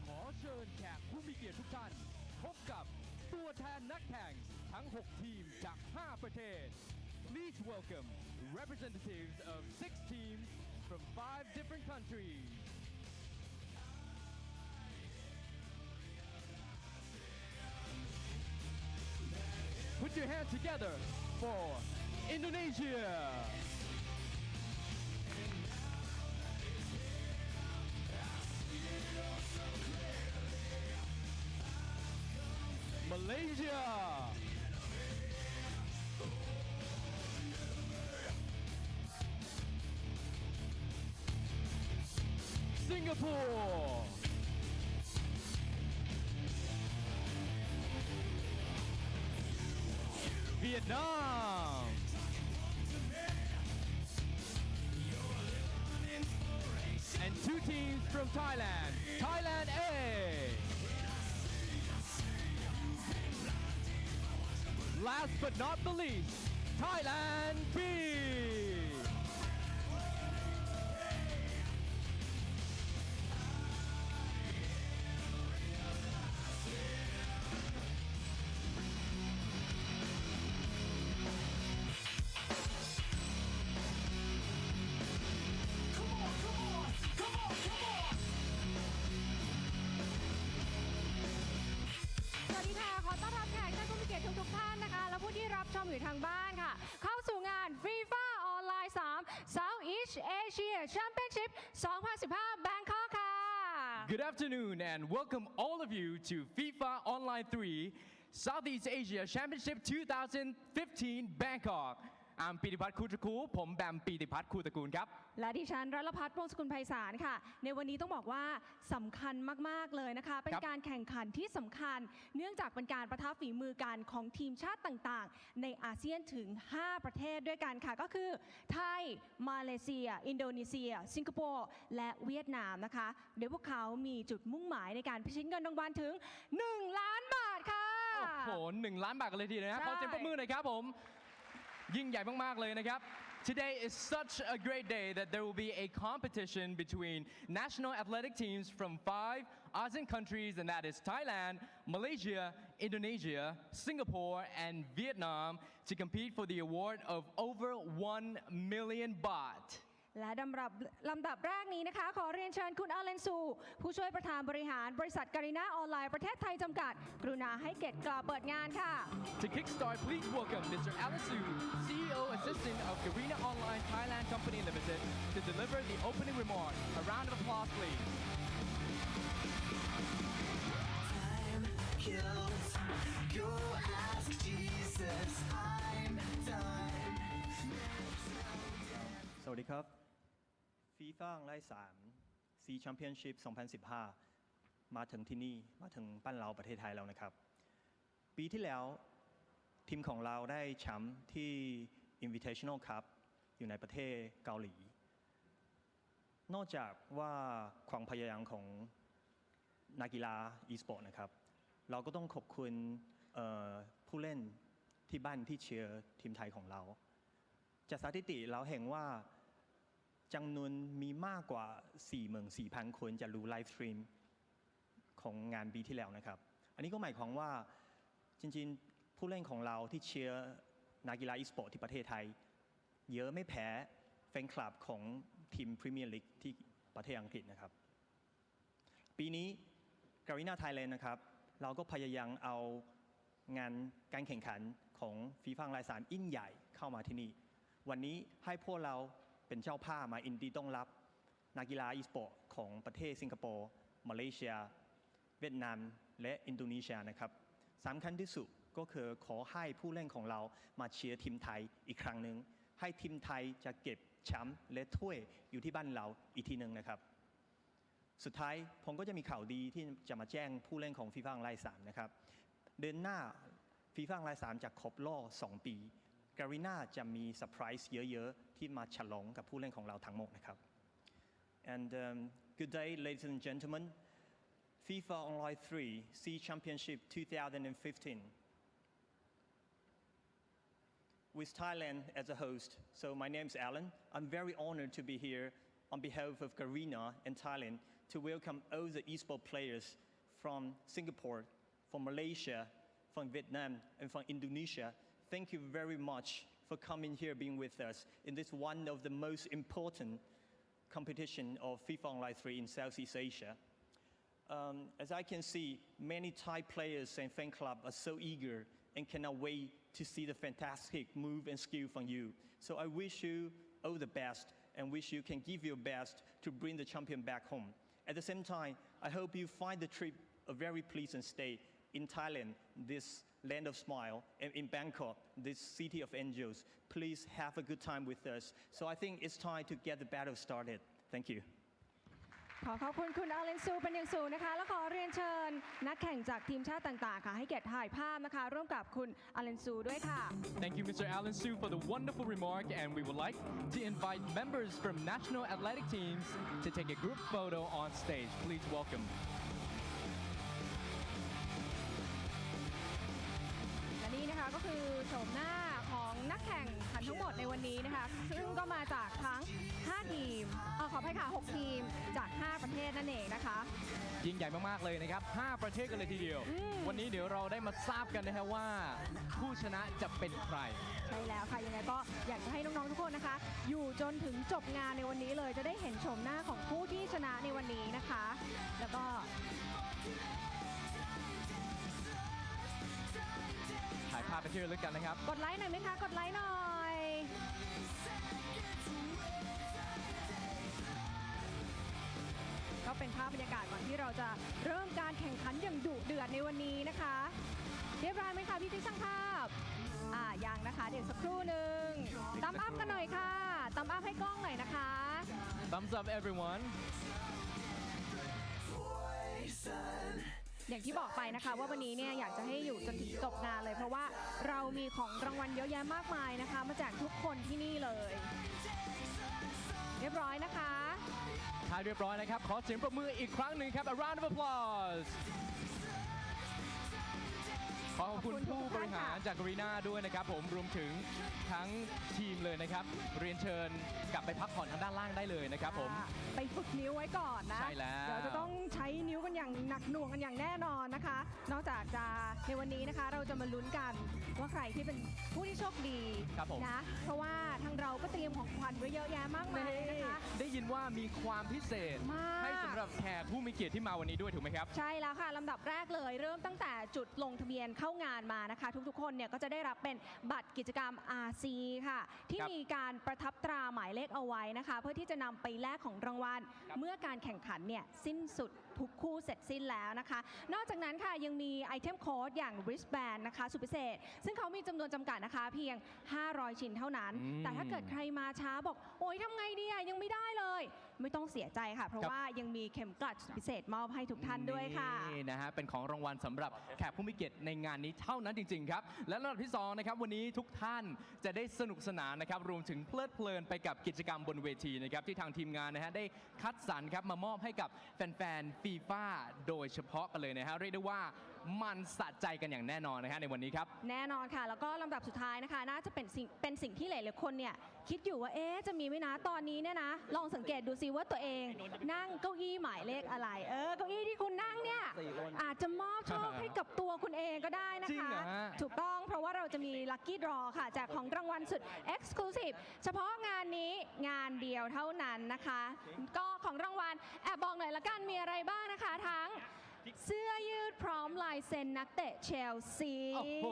ขอเชิญแขกผู้มีเกียรติทุกท่านพบกับตัวแทนนักแข่งทั้ง 6 ทีมจาก 5 ประเทศ Please welcome representatives of 6 teams from 5 different countries. Put your hands together for Indonesia. Malaysia. Singapore. Vietnam. And 2 teams from Thailand. Thailand A. Last but not the least, Thailand B.ทุกท่านนะคะและผู้ที่รับชมอยู่ทางบ้านค่ะเข้าสู่งาน FIFA ออนไลน์ 3 Southeast Asia Championship 2015 Bangkok ค่ะ Good afternoon and welcome all of you to FIFA Online 3 Southeast Asia Championship 2015 Bangkok. I'm ปิติพัฒน์คูตระกูลผมแบมปิติพัฒน์คูตระกูลครับและดิฉันรัตพัฒน์วงศ์สกุลไพศาลค่ะในวันนี้ต้องบอกว่าสำคัญมากๆเลยนะคะเป็นการแข่งขันที่สำคัญเนื่องจากเป็นการประทะฝีมือกันของทีมชาติต่างๆในอาเซียนถึง 5 ประเทศด้วยกันค่ะก็คือไทยมาเลเซียอินโดนีเซียสิงคโปร์และเวียดนามนะคะโดยพวกเขามีจุดมุ่งหมายในการพิชิตเงินรางวัลถึง1 ล้านบาทค่ะโอ้โห1 ล้านบาทกันเลยทีเดียวนะขอเสียงปรบมือหน่อยครับผมยิ่งใหญ่มากๆเลยนะครับ Today is such a great day that there will be a competition between national athletic teams from 5 ASEAN countries, and that is Thailand, Malaysia, Indonesia, Singapore, and Vietnam to compete for the award of over 1 million baht. และลำดับแรกนี้นะคะขอเรียนเชิญคุณอาเลนซูผู้ช่วยประธานบริหารบริษัทการีนาออนไลน์ประเทศไทยจำกัดกรุณาให้เกียรติกล่าวเปิดงานค่ะ To kickstart, please welcome Mr. Alisu, CEO Assistant of Garena Online Thailand Company Limited, to deliver the opening remark. A round of applause, please. Time kills. Go ask Jesus. I'm done. สวัสดีครับ FIFA ไล่3 C Championship 2015 มาถึงที่นี่มาถึงบ้านเราประเทศไทยแล้วนะครับปีที่แล้วทีมของเราได้แชมป์ที่ Invitational Cup อยู่ในประเทศเกาหลีนอกจากว่าความพยายามของนักกีฬา e-sport นะครับเราก็ต้องขอบคุณผู้เล่นที่บ้านที่เชียร์ทีมไทยของเราจากสถิติเราเห็นว่าจำนวนมีมากกว่า 44,000 คนจะดูไลฟ์สตรีมของงานปีที่แล้วนะครับอันนี้ก็หมายความว่าจริงๆผู้เล่นของเราที่เชียร์นักกีฬาอีสปอร์ตที่ประเทศไทยเยอะไม่แพ้แฟนคลับของทีมพรีเมียร์ลีกที่ประเทศอังกฤษนะครับปีนี้ Garena Thailand นะครับเราก็พยายามเอางานการแข่งขันของฟีฟ่าราย3ยิ่งใหญ่เข้ามาที่นี่วันนี้ให้พวกเราเป็นเจ้าภาพมาอินดีต้อนรับนักกีฬาอีสปอร์ตของประเทศสิงคโปร์มาเลเซียเวียดนามและอินโดนีเซียนะครับสำคัญที่สุดก็คือขอให้ผู้เล่นของเรามาเชียร์ทีมไทยอีกครั้งหนึ่งให้ทีมไทยจะเก็บแชมป์และถ้วยอยู่ที่บ้านเราอีกทีหนึ่งนะครับสุดท้ายผมก็จะมีข่าวดีที่จะมาแจ้งผู้เล่นของฟีฟ่าไลน์3นะครับเดือนหน้าฟีฟ่าไลน์3จะครบรอบ2 ปีการีนาจะมีเซอร์ไพรส์เยอะๆที่มาฉลองกับผู้เล่นของเราทั้งหมดนะครับ and good day ladies and gentlemen FIFA Online 3 Sea Championship 2015 with Thailand as a host. So my name is Alan. I'm very honored to be here on behalf of Garena and Thailand to welcome all the esports players from Singapore, from Malaysia, from Vietnam, and from Indonesia. Thank you very much for coming here, being with us in this one of the most important competition of FIFA Online 3 in Southeast Asia. As I can see, many Thai players and fan clubs are so eager and cannot wait to see the fantastic move and skill from you. So I wish you all the best and wish you can give your best to bring the champion back home. At the same time, I hope you find the trip a very pleasant stay in Thailand, this land of smile, and in Bangkok, this city of angels. Please have a good time with us. So I think it's time to get the battle started. Thank you. ขอขอบคุณคุณอาเลนซูเป็นอย่างสูงนะคะและขอเรียนเชิญนักแข่งจากทีมชาติต่างๆค่ะให้เกียรติถ่ายภาพนะคะร่วมกับคุณอาเลนซูด้วยค่ะ Thank you, Mr. Alan Su, for the wonderful remark, and we would like to invite members from national athletic teams to take a group photo on stage. Please welcome. และนี่นะคะก็คือโฉมหน้าของนักแข่งขันทั้งหมดในวันนี้นะคะซึ่งก็มาจากทั้ง5ทีมขออภัยค่ะ6ทีมจาก5ประเทศนั่นเองนะคะยิ่งใหญ่มากๆเลยนะครับ5ประเทศกันเลยทีเดียววันนี้เดี๋ยวเราได้มาทราบกันนะฮะว่าผู้ชนะจะเป็นใครใช่แล้วค่ะยังไงก็อยากจะให้น้องๆทุกคนนะคะอยู่จนถึงจบงานในวันนี้เลยจะได้เห็นโฉมหน้าของผู้ที่ชนะในวันนี้นะคะแล้วก็ถ่ายภาพไปที่ระลึกกันนะครับกดไลค์หน่อยไหมคะกดไลค์หน่อยก็เป็นภาพบรรยากาศก่อนที่เราจะเริ่มการแข่งขันอย่างดุเดือดในวันนี้นะคะเรียบร้อยไหมคะพี่ช่างภาพยังนะคะเดี๋ยวสักครู่หนึ่งตั้มอัพกันหน่อยค่ะตั้มอัพให้กล้องหน่อยนะคะ Thumbs up everyone อย่างที่บอกไปนะคะว่าวันนี้เนี่ยอยากจะให้อยู่จนถึงจบงานเลยเพราะว่าเรามีของรางวัลเยอะแยะมากมายนะคะมาแจกทุกคนที่นี่เลยเรียบร้อยนะคะถ่ายเรียบร้อยนะครับขอเสียงปรบมืออีกครั้งหนึ่งครับ A round of applause ขอขอบคุณผู้บริหารจากGarenaด้วยนะครับผมรวมถึงทั้งทีมเลยนะครับเรียนเชิญกลับไปพักผ่อนทางด้านล่างได้เลยนะครับผมไปฝึกนิ้วไว้ก่อนนะใช่แล้วเราจะต้องใช้นิ้วกันอย่างหนักหน่วงกันอย่างแน่นอนนะคะนอกจากจะในวันนี้นะคะเราจะมาลุ้นกันว่าใครที่เป็นผู้ที่โชคดีนะเพราะว่าทางเราก็เตรียมของขวัญไว้เยอะแยะมากมายนะคะได้ยินว่ามีความพิเศษให้สำหรับแขกผู้มีเกียรติที่มาวันนี้ด้วยถูกไหมครับใช่แล้วค่ะลำดับแรกเลยเริ่มตั้งแต่จุดลงทะเบียนเข้างานมานะคะทุกๆคนเนี่ยก็จะได้รับเป็นบัตรกิจกรรม RC ค่ะที่มีการประทับตราหมายเลขเอาไว้นะคะเพื่อที่จะนำไปแลกของรางวัลเมื่อการแข่งขันเนี่ยสิ้นสุดทุกคู่เสร็จสิ้นแล้วนะคะนอกจากนั้นค่ะยังมีไอเทมโค้ดอย่าง wristband นะคะสุดพิเศษซึ่งเขามีจำนวนจำกัดนะคะเพียง500 ชิ้นเท่านั้นแต่ถ้าเกิดใครมาช้าบอกโอ๊ยทำไงดียังไม่ได้เลยไม่ต้องเสียใจค่ะเพราะว่ายังมีเข็มกลัดพิเศษมอบให้ทุกท่านด้วยค่ะนี่นะฮะเป็นของรางวัลสำหรับแขกผู้มีเกียรติในงานนี้เท่านั้นจริงๆครับและลำดับที่2นะครับวันนี้ทุกท่านจะได้สนุกสนานนะครับรวมถึงเพลิดเพลินไปกับกิจกรรมบนเวทีนะครับที่ทางทีมงานนะฮะได้คัดสรรครับมามอบให้กับแฟนๆฟีฟ่าโดยเฉพาะกันเลยนะฮะเรียกได้ว่ามันสะใจกันอย่างแน่นอนนะฮะในวันนี้ครับแน่นอนค่ะแล้วก็ลำดับสุดท้ายนะคะน่าจะเป็นสิ่งที่หลายๆคนเนี่ยคิดอยู่ว่าจะมีไหมนะตอนนี้เนี่ยนะลองสังเกตดูซิว่าตัวเองนั่งเก้าอี้หมายเลขอะไรเก้าอี้ที่คุณนั่งเนี่ยอาจจะมอบโชคให้กับตัวคุณเองก็ได้นะคะถูกต้องเพราะว่าเราจะมีลัคกี้ดรอค่ะแจกของรางวัลสุด Exclusive เฉพาะงานนี้งานเดียวเท่านั้นนะคะก็ของรางวัลแอบบอกหน่อยละกันมีอะไรบ้างนะคะทั้ง เสื้อยืดพร้อมลายเซ็นนักเตะเชลซี โอ้โห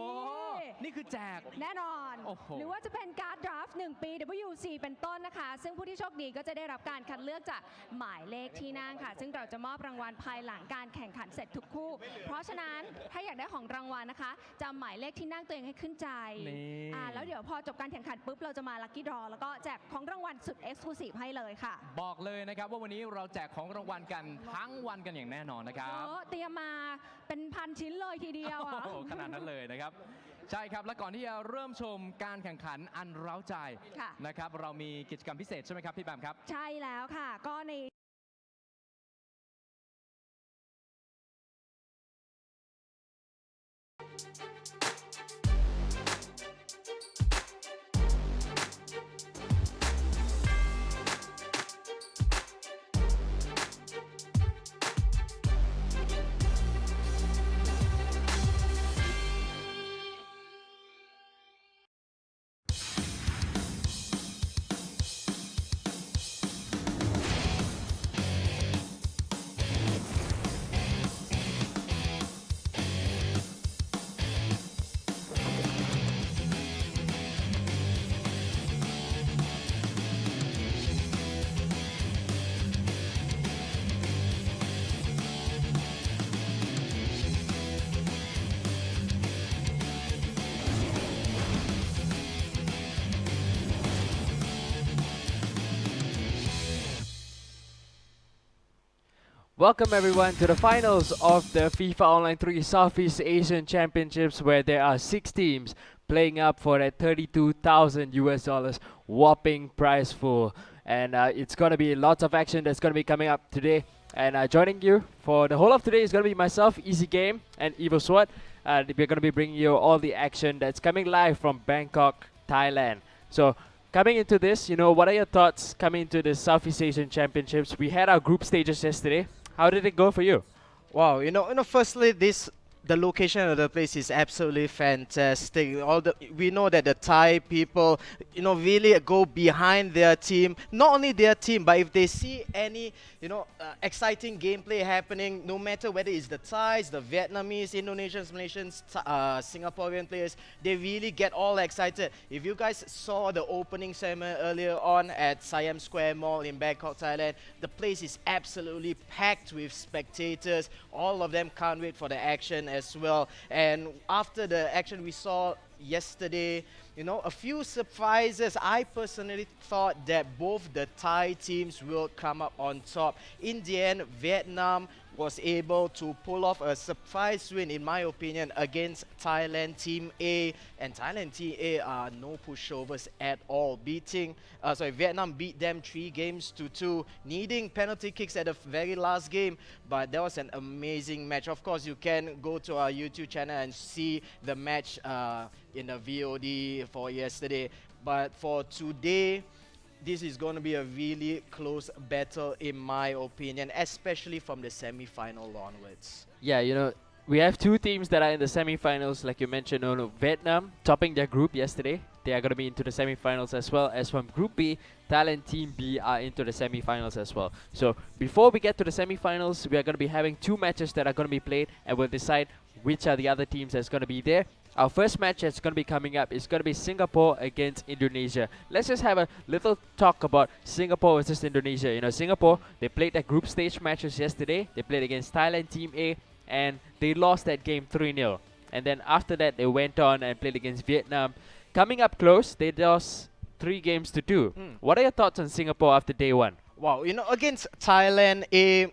นี่คือแจก แน่นอน โอ้โห หรือว่าจะเป็นการ์ดดราฟต์1 ปี WC เป็นต้นนะคะ ซึ่งผู้ที่โชคดีก็จะได้รับการคัดเลือกจากหมายเลขที่นั่งค่ะ ซึ่งเราจะมอบรางวัลภายหลังการแข่งขันเสร็จทุกคู่ เพราะฉะนั้นถ้าอยากได้ของรางวัลนะคะจำหมายเลขที่นั่งตัวเองให้ขึ้นใจ นี่ แล้วเดี๋ยวพอจบการแข่งขันปุ๊บเราจะมาลัคกี้ดรอแล้วก็แจกของรางวัลสุดเอ็กซ์คลูซีฟให้เลยค่ะ บอกเลยนะครับว่าวันนี้เราแจกของรางวัลกันทั้งวันกันอย่างแน่นอนนะครับ เตรียมมาเป็นพันชิ้นเลยทีเดียว โอ้โหขนาดนั้นเลยนะครับ ใช่ครับ และก่อนที่จะเริ่มชมการแข่งขันอันเร้าใจ ค่ะ นะครับ เรามีกิจกรรมพิเศษใช่ไหมครับพี่แบมครับ ใช่แล้วค่ะ ก็ใน Welcome everyone to the finals of the FIFA Online 3 Southeast Asian Championships, where there are 6 teams playing up for that 32,000 US dollars whopping prize pool. And it's going to be lots of action that's going to be coming up today. And joining you for the whole of today is going to be myself, Easy Game, and Evo Swat. We're going to be bringing you all the action that's coming live from Bangkok, Thailand. So coming into this, what are your thoughts coming into the Southeast Asian Championships? We had our group stages yesterday. How did it go for you? Wow, firstly, the location of the place is absolutely fantastic. We know that the Thai people, really go behind their team. Not only their team, but if they see any, exciting gameplay happening, no matter whether it's the Thais, the Vietnamese, Indonesians, Malaysians, Singaporean players, they really get all excited. If you guys saw the opening ceremony earlier on at Siam Square Mall in Bangkok, Thailand, the place is absolutely packed with spectators. All of them can't wait for the action as well. And after the action we saw yesterday, a few surprises. I personally thought that both the Thai teams will come up on top. In the end, Vietnam was able to pull off a surprise win, in my opinion, against Thailand Team A. And Thailand Team A are no pushovers at all. Vietnam beat them 3-2, needing penalty kicks at the very last game. But that was an amazing match. Of course, you can go to our YouTube channel and see the match in the VOD for yesterday. But for today, this is going to be a really close battle, in my opinion, especially from the semi-final onwards. Yeah, we have 2 teams that are in the semi-finals, like you mentioned. Vietnam topping their group yesterday. They are going to be into the semi-finals as well. As from Group B, Thailand Team B are into the semi-finals as well. So before we get to the semi-finals, we are going to be having 2 matches that are going to be played, and we'll decide which are the other teams that's going to be there. Our first match that's going to be coming up is going to be Singapore against Indonesia. Let's just have a little talk about Singapore versus Indonesia. Singapore, they played their group stage matches yesterday. They played against Thailand Team A, and they lost that game 3-0. And then after that, they went on and played against Vietnam. Coming up close, they lost 3-2. What are your thoughts on Singapore after day 1? Wow, against Thailand A,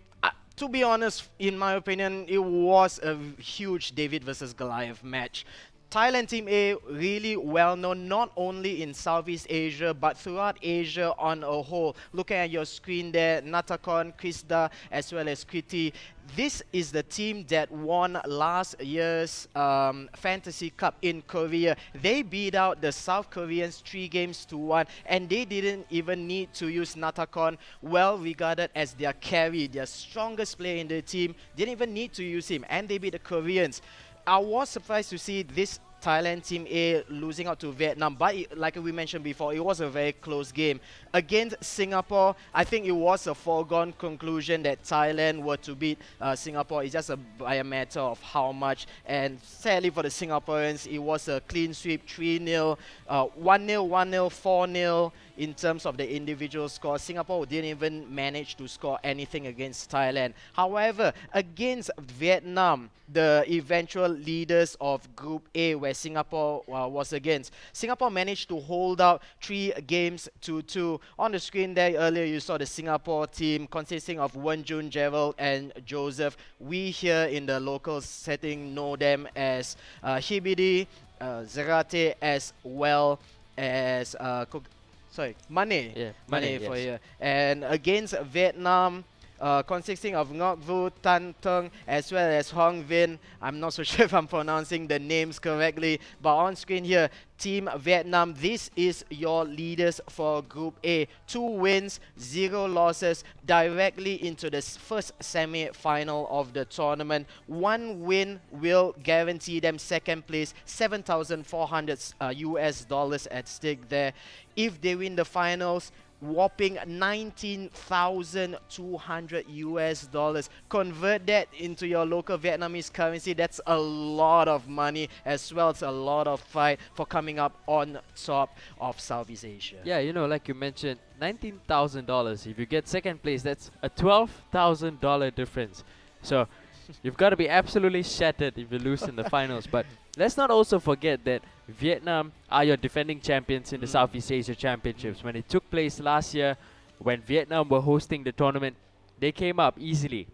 to be honest, in my opinion, it was a huge David versus Goliath match. Thailand Team A really well known not only in Southeast Asia but throughout Asia on a whole. Looking at your screen there, Natakon, Krista as well as Kriti. This is the team that won last year's Fantasy Cup in Korea. They beat out the South Koreans 3-1, and they didn't even need to use Natakon, well regarded as their carry, their strongest player in the team. Didn't even need to use him, and they beat the Koreans. I was surprised to see this Thailand Team A losing out to Vietnam. But like we mentioned before, it was a very close game. Against Singapore, I think it was a foregone conclusion that Thailand were to beat Singapore. It's just by a matter of how much. And sadly for the Singaporeans, it was a clean sweep, 3-0, 1-0, 1-0, 4-0. In terms of the individual score, Singapore didn't even manage to score anything against Thailand. However, against Vietnam, the eventual leaders of Group A, where Singapore was against, Singapore managed to hold out 3 games to 2. On the screen there earlier, you saw the Singapore team consisting of Wenjun, Gerald, and Joseph. We here in the local setting know them as Hibidi, Zarate, as well as Mane. Yeah, Mane Mane, for yes. here. And against Vietnam, consisting of Ngoc Vu, Tan Tung, as well as Hong Vin. I'm not so sure if I'm pronouncing the names correctly, but on screen here, Team Vietnam, this is your leaders for Group A. 2 wins, 0 losses, directly into the first semi-final of the tournament. 1 win will guarantee them second place, $7,400 US dollars at stake there. If they win the finals, whopping 19,200 US dollars. Convert that into your local Vietnamese currency. That's a lot of money, as well as a lot of fight for coming up on top of Southeast Asia. Yeah, you know, like you mentioned, $19,000. If you get second place, that's a $12,000 difference. So you've got to be absolutely shattered if you lose in the finals. But let's not also forget that Vietnam are your defending champions in the Southeast Asia Championships. When it took place last year, when Vietnam were hosting the tournament, they came up easily.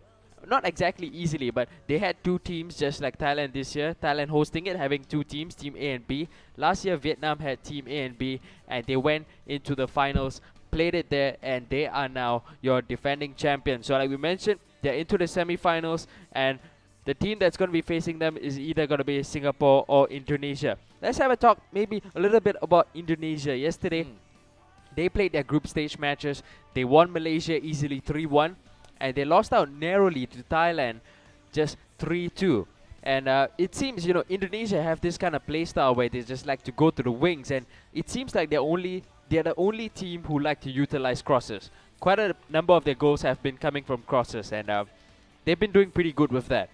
Not exactly easily, but they had 2 teams just like Thailand this year. Thailand hosting it, having 2 teams, Team A and B. Last year, Vietnam had Team A and B, and they went into the finals, played it there, and they are now your defending champions. So like we mentioned, they're into the semi-finals, and the team that's going to be facing them is either going to be Singapore or Indonesia. Let's have a talk maybe a little bit about Indonesia. Yesterday, they played their group stage matches. They won Malaysia easily 3-1, and they lost out narrowly to Thailand just 3-2. And it seems, you know, Indonesia have this kind of play style where they just like to go to the wings, and it seems like they're the only team who like to utilize crosses. Quite a number of their goals have been coming from crosses, and they've been doing pretty good with that.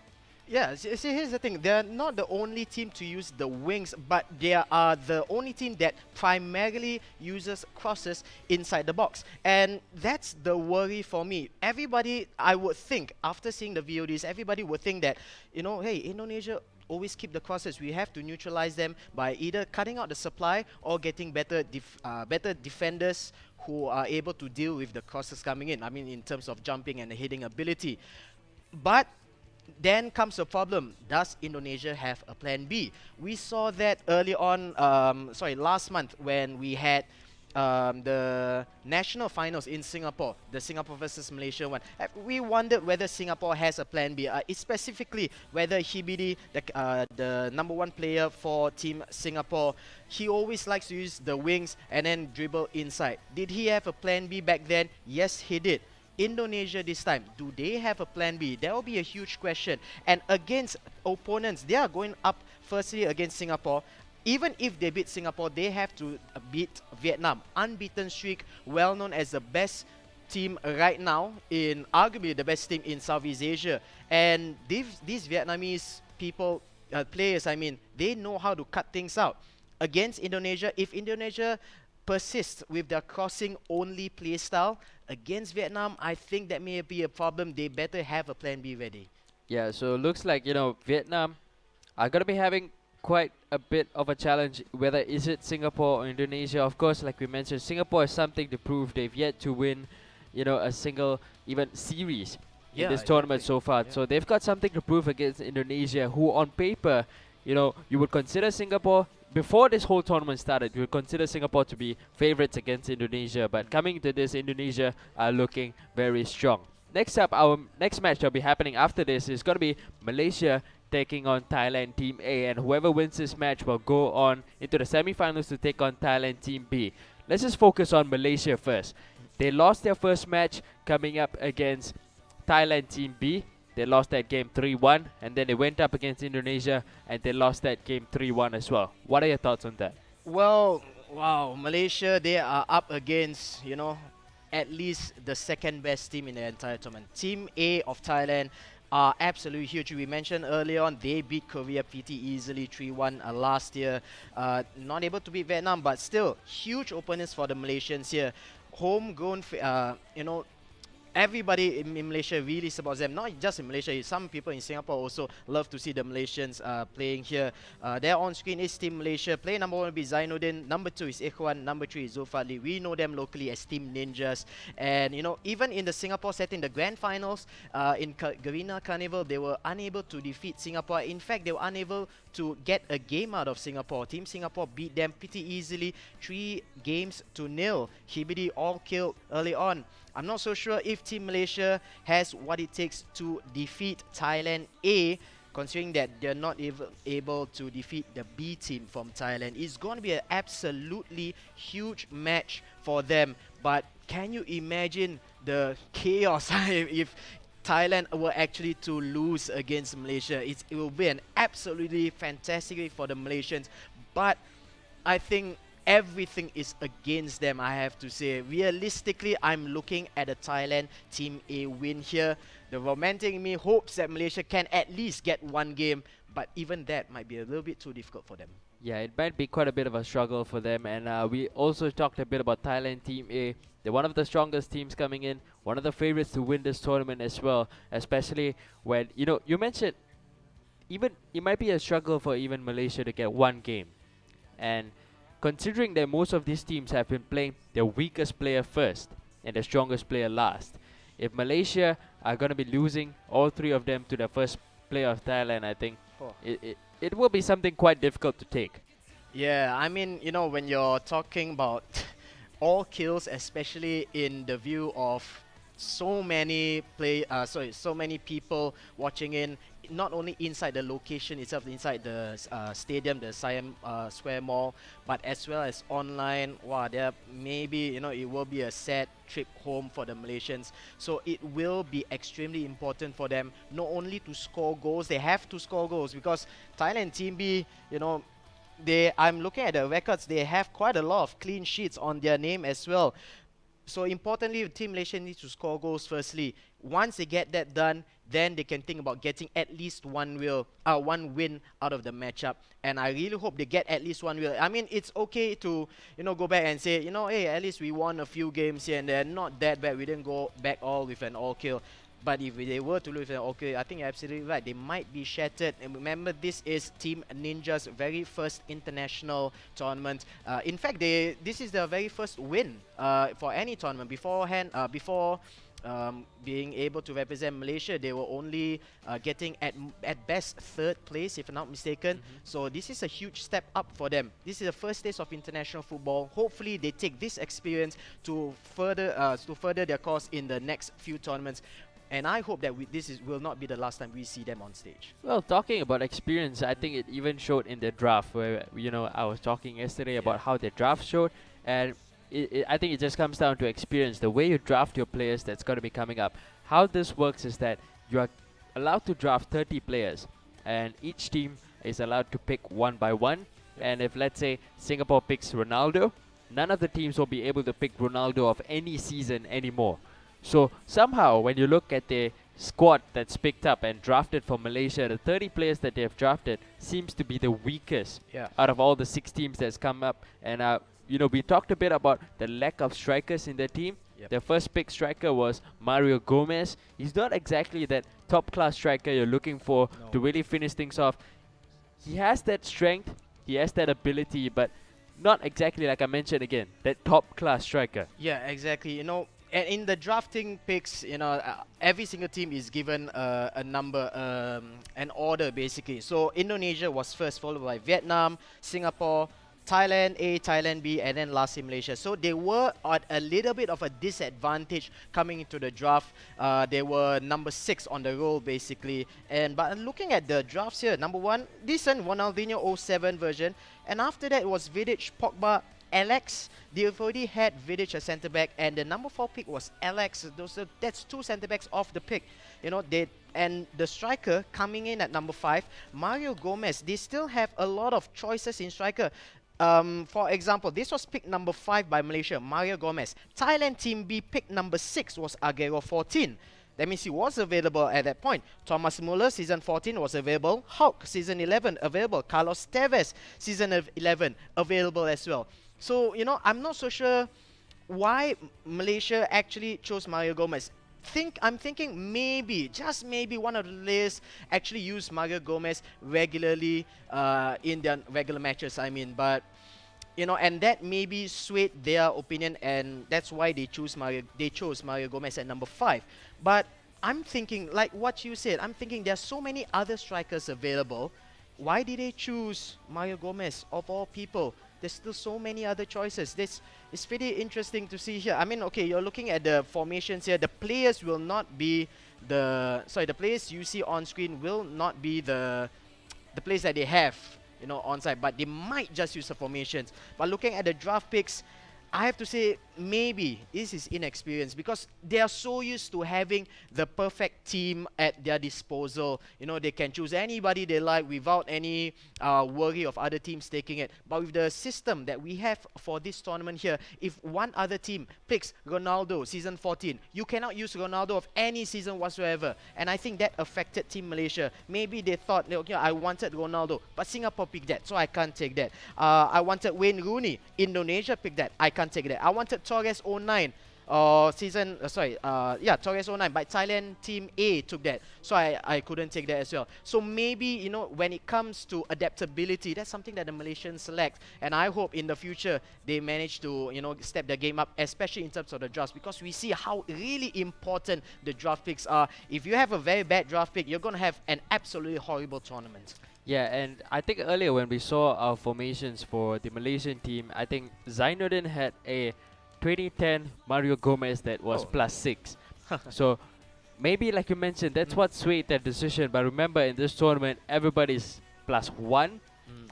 Yeah, see, here's the thing. They're not the only team to use the wings, but they are the only team that primarily uses crosses inside the box. And that's the worry for me. Everybody, I would think, after seeing the VODs, everybody would think that, you know, hey, Indonesia always keep the crosses. We have to neutralize them by either cutting out the supply or getting better defenders who are able to deal with the crosses coming in. I mean, in terms of jumping and hitting ability. But then comes the problem. Does Indonesia have a plan B? We saw that early on, last month when we had the national finals in Singapore, the Singapore versus Malaysia one. We wondered whether Singapore has a plan B, specifically whether Hibidi, the number 1 player for Team Singapore, he always likes to use the wings and then dribble inside. Did he have a plan B back then? Yes, he did. Indonesia this time, do they have a plan B? That will be a huge question. And against opponents, they are going up firstly against Singapore. Even if they beat Singapore, they have to beat Vietnam. Unbeaten streak, well known as the best team right now, in arguably the best team in Southeast Asia. And these Vietnamese players, I mean, they know how to cut things out. Against Indonesia, if Indonesia persists with their crossing-only play style against Vietnam, I think that may be a problem. They better have a plan B ready. Yeah, so it looks like, you know, Vietnam are going to be having quite a bit of a challenge, whether is it Singapore or Indonesia. Of course, like we mentioned, Singapore has something to prove. They've yet to win, you know, a single even series in this tournament so far. So they've got something to prove against Indonesia, who on paper, you know, you would consider Singapore, before this whole tournament started, you would consider Singapore to be favorites against Indonesia. But coming to this, Indonesia are looking very strong. Next up, our next match that will be happening after this is going to be Malaysia taking on Thailand Team A, and whoever wins this match will go on into the semi-finals to take on Thailand Team B. Let's just focus on Malaysia first. They lost their first match coming up against Thailand Team B. They lost that game 3-1, and then they went up against Indonesia and they lost that game 3-1 as well. What are your thoughts on that? Well, wow, Malaysia, they are up against, at least the second best team in the entire tournament. Team A of Thailand are absolutely huge. We mentioned earlier on, they beat Korea pretty easily 3-1 last year. Not able to beat Vietnam, but still huge opponents for the Malaysians here. Homegrown, everybody in Malaysia really supports them. Not just in Malaysia, some people in Singapore also love to see the Malaysians playing here. There on screen is Team Malaysia. Player number 1 will be Zainuddin. Number 2 is Ikhwan. Number 3 is Zulfadli. We know them locally as Team Ninjas. And even in the Singapore setting, the grand finals in Garena Carnival, they were unable to defeat Singapore. In fact, they were unable to get a game out of Singapore. Team Singapore beat them pretty easily, 3-0. Hibidi all killed early on. I'm not so sure if Team Malaysia has what it takes to defeat Thailand A, considering that they're not able to defeat the B team from Thailand. It's going to be an absolutely huge match for them. But can you imagine the chaos if Thailand were actually to lose against Malaysia? It will be an absolutely fantastic way for the Malaysians. But I think everything is against them, I have to say. Realistically, I'm looking at a Thailand Team A win here. The romantic in me hopes that Malaysia can at least get one game, but even that might be a little bit too difficult for them. Yeah, it might be quite a bit of a struggle for them. And we also talked a bit about Thailand Team A. They're one of the strongest teams coming in, one of the favorites to win this tournament as well, especially when, you mentioned even it might be a struggle for even Malaysia to get one game. And considering that most of these teams have been playing their weakest player first and the strongest player last, if Malaysia are going to be losing all three of them to the first player of Thailand, I think it will be something quite difficult to take. Yeah, I mean, when you're talking about all kills, especially in the view of so many people watching in, not only inside the location itself, inside the stadium, the Siam Square Mall, but as well as online. Wow, there maybe it will be a sad trip home for the Malaysians. So it will be extremely important for them not only to score goals, they have to score goals, because Thailand Team B, I'm looking at the records, they have quite a lot of clean sheets on their name as well. So importantly, Team Malaysia needs to score goals firstly. Once they get that done, then they can think about getting at least one win out of the matchup. And I really hope they get at least one win. I mean, it's okay to go back and say, hey, at least we won a few games here and there. Not that bad. We didn't go back all with an all kill. But if they were to lose, okay, I think you're absolutely right. They might be shattered. And remember, this is Team Ninja's very first international tournament. In fact, this is their very first win for any tournament. Before being able to represent Malaysia, they were only getting at best third place, if I'm not mistaken. So this is a huge step up for them. This is the first taste of international football. Hopefully, they take this experience to further their cause in the next few tournaments. And I hope that this will not be the last time we see them on stage. Well, talking about experience, I think it even showed in the draft where, I was talking yesterday about how the draft showed. And I think it just comes down to experience. The way you draft your players that's going to be coming up. How this works is that you are allowed to draft 30 players. And each team is allowed to pick one by one. And if, let's say, Singapore picks Ronaldo, none of the teams will be able to pick Ronaldo of any season anymore. So somehow, when you look at the squad that's picked up and drafted for Malaysia, the 30 players that they have drafted seems to be the weakest out of all the 6 teams that's come up. And we talked a bit about the lack of strikers in the team. The first pick striker was Mario Gomez. He's not exactly that top-class striker you're looking for to really finish things off. He has that strength, he has that ability, but not exactly, like I mentioned again, that top-class striker. Yeah, exactly. And in the drafting picks, every single team is given a number, an order basically. So Indonesia was first, followed by Vietnam, Singapore, Thailand A, Thailand B, and then lastly Malaysia. So they were at a little bit of a disadvantage coming into the draft. They were number 6 on the roll basically. But looking at the drafts here, number 1, decent Ronaldinho 07 version. And after that it was Vidic, Pogba, Alex. They've already had Vidic as centre back, and the number 4 pick was Alex. That's 2 centre backs off the pick. You know, and the striker coming in at number 5, Mario Gomez. They still have a lot of choices in striker. For example, this was pick number 5 by Malaysia, Mario Gomez. Thailand Team B pick number 6 was Agero 14. That means he was available at that point. Thomas Muller, season 14, was available. Hulk, season 11, available. Carlos Tevez, season 11, available as well. So, you know, I'm not so sure why Malaysia actually chose Mario Gomez. I'm thinking maybe, just maybe, one of the players actually use Mario Gomez regularly in their regular matches, I mean. But, you know, and that maybe swayed their opinion, and that's why they chose Mario Gomez at number 5. But I'm thinking, like what you said, I'm thinking there's so many other strikers available. Why did they choose Mario Gomez of all people? There's still so many other choices. This is pretty interesting to see here. I mean, okay, you're looking at the formations here. The players will not be the players you see on screen will not be the players that they have, you know, on site, but they might just use the formations. But looking at the draft picks, I have to say maybe this is inexperience, because they are so used to having the perfect team at their disposal. You know, they can choose anybody they like without any worry of other teams taking it. But with the system that we have for this tournament here, if one other team picks Ronaldo, season 14, you cannot use Ronaldo of any season whatsoever. And I think that affected Team Malaysia. Maybe they thought, okay, I wanted Ronaldo, but Singapore picked that, so I can't take that. I wanted Wayne Rooney, Indonesia picked that, I can't take that. I wanted Torres 09, Torres 09, but Thailand Team A took that, so I couldn't take that as well. So maybe, you know, when it comes to adaptability, that's something that the Malaysians select, and I hope in the future they manage to, you know, step their game up, especially in terms of the drafts, because we see how really important the draft picks are. If you have a very bad draft pick, you're going to have an absolutely horrible tournament. Yeah, and I think earlier when we saw our formations for the Malaysian team, I think Zainuddin had a 2010 Mario Gomez that was +6. So maybe, like you mentioned, that's what swayed that decision. But remember, in this tournament, everybody's +1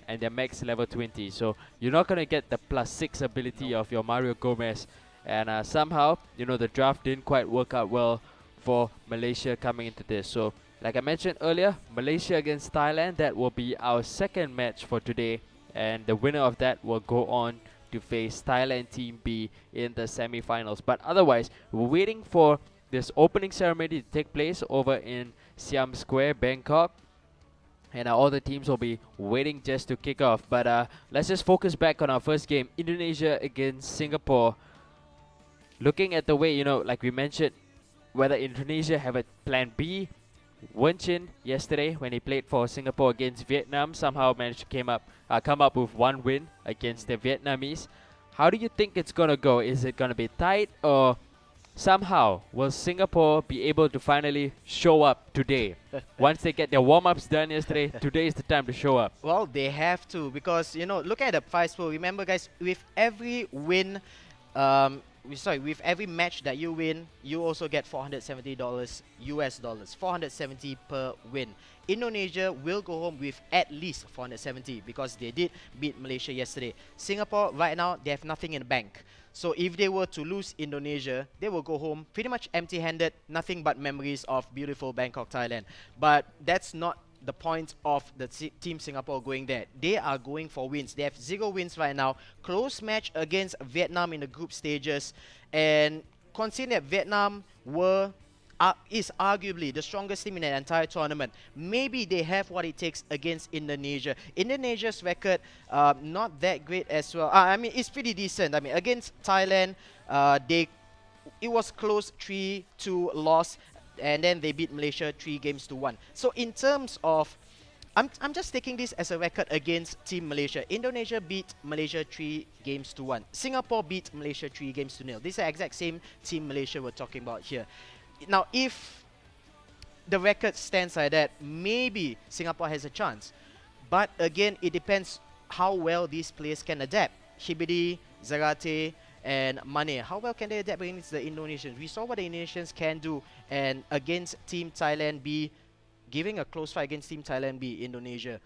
and they're max level 20. So you're not going to get the +6 ability of your Mario Gomez. And somehow, you know, the draft didn't quite work out well for Malaysia coming into this. So like I mentioned earlier, Malaysia against Thailand, that will be our second match for today. And the winner of that will go on to face Thailand Team B in the semi-finals. But otherwise, we're waiting for this opening ceremony to take place over in Siam Square, Bangkok. And all the teams will be waiting just to kick off. But let's just focus back on our first game, Indonesia against Singapore. Looking at the way, you know, like we mentioned, whether Indonesia have a plan B. Wen Chin yesterday, when he played for Singapore against Vietnam, somehow managed to come up with one win against the Vietnamese. How do you think it's gonna go? Is it gonna be tight, or somehow will Singapore be able to finally show up today? Once they get their warm-ups done yesterday, today is the time to show up. Well, they have to, because, you know, look at the prize pool. Remember, guys, with every win, with every match that you win, you also get $470 US dollars, 470 per win. Indonesia will go home with at least 470 because they did beat Malaysia yesterday. Singapore, right now, they have nothing in the bank. So if they were to lose Indonesia, they will go home pretty much empty-handed, nothing but memories of beautiful Bangkok, Thailand. But that's not the point of the Team Singapore going there. They are going for wins. They have 0 wins right now. Close match against Vietnam in the group stages. And considering that Vietnam is arguably the strongest team in the entire tournament, maybe they have what it takes against Indonesia. Indonesia's record, not that great as well. I mean, it's pretty decent. I mean, against Thailand, it was close, 3-2 loss. And then they beat Malaysia 3-1. So in terms of, I'm just taking this as a record against Team Malaysia. Indonesia beat Malaysia 3-1. Singapore beat Malaysia 3-0. This is the exact same Team Malaysia we're talking about here. Now, if the record stands like that, maybe Singapore has a chance. But again, it depends how well these players can adapt. Hibidi, Zarate, and Mane, how well can they adapt against the Indonesians? We saw what the Indonesians can do, and against Team Thailand B, giving a close fight against Team Thailand B, Indonesia.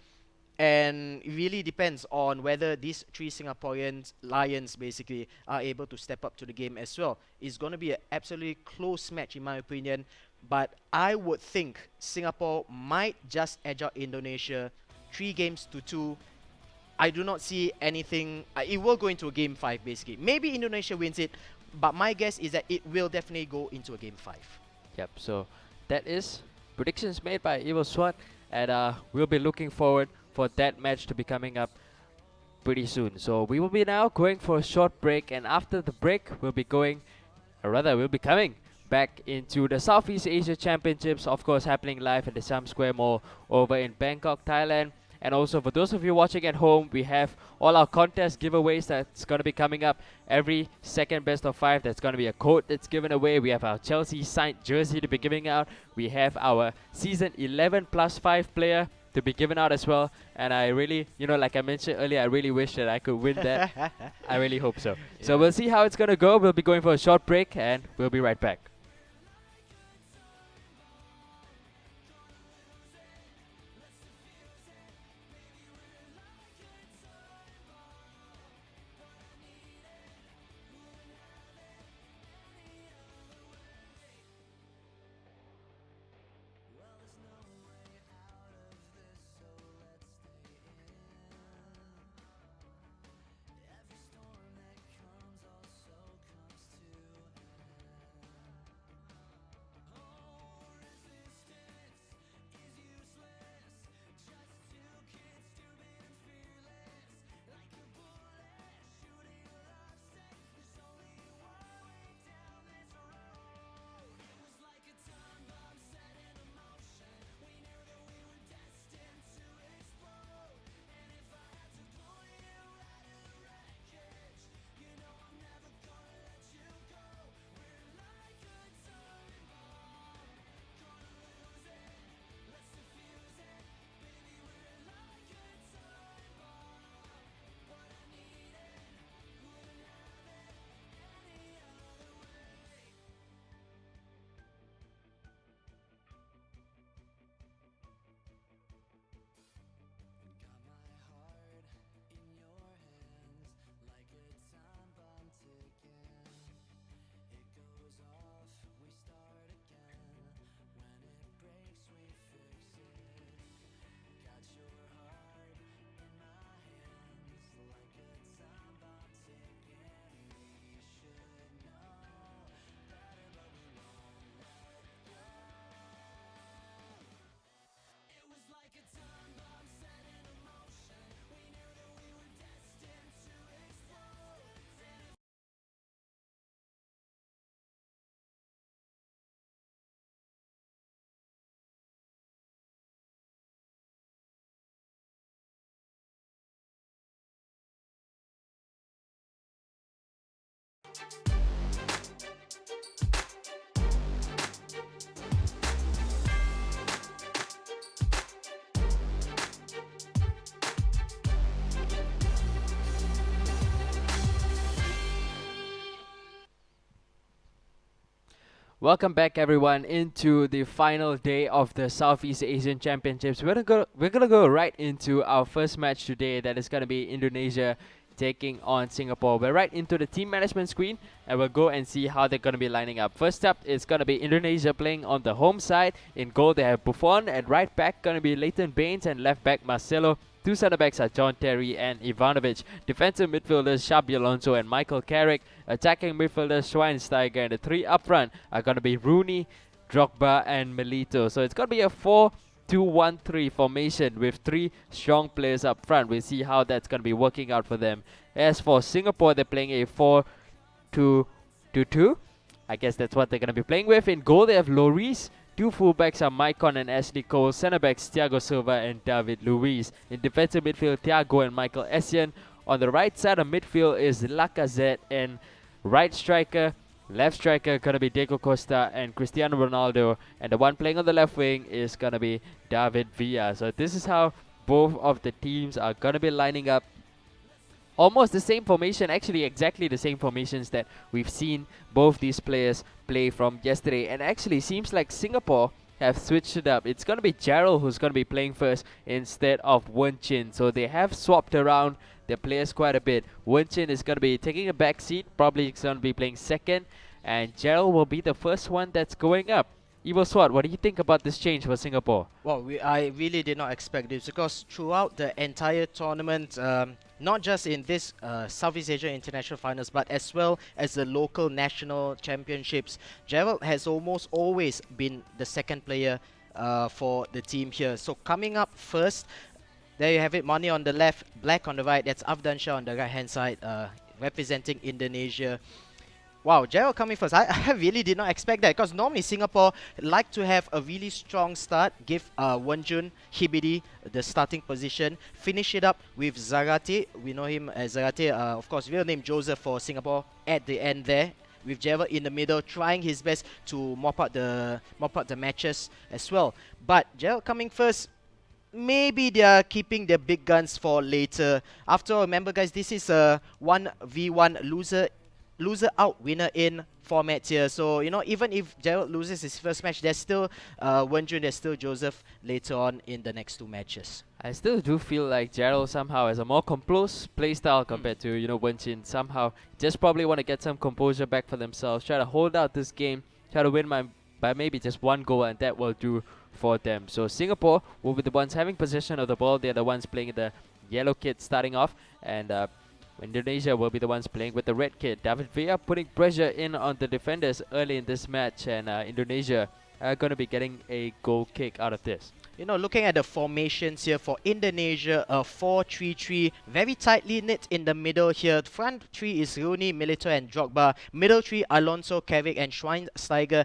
And it really depends on whether these three Singaporean Lions basically are able to step up to the game as well. It's going to be an absolutely close match in my opinion, but I would think Singapore might just edge out Indonesia 3-2. I do not see anything. It will go into a game 5 basically. Maybe Indonesia wins it, but my guess is that it will definitely go into a game 5. Yep, so that is predictions made by Evil SWAT, and we'll be looking forward for that match to be coming up pretty soon. So we will be now going for a short break, and after the break we'll be going, or rather we'll be coming back into the Southeast Asia Championships, of course happening live at the Siam Square Mall over in Bangkok, Thailand. And also for those of you watching at home, we have all our contest giveaways that's going to be coming up. Every second best of 5, that's going to be a code that's given away. We have our Chelsea signed jersey to be giving out. We have our season 11 plus 5 player to be given out as well. And I really, like I mentioned earlier, I really wish that I could win that. I really hope so. Yeah. So we'll see how it's going to go. We'll be going for a short break and we'll be right back. Welcome back everyone into the final day of the Southeast Asian Championships. We're gonna go right into our first match today. That is gonna be Indonesia taking on Singapore. We're right into the team management screen and we'll go and see how they're gonna be lining up. First up is gonna be Indonesia playing on the home side. In goal they have Buffon, at right back gonna be Leighton Baines, and left back Marcelo. Two centre backs are John Terry and Ivanovic. Defensive midfielders Xabi Alonso and Michael Carrick. Attacking midfielders Schweinsteiger, and the three up front are going to be Rooney, Drogba and Melito. So it's going to be a 4-2-1-3 formation with three strong players up front. We'll see how that's going to be working out for them. As for Singapore, they're playing a 4-2-2-2. I guess that's what they're going to be playing with. In goal, they have Lloris. Two fullbacks are Maicon and Ashley Cole. Centre backs Thiago Silva and David Luiz. In defensive midfield, Thiago and Michael Essien. On the right side of midfield is Lacazette, and left striker gonna be Diego Costa and Cristiano Ronaldo, and the one playing on the left wing is gonna be David Villa. So this is how both of the teams are gonna be lining up. Almost the same formation, actually exactly the same formations that we've seen both these players play from yesterday. And actually seems like Singapore have switched it up. It's going to be Gerald who's going to be playing first instead of Wen Chin. So they have swapped around their players quite a bit. Wen Chin is going to be taking a back seat, probably going to be playing second, and Gerald will be the first one that's going up. Evo Swat, what do you think about this change for Singapore? Well, I really did not expect this because throughout the entire tournament, not just in this Southeast Asia International Finals, but as well as the local national championships, Gerald has almost always been the second player for the team here. So coming up first, there you have it, Mani on the left, Black on the right, that's Afdan Shah on the right hand side, representing Indonesia. Wow, Gerald coming first. I really did not expect that because normally Singapore like to have a really strong start, give Wonjun Hibidi the starting position, finish it up with Zarate. We know him as Zarate, of course, real name Joseph for Singapore at the end there, with Gerald in the middle, trying his best to mop up the matches as well. But Gerald coming first, maybe they are keeping their big guns for later. After all, remember guys, this is a 1v1 loser out, winner in format here. So, you know, even if Gerald loses his first match, there's still Wenjun, there's still Joseph later on in the next two matches. I still do feel like Gerald somehow has a more composed playstyle compared to, you know, Wenchin. Somehow just probably want to get some composure back for themselves, try to hold out this game, try to win by maybe just one goal, and that will do for them. So Singapore will be the ones having possession of the ball. They're the ones playing the yellow kit starting off, and Indonesia will be the ones playing with the red kit. David Villa putting pressure in on the defenders early in this match, and Indonesia are going to be getting a goal kick out of this. You know, looking at the formations here for Indonesia, a 4-3-3, very tightly knit in the middle here. Front three is Rooney, Milito and Drogba. Middle three, Alonso, Carrick and Schweinsteiger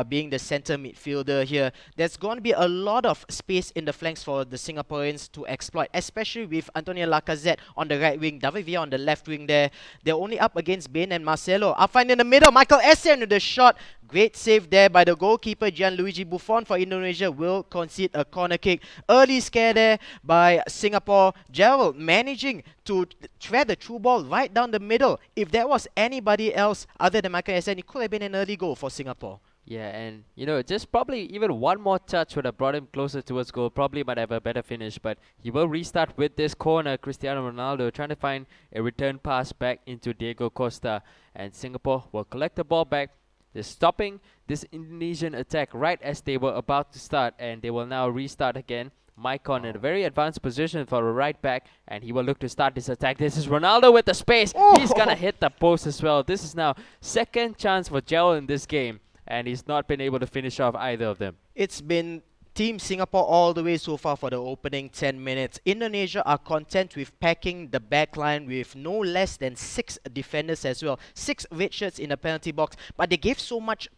being the center midfielder here. There's going to be a lot of space in the flanks for the Singaporeans to exploit, especially with Antonio Lacazette on the right wing, David Villa on the left wing there. They're only up against Bain and Marcelo. Upfind in the middle, Michael Essien with the shot. Great save there by the goalkeeper Gianluigi Buffon for Indonesia, will concede a corner kick. Early scare there by Singapore. Gerald managing to thread the through ball right down the middle. If there was anybody else other than Michael Essien, it could have been an early goal for Singapore. Yeah, and you know, just probably even one more touch would have brought him closer towards goal. Probably might have a better finish, but he will restart with this corner. Cristiano Ronaldo trying to find a return pass back into Diego Costa, and Singapore will collect the ball back. They're stopping this Indonesian attack right as they were about to start, and they will now restart again. Maicon in a very advanced position for a right back, and he will look to start this attack. This is Ronaldo with the space. He's gonna hit the post as well. This is now second chance for Gerald in this game, and he's not been able to finish off either of them. It's been Team Singapore all the way so far for the opening 10 minutes. Indonesia are content with packing the back line with no less than 6 defenders as well. 6 red shirts in the penalty box, but they gave so much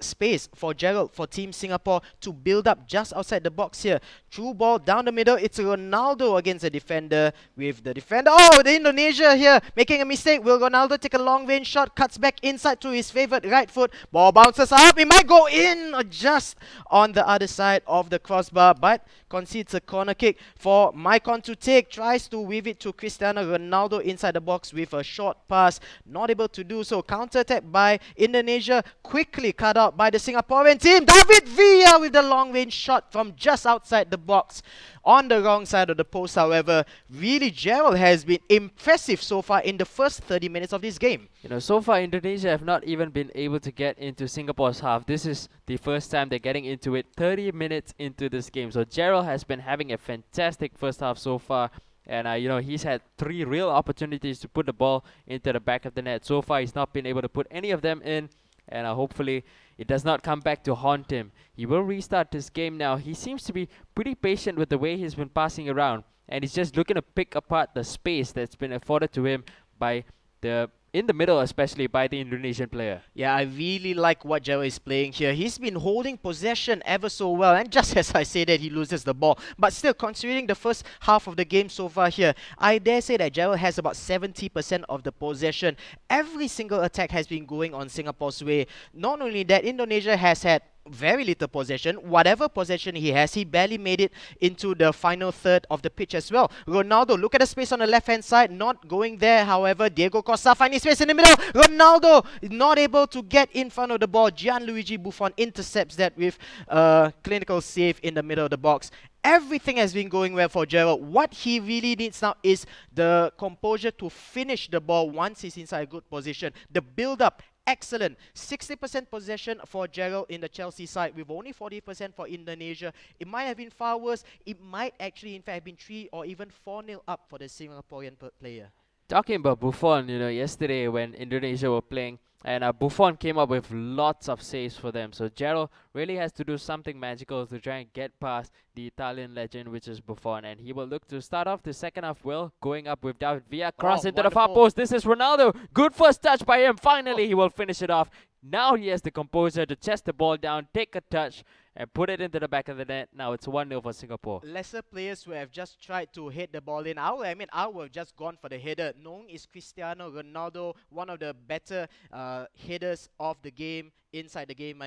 space for Gerald, for Team Singapore to build up just outside the box here. Through ball down the middle, it's Ronaldo against the defender, with the defender, the Indonesia here making a mistake. Will Ronaldo take a long range shot, cuts back inside to his favorite right foot, ball bounces up, it might go in or just on the other side of the crossbar, but concedes a corner kick for Maicon to take, tries to weave it to Cristiano Ronaldo inside the box with a short pass, not able to do so. Counter attack by Indonesia, quickly cut out by the Singaporean team. David Villa with the long range shot from just outside the box on the wrong side of the post. However, really Gerald has been impressive so far in the first 30 minutes of this game. You know, so far Indonesia have not even been able to get into Singapore's half. This is the first time they're getting into it 30 minutes into this game. So Gerald has been having a fantastic first half so far. And, you know, he's had 3 real opportunities to put the ball into the back of the net. So far, he's not been able to put any of them in. And hopefully it does not come back to haunt him. He will restart this game now. He seems to be pretty patient with the way he's been passing around, and he's just looking to pick apart the space that's been afforded to him by in the middle, especially by the Indonesian player. Yeah, I really like what Gerald is playing here. He's been holding possession ever so well, and just as I say that, he loses the ball. But still, considering the first half of the game so far here, I dare say that Gerald has about 70% of the possession. Every single attack has been going on Singapore's way. Not only that, Indonesia has had very little possession. Whatever possession he has, he barely made it into the final third of the pitch as well. Ronaldo, look at the space on the left-hand side, not going there. However, Diego Costa finding space in the middle. Ronaldo not able to get in front of the ball. Gianluigi Buffon intercepts that with a clinical save in the middle of the box. Everything has been going well for Gerald. What he really needs now is the composure to finish the ball once he's inside a good position. The build-up, excellent. 60% possession for Gerald in the Chelsea side with only 40% for Indonesia. It might have been far worse. It might actually, in fact, have been 3 or even 4-0 up for the Singaporean player. Talking about Buffon, yesterday when Indonesia were playing, and Buffon came up with lots of saves for them. So Gerald really has to do something magical to try and get past the Italian legend, which is Buffon. And he will look to start off the second half well, going up with David Villa. Cross into the far post. This is Ronaldo. Good first touch by him. Finally, he will finish it off. Now he has the composure to chest the ball down, take a touch, and put it into the back of the net. Now it's 1-0 for Singapore. Lesser players who have just tried to hit the ball in. I would have just gone for the header. Knowing is Cristiano Ronaldo, one of the better headers of the game, inside the game,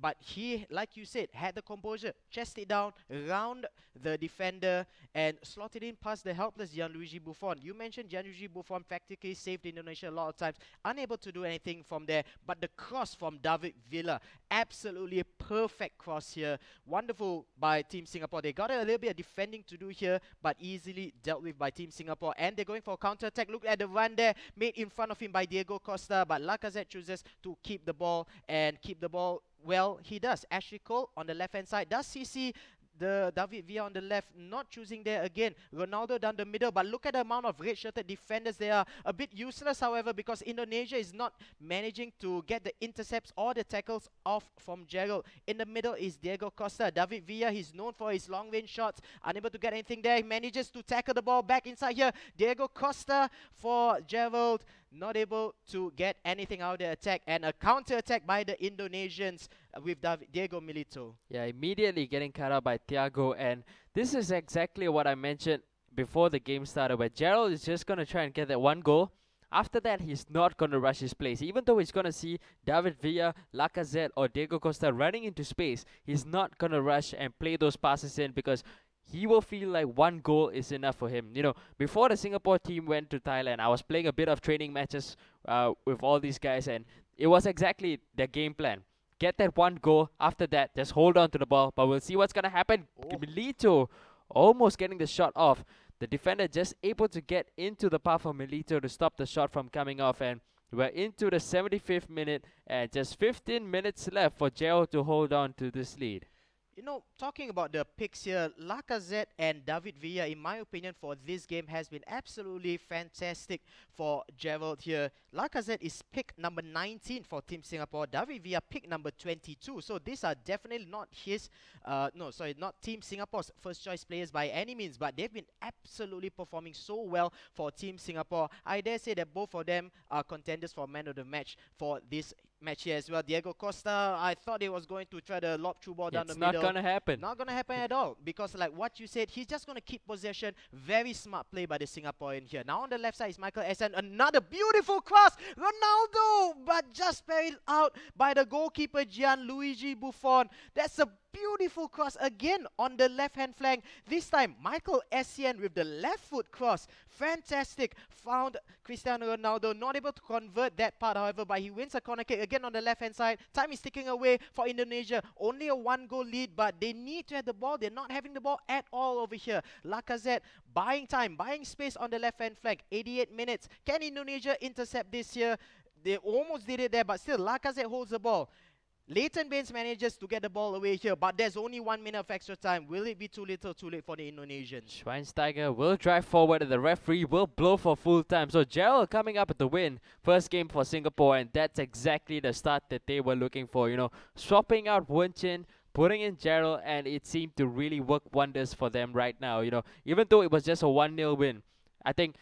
But he, like you said, had the composure, chest it down, round the defender, and slotted in past the helpless Gianluigi Buffon. You mentioned Gianluigi Buffon practically saved Indonesia a lot of times, unable to do anything from there. But the cross from David Villa, absolutely a perfect cross here. Wonderful by Team Singapore. They got a little bit of defending to do here, but easily dealt with by Team Singapore. And they're going for a counter-attack. Look at the run there, made in front of him by Diego Costa, but Lacazette chooses to keep the ball and keep the ball. Well, he does. Ashley Cole on the left-hand side. Does he see the David Villa on the left? Not choosing there again. Ronaldo down the middle. But look at the amount of red-shirted defenders. They are a bit useless, however, because Indonesia is not managing to get the intercepts or the tackles off from Gerald. In the middle is Diego Costa. David Villa, he's known for his long-range shots. Unable to get anything there. He manages to tackle the ball back inside here. Diego Costa for Gerald. Not able to get anything out of the attack, and a counter-attack by the Indonesians with Diego Milito. Yeah, immediately getting cut out by Thiago, and this is exactly what I mentioned before the game started, where Gerald is just going to try and get that one goal. After that, he's not going to rush his plays. Even though he's going to see David Villa, Lacazette, or Diego Costa running into space, he's not going to rush and play those passes in, because he will feel like one goal is enough for him. Before the Singapore team went to Thailand, I was playing a bit of training matches with all these guys, and it was exactly their game plan. Get that one goal. After that, just hold on to the ball. But we'll see what's going to happen. Milito almost getting the shot off. The defender just able to get into the path of Milito to stop the shot from coming off, and we're into the 75th minute, and just 15 minutes left for Gerald to hold on to this lead. Talking about the picks here, Lacazette and David Villa, in my opinion, for this game has been absolutely fantastic for Gerald here. Lacazette is pick number 19 for Team Singapore. David Villa pick number 22. So these are definitely not not Team Singapore's first choice players by any means, but they've been absolutely performing so well for Team Singapore. I dare say that both of them are contenders for man of the match for this match here as well. Diego Costa, I thought he was going to try the lob through ball down the middle. It's not going to happen. Not going to happen at all, because like what you said, he's just going to keep possession. Very smart play by the Singaporean here. Now on the left side is Michael Essien. Another beautiful cross. Ronaldo, but just parried out by the goalkeeper Gianluigi Buffon. That's a beautiful cross again on the left-hand flank. This time, Michael Essien with the left foot cross. Fantastic. Found Cristiano Ronaldo. Not able to convert that part, however, but he wins a corner kick again on the left-hand side. Time is ticking away for Indonesia. Only a 1-goal lead, but they need to have the ball. They're not having the ball at all over here. Lacazette buying time, buying space on the left-hand flank. 88 minutes. Can Indonesia intercept this here? They almost did it there, but still, Lacazette holds the ball. Leighton Baines manages to get the ball away here, but there's only 1 minute of extra time. Will it be too little, too late for the Indonesians? Schweinsteiger will drive forward and the referee will blow for full time. So Gerald coming up with the win. First game for Singapore, and that's exactly the start that they were looking for. Swapping out Wen Chin, putting in Gerald, and it seemed to really work wonders for them right now. Even though it was just a 1-0 win, I think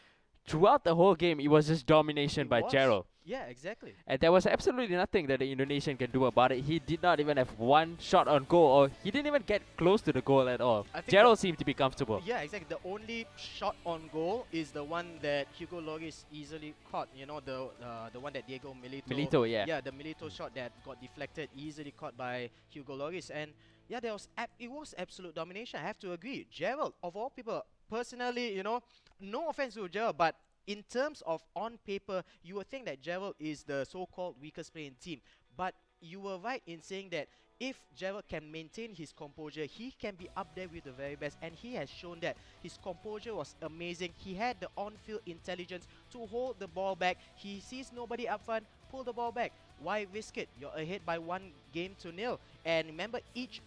throughout the whole game, it was just domination by Gerald. Yeah, exactly. And there was absolutely nothing that the Indonesian can do about it. He did not even have one shot on goal, or he didn't even get close to the goal at all. I think Gerald seemed to be comfortable. Yeah, exactly. The only shot on goal is the one that Hugo Lloris easily caught. You know, the one that Diego Milito, yeah. Yeah, the Milito shot that got deflected, easily caught by Hugo Lloris. And yeah, it was absolute domination. I have to agree. Gerald, of all people, personally, you know, no offense to Gerald, but in terms of on paper, you would think that Gerald is the so-called weakest player in team. But you were right in saying that if Gerald can maintain his composure, he can be up there with the very best, and he has shown that his composure was amazing. He had the on-field intelligence to hold the ball back. He sees nobody up front, pull the ball back. Why risk it? You're ahead by 1-0. And remember, each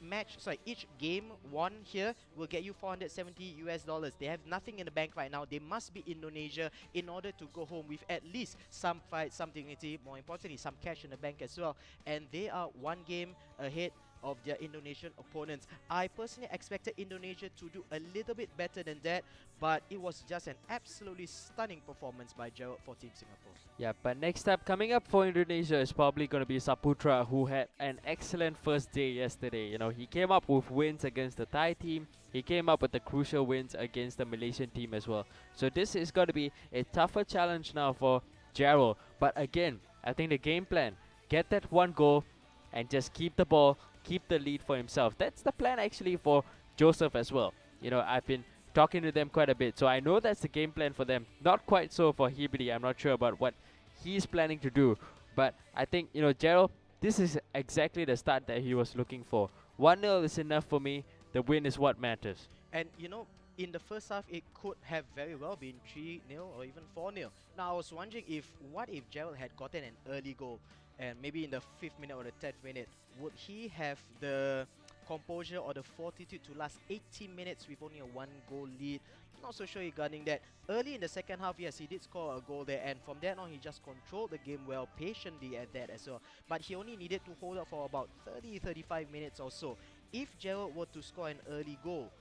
game won here will get you $470 US. They have nothing in the bank right now. They must be Indonesia in order to go home with at least some pride, some dignity, more importantly, some cash in the bank as well. And they are 1 game ahead of their Indonesian opponents. I personally expected Indonesia to do a little bit better than that, but it was just an absolutely stunning performance by Gerald for Team Singapore. Yeah, but next up, coming up for Indonesia is probably going to be Saputra, who had an excellent first day yesterday. You know, he came up with wins against the Thai team. He came up with the crucial wins against the Malaysian team as well. So this is going to be a tougher challenge now for Gerald. But again, I think the game plan, get that 1 goal and just keep the ball, keep the lead for himself. That's the plan actually for Joseph as well. You know, I've been talking to them quite a bit, so I know that's the game plan for them. Not quite so for Hibidi. I'm not sure about what he's planning to do, but I think, you know, Gerald, this is exactly the start that he was looking for. 1-0 is enough for me. The win is what matters. And you know, in the first half, it could have very well been 3-0 or even 4-0. Now, I was wondering what if Gerald had gotten an early goal, and maybe in the 5th minute or the 10th minute, would he have the composure or the fortitude to last 80 minutes with only a 1-goal lead? Not so sure regarding that. Early in the second half, yes, he did score a goal there, and from then on, he just controlled the game well, patiently at that as well. But he only needed to hold up for about 30-35 minutes or so. If Gerald were to score an early goal,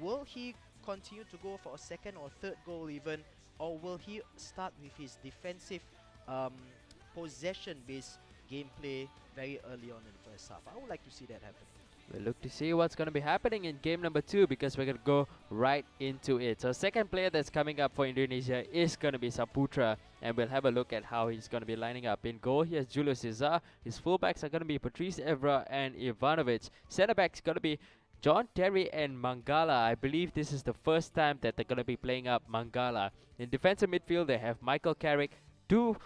will he continue to go for a second or third goal even, or will he start with his defensive possession-based gameplay very early on in the first half? I would like to see that happen. We'll look to see what's going to be happening in game number 2, because we're going to go right into it. So second player that's coming up for Indonesia is going to be Saputra, and we'll have a look at how he's going to be lining up. In goal, he has Julius Caesar. His fullbacks are going to be Patrice Evra and Ivanovic. Centre backs going to be John Terry and Mangala. I believe this is the first time that they're going to be playing up Mangala. In defensive midfield, they have Michael Carrick. 2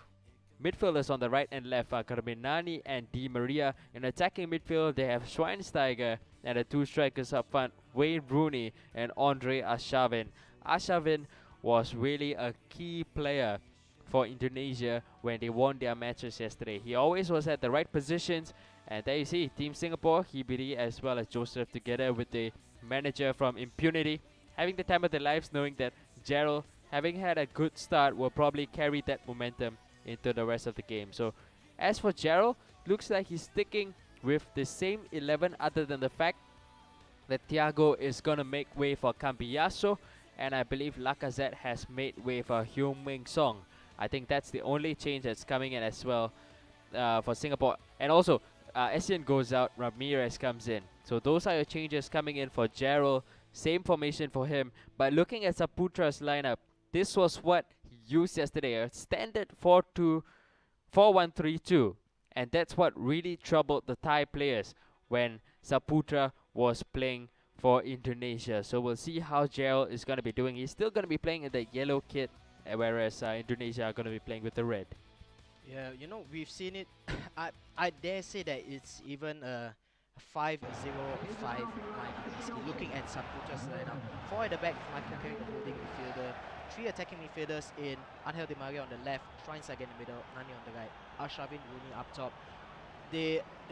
midfielders on the right and left are going to be Nani and Di Maria. In attacking midfield, they have Schweinsteiger, and the 2 strikers up front, Wayne Rooney and Andre Arshavin. Arshavin was really a key player for Indonesia when they won their matches yesterday. He always was at the right positions, and there you see Team Singapore, Hibidi as well as Joseph, together with the manager from Impunity, having the time of their lives, knowing that Gerald, having had a good start, will probably carry that momentum into the rest of the game. So as for Gerald, looks like he's sticking with the same 11, other than the fact that Thiago is going to make way for Cambiaso, and I believe Lacazette has made way for Heung-min Son. I think that's the only change that's coming in as well for Singapore. And also, Essien goes out, Ramirez comes in. So those are your changes coming in for Gerald. Same formation for him. But looking at Saputra's lineup, this was what he used yesterday, a standard 4-1-3-2. And that's what really troubled the Thai players when Saputra was playing for Indonesia. So we'll see how Gerald is going to be doing. He's still going to be playing in the yellow kit, whereas Indonesia are going to be playing with the red. Yeah, you know, we've seen it. I dare say that it's even a 5-0-5 line. Looking at Saputra's lineup, 4 at the back, Michael Carrick holding midfielder, 3 attacking midfielders in Angel Di Maria on the left, Schweinsteiger in the middle, Nani on the right, Arshavin, Rooney up top.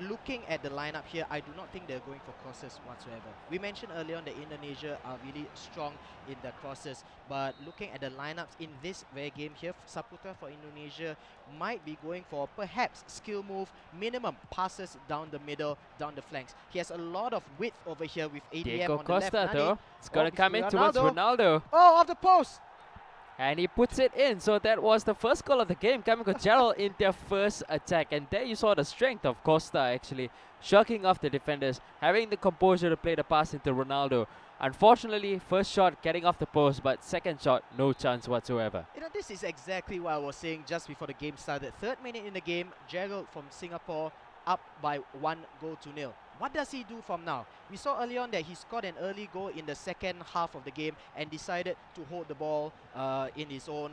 Looking at the lineup here, I do not think they're going for crosses whatsoever. We mentioned earlier on that Indonesia are really strong in the crosses, but looking at the lineups in this very game here, Saputra for Indonesia might be going for perhaps skill move, minimum passes down the middle, down the flanks. He has a lot of width over here with ADM Diego on the Costa left. though, it's going to come in Ronaldo. towards Ronaldo. Oh, off the post! And he puts it in. So that was the first goal of the game coming with Gerald in their first attack. And there you saw the strength of Costa actually shocking off the defenders, having the composure to play the pass into Ronaldo. Unfortunately, first shot getting off the post, but second shot, no chance whatsoever. You know, this is exactly what I was saying just before the game started. Third minute in the game, Gerald from Singapore up by 1-0. What does he do from now? We saw early on that he scored an early goal in the second half of the game and decided to hold the ball in his own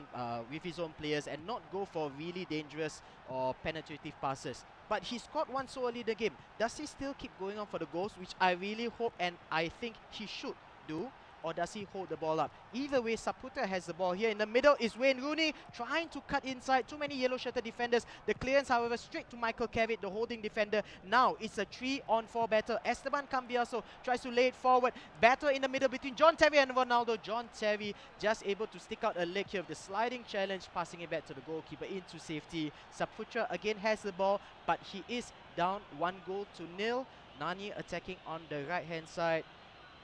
with his own players and not go for really dangerous or penetrative passes. But he scored one so early in the game. Does he still keep going on for the goals, which I really hope and I think he should do? Or does he hold the ball up? Either way, Saputra has the ball here. In the middle is Wayne Rooney trying to cut inside. Too many yellow-shirted defenders. The clearance, however, straight to Michael Carrick, the holding defender. Now it's a 3-on-4 battle. Esteban Cambiaso tries to lay it forward. Battle in the middle between John Terry and Ronaldo. John Terry just able to stick out a leg here with the sliding challenge, passing it back to the goalkeeper into safety. Saputra again has the ball, but he is down 1-0. Nani attacking on the right-hand side.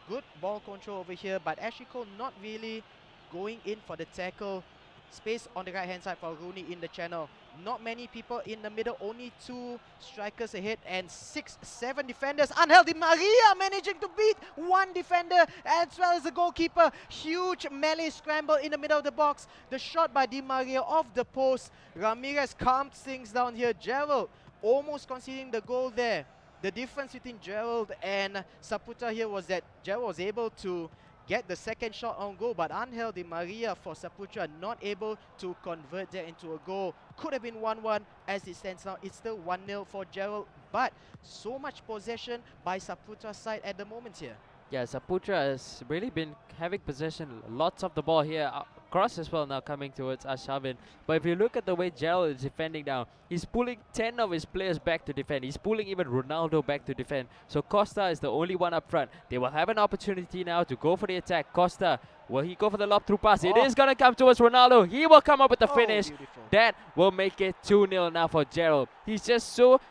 Good ball control over here, but Ashley Cole not really going in for the tackle. Space on the right-hand side for Rooney in the channel. Not many people in the middle, only 2 strikers ahead and 6-7 defenders. Angel Di Maria managing to beat 1 defender as well as the goalkeeper. Huge melee scramble in the middle of the box. The shot by Di Maria off the post. Ramirez calms things down here. Gerald almost conceding the goal there. The difference between Gerald and Saputra here was that Gerald was able to get the second shot on goal, but Angel Di Maria for Saputra not able to convert that into a goal. Could have been 1-1 as it stands now. It's still 1-0 for Gerald, but so much possession by Saputra's side at the moment here. Yeah, Saputra has really been having possession, lots of the ball here. Cross as well now coming towards Ashavin. But if you look at the way Gerald is defending now, he's pulling 10 of his players back to defend. He's pulling even Ronaldo back to defend. So Costa is the only one up front. They will have an opportunity now to go for the attack. Costa, will he go for the lob through pass? It is going to come towards Ronaldo. He will come up with the finish. Beautiful. That will make it 2-0 now for Gerald. He's just so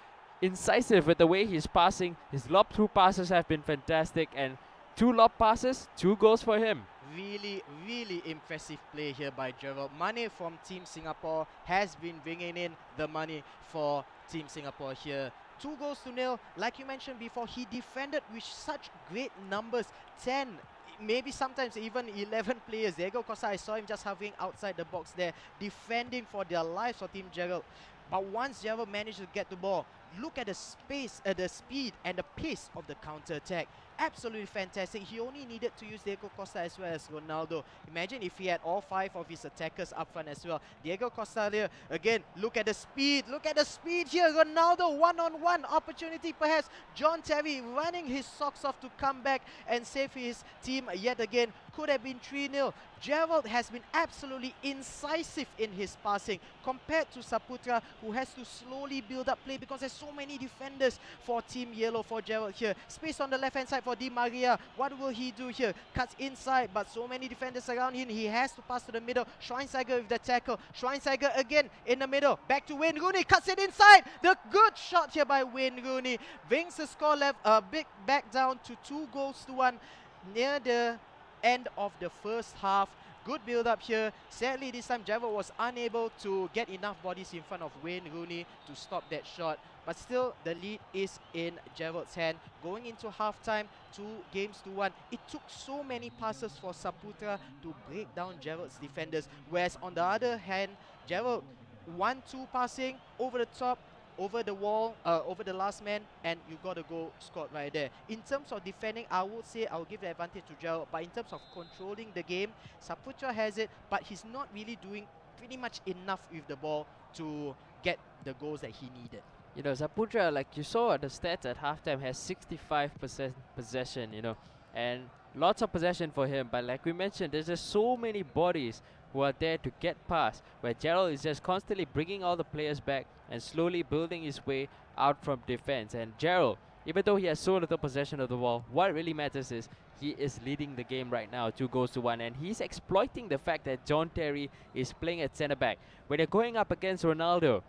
incisive with the way he's passing. His lob through passes have been fantastic, and 2 lob passes, 2 goals for him. Really, really impressive play here by Gerald. Mane from Team Singapore has been bringing in the money for Team Singapore here. 2-0. Like you mentioned before, he defended with such great numbers. 10, maybe sometimes even 11 players. Diego Costa, I saw him just hovering outside the box there, defending for their lives for Team Gerald. But once Gerald managed to get the ball, look at the space, the speed and the pace of the counter-attack. Absolutely fantastic. He only needed to use Diego Costa as well as Ronaldo. Imagine if he had all 5 of his attackers up front as well. Diego Costa here, again, look at the speed. Look at the speed here. Ronaldo, one-on-one opportunity perhaps. John Terry running his socks off to come back and save his team yet again. Could have been 3-0. Gerald has been absolutely incisive in his passing compared to Saputra, who has to slowly build up play because there's so many defenders for Team Yellow for Gerald here. Space on the left-hand side for Di Maria. What will he do here? Cuts inside, but so many defenders around him. He has to pass to the middle. Schweinsteiger with the tackle. Schweinsteiger again in the middle. Back to Wayne Rooney. Cuts it inside. The good shot here by Wayne Rooney brings the score big back down to 2-1 near the end of the first half. Good build up here. Sadly, this time Gerald was unable to get enough bodies in front of Wayne Rooney to stop that shot. But still, the lead is in Gerald's hand. Going into halftime, 2-1. It took so many passes for Saputra to break down Gerald's defenders. Whereas on the other hand, Gerald 1-2 passing over the top, over the wall, over the last man, and you got a goal scored right there. In terms of defending, I would say I will give the advantage to Gerald, but in terms of controlling the game, Saputra has it, but he's not really doing pretty much enough with the ball to get the goals that he needed. You know, Saputra, like you saw at the stats at halftime, has 65% possession, you know, and lots of possession for him, but like we mentioned, there's just so many bodies who are there to get past, where Gerald is just constantly bringing all the players back and slowly building his way out from defense. And Gerald, even though he has so little possession of the ball, what really matters is he is leading the game right now, 2-1, and he's exploiting the fact that John Terry is playing at centre back. When they're going up against Ronaldo,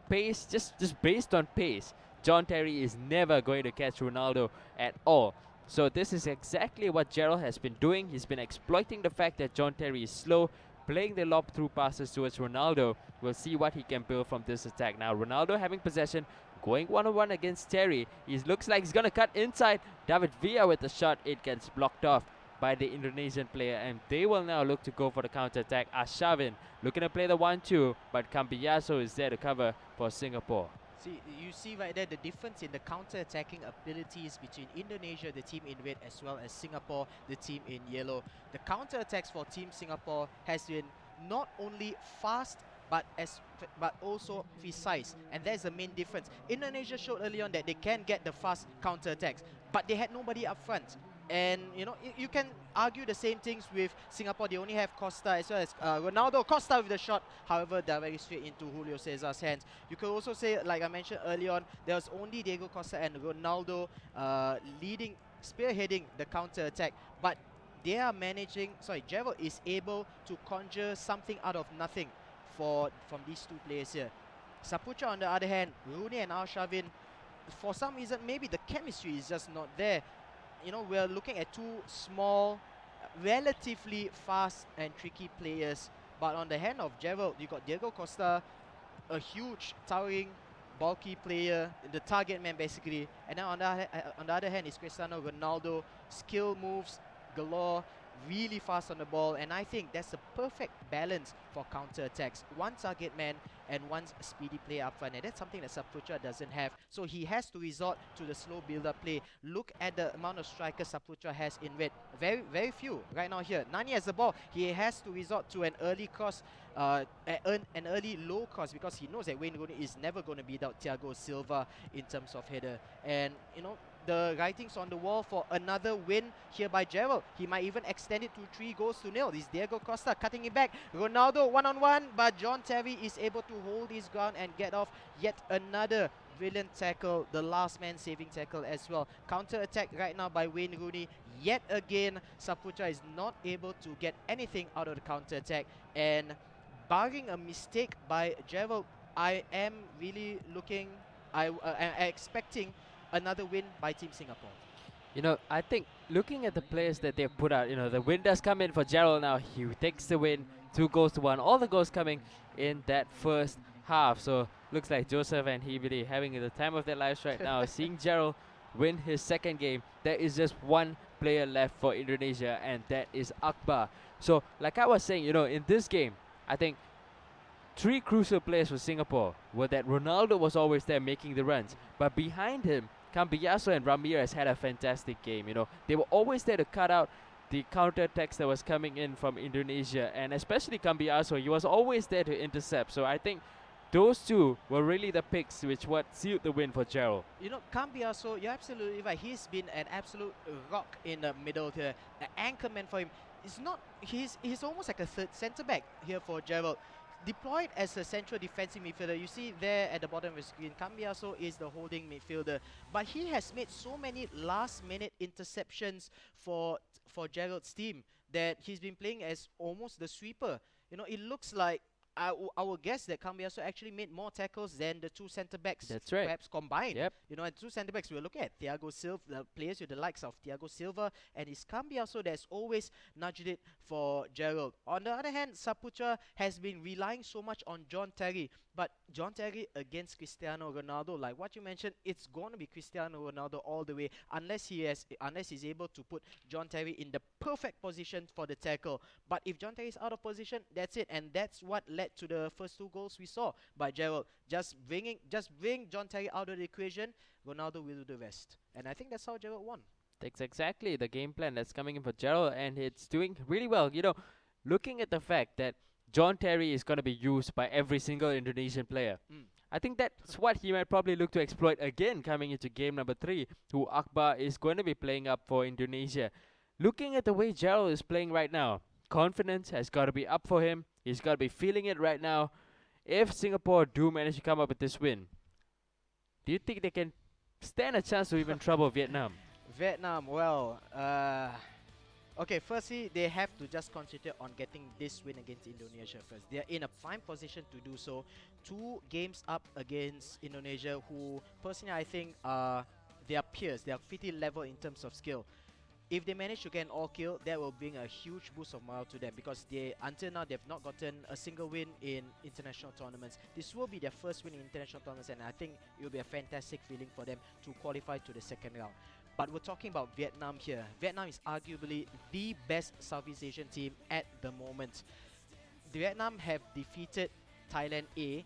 pace, just based on pace, John Terry is never going to catch Ronaldo at all. So this is exactly what Gerald has been doing. He's been exploiting the fact that John Terry is slow, playing the lob through passes towards Ronaldo. We'll see what he can build from this attack. Now Ronaldo having possession, going one-on-one against Terry. He looks like he's gonna cut inside. David Villa with the shot, it gets blocked off by the Indonesian player, and they will now look to go for the counter-attack. Ashavin looking to play the 1-2, but Cambiaso is there to cover for Singapore. See, you see right there the difference in the counter-attacking abilities between Indonesia, the team in red, as well as Singapore, the team in yellow. The counter-attacks for Team Singapore has been not only fast but also precise, and that's the main difference. Indonesia showed early on that they can get the fast counter-attacks, but they had nobody up front. And you know, you can argue the same things with Singapore. They only have Costa as well as Ronaldo. Costa with the shot, however, directly straight into Julio Cesar's hands. You could also say, like I mentioned early on, there was only Diego Costa and Ronaldo spearheading the counter attack. But they are managing. Gerald is able to conjure something out of nothing from these two players here. Saputra, on the other hand, Rooney and Arshavin, for some reason, maybe the chemistry is just not there. You know, we're looking at two small, relatively fast and tricky players. But on the hand of Gerald, you got Diego Costa, a huge, towering, bulky player, the target man basically. And then on the other hand is Cristiano Ronaldo, skill moves galore, really fast on the ball, and I think that's a perfect balance for counter attacks. One target man and one speedy play up front, and that's something that Saputra doesn't have. So he has to resort to the slow build-up play. Look at the amount of strikers Saputra has in red. Very, very few right now here. Nani has the ball. He has to resort to an early cross, an early low cross, because he knows that Wayne Rooney is never going to beat out Thiago Silva in terms of header. And you know, the writings on the wall for another win here by Gerald. He might even extend it to 3-0. This Diego Costa cutting it back. Ronaldo one-on-one, but John Terry is able to hold his ground and get off yet another brilliant tackle. The last man saving tackle as well. Counter attack right now by Wayne Rooney. Yet again, Saputra is not able to get anything out of the counter attack. And barring a mistake by Gerald, I am really looking, I'm expecting another win by Team Singapore. You know, I think looking at the players that they've put out, you know, the win does come in for Gerald now. He takes the win, 2-1. All the goals coming in that first half. So looks like Joseph and Hibili having the time of their lives right now. Seeing Gerald win his second game. There is just one player left for Indonesia, and that is Akbar. So like I was saying, you know, in this game, I think three crucial players for Singapore were that Ronaldo was always there making the runs, but behind him, Cambiaso and Ramirez had a fantastic game. You know, they were always there to cut out the counter-attacks that was coming in from Indonesia, and especially Cambiaso, he was always there to intercept. So I think those two were really the picks which what sealed the win for Gerald. You know, Cambiaso, you're absolutely right. He's been an absolute rock in the middle here. The anchorman for him. It's not, he's almost like a third centre-back here for Gerald. Deployed as a central defensive midfielder, you see there at the bottom of the screen, Cambiaso is the holding midfielder. But he has made so many last-minute interceptions for Gerald's team that he's been playing as almost the sweeper. You know, it looks like I would guess that Cambiaso actually made more tackles than the two centre-backs perhaps combined. Yep. You know, and two centre-backs, we're looking at Thiago Silva, the players with the likes of Thiago Silva, and it's Cambiaso that's always nudged it for Gerald. On the other hand, Saputra has been relying so much on John Terry, but John Terry against Cristiano Ronaldo, like what you mentioned, it's going to be Cristiano Ronaldo all the way, unless he's able to put John Terry in the perfect position for the tackle. But if John Terry is out of position, that's it, and that's what led to the first two goals we saw by Gerald. Just bring John Terry out of the equation, Ronaldo will do the rest. And I think that's how Gerald won. That's exactly the game plan that's coming in for Gerald, and it's doing really well. You know, looking at the fact that John Terry is going to be used by every single Indonesian player, I think that's what he might probably look to exploit again coming into game number 3, who Akbar is going to be playing up for Indonesia. Looking at the way Gerald is playing right now, confidence has got to be up for him. He's got to be feeling it right now. If Singapore do manage to come up with this win, do you think they can stand a chance to even trouble Vietnam? Vietnam, well, okay, firstly, they have to just concentrate on getting this win against Indonesia first. They are in a prime position to do so. 2 games up against Indonesia, who personally I think are their peers. They are pretty level in terms of skill. if they manage to get an all kill, that will bring a huge boost of morale to them, because they until now they've not gotten a single win in international tournaments. This will be their first win in international tournaments, and I think it will be a fantastic feeling for them to qualify to the second round. But we're talking about Vietnam here. Vietnam is arguably the best Southeast Asian team at the moment. Vietnam have defeated Thailand A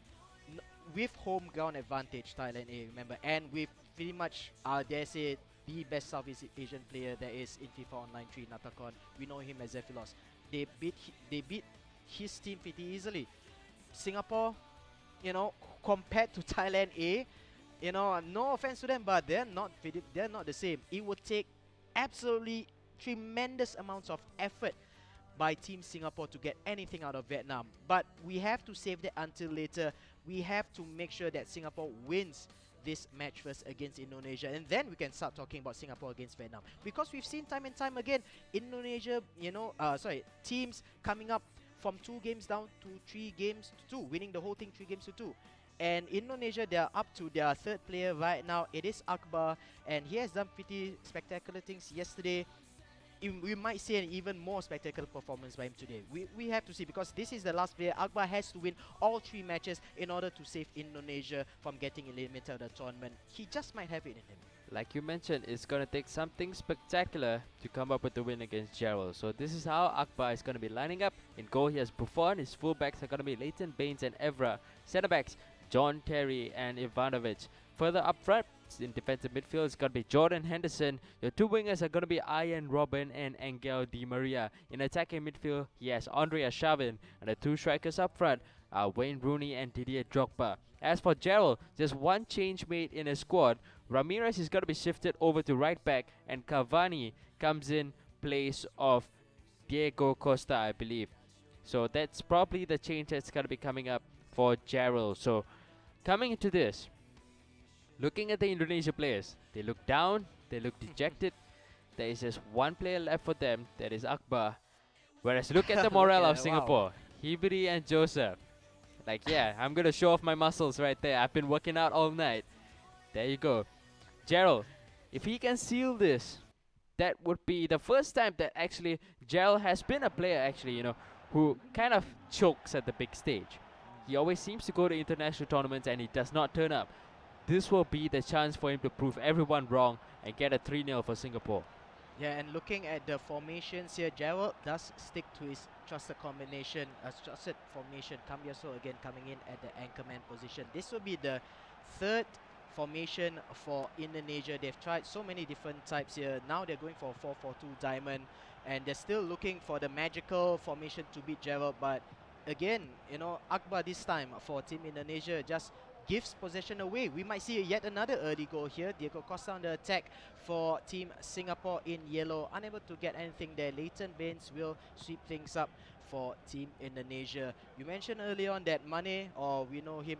with home ground advantage, Thailand A, remember, and with pretty much, dare say, the best Southeast Asian player there is in FIFA Online 3, Natakon. We know him as Zephylos. They beat his team pretty easily. Singapore, you know, compared to Thailand A, you know, no offense to them, but they're not the same. It would take absolutely tremendous amounts of effort by Team Singapore to get anything out of Vietnam. But we have to save that until later. We have to make sure that Singapore wins this match first against Indonesia, and then we can start talking about Singapore against Vietnam, because we've seen time and time again Indonesia, teams coming up from 2 games down to 3 games to 2, winning the whole thing 3 games to 2. And Indonesia, they're up to their 3rd player right now. It is Akbar, and he has done pretty spectacular things yesterday. We might see an even more spectacular performance by him today. We have to see, because this is the last player. Akbar has to win all 3 matches in order to save Indonesia from getting eliminated of the tournament. He just might have it in him. Like you mentioned, it's going to take something spectacular to come up with the win against Gerald. So this is how Akbar is going to be lining up. In goal, he has Buffon. His fullbacks are going to be Leighton Baines and Evra. Centre-backs, John Terry and Ivanovic. Further up front, in defensive midfield, it's going to be Jordan Henderson. Your 2 wingers are going to be Ian Robin and Angel Di Maria. In attacking midfield, he has Andrea Shavin. And the 2 strikers up front are Wayne Rooney and Didier Drogba. As for Gerald, just 1 change made in his squad. Ramirez is going to be shifted over to right back, and Cavani comes in place of Diego Costa, I believe. So that's probably the change that's going to be coming up for Gerald. So coming into this, looking at the Indonesia players, they look down, they look dejected. There is just 1 player left for them, that is Akbar. Whereas look at the morale of Singapore, Hibri and Joseph. Like, yeah, I'm going to show off my muscles right there. I've been working out all night. There you go. Gerald, if he can seal this, that would be the first time that actually Gerald has been a player actually, you know, who kind of chokes at the big stage. He always seems to go to international tournaments and he does not turn up. This will be the chance for him to prove everyone wrong and get a 3-0 for Singapore. Yeah, and looking at the formations here, Gerald does stick to his trusted formation, Cambiaso again coming in at the anchorman position. This will be the 3rd formation for Indonesia. They've tried so many different types here. Now they're going for a 4-4-2 diamond, and they're still looking for the magical formation to beat Gerald. But again, you know, Akbar this time for Team Indonesia just gives possession away. We might see yet another early goal here. Diego Costa on the attack for Team Singapore in yellow. Unable to get anything there. Leighton Baines will sweep things up for Team Indonesia. You mentioned earlier on that Mane, or we know him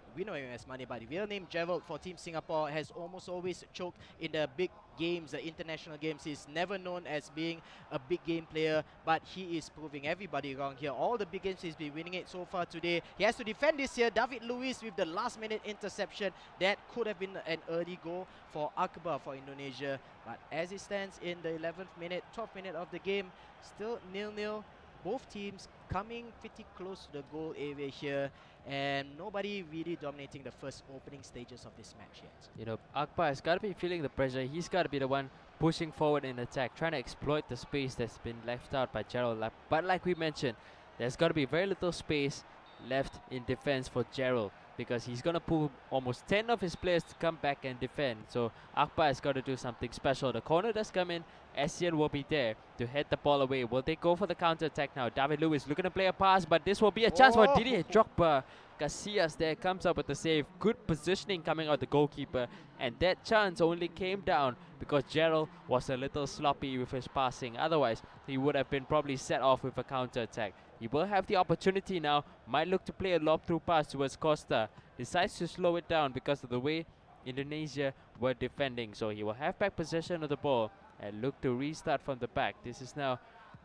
as Mane, but the real name Gerald for Team Singapore has almost always choked in the big games, the international games. He's never known as being a big game player, but he is proving everybody wrong here. All the big games he's been winning it so far today. He has to defend this here. David Luiz with the last minute interception. That could have been an early goal for Akbar for Indonesia. But as it stands in the 11th minute, 12th minute of the game, still 0-0. Both teams coming pretty close to the goal area here, and nobody really dominating the first opening stages of this match yet. You know, Akbar has got to be feeling the pressure. He's got to be the one pushing forward in attack, trying to exploit the space that's been left out by Gerald. But like we mentioned, there's got to be very little space left in defense for Gerald, because he's going to pull almost 10 of his players to come back and defend. So Akbar has got to do something special. The corner does come in. Essien will be there to head the ball away. Will they go for the counter attack now? David Luiz looking to play a pass, but this will be a chance for Didier Drogba. Casillas there comes up with the save. Good positioning coming out the goalkeeper, and that chance only came down because Gerald was a little sloppy with his passing. Otherwise, he would have been probably set off with a counter attack. He will have the opportunity now. Might look to play a lob through pass towards Costa. Decides to slow it down because of the way Indonesia were defending. So he will have back possession of the ball and look to restart from the back. This is now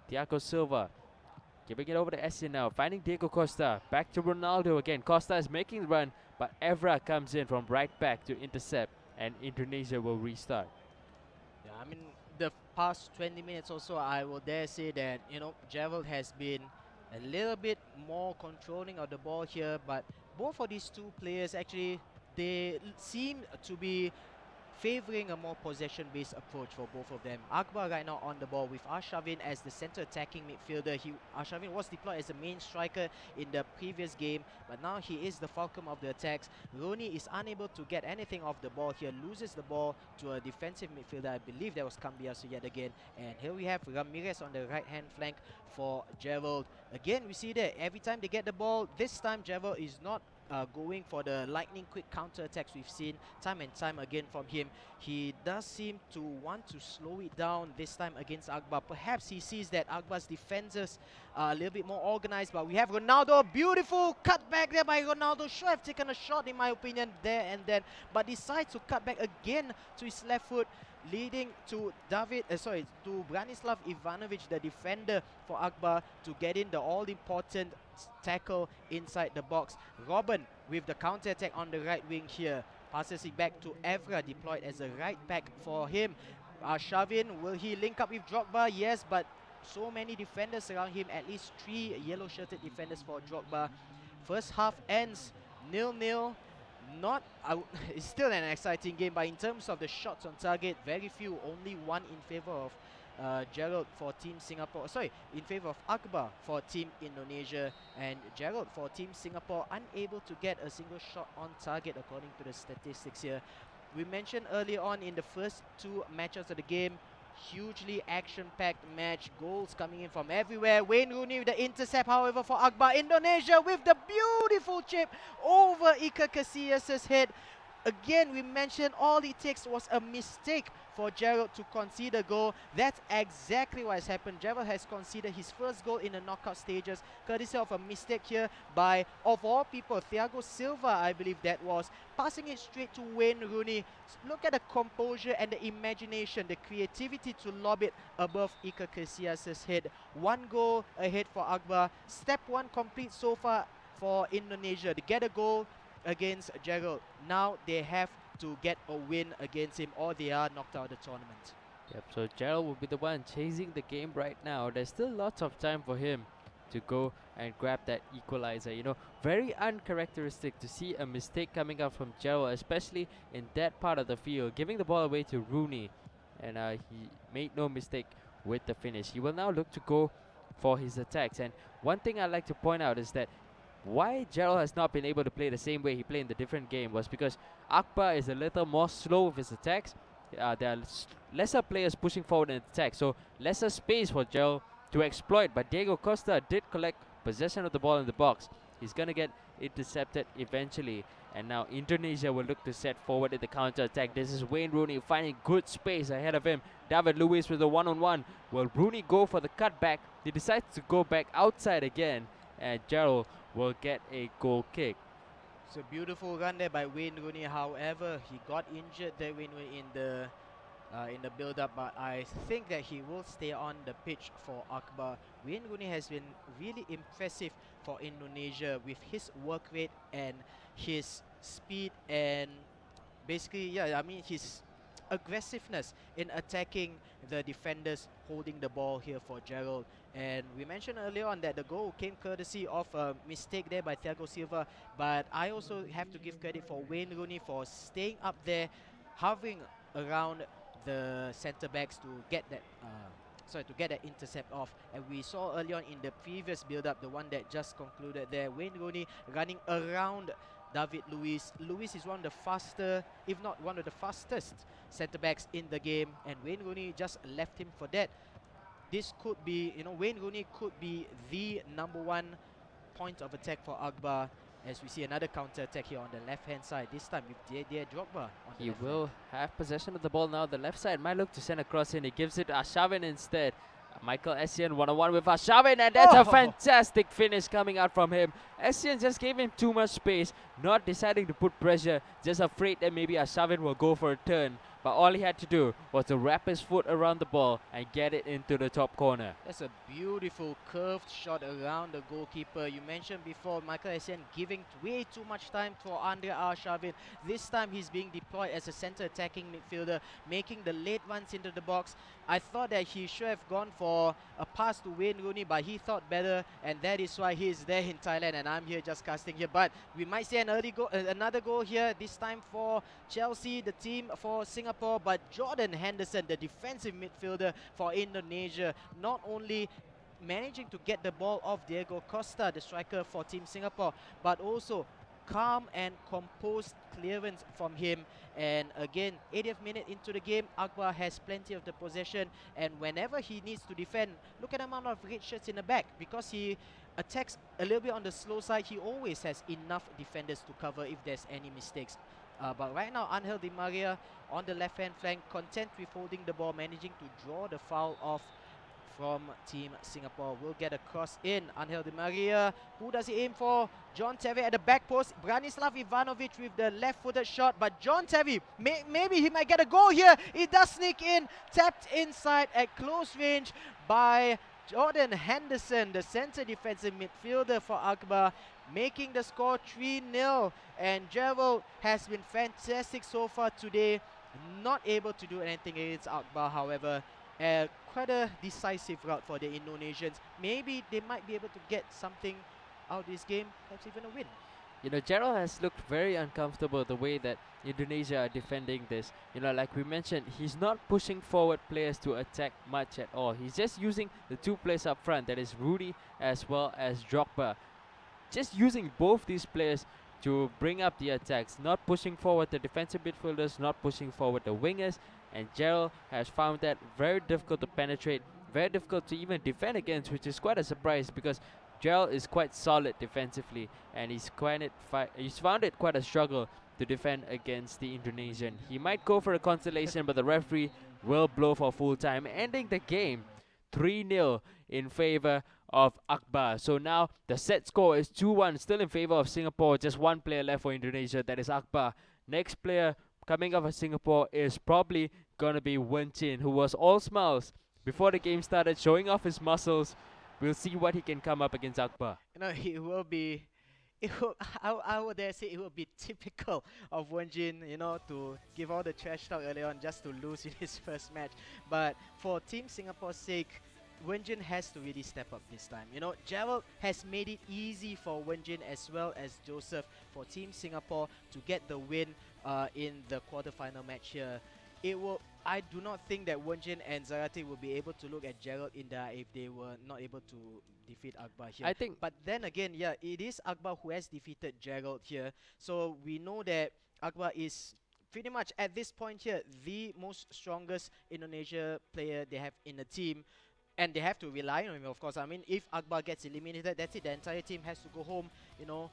Thiago Silva giving it over to Essien now, finding Diego Costa. Back to Ronaldo again. Costa is making the run, but Evra comes in from right back to intercept, and Indonesia will restart. Yeah, I mean, the past 20 minutes or so, I will dare say that, you know, Gerald has been a little bit more controlling of the ball here, but both of these two players actually, they seem to be favoring a more possession-based approach for both of them. Akbar right now on the ball with Arshavin as the center attacking midfielder. Arshavin was deployed as the main striker in the previous game, but now he is the fulcrum of the attacks. Rooney is unable to get anything off the ball here, loses the ball to a defensive midfielder. I believe that was Cambiaso yet again. And here we have Ramirez on the right-hand flank for Gerald. Again, we see that every time they get the ball, this time Gerald is not going for the lightning quick counter attacks we've seen time and time again from him. He does seem to want to slow it down this time against Akbar. Perhaps he sees that Akbar's defenders are a little bit more organized, but we have Ronaldo, a beautiful cut back there by Ronaldo. Should have taken a shot in my opinion there and then, but decides to cut back again to his left foot, leading to to Branislav Ivanovic, the defender for Akbar, to get in the all-important tackle inside the box. Robin with the counter attack on the right wing here, passes it back to Evra, deployed as a right back for him. Shavin, will he link up with Drogba? Yes, but so many defenders around him, at least 3 yellow-shirted defenders for Drogba. First half ends 0-0. It's still an exciting game, but in terms of the shots on target, very few, only one in favor of Gerald for Team Singapore. In favor of Akbar for Team Indonesia, and Gerald for Team Singapore unable to get a single shot on target according to the statistics here. We mentioned earlier on in the first 2 matches of the game, hugely action-packed match, goals coming in from everywhere. Wayne Rooney with the intercept, however, for Akbar. Indonesia with the beautiful chip over Iker Casillas' head. Again, we mentioned all it takes was a mistake for Gerald to concede a goal. That's exactly what has happened. Gerald has conceded his first goal in the knockout stages, courtesy of a mistake here by, of all people, Thiago Silva, I believe that was, passing it straight to Wayne Rooney. Look at the composure and the imagination, the creativity to lob it above Iker Casillas' head. 1 goal ahead for Akbar. Step 1 complete so far for Indonesia to get a goal against Gerald. Now they have to get a win against him, or they are knocked out of the tournament. Yep, so Gerald will be the one chasing the game right now. There's still lots of time for him to go and grab that equalizer. You know, very uncharacteristic to see a mistake coming out from Gerald, especially in that part of the field, giving the ball away to Rooney. And he made no mistake with the finish. He will now look to go for his attacks. And one thing I'd like to point out is that why Gerald has not been able to play the same way he played in the different game was because Akbar is a little more slow with his attacks. There are lesser players pushing forward in attack, so lesser space for Gerald to exploit. But Diego Costa did collect possession of the ball in the box. He's going to get intercepted eventually. And now Indonesia will look to set forward in the counter attack. This is Wayne Rooney finding good space ahead of him. David Luiz with a one-on-one. Will Rooney go for the cutback? He decides to go back outside again, and Gerald will get a goal kick. It's a beautiful run there by Wayne Rooney. However, he got injured there in the build-up, but I think that he will stay on the pitch for Akbar. Wayne Rooney has been really impressive for Indonesia with his work rate and his speed and basically, his aggressiveness in attacking the defenders holding the ball here for Gerald. And we mentioned earlier on that the goal came courtesy of a mistake there by Thiago Silva, but I also have to give credit for Wayne Rooney for staying up there, hovering around the centre backs to get that intercept off. And we saw earlier on in the previous build-up, the one that just concluded there, Wayne Rooney running around David Luiz. Luiz is one of the faster, if not one of the fastest centre backs in the game, and Wayne Rooney just left him for that. This could be, Wayne Rooney could be the #1 point of attack for Akbar, as we see another counter attack here on the left-hand side, this time with Didier Drogba. He will have possession of the ball now. The left side might look to send a cross in. He gives it to Arshavin instead. Michael Essien one-on-one with Arshavin, and that's a fantastic finish coming out from him. Essien just gave him too much space, not deciding to put pressure, just afraid that maybe Arshavin will go for a turn. but all he had to do was to wrap his foot around the ball and get it into the top corner. That's a beautiful curved shot around the goalkeeper. You mentioned before Michael Essien giving way too much time for Andre Arshavin. This time he's being deployed as a center attacking midfielder, making the late runs into the box. I thought that he should have gone for a pass to Wayne Rooney, but he thought better, and that is why he is there in Thailand and I'm here just casting here. But we might see an early goal, another goal here, this time for Chelsea, the team for Singapore. But Jordan Henderson, the defensive midfielder for Indonesia, not only managing to get the ball off Diego Costa, the striker for Team Singapore, but also calm and composed clearance from him. And again, 80th minute into the game, Akbar has plenty of the possession, and whenever he needs to defend, look at the amount of red shirts in the back. Because he attacks a little bit on the slow side, he always has enough defenders to cover if there's any mistakes. But right now, Angel Di Maria on the left-hand flank, content with holding the ball, managing to draw the foul off from Team Singapore. Will get a cross in. Angel Di Maria, who does he aim for? John Terry at the back post. Branislav Ivanovic with the left-footed shot, but John Terry, maybe he might get a goal here. It does sneak in, tapped inside at close range by Jordan Henderson, the center defensive midfielder for Akbar, making the score 3-0. And Gerald has been fantastic so far today. Not able to do anything against Akbar, however. Quite a decisive route for the Indonesians. Maybe they might be able to get something out of this game, perhaps even a win. You know, Gerald has looked very uncomfortable the way that Indonesia are defending this. You know, like we mentioned, he's not pushing forward players to attack much at all. He's just using the two players up front, that is Rudy as well as Drogba. Just using both these players to bring up the attacks, not pushing forward the defensive midfielders, not pushing forward the wingers. And Gerald has found that very difficult to penetrate, very difficult to even defend against, which is quite a surprise because Gerald is quite solid defensively, and he's found it quite a struggle to defend against the Indonesian. He might go for a consolation, but the referee will blow for full time, ending the game 3-0 in favor of Akbar. So now the set score is 2-1, still in favor of Singapore. Just one player left for Indonesia, that is Akbar. Next player coming up for Singapore is probably gonna be Wen Chin, who was all smiles before the game started, showing off his muscles. We'll see what he can come up against Akbar. You know, I would dare say it will be typical of Wen Jin, you know, to give all the trash talk early on just to lose in his first match. But for Team Singapore's sake, Wen Jin has to really step up this time. You know, Gerald has made it easy for Wen Jin as well as Joseph for Team Singapore to get the win in the quarterfinal match here. I do not think that Wen Jin and Zarate will be able to look at Gerald in there if they were not able to defeat Akbar here. I think, but then again, yeah, it is Akbar who has defeated Gerald here. So we know that Akbar is pretty much at this point here the most strongest Indonesia player they have in the team. And they have to rely on him, of course. I mean, if Akbar gets eliminated, that's it. The entire team has to go home, you know.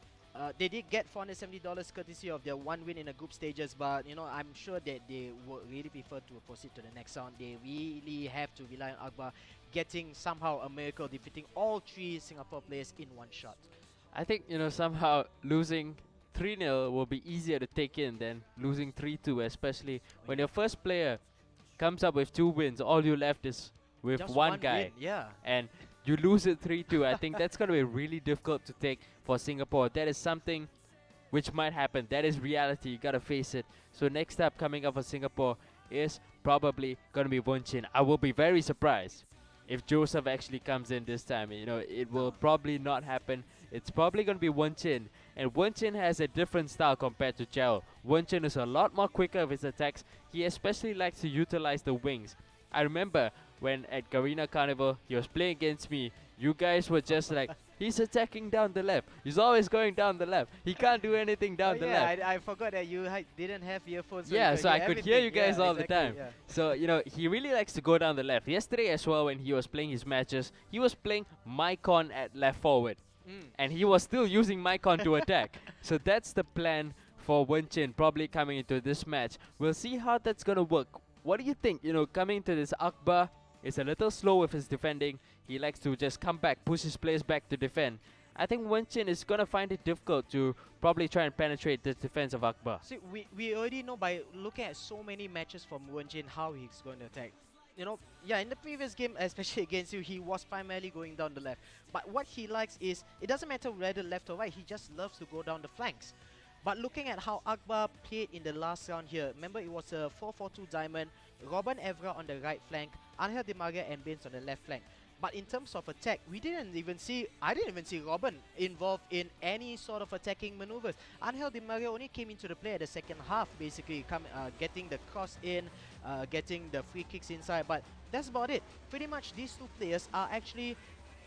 They did get $470 courtesy of their one win in the group stages, but you know, I'm sure that they would really prefer to proceed to the next round. They really have to rely on Akbar getting somehow a miracle, defeating all three Singapore players in one shot. I think, you know, somehow losing 3-0 will be easier to take in than losing 3-2, especially when your first player comes up with 2 wins. All you left is with Just one guy. win, yeah. And you lose it 3-2. I think that's going to be really difficult to take for Singapore. That is something which might happen. That is reality. You got to face it. So next up coming up for Singapore is probably going to be Wen Chin. I will be very surprised if Joseph actually comes in this time. You know, it will probably not happen. It's probably going to be Wen Chin. And Wen Chin has a different style compared to Gerald. Wen Chin is a lot more quicker with his attacks. He especially likes to utilize the wings. I remember when at Garena Carnival, he was playing against me. You guys were just like, he's attacking down the left. He's always going down the left. He can't do anything down the left. I forgot that you didn't have earphones. Yeah, so I could hear you guys all exactly, the time. yeah. So, you know, he really likes to go down the left. Yesterday as well, when he was playing his matches, he was playing Maicon at left forward. And he was still using Maicon to attack. So that's the plan for Wen Chin, probably coming into this match. We'll see how that's going to work. What do you think? You know, coming into this, Akbar is a little slow with his defending. He likes to just come back, push his players back to defend. I think Wenchin is going to find it difficult to probably try and penetrate the defense of Akbar. See, we already know by looking at so many matches from Wenjin how he's going to attack. You know, yeah, in the previous game, especially against you, he was primarily going down the left. But what he likes is, it doesn't matter whether left or right, he just loves to go down the flanks. But looking at how Akbar played in the last round here, remember it was a 4-4-2 diamond, Robin Evra on the right flank, Angel Di Maria and Baines on the left flank. But in terms of attack, I didn't even see Robin involved in any sort of attacking maneuvers. Angel Di Maria only came into the play at the second half, basically getting the cross in, getting the free kicks inside. But that's about it. Pretty much these two players are actually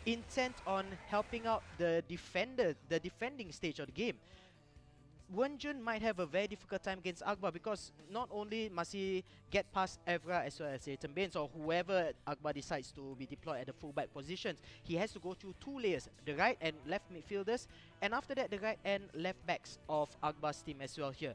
intent on helping out the defending stage of the game. Wenjun might have a very difficult time against Akbar because not only must he get past Evra as well as Ethan Baines or whoever Akbar decides to be deployed at the fullback positions, he has to go through two layers, the right and left midfielders, and after that the right and left backs of Akbar's team as well here.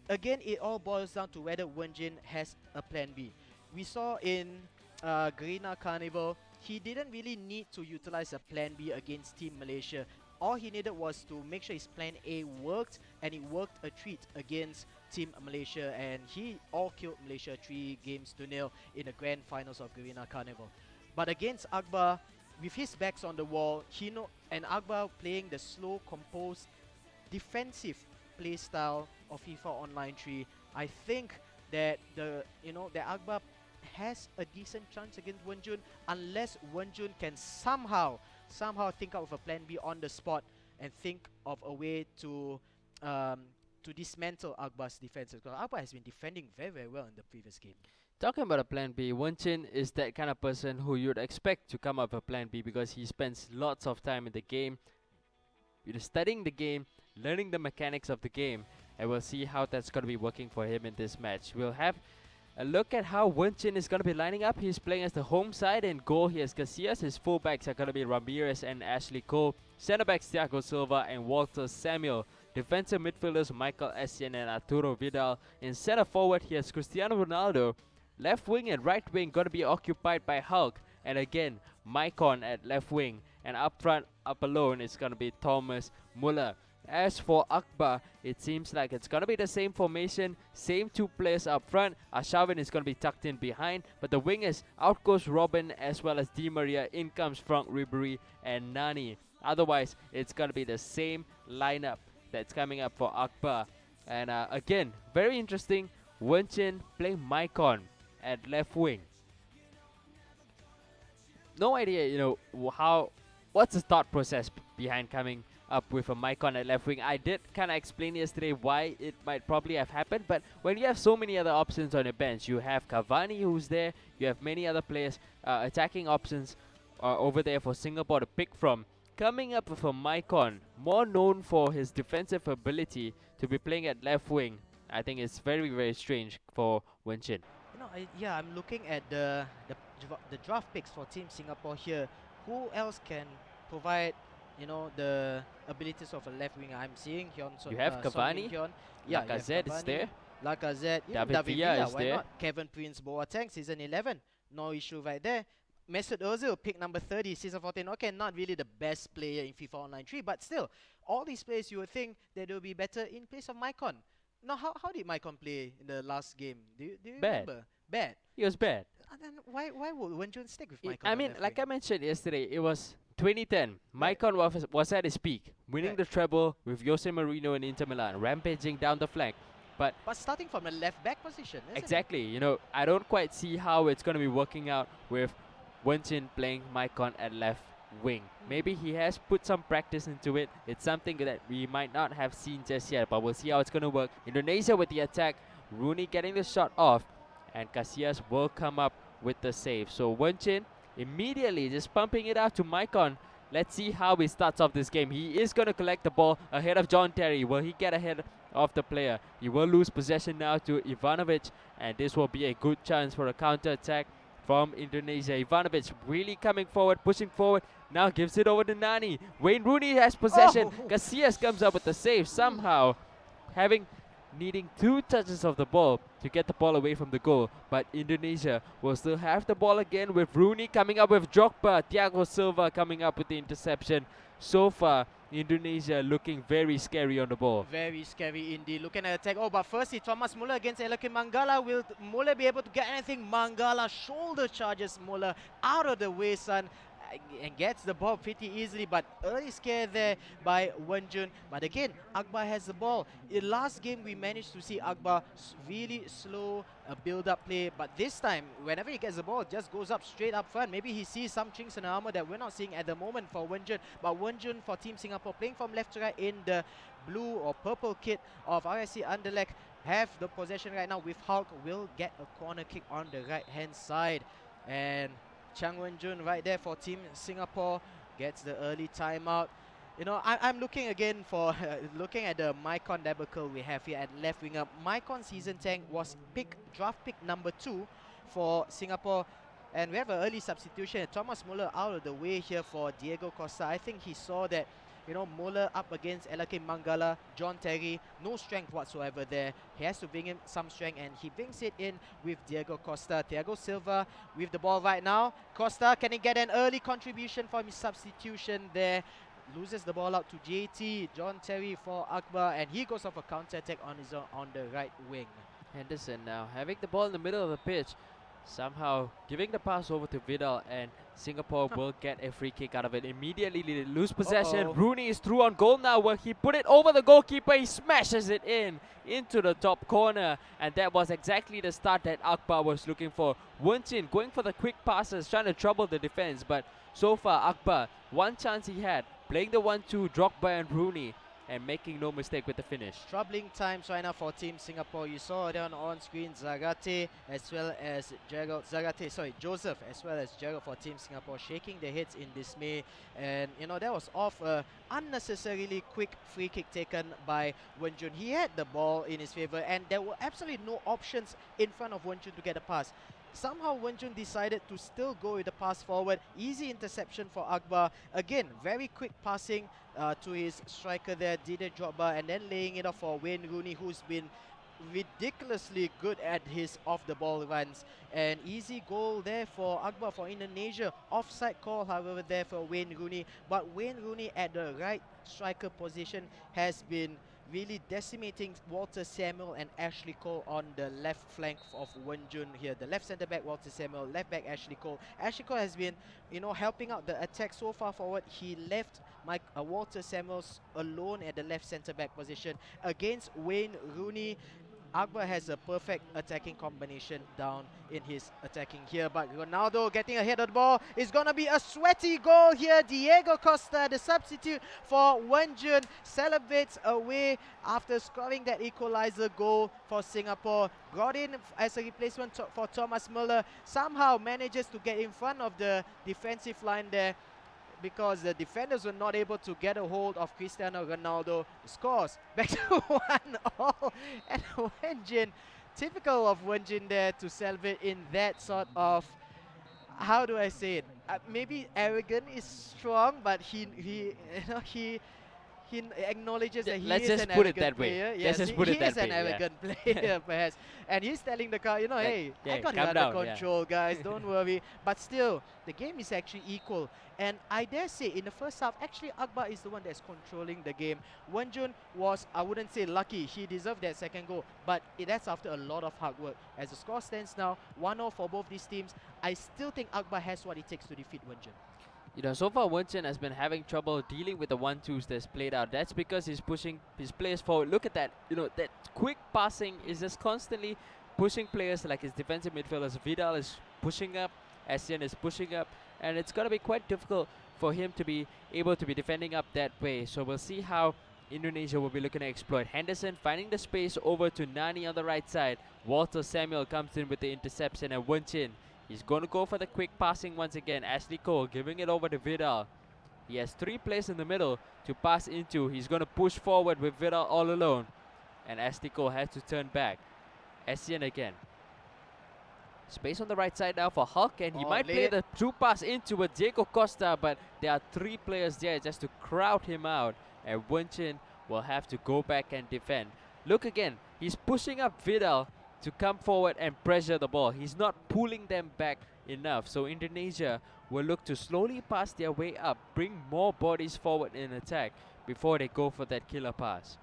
Again, it all boils down to whether Wenjin has a plan B. We saw in Garena Carnival, he didn't really need to utilize a plan B against Team Malaysia. All he needed was to make sure his plan A worked, and it worked a treat against Team Malaysia, and he all-killed Malaysia 3-0 in the grand finals of Garena Carnival. But against Akbar, with his backs on the wall, and Akbar playing the slow, composed, defensive play style of FIFA Online 3, I think that that Akbar has a decent chance against Wenjun, unless Wenjun can somehow think out of a plan B on the spot and think of a way to dismantle Akbar's defense. Because Akbar has been defending very, very well in the previous game. Talking about a plan B, Wenchin is that kind of person who you'd expect to come up with a plan B because he spends lots of time in the game, studying the game, learning the mechanics of the game, and we'll see how that's going to be working for him in this match. We'll have a look at how Wenchin is going to be lining up. He's playing as the home side. In goal, he has Casillas. His fullbacks are going to be Ramirez and Ashley Cole. Centre backs Thiago Silva and Walter Samuel. Defensive midfielders Michael Essien and Arturo Vidal. In centre forward, he has Cristiano Ronaldo. Left wing and right wing going to be occupied by Hulk. And again, Maicon at left wing. And up front, up alone, it's going to be Thomas Muller. As for Akbar, it seems like it's going to be the same formation, same two players up front. Arshavin is going to be tucked in behind, but the wingers, out goes Robin as well as Di Maria, in comes Frank Ribery and Nani. Otherwise, it's going to be the same lineup that's coming up for Akbar. And again, very interesting, Wenchin playing Maicon at left wing. No idea, what's the thought process behind coming up with a Maicon at left wing. I did kind of explain yesterday why it might probably have happened, but when you have so many other options on your bench, you have Cavani who's there, you have many other players, attacking options over there for Singapore to pick from. Coming up with a Maicon, more known for his defensive ability, to be playing at left wing, I think it's very, very strange for Wenchin. I'm looking at the draft picks for Team Singapore here. Who else can provide the abilities of a left winger? I'm seeing Hyun. You have Cavani. Lacazette is there. Lacazette. David Villa is why there. not? Kevin Prince Boateng, season 11. No issue right there. Mesut Ozil, pick number 30, season 14. Okay, not really the best player in FIFA Online 3, but still, all these players you would think that they will be better in place of Maicon. Now, how did Maicon play in the last game? Do you remember? Bad. He was bad. Then why would Wenjun stick with Maicon? I mean, like I mentioned yesterday, it was 2010. Maicon was at his peak, winning the treble with Jose Mourinho and Inter Milan, rampaging down the flank. But starting from the left back position, exactly. I don't quite see how it's going to be working out with Wenchin playing Maicon at left wing. Maybe he has put some practice into it. It's something that we might not have seen just yet, but we'll see how it's going to work. Indonesia with the attack, Rooney getting the shot off, and Casillas will come up with the save. So Wenchin immediately just pumping it out to Maicon. Let's see how he starts off this game. He is going to collect the ball ahead of John Terry. Will he get ahead of the player? He will lose possession now to Ivanovic, and this will be a good chance for a counter-attack from Indonesia. Ivanovic really coming forward, pushing forward. Now gives it over to Nani. Wayne Rooney has possession. Casillas comes up with the save somehow, having needing 2 touches of the ball to get the ball away from the goal. But Indonesia will still have the ball again with Rooney coming up with Drogba, Thiago Silva coming up with the interception. So far, Indonesia looking very scary on the ball. Very scary indeed. Looking at attack. Oh, but firstly, Thomas Muller against Elake Mangala. Will Muller be able to get anything? Mangala shoulder charges Muller out of the way, son, and gets the ball pretty easily. But early scare there by Wenjun. But again, Akbar has the ball. In last game, we managed to see Akbar really slow build-up play. But this time, whenever he gets the ball, it just goes up straight up front. Maybe he sees some chinks in the armor that we're not seeing at the moment for Wenjun. But Wenjun for Team Singapore playing from left to right in the blue or purple kit of RSC Anderlecht have the possession right now with Hulk. Will get a corner kick on the right-hand side. And Chang Wen-jun right there for Team Singapore gets the early timeout. You know, I'm looking again for looking at the Maicon debacle we have here at left winger. Maicon season 10 was draft pick number 2 for Singapore, and we have an early substitution. Thomas Muller out of the way here for Diego Costa. I think he saw that, you know, Muller up against Elake Mangala, John Terry, no strength whatsoever there. He has to bring in some strength, and he brings it in with Diego Costa. Thiago Silva with the ball right now. Costa, can he get an early contribution from his substitution there? Loses the ball out to JT, John Terry for Akbar, and he goes off a counter-attack on his own on the right wing. Henderson now having the ball in the middle of the pitch, somehow giving the pass over to Vidal, and Singapore will get a free kick out of it. Immediately they lose possession. Rooney is through on goal now, where he put it over the goalkeeper. He smashes it into the top corner, and that was exactly the start that Akbar was looking for. Wen Jin going for the quick passes, trying to trouble the defense, but so far Akbar, one chance he had, playing the 1-2, Drogba and Rooney, and making no mistake with the finish. Troubling times right now for Team Singapore. You saw it on screen, Zagate as well as Gerald, Joseph as well as Gerald for Team Singapore shaking their heads in dismay. And you know, that was off a unnecessarily quick free kick taken by Wenjun. He had the ball in his favor, and there were absolutely no options in front of Wenjun to get a pass. Somehow Wenjun decided to still go with the pass forward. Easy interception for Akbar. Again, very quick passing to his striker there, Didier Drogba, and then laying it off for Wayne Rooney, who's been ridiculously good at his off-the-ball runs. An easy goal there for Akbar for Indonesia. Offside call, however, there for Wayne Rooney. But Wayne Rooney at the right striker position has been really decimating Walter Samuel and Ashley Cole on the left flank of Wenjun here. The left centre back Walter Samuel, left back Ashley Cole. Ashley Cole has been, you know, helping out the attack so far forward. He left Walter Samuels alone at the left centre back position against Wayne Rooney. Akbar has a perfect attacking combination down in his attacking here, but Ronaldo getting ahead of the ball. It's gonna be a sweaty goal here. Diego Costa, the substitute for Wenjun, celebrates away after scoring that equalizer goal for Singapore. Brought in as a replacement for Thomas Muller. Somehow manages to get in front of the defensive line there, because the defenders were not able to get a hold of Cristiano Ronaldo. Scores back to 1-1, and Wenjin, typical of Wenjin there to celebrate in that sort of, how do I say it? Maybe arrogant is strong, but he acknowledges that he is an arrogant player. Yes, he is an arrogant player, perhaps. And he's telling the crowd, you know, hey, I got it under control, guys, don't worry. But still, the game is actually equal. And I dare say, in the first half, actually Akbar is the one that's controlling the game. Wenjun was, I wouldn't say lucky, he deserved that second goal. But that's after a lot of hard work. As the score stands now, 1-0 for both these teams, I still think Akbar has what it takes to defeat Wenjun. You know, so far Wenjun has been having trouble dealing with the 1-2s that's played out. That's because he's pushing his players forward. Look at that. You know, that quick passing is just constantly pushing players like his defensive midfielders. Vidal is pushing up, Asian is pushing up, and it's going to be quite difficult for him to be able to be defending up that way. So we'll see how Indonesia will be looking to exploit. Henderson finding the space over to Nani on the right side. Walter Samuel comes in with the interception, and Wenjun, he's going to go for the quick passing once again. Ashley Cole giving it over to Vidal. He has 3 players in the middle to pass into. He's going to push forward with Vidal all alone. And Ashley Cole has to turn back. Essien again. Space on the right side now for Hulk, and he might play the through pass into Diego Costa, but there are 3 players there just to crowd him out. And Wenjun will have to go back and defend. Look again. He's pushing up Vidal to come forward and pressure the ball. He's not pulling them back enough. So Indonesia will look to slowly pass their way up, bring more bodies forward in attack before they go for that killer pass.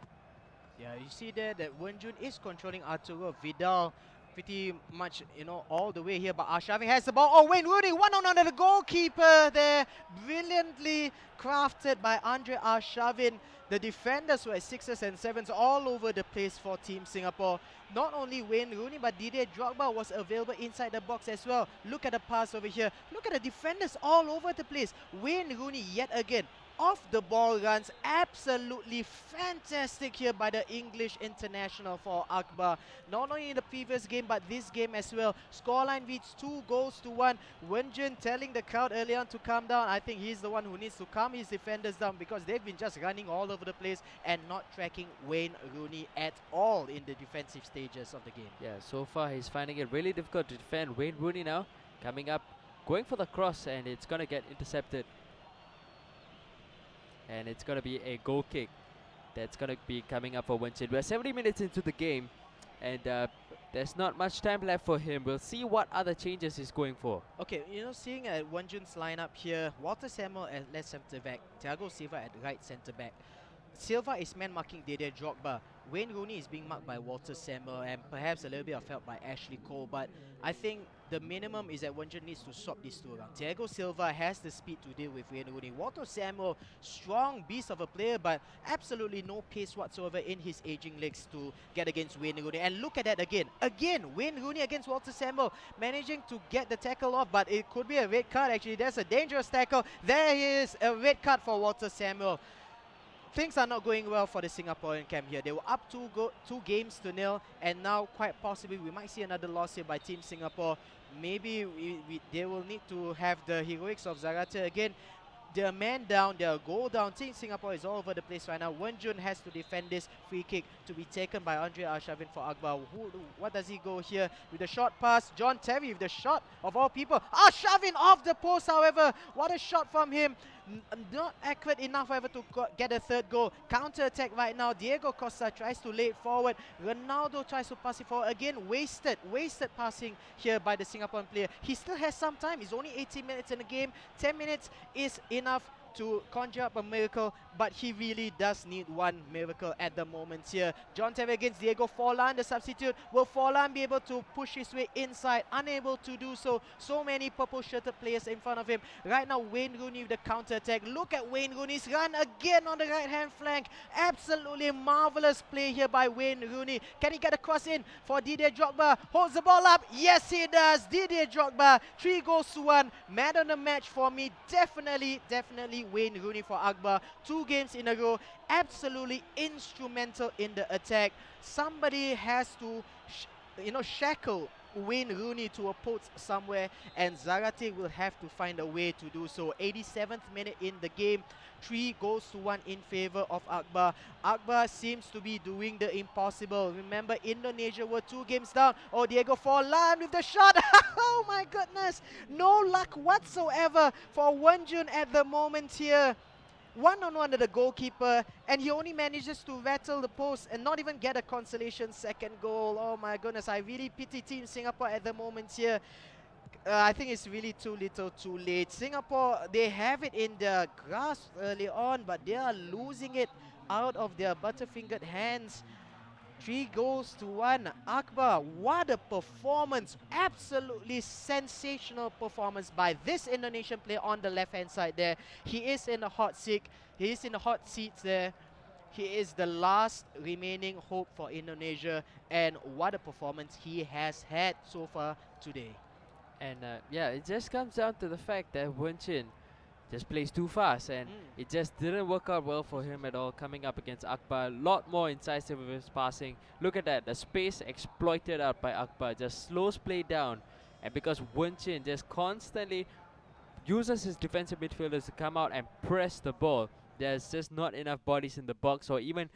Yeah, you see there that Wenjun is controlling Arturo Vidal pretty much, all the way here. But Arshavin has the ball. Oh, Wayne Rooney, 1-on-1 the goalkeeper there. Brilliantly crafted by Andre Arshavin. The defenders were at 6s and 7s all over the place for Team Singapore. Not only Wayne Rooney, but Didier Drogba was available inside the box as well. Look at the pass over here. Look at the defenders all over the place. Wayne Rooney yet again. Off the ball runs, absolutely fantastic here by the English international for Akbar. Not only in the previous game, but this game as well. Scoreline reads 2-1. Wenjun telling the crowd earlier on to calm down. I think he's the one who needs to calm his defenders down because they've been just running all over the place and not tracking Wayne Rooney at all in the defensive stages of the game. Yeah, so far he's finding it really difficult to defend. Wayne Rooney now coming up, going for the cross, and it's going to get intercepted. And it's going to be a goal kick that's going to be coming up for Wenjun. We're 70 minutes into the game, and there's not much time left for him. We'll see what other changes he's going for. Okay, seeing at Wenjun's lineup here, Walter Samuel at left centre back, Thiago Silva at right centre back. Silva is man marking Didier Drogba. Wayne Rooney is being marked by Walter Samuel and perhaps a little bit of help by Ashley Cole, but I think the minimum is that Wenjun needs to swap these two around. Thiago Silva has the speed to deal with Wayne Rooney. Walter Samuel, strong beast of a player, but absolutely no pace whatsoever in his aging legs to get against Wayne Rooney. And look at that again. Again, Wayne Rooney against Walter Samuel, managing to get the tackle off, but it could be a red card actually. There's a dangerous tackle. There is a red card for Walter Samuel. Things are not going well for the Singaporean camp here. They were up 2-0, and now quite possibly we might see another loss here by Team Singapore. Maybe they will need to have the heroics of Zarate again. Their man down, their goal down. Team Singapore is all over the place right now. Wenjun has to defend this free kick to be taken by Andre Arshavin for Akbar. What does he go here with the short pass? John Terry with the shot of all people. Arshavin off the post, however. What a shot from him. Not accurate enough, however, to get a third goal. Counter attack right now. Diego Costa tries to lay it forward. Ronaldo tries to pass it forward. Again, wasted passing here by the Singaporean player. He still has some time. It's only 18 minutes in the game. 10 minutes is enough to conjure up a miracle, but he really does need one miracle at the moment here. John Terry against Diego Forlan, the substitute. Will Forlan be able to push his way inside? Unable to do so. So many purple-shirted players in front of him. Right now, Wayne Rooney with the counter-attack. Look at Wayne Rooney's run again on the right-hand flank. Absolutely marvelous play here by Wayne Rooney. Can he get a cross in for Didier Drogba? Holds the ball up. Yes, he does. Didier Drogba, 3-1. Man of the match for me. Definitely Wayne Rooney for Akbar. 2 games in a row, absolutely instrumental in the attack. Somebody has to shackle Wayne Rooney to a post somewhere, and Zarate will have to find a way to do so. 87th minute in the game, 3-1 in favor of Akbar. Akbar seems to be doing the impossible. Remember, Indonesia were 2 games down. Oh, Diego Forlan with the shot. Oh my goodness, no luck whatsoever for Wenjun at the moment here. 1-on-1 to the goalkeeper, and he only manages to rattle the post and not even get a consolation second goal. Oh my goodness, I really pity Team Singapore at the moment here. I think it's really too little too late. Singapore, they have it in their grasp early on, but they are losing it out of their butterfingered hands. 3-1. Akbar, what a performance. Absolutely sensational performance by this Indonesian player on the left-hand side there. He is in the hot seat. He is in the hot seat there. He is the last remaining hope for Indonesia, and what a performance he has had so far today. And yeah, it just comes down to the fact that Wenjun just plays too fast, and it just didn't work out well for him at all coming up against Akbar. A lot more incisive with his passing. Look at that, the space exploited out by Akbar, just slows play down. And because Wenjun just constantly uses his defensive midfielders to come out and press the ball, there's just not enough bodies in the box, or even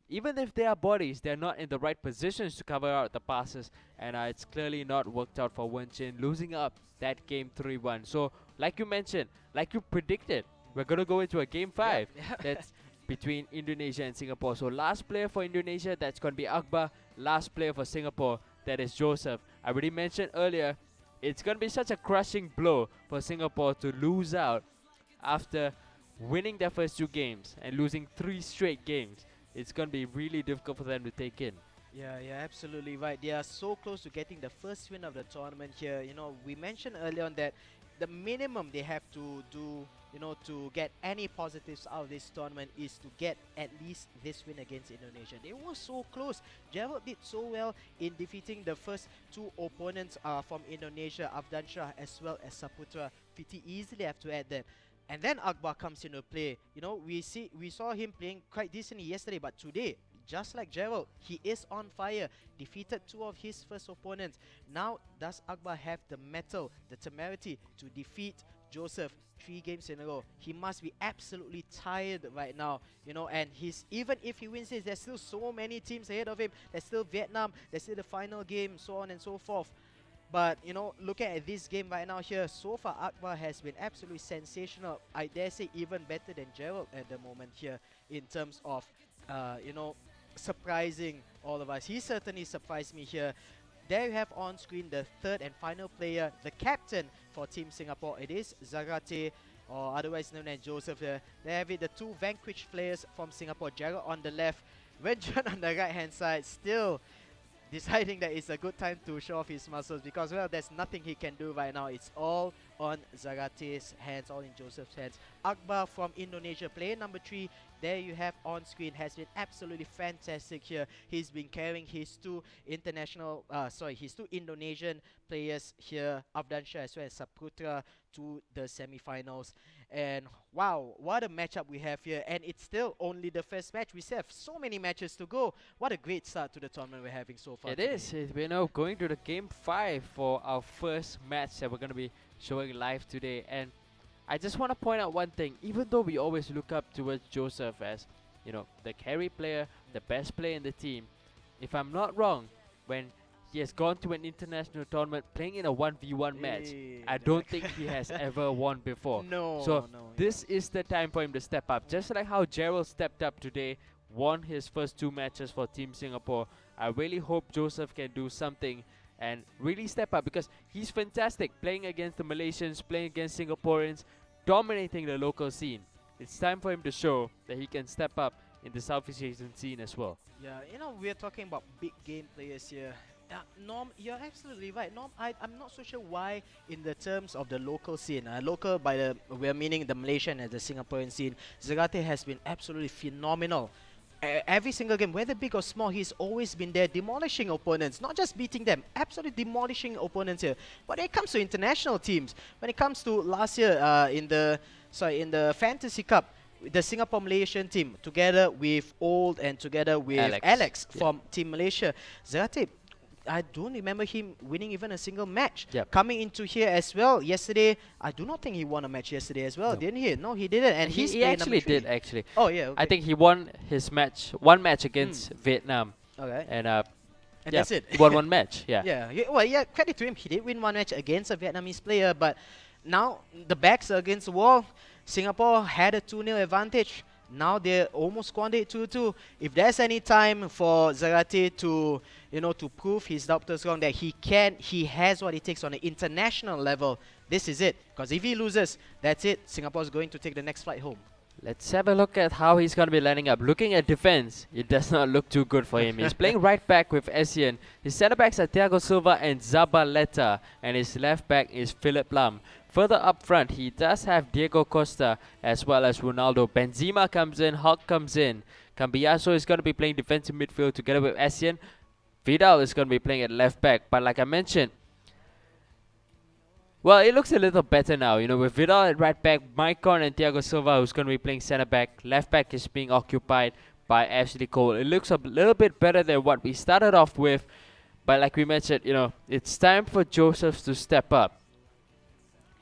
if there are bodies, they're not in the right positions to cover out the passes, and it's clearly not worked out for Wenjun, losing up that game 3-1. So, like you mentioned, like you predicted, we're going to go into a game 5 that's between Indonesia and Singapore. So, last player for Indonesia, that's going to be Akbar. last player for Singapore, that is Joseph. I already mentioned earlier, it's going to be such a crushing blow for Singapore to lose out after winning their first 2 games and losing 3 straight games. It's going to be really difficult for them to take in. Yeah, you're absolutely right. They are so close to getting the first win of the tournament here. You know, we mentioned earlier on that the minimum they have to do, you know, to get any positives out of this tournament is to get at least this win against Indonesia. They were so close. Gerald did so well in defeating the first 2 opponents from Indonesia, Afdan Shah as well as Saputra. Fiti easily have to add that. And then Akbar comes into play. You know, we saw him playing quite decently yesterday, but today, just like Gerald, he is on fire. Defeated 2 of his first opponents. Now, does Akbar have the mettle, the temerity to defeat Joseph 3 games in a row? He must be absolutely tired right now, you know, and even if he wins this, there's still so many teams ahead of him. There's still Vietnam, there's still the final game, so on and so forth. But, you know, looking at this game right now here, so far Akbar has been absolutely sensational. I dare say even better than Gerald at the moment here in terms of, you know, surprising all of us. He certainly surprised me here. There you have on screen the 3rd and final player, the captain for Team Singapore. It is Zarate, or otherwise known as Joseph here. There have it, the 2 vanquished players from Singapore, Gerald on the left, Wenjuan on the right hand side, still deciding that it's a good time to show off his muscles because, well, there's nothing he can do right now. It's all on Zarate's hands, all in Joseph's hands. Akbar from Indonesia, player number 3, there you have on screen, has been absolutely fantastic here. He's been carrying his 2 his 2 Indonesian players here, Afdan Shah as well as Saputra, to the semi-finals. And wow, what a matchup we have here. And it's still only the first match. We still have so many matches to go. What a great start to the tournament we're having so far. It is. We're now going to the game 5 for our first match that we're going to be showing live today. And I just want to point out one thing. Even though we always look up towards Joseph as, you know, the carry player, the best player in the team, if I'm not wrong, when he has gone to an international tournament playing in a 1v1 match, I don't think he has ever won before. So this is the time for him to step up. Just like how Gerald stepped up today, won his first 2 matches for Team Singapore. I really hope Joseph can do something and really step up because he's fantastic playing against the Malaysians, playing against Singaporeans, dominating the local scene. It's time for him to show that he can step up in the Southeast Asian scene as well. Yeah, you know, we're talking about big game players here. Norm, you're absolutely right. Norm, I'm not so sure why in the terms of the local scene, local we're meaning the Malaysian and the Singaporean scene, Zarate has been absolutely phenomenal. Every single game, whether big or small, he's always been there demolishing opponents, not just beating them, absolutely demolishing opponents here. But when it comes to international teams, when it comes to last year in the Fantasy Cup, the Singapore Malaysian team, together with Old and together with Alex from Team Malaysia, Zarate, I don't remember him winning even a single match. Coming into here as well yesterday, I do not think he won a match yesterday as well, didn't he? No, he didn't. And he actually did actually. Oh yeah. Okay. I think he won his match, 1 match against Vietnam. Okay. And that's it. He won 1 match. Yeah. Well, yeah. Credit to him. He did win 1 match against a Vietnamese player, but now the backs are against the wall. Singapore had a 2-0 advantage. Now they're almost squandered 2-2. If there's any time for Zarate to, you know, to prove his doubters wrong that he has what it takes on an international level, this is it. Because if he loses, that's it. Singapore's going to take the next flight home. Let's have a look at how he's going to be lining up. Looking at defense, it does not look too good for him. He's playing right back with Essien. His centre backs are Thiago Silva and Zabaleta, and his left back is Philip Lam. Further up front, he does have Diego Costa as well as Ronaldo. Benzema comes in, Hulk comes in. Cambiaso is going to be playing defensive midfield together with Essien. Vidal is going to be playing at left back. But like I mentioned, well, it looks a little better now. You know, with Vidal at right back, Maicon and Thiago Silva who's going to be playing centre back. Left back is being occupied by Ashley Cole. It looks a little bit better than what we started off with. But like we mentioned, you know, it's time for Joseph to step up.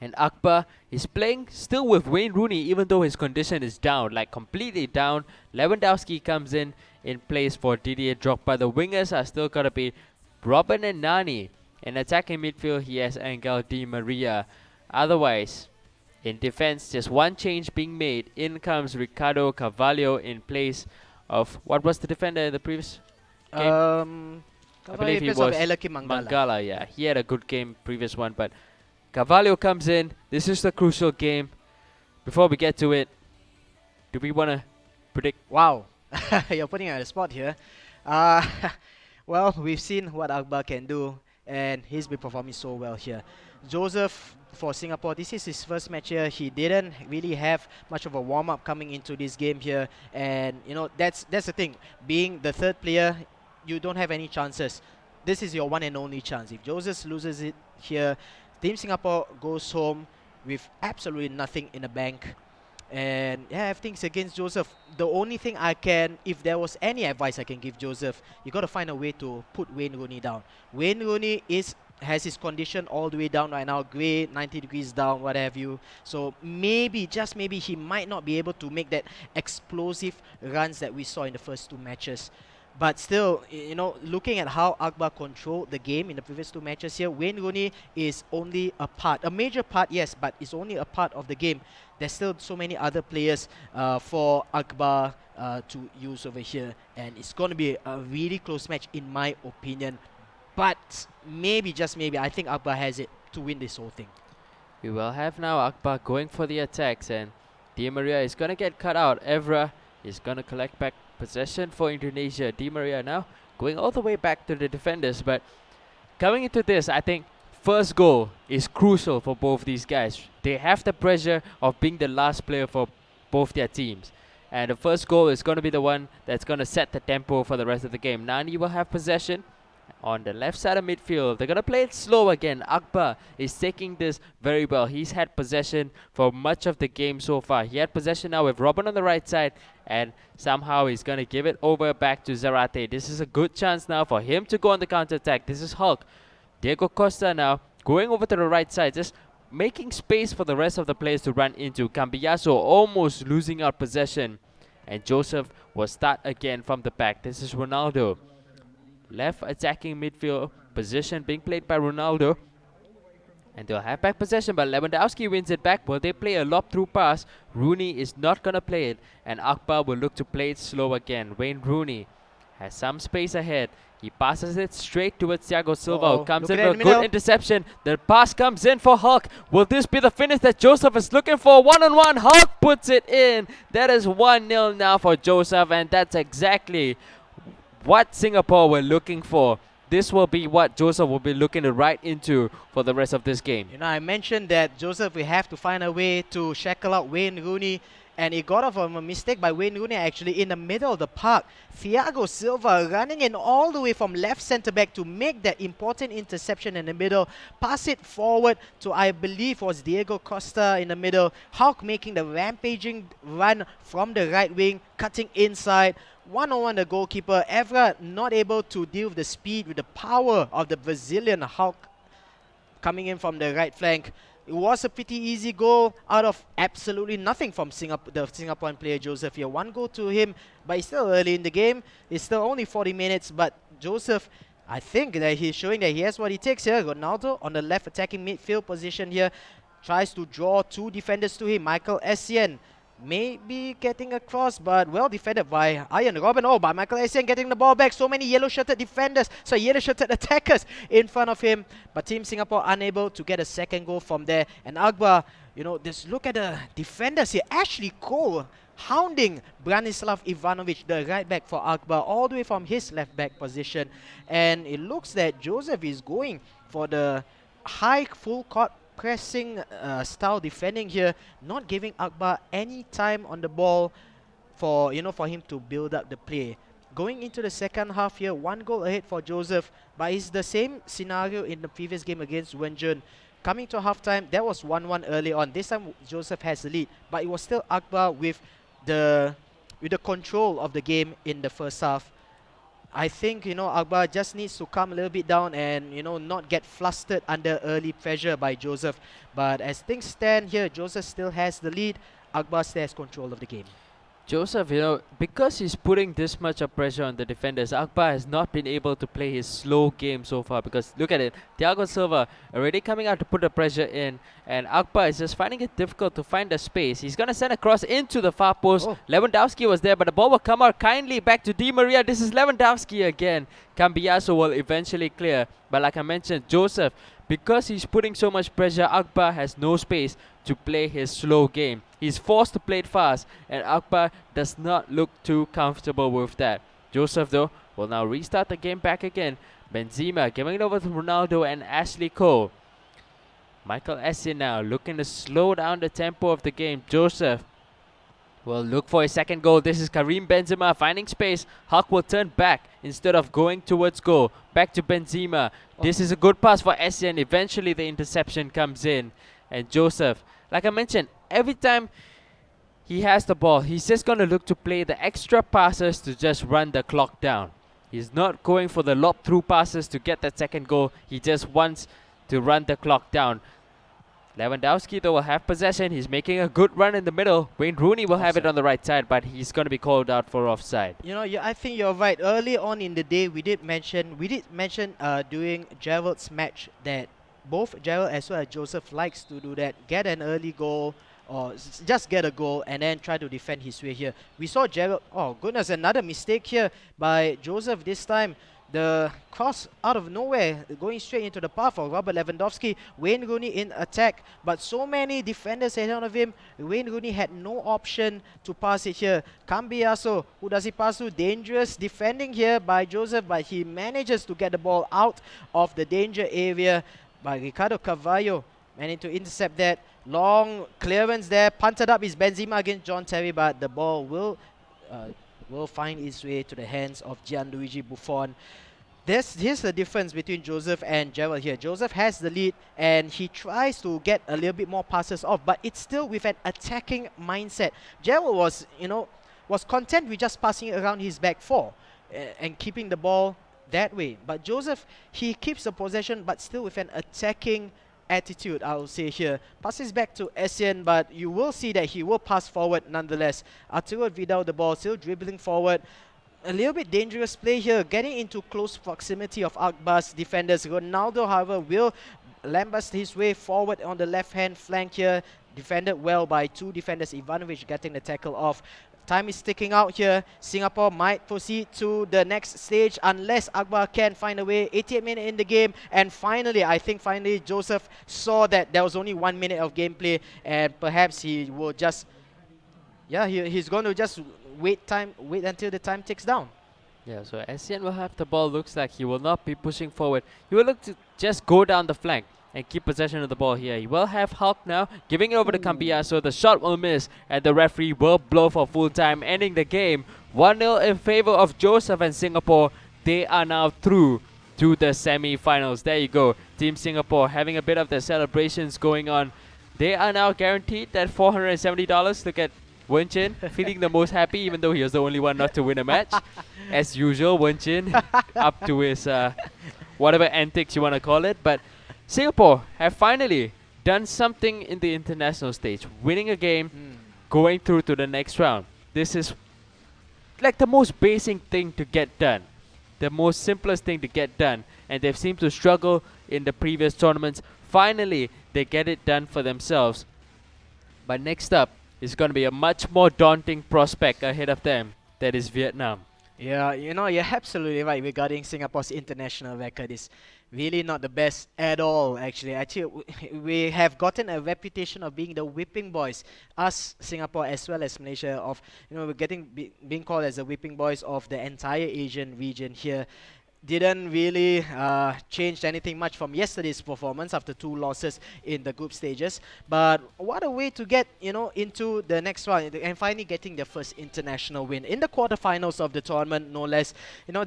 And Akbar is playing still with Wayne Rooney, even though his condition is down, like completely down. Lewandowski comes in place for Didier Drogba. The wingers are still going to be Robin and Nani. In attacking midfield, he has Angel Di Maria. Otherwise, in defense, just 1 change being made. In comes Ricardo Carvalho in place of, what was the defender in the previous? game? I believe he was Mangala. Yeah, he had a good game previous one, but Carvalho comes in. This is the crucial game. Before we get to it, do we want to predict? Wow, you're putting me on the spot here. Uh, well, we've seen what Akbar can do, and he's been performing so well here. Joseph, for Singapore, this is his first match here. He didn't really have much of a warm-up coming into this game here, and that's the thing. Being the third player, you don't have any chances. This is your one and only chance. If Joseph loses it here, Team Singapore goes home with absolutely nothing in the bank. And yeah, everything's against Joseph. The only thing if there was any advice I can give Joseph, you got to find a way to put Wayne Rooney down. Wayne Rooney has his condition all the way down right now, grey, 90 degrees down, what have you. So maybe, just maybe, he might not be able to make that explosive runs that we saw in the first two matches. But still, looking at how Akbar controlled the game in the previous two matches here, Wayne Rooney is only a major part, yes, but it's only a part of the game. There's still so many other players for Akbar to use over here, and it's going to be a really close match in my opinion. But maybe, just maybe, I think Akbar has it to win this whole thing. We will have now Akbar going for the attacks, and Di Maria is going to get cut out. Evra is going to collect back possession for Indonesia. Di Maria now going all the way back to the defenders, but coming into this, I think first goal is crucial for both these guys. They have the pressure of being the last player for both their teams, and the first goal is going to be the one that's going to set the tempo for the rest of the game. Nani will have possession on the left side of midfield. They're going to play it slow again. Akbar is taking this very well. He's had possession for much of the game so far. He had possession now with Robin on the right side, and somehow he's going to give it over back to Zarate. This is a good chance now for him to go on the counter-attack. This is Hulk. Diego Costa now going over to the right side, just making space for the rest of the players to run into. Cambiaso almost losing out possession, and Joseph will start again from the back. This is Ronaldo. Left attacking midfield position being played by Ronaldo. And they'll have back possession, but Lewandowski wins it back. Will they play a lob through pass? Rooney is not going to play it, and Akbar will look to play it slow again. Wayne Rooney has some space ahead. He passes it straight towards Thiago Silva, who comes in with a good interception. The pass comes in for Hulk. Will this be the finish that Joseph is looking for? One-on-one, Hulk puts it in. That is 1-0 now for Joseph, and that's exactly what Singapore were looking for. This will be what Joseph will be looking to right into for the rest of this game. I mentioned that Joseph will have to find a way to shackle out Wayne Rooney, and it got off of a mistake by Wayne Rooney actually in the middle of the park. Thiago Silva running in all the way from left centre back to make that important interception in the middle. Pass it forward to, I believe, was Diego Costa in the middle. Hulk making the rampaging run from the right wing, cutting inside. One-on-one the goalkeeper. Evra not able to deal with the speed, with the power of the Brazilian Hulk coming in from the right flank. It was a pretty easy goal out of absolutely nothing from the Singaporean player Joseph here. One goal to him, but it's still early in the game. It's still only 40 minutes, but Joseph, I think that he's showing that he has what it takes here. Ronaldo on the left attacking midfield position here tries to draw two defenders to him. Michael Essien maybe getting across, but well defended by Iron Robin. Oh, but Michael Essien getting the ball back. So many yellow-shirted defenders, so yellow-shirted attackers in front of him. But Team Singapore unable to get a second goal from there. And Akbar, just look at the defenders here. Ashley Cole hounding Branislav Ivanovic, the right back for Akbar, all the way from his left back position. And it looks that Joseph is going for the high full court pressing style defending here, not giving Akbar any time on the ball for him to build up the play. Going into the second half here, one goal ahead for Joseph, but it's the same scenario in the previous game against Wenjun. Coming to halftime, that was 1-1 early on. This time Joseph has the lead, but it was still Akbar with the control of the game in the first half. I think, Akbar just needs to calm a little bit down and, not get flustered under early pressure by Joseph. But as things stand here, Joseph still has the lead. Akbar still has control of the game. Joseph, you know, because he's putting this much of pressure on the defenders, Akbar has not been able to play his slow game so far. Because look at it, Thiago Silva already coming out to put the pressure in, and Akbar is just finding it difficult to find the space. He's gonna send a cross into the far post. Lewandowski was there, but the ball will come out kindly back to Di Maria. This is Lewandowski again. Cambiaso will eventually clear, but like I mentioned, Joseph, because he's putting so much pressure, Akbar has no space to play his slow game. He's forced to play it fast, and Akbar does not look too comfortable with that. Joseph, though, will now restart the game back again. Benzema giving it over to Ronaldo and Ashley Cole. Michael Essien now looking to slow down the tempo of the game. Joseph will look for his second goal. This is Karim Benzema finding space. Hulk will turn back instead of going towards goal. Back to Benzema. This is a good pass for Essien. Eventually the interception comes in. And Joseph, like I mentioned, every time he has the ball, he's just going to look to play the extra passes to just run the clock down. He's not going for the lob through passes to get that second goal. He just wants to run the clock down. Lewandowski, though, will have possession. He's making a good run in the middle. Wayne Rooney will have it on the right side, but he's going to be called out for offside. You know, I think you're right. Early on in the day, we did mention during Gerald's match that both Gerald as well as Joseph likes to do that. Get an early goal or just get a goal and then try to defend his way here. We saw Gerald, oh goodness, another mistake here by Joseph this time. The cross out of nowhere, going straight into the path of Robert Lewandowski. Wayne Rooney in attack, but so many defenders ahead of him. Wayne Rooney had no option to pass it here. Cambiaso, who does he pass to? Dangerous defending here by Joseph, but he manages to get the ball out of the danger area by Ricardo Carvalho. Managed to intercept that. Long clearance there. Punted up is Benzema against John Terry, but the ball will find its way to the hands of Gianluigi Buffon. Here's the difference between Joseph and Gerald here. Joseph has the lead and he tries to get a little bit more passes off, but it's still with an attacking mindset. Gerald was content with just passing it around his back four and keeping the ball that way. But Joseph, he keeps the possession, but still with an attacking attitude, I will say here. Passes back to Essien, but you will see that he will pass forward nonetheless. Arturo Vidal the ball, still dribbling forward. A little bit dangerous play here, getting into close proximity of Akbar's defenders. Ronaldo, however, will lambast his way forward on the left-hand flank here. Defended well by two defenders, Ivanovic getting the tackle off. Time is ticking out here. Singapore might proceed to the next stage unless Akbar can find a way. 88 minutes in the game, and finally, I think Joseph saw that there was only 1 minute of gameplay, and perhaps he will just, he's going to just wait until the time ticks down. Yeah, so Essien will have the ball. Looks like he will not be pushing forward. He will look to just go down the flank and keep possession of the ball here. He will have Hulk now, giving it over to Cambiaso. The shot will miss, and the referee will blow for full time, ending the game 1-0 in favor of Joseph and Singapore. They are now through to the semi-finals. There you go. Team Singapore having a bit of their celebrations going on. They are now guaranteed that $470. Look at Wen Chin feeling the most happy, even though he was the only one not to win a match. As usual, Wen Chin up to his whatever antics you want to call it. But Singapore have finally done something in the international stage, winning a game, going through to the next round. This is like the most basic thing to get done, the most simplest thing to get done, and they've seemed to struggle in the previous tournaments. Finally, they get it done for themselves. But next up is going to be a much more daunting prospect ahead of them. That is Vietnam. Yeah, you know, you're absolutely right regarding Singapore's international record. It's really not the best at all, actually. Actually, we have gotten a reputation of being the whipping boys, us, Singapore, as well as Malaysia, of, you know, we're being called as the whipping boys of the entire Asian region here. Didn't really change anything much from yesterday's performance after 2 losses in the group stages. But what a way to get, you know, into the next round and finally getting their first international win in the quarterfinals of the tournament, no less. You know,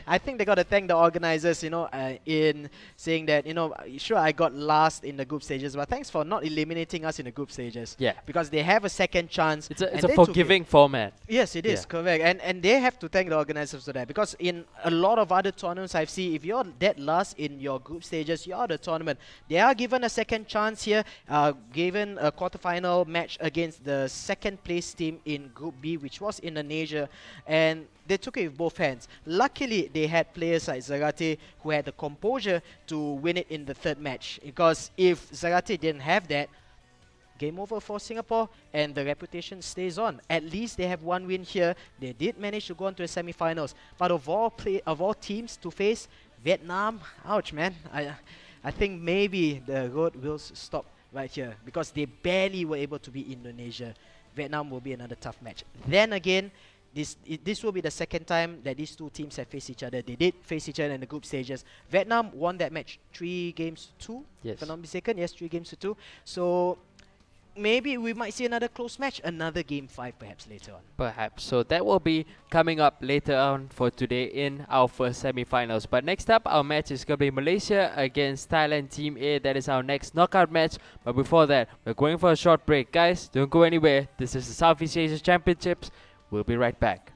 I think they gotta thank the organizers, you know, in saying that, you know, sure, I got last in the group stages, but thanks for not eliminating us in the group stages. Yeah. Because they have a second chance. It's a forgiving format. Yes, it is, correct. And they have to thank the organizers for that, because in a lot of other other tournaments I've seen, if you're dead last in your group stages, you're out of the tournament. They are given a second chance here, given a quarterfinal match against the second place team in Group B, which was Indonesia, and they took it with both hands. Luckily, they had players like Zarate who had the composure to win it in the third match, because if Zarate didn't have that, game over for Singapore, and the reputation stays on. At least they have one win here. They did manage to go on to the semi-finals. But of all teams to face, Vietnam, ouch man. I think maybe the road will stop right here, because they barely were able to beat Indonesia. Vietnam will be another tough match. Then again, this will be the second time that these two teams have faced each other. They did face each other in the group stages. Vietnam won that match 3-2, if I'm not mistaken. Yes, 3-2. So maybe we might see another close match, another game 5 perhaps later on. Perhaps. So that will be coming up later on for today in our first semi-finals. But next up, our match is going to be Malaysia against Thailand Team A. That is our next knockout match. But before that, we're going for a short break. Guys, don't go anywhere. This is the Southeast Asia Championships. We'll be right back.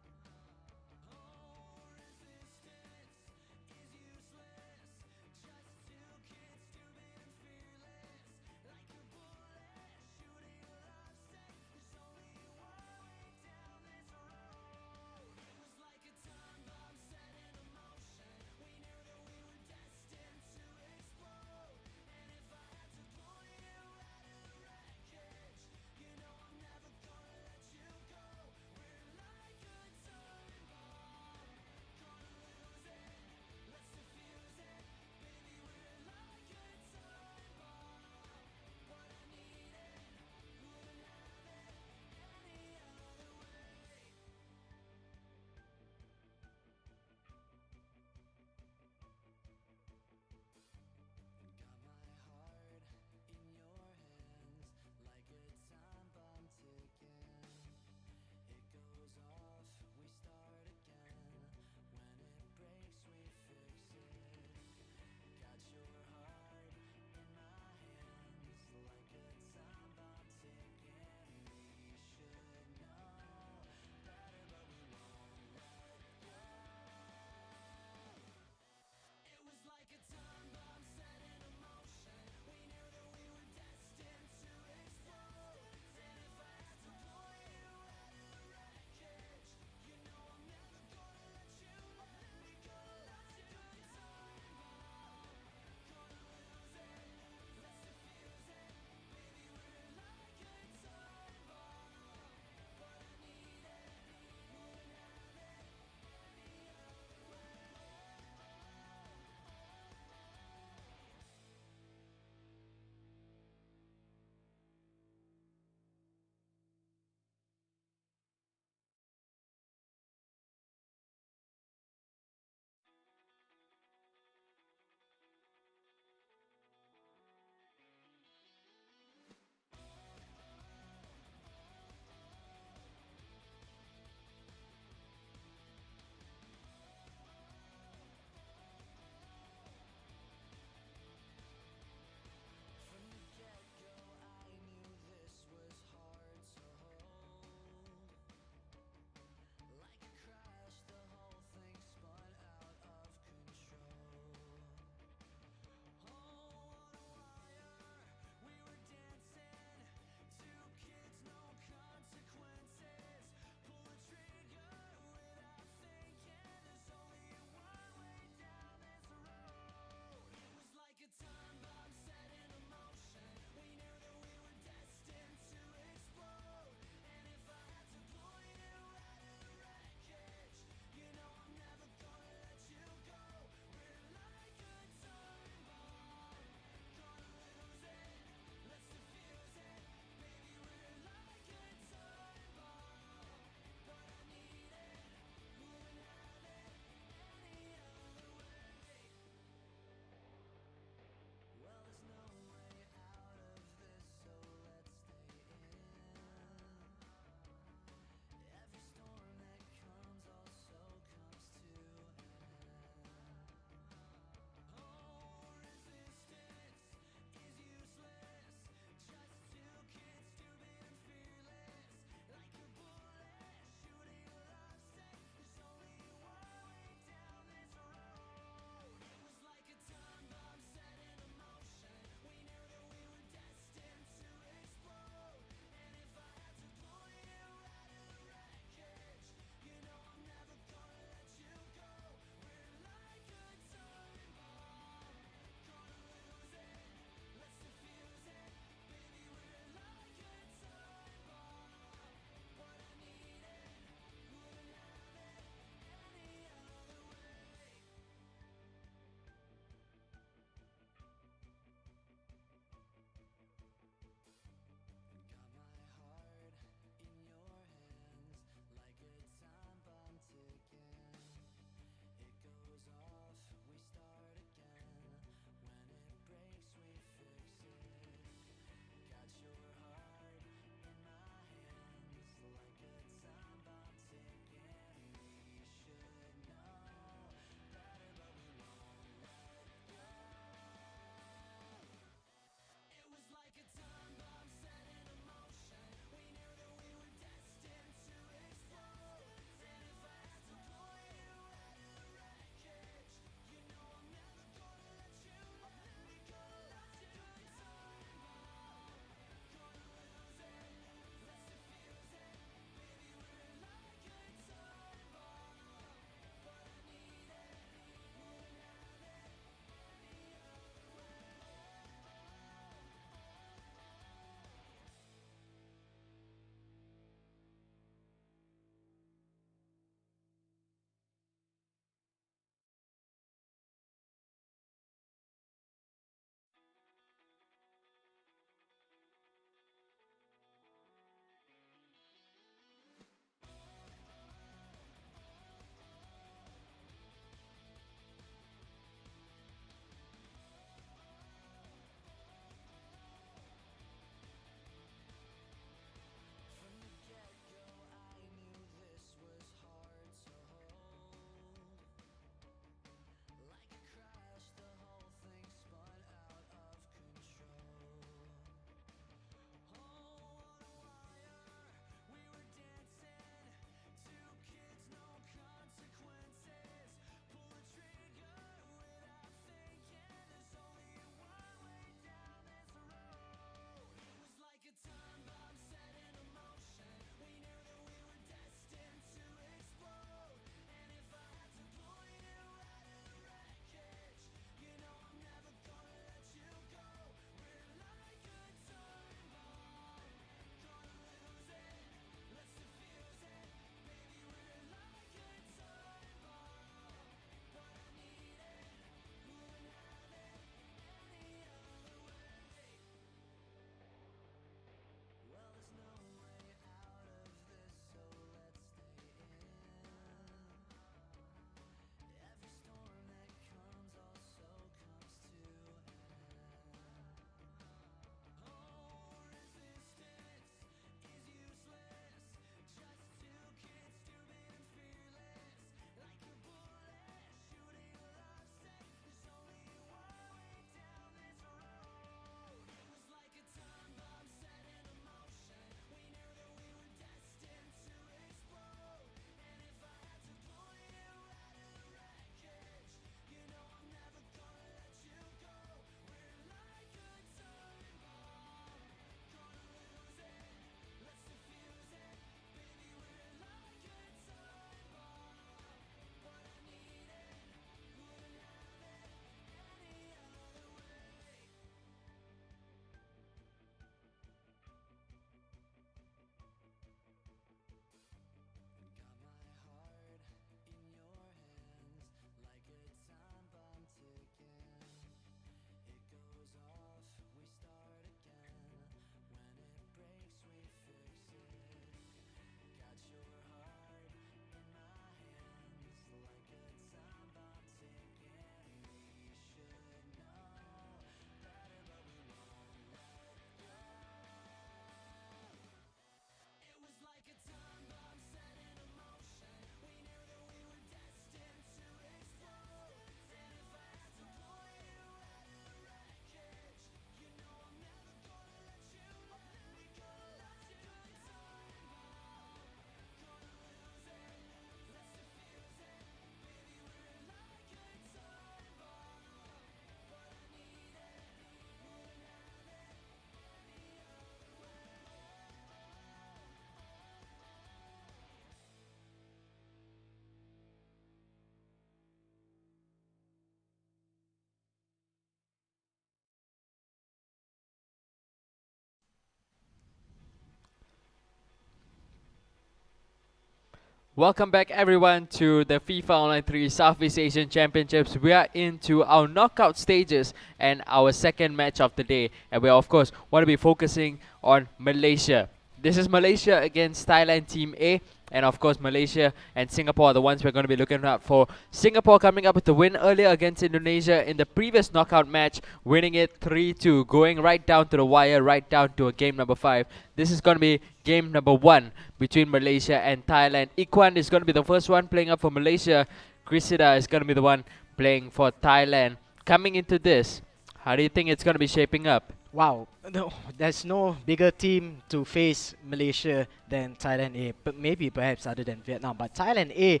Welcome back everyone to the FIFA Online 3 Southeast Asian Championships. We are into our knockout stages and our second match of the day. And we of course want to be focusing on Malaysia. This is Malaysia against Thailand Team A. And of course Malaysia and Singapore are the ones we're going to be looking at for. Singapore coming up with the win earlier against Indonesia in the previous knockout match, winning it 3-2, going right down to the wire, right down to a game number 5. This is going to be game number 1 between Malaysia and Thailand. Ikwan is going to be the first one playing up for Malaysia. Krisida is going to be the one playing for Thailand. Coming into this, how do you think it's going to be shaping up? Wow, no, there's no bigger team to face Malaysia than Thailand A, but maybe perhaps other than Vietnam. But Thailand A,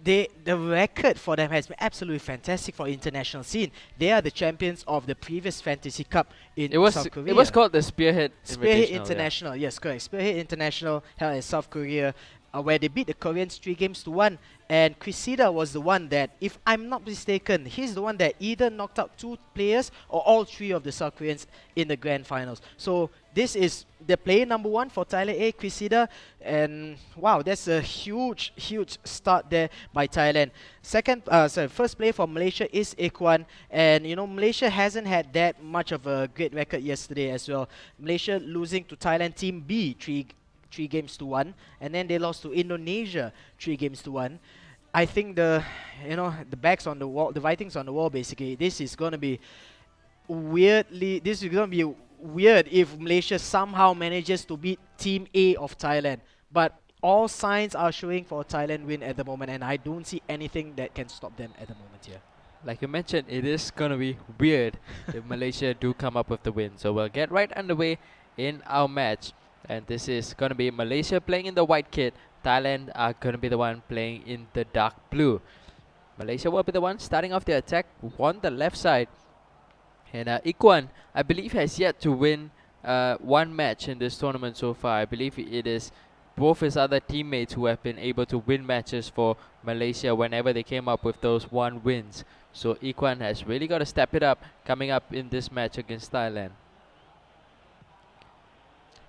the record for them has been absolutely fantastic for international scene. They are the champions of the previous Fantasy Cup in South Korea. It was called the Spearhead International. Yes, correct. Spearhead International held in South Korea, where they beat the Koreans 3-1. And Krisida was the one that, if I'm not mistaken, he's the one that either knocked out 2 players or all 3 of the South Koreans in the grand finals. So this is the player number 1 for Thailand A, Krisida. And wow, that's a huge start there by Thailand. First player for Malaysia is Ikwan. And you know, Malaysia hasn't had that much of a great record yesterday as well. Malaysia losing to Thailand Team B 3-1, and then they lost to Indonesia 3-1. I think the backs on the wall, the writings on the wall. Basically, this is gonna be weird if Malaysia somehow manages to beat Team A of Thailand. But all signs are showing for a Thailand win at the moment, and I don't see anything that can stop them at the moment here. Like you mentioned, it is gonna be weird if Malaysia do come up with the win. So we'll get right underway in our match. And this is going to be Malaysia playing in the white kit. Thailand are going to be the one playing in the dark blue. Malaysia will be the one starting off the attack on the left side. And Ikwan, I believe, has yet to win one match in this tournament so far. I believe it is both his other teammates who have been able to win matches for Malaysia whenever they came up with those 1 wins. So Ikwan has really got to step it up coming up in this match against Thailand.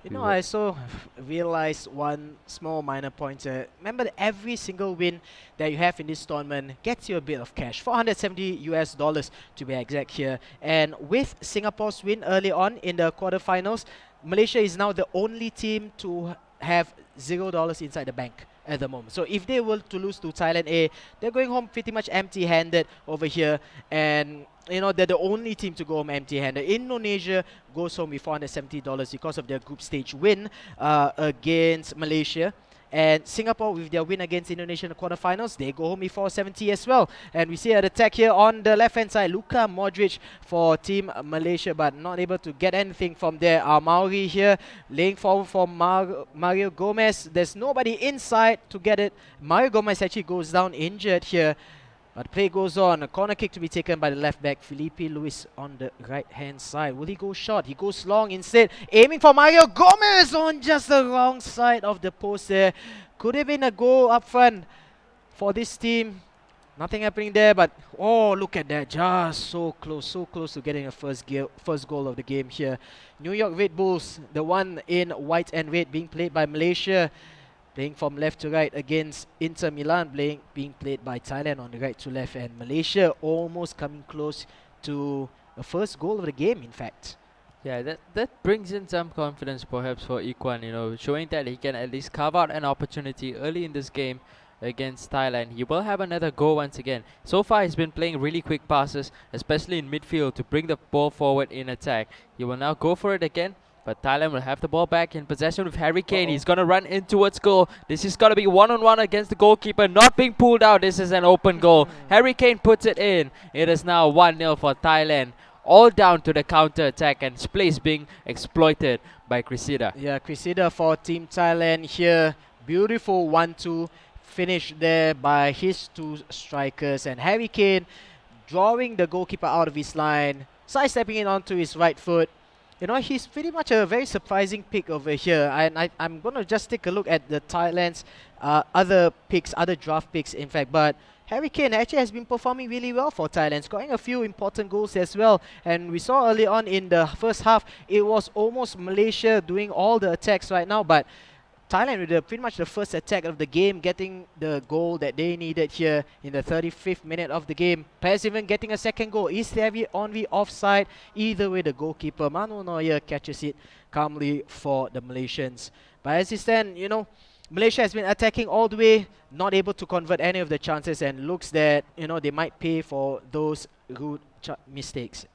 You know, I also realized one small minor point. Remember that every single win that you have in this tournament gets you a bit of cash, $470 to be exact here. And with Singapore's win early on in the quarterfinals, Malaysia is now the only team to have $0 inside the bank at the moment. So if they were to lose to Thailand A, they're going home pretty much empty-handed over here. And you know, they're the only team to go home empty-handed. Indonesia goes home with $470 because of their group stage win against Malaysia. And Singapore, with their win against Indonesia in the quarterfinals, they go home with $470 as well. And we see an attack here on the left-hand side. Luka Modric for Team Malaysia, but not able to get anything from there. Mauri here, laying forward for Mario Gomez. There's nobody inside to get it. Mario Gomez actually goes down injured here. But play goes on. A corner kick to be taken by the left back, Felipe Luis on the right-hand side. Will he go short? He goes long instead. Aiming for Mario Gomez on just the wrong side of the post there. Could have been a goal up front for this team. Nothing happening there, but oh, look at that. Just so close to getting a first goal of the game here. New York Red Bulls, the one in white and red, being played by Malaysia. Playing from left to right against Inter Milan, being played by Thailand on the right to left, and Malaysia almost coming close to a first goal of the game, in fact. Yeah, that brings in some confidence perhaps for Ikwan, you know, showing that he can at least carve out an opportunity early in this game against Thailand. He will have another goal once again. So far he's been playing really quick passes, especially in midfield, to bring the ball forward in attack. He will now go for it again. But Thailand will have the ball back in possession with Harry Kane. He's going to run in towards goal. This is going to be one-on-one against the goalkeeper. Not being pulled out. This is an open goal. Harry Kane puts it in. It is now 1-0 for Thailand. All down to the counter-attack, and space being exploited by Krisida. Yeah, Krisida for Team Thailand here. Beautiful 1-2 finish there by his 2 strikers. And Harry Kane drawing the goalkeeper out of his line. Sidestepping it onto his right foot. You know, he's pretty much a very surprising pick over here. And I'm going to just take a look at the Thailand's other draft picks, in fact. But Harry Kane actually has been performing really well for Thailand, scoring a few important goals as well. And we saw early on in the first half, it was almost Malaysia doing all the attacks right now. But Thailand with pretty much the first attack of the game, getting the goal that they needed here in the 35th minute of the game. Perhaps even getting a second goal. Is Thierry Henry offside? Either way, the goalkeeper Manuel Neuer catches it calmly for the Malaysians. But as it stands, Malaysia has been attacking all the way, not able to convert any of the chances, and looks that they might pay for those rude mistakes.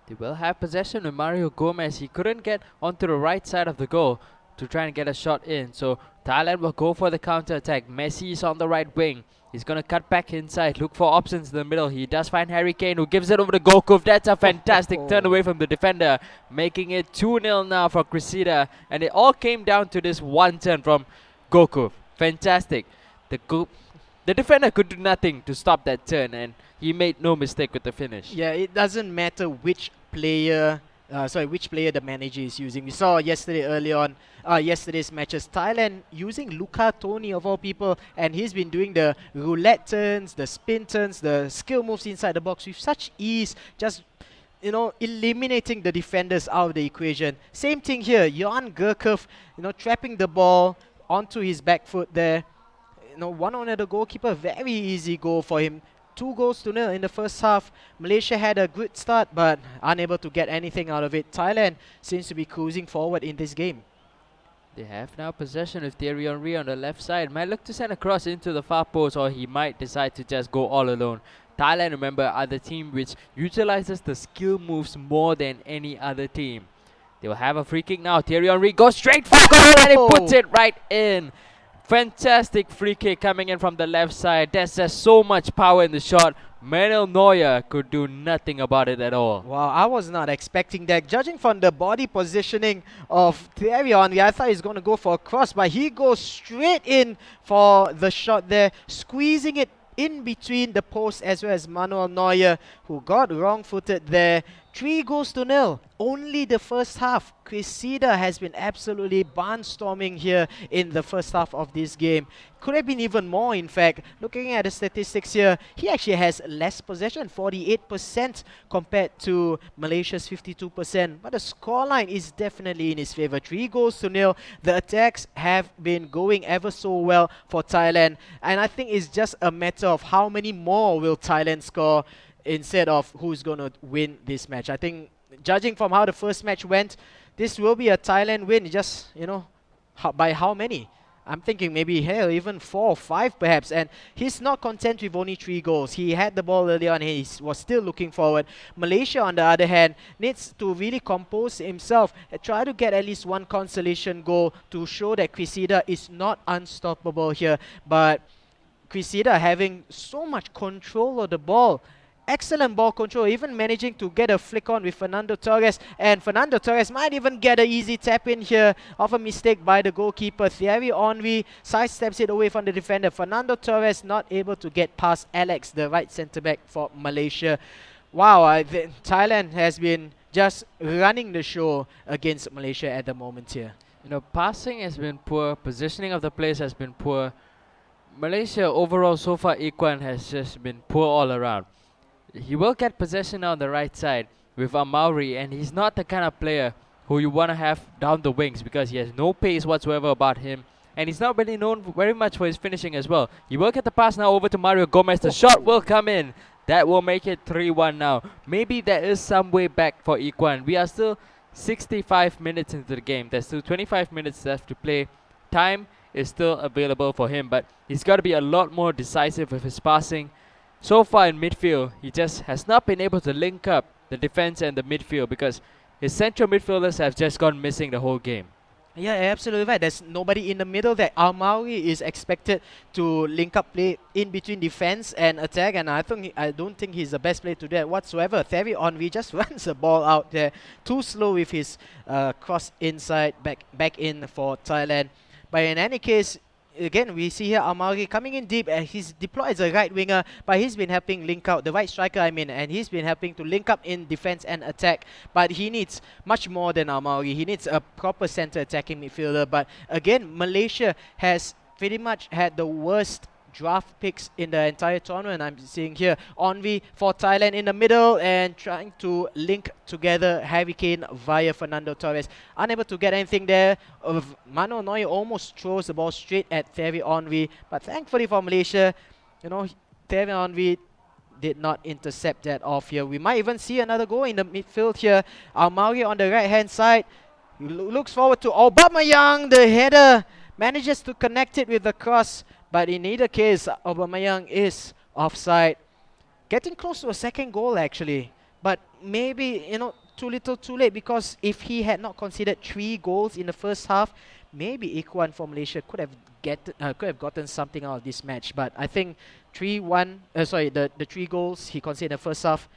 They will have possession with Mario Gomez. He couldn't get onto the right side of the goal to try and get a shot in. So Thailand will go for the counter attack. Messi is on the right wing. He's going to cut back inside, look for options in the middle. He does find Harry Kane, who gives it over to Gokuf. That's a fantastic turn away from the defender, making it 2-0 now for Cressida. And it all came down to this one turn from Gokuf. Fantastic. The defender could do nothing to stop that turn, and he made no mistake with the finish. Yeah, it doesn't matter which player the manager is using. We saw yesterday's matches, Thailand using Luca Toni of all people, and he's been doing the roulette turns, the spin turns, the skill moves inside the box with such ease, just eliminating the defenders out of the equation. Same thing here, Johan Gurkov, trapping the ball onto his back foot there. One-on the goalkeeper, very easy goal for him. 2-0 in the first half. Malaysia had a good start but unable to get anything out of it. Thailand seems to be cruising forward in this game. They have now possession with Thierry Henry on the left side. Might look to send a cross into the far post, or he might decide to just go all alone. Thailand, remember, are the team which utilizes the skill moves more than any other team. They will have a free kick now. Thierry Henry goes straight for goal and he puts it right in. Fantastic free kick coming in from the left side. There's just so much power in the shot. Manuel Neuer could do nothing about it at all. Wow, I was not expecting that. Judging from the body positioning of Thierry Henry, I thought he's going to go for a cross, but he goes straight in for the shot there, squeezing it in between the post as well as Manuel Neuer, who got wrong-footed there. 3-0. Only the first half. Cressida has been absolutely barnstorming here in the first half of this game. Could have been even more, in fact. Looking at the statistics here, he actually has less possession, 48% compared to Malaysia's 52%. But the scoreline is definitely in his favor. 3-0. The attacks have been going ever so well for Thailand. And I think it's just a matter of how many more will Thailand score instead of who's going to win this match. I think, judging from how the first match went, this will be a Thailand win. Just, by how many? I'm thinking maybe even 4 or 5 perhaps. And he's not content with only 3 goals. He had the ball earlier on and he was still looking forward. Malaysia, on the other hand, needs to really compose himself and try to get at least one consolation goal to show that Cressida is not unstoppable here. But Cressida having so much control of the ball. Excellent ball control, even managing to get a flick on with Fernando Torres. And Fernando Torres might even get an easy tap in here of a mistake by the goalkeeper. Thierry Henry sidesteps it away from the defender. Fernando Torres not able to get past Alex, the right centre-back for Malaysia. Wow, Thailand has been just running the show against Malaysia at the moment here. Passing has been poor, positioning of the players has been poor. Malaysia overall so far, Iquan has just been poor all around. He will get possession on the right side with Amauri, and he's not the kind of player who you want to have down the wings because he has no pace whatsoever about him, and he's not really known very much for his finishing as well. He will get the pass now over to Mario Gomez. The shot will come in. That will make it 3-1 now. Maybe there is some way back for Iquan. We are still 65 minutes into the game. There's still 25 minutes left to play. Time is still available for him, but he's got to be a lot more decisive with his passing. So far in midfield, he just has not been able to link up the defense and the midfield because his central midfielders have just gone missing the whole game. Yeah, absolutely right. There's nobody in the middle there. Amauri is expected to link up play in between defense and attack, and I don't think he's the best player to do that whatsoever. Thierry Henry just runs the ball out there, too slow with his cross inside, back in for Thailand. But in any case, again, we see here Amauri coming in deep. He's deployed as a right winger, but he's been helping link out, the right striker and he's been helping to link up in defense and attack. But he needs much more than Amauri. He needs a proper center attacking midfielder. But again, Malaysia has pretty much had the worst draft picks in the entire tournament. I'm seeing here Envy for Thailand in the middle and trying to link together Harry Kane via Fernando Torres. Unable to get anything there. Manuel Neuer almost throws the ball straight at Thierry Henry, but thankfully for Malaysia, Thierry Henry did not intercept that off here. We might even see another goal in the midfield here. Almauri on the right hand side. He looks forward to Aubameyang. The header manages to connect it with the cross, but in either case, Aubameyang is offside. Getting close to a second goal actually, but maybe too little too late, because if he had not conceded 3 goals in the first half, maybe Ikhwan for Malaysia could have gotten something out of this match. But I think the 3 goals he conceded in the first half,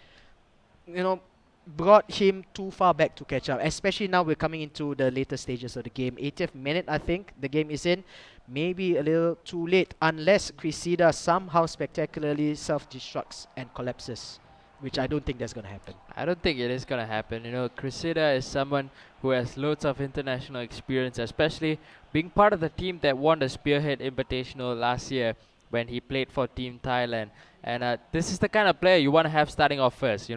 brought him too far back to catch up, especially now we're coming into the later stages of the game. 80th minute, I think the game is in. Maybe a little too late, unless Cressida somehow spectacularly self-destructs and collapses, which I don't think that's going to happen. I don't think it is going to happen. Cressida is someone who has loads of international experience, especially being part of the team that won the Spearhead Invitational last year when he played for Team Thailand. And this is the kind of player you want to have starting off first.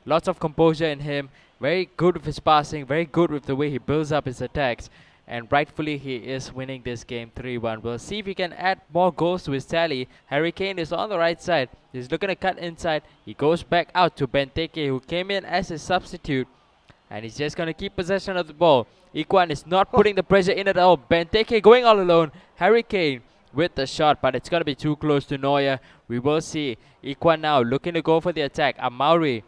Lots of composure in him, very good with his passing, very good with the way he builds up his attacks. And rightfully, he is winning this game 3-1. We'll see if he can add more goals to his tally. Harry Kane is on the right side. He's looking to cut inside. He goes back out to Benteke, who came in as a substitute. And he's just going to keep possession of the ball. Ikhwan is not putting the pressure in at all. Benteke going all alone. Harry Kane with the shot, but it's going to be too close to Neuer. We will see. Ikhwan now looking to go for the attack. Amauri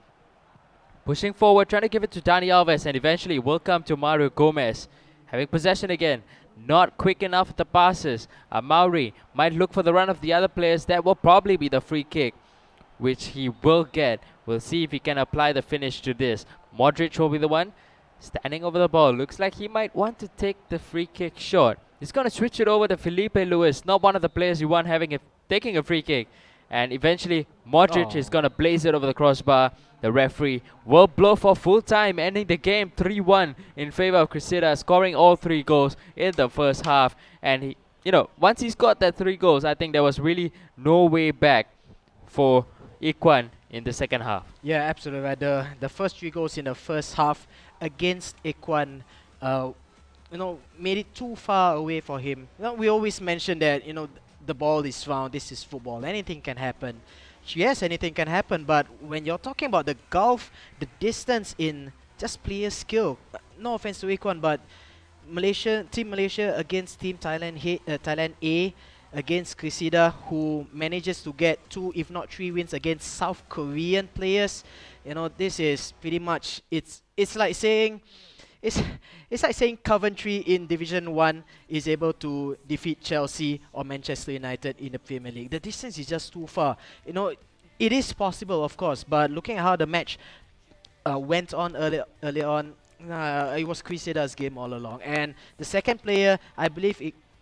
pushing forward, trying to give it to Dani Alves, and eventually will come to Mario Gomez. Having possession again, not quick enough with the passes. Amauri might look for the run of the other players. That will probably be the free kick, which he will get. We'll see if he can apply the finish to this. Modric will be the one standing over the ball. Looks like he might want to take the free kick shot. He's going to switch it over to Felipe Luis, not one of the players you want taking a free kick. And eventually, Modric is going to blaze it over the crossbar. The referee will blow for full time, ending the game 3-1 in favor of Cressida, scoring all 3 goals in the first half. And once he scored that 3 goals, I think there was really no way back for Ikhwan in the second half. Yeah, absolutely right. The first 3 goals in the first half against Ikhwan, made it too far away for him. We always mention that the ball is round. This is football. Anything can happen. Yes, anything can happen, but when you're talking about the gulf, the distance in just player skill, no offense to Ikhwan, but Team Malaysia against Team Thailand A against Cressida, who manages to get 2 if not 3 wins against South Korean players. This is pretty much, it's like saying Coventry in Division 1 is able to defeat Chelsea or Manchester United in the Premier League. The distance is just too far. It is possible, of course, but looking at how the match went on early on, it was Cressida's game all along. And the second player, I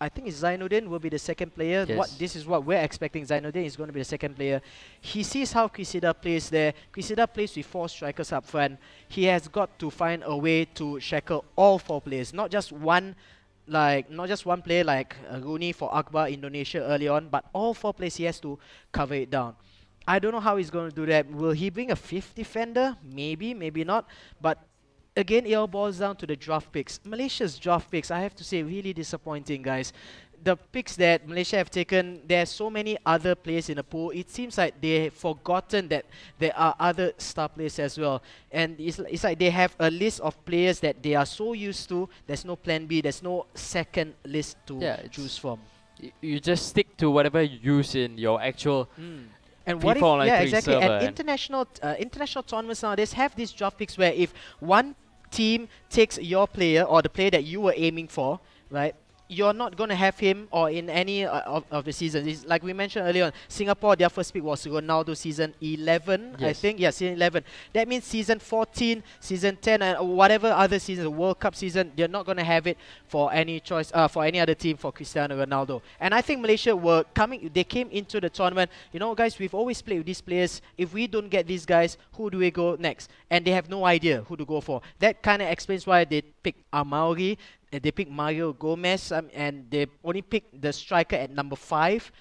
think it's Zainuddin will be the second player. Yes. This is what we're expecting. Zainuddin is going to be the second player. He sees how Cressida plays there. Cressida plays with 4 strikers up front. He has got to find a way to shackle all 4 players, not just one player like Rooney for Akbar Indonesia early on, but all 4 players he has to cover it down. I don't know how he's going to do that. Will he bring a 5th defender? Maybe, maybe not. But again, it all boils down to the draft picks. Malaysia's draft picks, I have to say, really disappointing, guys. The picks that Malaysia have taken, there are so many other players in the pool. It seems like they've forgotten that there are other star players as well. And it's like they have a list of players that they are so used to. There's no plan B. There's no second list to choose from. You just stick to whatever you use in your actual And what FIFA if, Online yeah, 3 exactly. server. And international tournaments nowadays have these draft picks where if one team takes your player or the player that you were aiming for, right, you're not going to have him or in any of the seasons. It's like we mentioned earlier on, Singapore, their first pick was Ronaldo season 11, I think. Yeah, season 11. That means season 14, season 10, and whatever other seasons, the World Cup season, they're not going to have it for any choice, for any other team for Cristiano Ronaldo. And I think Malaysia they came into the tournament, guys, we've always played with these players. If we don't get these guys, who do we go next? And they have no idea who to go for. That kind of explains why they picked Amauri. They picked Mario Gomez, and they only picked the striker at number 5.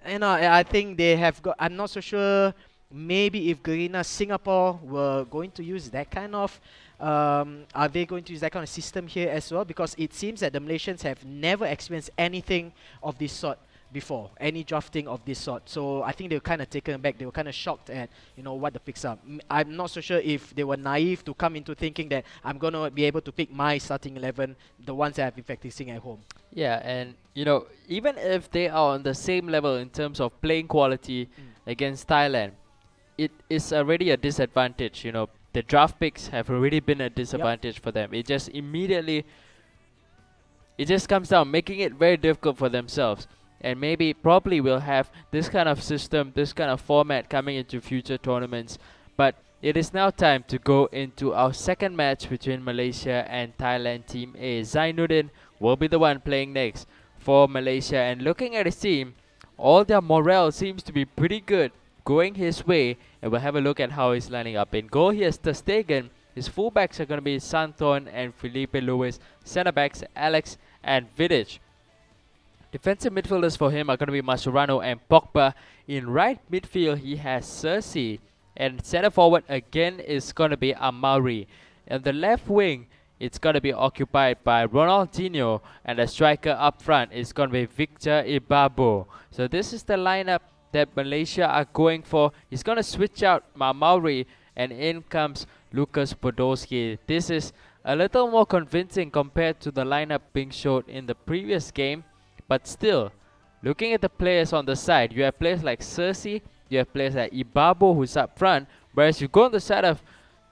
You know, I think they have got. I'm not so sure. Maybe if Garena Singapore were going to use that kind of, are they going to use that kind of system here as well? Because it seems that the Malaysians have never experienced anything of this sort before, any drafting of this sort. So I think they were kind of taken aback. They were kind of shocked at what the picks are. I'm not so sure if they were naive to come into thinking that I'm gonna be able to pick my starting 11, the ones that I've been practicing at home. Yeah, and even if they are on the same level in terms of playing quality against Thailand, it is already a disadvantage. The draft picks have already been a disadvantage for them. It just comes down, making it very difficult for themselves. And maybe probably we'll have this kind of system, this kind of format coming into future tournaments. But it is now time to go into our second match between Malaysia and Thailand. Team A, Zainuddin will be the one playing next for Malaysia. And looking at his team, all their morale seems to be pretty good, going his way. And we'll have a look at how he's lining up. In goal, here's Ter Stegen. His fullbacks are going to be Santon and Felipe Luis. Centre backs, Alex and Vidic. Defensive midfielders for him are going to be Mascherano and Pogba. In right midfield, he has Cersei. And centre forward again is going to be Amauri. And the left wing, it's going to be occupied by Ronaldinho. And the striker up front is going to be Victor Ibabo. So this is the lineup that Malaysia are going for. He's going to switch out Amauri. And in comes Lukas Podolski. This is a little more convincing compared to the lineup being showed in the previous game. But still, looking at the players on the side, you have players like Cersei, you have players like Ibabo who's up front, whereas you go on the side of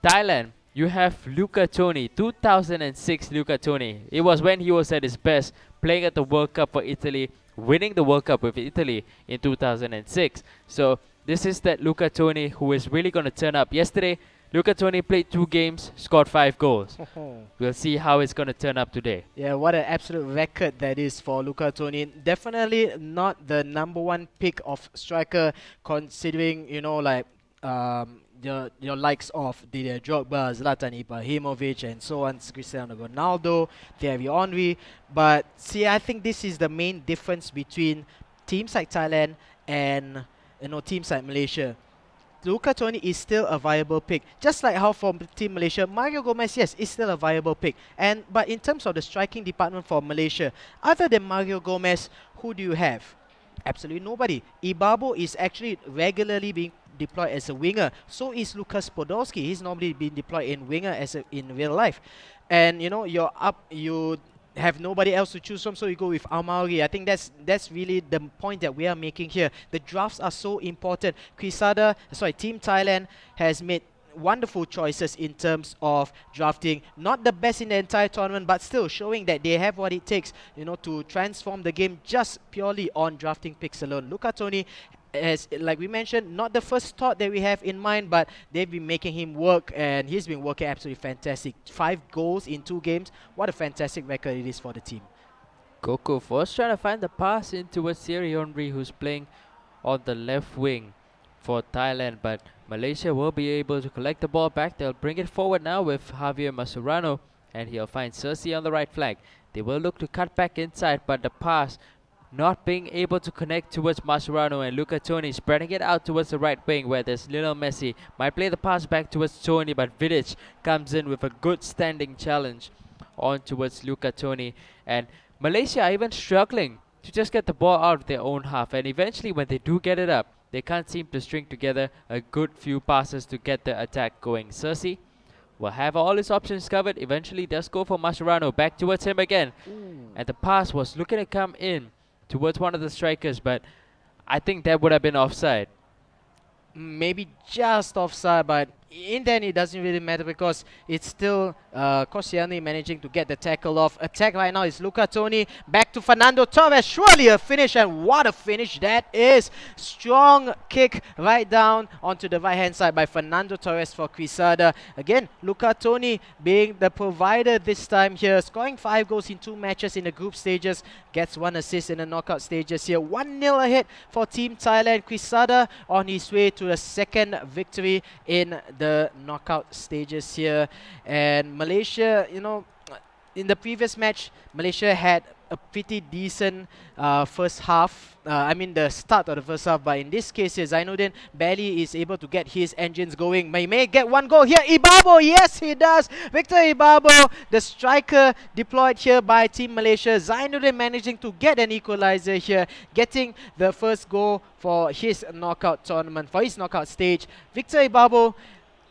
Thailand, you have Luca Toni, 2006 Luca Toni. It was when he was at his best, playing at the World Cup for Italy, winning the World Cup with Italy in 2006. So this is that Luca Toni who is really going to turn up. Yesterday, Luca Toni played 2 games, scored 5 goals. We'll see how it's going to turn up today. Yeah, what an absolute record that is for Luca Toni. Definitely not the number 1 pick of striker, considering, your likes of Didier Drogba, Zlatan Ibrahimovic, and so on, Cristiano Ronaldo, Thierry Henry. But see, I think this is the main difference between teams like Thailand and teams like Malaysia. Luca Toni is still a viable pick. Just like how for Team Malaysia, Mario Gomez, yes, is still a viable pick. But in terms of the striking department for Malaysia, other than Mario Gomez, who do you have? Absolutely nobody. Ibabo is actually regularly being deployed as a winger. So is Lukas Podolski. He's normally been deployed in winger in real life. And you have nobody else to choose from, so you go with Amauri. I think that's really the point that we are making here. The drafts are so important. Team Thailand has made wonderful choices in terms of drafting. Not the best in the entire tournament, but still showing that they have what it takes, to transform the game just purely on drafting picks alone. Luca Toni, as like we mentioned, not the first thought that we have in mind, but they've been making him work, and he's been working absolutely fantastic. 5 goals in 2 games. What a fantastic record it is for the team. Coco first trying to find the pass in towards Thierry Henry, who's playing on the left wing for Thailand, but Malaysia will be able to collect the ball back. They'll bring it forward now with Javier Mascherano, and he'll find Cersei on the right flank. They will look to cut back inside, but the pass not being able to connect towards Mascherano, and Luca Toni spreading it out towards the right wing where there's Lionel Messi. Might play the pass back towards Toni, but Vidic comes in with a good standing challenge on towards Luca Toni. And Malaysia are even struggling to just get the ball out of their own half, and eventually when they do get it up, they can't seem to string together a good few passes to get the attack going. Cersei will have all his options covered. Eventually does go for Mascherano, back towards him again. And the pass was looking to come in towards one of the strikers, but I think that would have been offside. Maybe just offside, but in the end it doesn't really matter because it's still Koscielny managing to get the tackle off. Attack right now is Luca Toni. Back to Fernando Torres. Surely a finish, and what a finish that is. Strong kick right down onto the right hand side by Fernando Torres for Quesada. Again, Luca Toni being the provider this time here, scoring 5 goals in 2 matches in the group stages. Gets 1 assist in the knockout stages here. 1-0 ahead for Team Thailand. Quesada on his way to the second victory in the knockout stages here. And Malaysia, in the previous match, Malaysia had a pretty decent first half. I mean the start of the first half, but in this case here, Zainuddin barely is able to get his engines going. May get one goal here. Ibabo, yes he does. Victor Ibabo, the striker deployed here by Team Malaysia. Zainuddin managing to get an equalizer here, getting the first goal for his knockout tournament, for his knockout stage. Victor Ibabo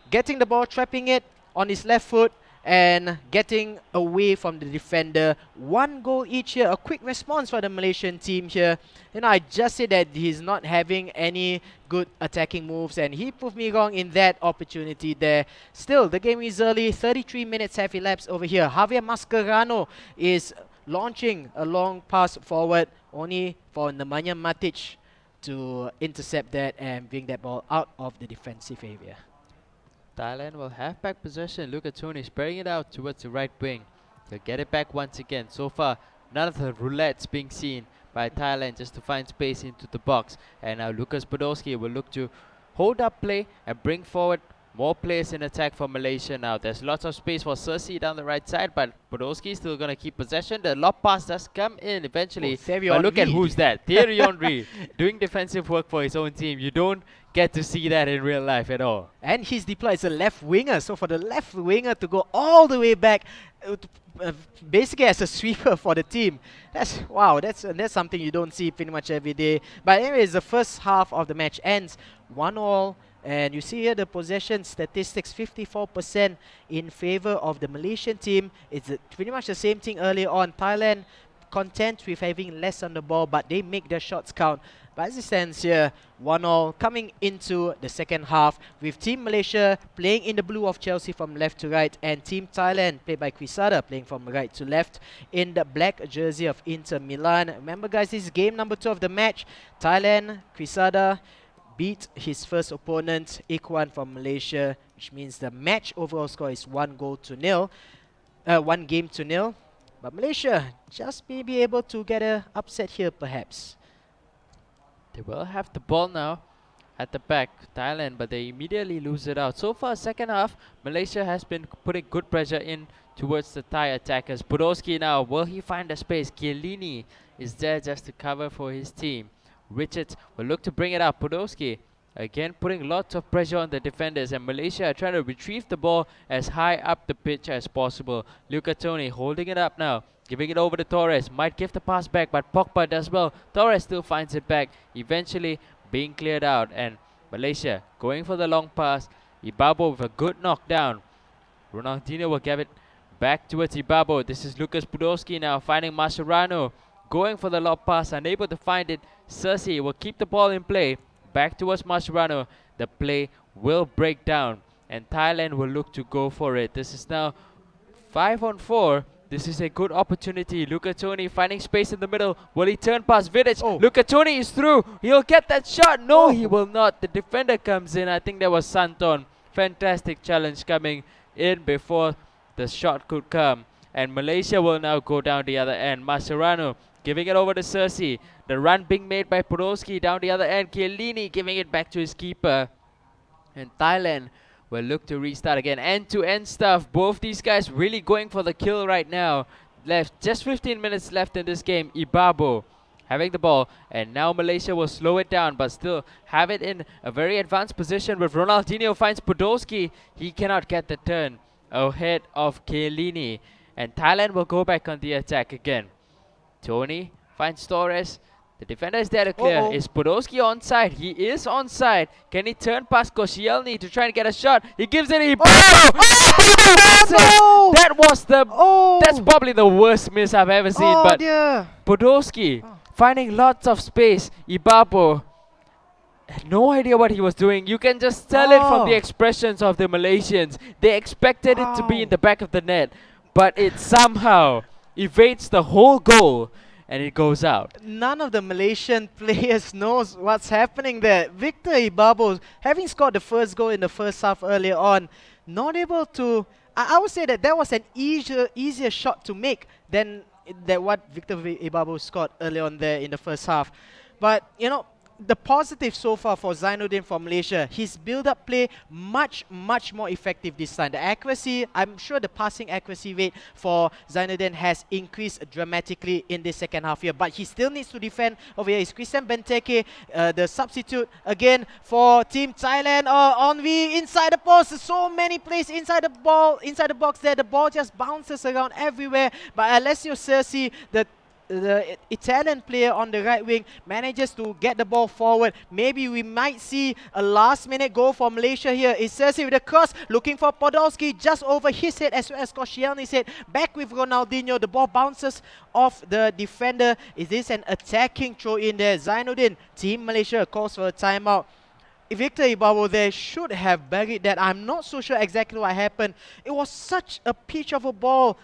getting the ball, trapping it on his left foot, and getting away from the defender. One goal each here. A quick response for the Malaysian team here. You know, I just said that he's not having any good attacking moves, and he proved me wrong in that opportunity there. Still, the game is early. 33 minutes have elapsed over here. Javier Mascherano is launching a long pass forward, only for Nemanja Matic to intercept that and bring that ball out of the defensive area. Thailand will have back possession. Look at Tony spreading it out towards the right wing. He'll get it back once again. So far, none of the roulettes being seen by Thailand just to find space into the box. And now Lucas Podolski will look to hold up play and bring forward more players in attack for Malaysia now. There's lots of space for Cersei down the right side, but Podolski is still going to keep possession. The lob pass does come in eventually. But look at who's that. Thierry Henry doing defensive work for his own team. You don't get to see that in real life at all. And he's deployed as a left winger, so for the left winger to go all the way back, basically as a sweeper for the team, that's wow. That's something you don't see pretty much every day. But anyways, the first half of the match ends 1-1, and you see here the possession statistics: 54% in favor of the Malaysian team. It's pretty much the same thing earlier on. Thailand content with having less on the ball, but they make their shots count. But as it stands here, 1-1 coming into the second half, with Team Malaysia playing in the blue of Chelsea from left to right, and Team Thailand, played by Quisada, playing from right to left in the black jersey of Inter Milan. Remember guys, this is game number 2 of the match. Thailand, Quisada beat his first opponent, Ikwan from Malaysia, which means the match overall score is 1-0. But Malaysia just may be able to get an upset here perhaps. They will have the ball now at the back, Thailand, but they immediately lose it out. So far, second half, Malaysia has been putting good pressure in towards the Thai attackers. Podolski now, will he find a space? Chiellini is there just to cover for his team. Richards will look to bring it up. Podolski again putting lots of pressure on the defenders, and Malaysia are trying to retrieve the ball as high up the pitch as possible. Luca Toni holding it up now, giving it over to Torres. Might give the pass back, but Pogba does well. Torres still finds it back, eventually being cleared out, and Malaysia going for the long pass. Ibabo with a good knockdown. Ronaldinho will give it back towards Ibabo. This is Lucas Podolski now finding Mascherano, going for the lob pass, unable to find it. Cersei will keep the ball in play. Back towards Mascherano. The play will break down, and Thailand will look to go for it. This is now 5-on-4. This is a good opportunity. Luca Toni finding space in the middle. Will he turn past Vidic? Oh. Luca Toni is through. He'll get that shot. No, he will not. The defender comes in. I think that was Santon. Fantastic challenge coming in before the shot could come. And Malaysia will now go down the other end. Mascherano giving it over to Cersei. The run being made by Podolski down the other end. Chiellini giving it back to his keeper. And Thailand will look to restart again. End-to-end stuff. Both these guys really going for the kill right now. Left just 15 minutes left in this game. Ibabo having the ball, and now Malaysia will slow it down but still have it in a very advanced position. With Ronaldinho finds Podolski, he cannot get the turn ahead of Chiellini, and Thailand will go back on the attack again. Tony finds Torres. The defender is there to clear. Is Podolski onside? He is onside. Can he turn past Koscielny to try and get a shot? He gives it. That was the. That's probably the worst miss I've ever seen. But Podolski finding lots of space. Ibabo had no idea what he was doing. You can just tell it from the expressions of the Malaysians. They expected it to be in the back of the net, but it somehow evades the whole goal, and it goes out. None of the Malaysian players knows what's happening there. Victor Ibabo, having scored the first goal in the first half earlier on, not able to. I would say that was an easier shot to make than what Victor Ibabo scored earlier on there in the first half. But you know, the positive so far for Zainuddin from Malaysia, his build-up play much more effective this time. The accuracy, I'm sure the passing accuracy rate for Zainuddin has increased dramatically in this second half here, but he still needs to defend over here. Is Christian Benteke, the substitute again for Team Thailand. Henri inside the post, so many plays inside the box there. The ball just bounces around everywhere, but Alessio Cerci, the Italian player on the right wing, manages to get the ball forward. Maybe we might see a last-minute goal for Malaysia here. It's Cerci with a cross, looking for Podolski just over his head as well as Koscielny's head. Back with Ronaldinho. The ball bounces off the defender. Is this an attacking throw in there? Zainuddin, Team Malaysia, calls for a timeout. Victor Ibarbo there should have buried that. I'm not so sure exactly what happened. It was such a pitch of a ball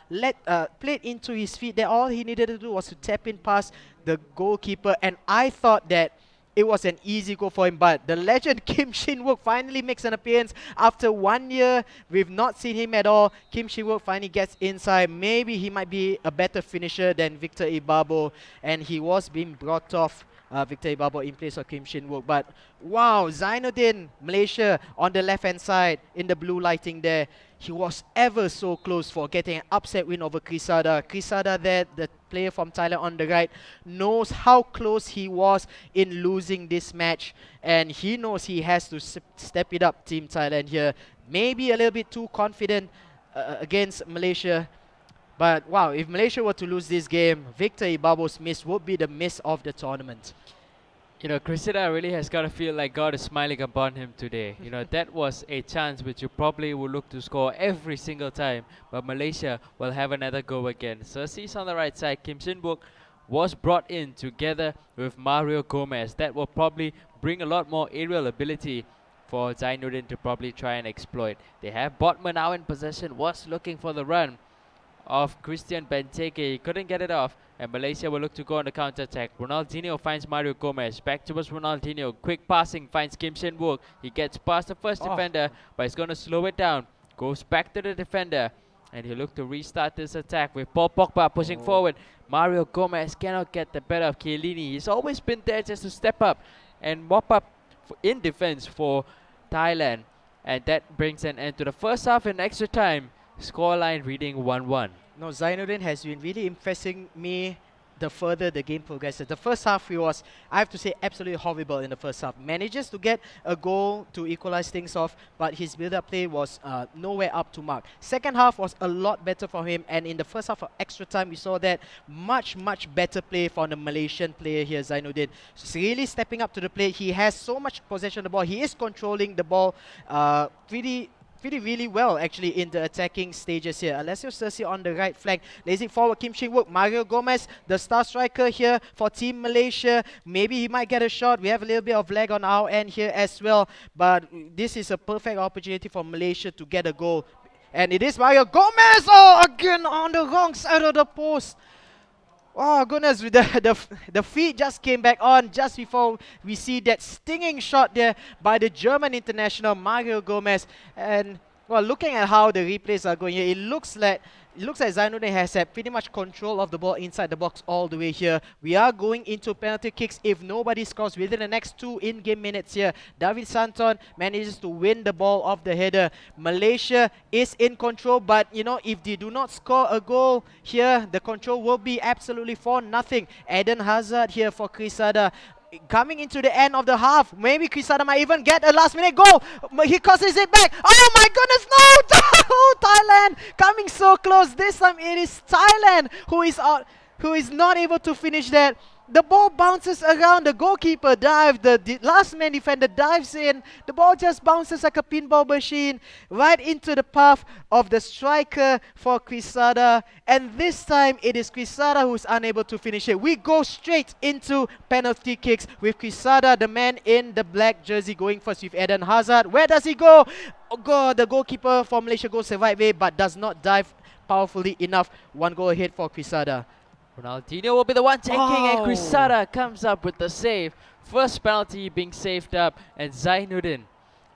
played into his feet that all he needed to do was to tap in past the goalkeeper, and I thought that it was an easy goal for him. But the legend Kim Shin-wook finally makes an appearance after 1 year. We've not seen him at all. Kim Shin-wook finally gets inside. Maybe he might be a better finisher than Victor Ibarbo, and he was being brought off, Victor Ibarbo in place of Kim Shin-wook. But wow, Zainuddin, Malaysia on the left-hand side in the blue lighting there. He was ever so close for getting an upset win over Krisada. Krisada there, the player from Thailand on the right, knows how close he was in losing this match. And he knows he has to step it up, Team Thailand here. Maybe a little bit too confident against Malaysia. But wow, if Malaysia were to lose this game, Victor Ibarbo's miss would be the miss of the tournament. You know, Cressida really has got to feel like God is smiling upon him today. You know, that was a chance which you probably would look to score every single time, but Malaysia will have another go again. Cerci's on the right side. Kim Shin-wook was brought in together with Mario Gomez. That will probably bring a lot more aerial ability for Zainuddin to probably try and exploit. They have Botman now in possession, was looking for the run of Christian Benteke. He couldn't get it off, and Malaysia will look to go on the counter-attack. Ronaldinho finds Mario Gomez. Back towards Ronaldinho. Quick passing finds Kim Shin-wook. He gets past the first defender, but he's going to slow it down. Goes back to the defender, and he'll look to restart this attack with Paul Pogba pushing forward. Mario Gomez cannot get the better of Chiellini. He's always been there just to step up and mop up in defense for Thailand. And that brings an end to the first half in extra time. Scoreline reading 1-1. No, Zainuddin has been really impressing me the further the game progresses. The first half, he was, I have to say, absolutely horrible in the first half. Manages to get a goal to equalize things off, but his build-up play was nowhere up to mark. Second half was a lot better for him, and in the first half of extra time, we saw that much better play from the Malaysian player here, Zainuddin. He's really stepping up to the plate. He has so much possession of the ball. He is controlling the ball really well actually in the attacking stages here. Alessio Cerci on the right flank, lays it forward. Kim Shin-wook, Mario Gomez, the star striker here for Team Malaysia. Maybe he might get a shot. We have a little bit of lag on our end here as well, but this is a perfect opportunity for Malaysia to get a goal. And it is Mario Gomez! Oh, again on the wrong side of the post. Oh goodness, the feet just came back on just before we see that stinging shot there by the German international Mario Gomez. And well, looking at how the replays are going here, it looks like Zainuddin has had pretty much control of the ball inside the box all the way here. We are going into penalty kicks if nobody scores within the next 2 in-game minutes here. David Santon manages to win the ball off the header. Malaysia is in control, but you know, if they do not score a goal here, the control will be absolutely 4-0. Eden Hazard here for Krisada. Coming into the end of the half, maybe Krisada might even get a last-minute goal. He crosses it back. Oh my goodness, no! Thailand coming so close. This time it is Thailand who is not able to finish that. The ball bounces around, the goalkeeper dives, the last man defender dives in, the ball just bounces like a pinball machine right into the path of the striker for Krisada, and this time it is Krisada who's unable to finish it. We go straight into penalty kicks with Krisada, the man in the black jersey, going first with Eden Hazard. Where does he go? Oh God, the goalkeeper for Malaysia goes the right way but does not dive powerfully enough. 1 goal ahead for Krisada. Ronaldinho will be the one taking, and Krisada comes up with the save. First penalty being saved up, and Zainuddin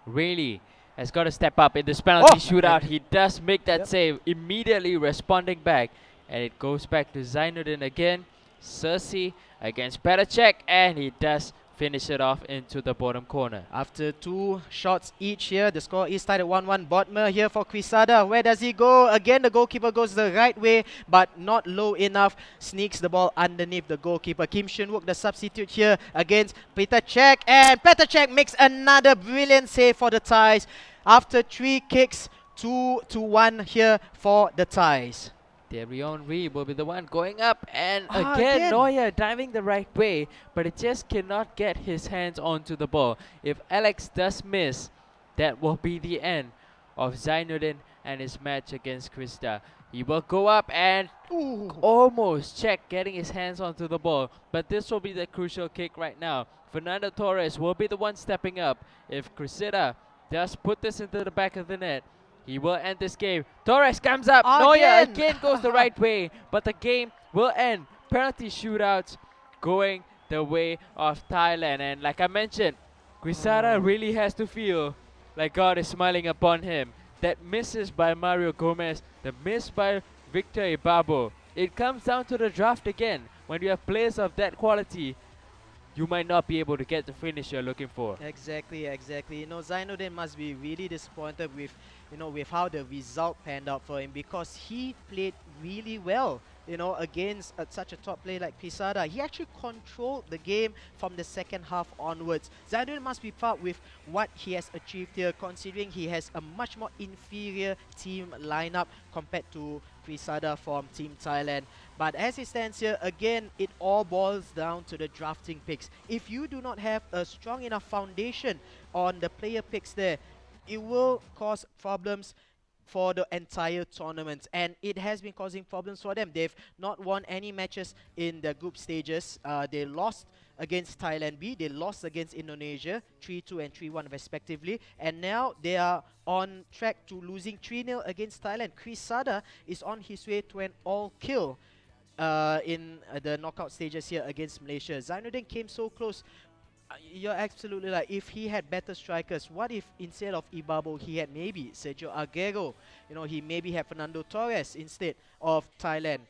really has got to step up in this penalty shootout. He does make that save, immediately responding back, and it goes back to Zainuddin again. Cerci against Petacek, and he does finish it off into the bottom corner. After 2 shots each here, the score is tied at 1-1. Bodmer here for Quesada. Where does he go? Again, the goalkeeper goes the right way, but not low enough. Sneaks the ball underneath the goalkeeper. Kim Shunwook, the substitute here against Peter Cech. And Peter Cech makes another brilliant save for the Thais. After 3 kicks, 2-1 here for the Thais. Thierry Henry will be the one going up, and Ah, again again. Neuer diving the right way, but it just cannot get his hands onto the ball. If Alex does miss, that will be the end of Zainuddin and his match against Krista. He will go up and almost check getting his hands onto the ball, but this will be the crucial kick right now. Fernando Torres will be the one stepping up. If Cressida does put this into the back of the net, he will end this game. Torres comes up. Neuer again goes the right way, but the game will end. Penalty shootouts going the way of Thailand. And like I mentioned, Quesada really has to feel like God is smiling upon him. That misses by Mario Gomez, the miss by Victor Ibabo. It comes down to the draft again. When you have players of that quality, you might not be able to get the finish you're looking for. Exactly. You know, Zainuddin must be really disappointed with, with how the result panned out for him, because he played really well, against such a top player like Quesada. He actually controlled the game from the second half onwards. Zainuddin must be proud with what he has achieved here, considering he has a much more inferior team lineup compared to Quesada from Team Thailand. But as it stands here, again, it all boils down to the drafting picks. If you do not have a strong enough foundation on the player picks there, it will cause problems for the entire tournament, and it has been causing problems for them. They've not won any matches in the group stages. They lost against Thailand B, they lost against Indonesia 3-2 and 3-1 respectively, and now they are on track to losing 3-0 against Thailand. Quesada is on his way to an all-kill in the knockout stages here against Malaysia. Zainuddin came so close. You're absolutely right. If he had better strikers, what if instead of Ibabo he had maybe Sergio Aguero? He maybe had Fernando Torres instead of Thailand.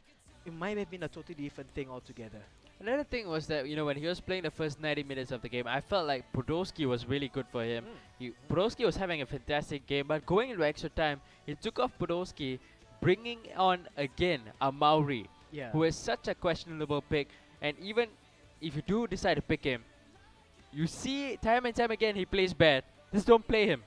It might have been a totally different thing altogether. Another thing was that, when he was playing the first 90 minutes of the game, I felt like Podolski was really good for him. Podolski was having a fantastic game, but going into extra time, he took off Podolski, bringing on again Amauri, who is such a questionable pick. And even if you do decide to pick him, you see time and time again he plays bad. Just don't play him.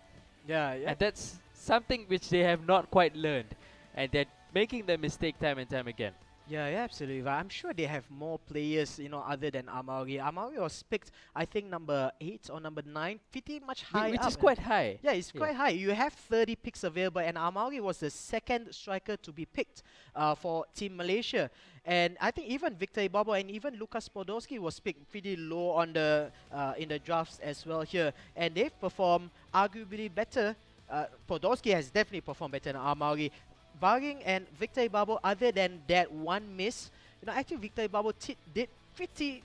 And that's something which they have not quite learned. And they're making the mistake time and time again. Yeah, absolutely right. I'm sure they have more players, other than Amauri. Amauri was picked, I think, number 8 or number 9, pretty much high Which up. is quite high. Yeah, it's quite high. You have 30 picks available, and Amauri was the second striker to be picked for Team Malaysia. And I think even Victor Ibabo and even Lucas Podolski was picked pretty low on the in the drafts as well here. And they've performed arguably better. Podolski has definitely performed better than Amauri. Barring and Victor Ibabo, other than that one miss, actually Victor Ibabo did pretty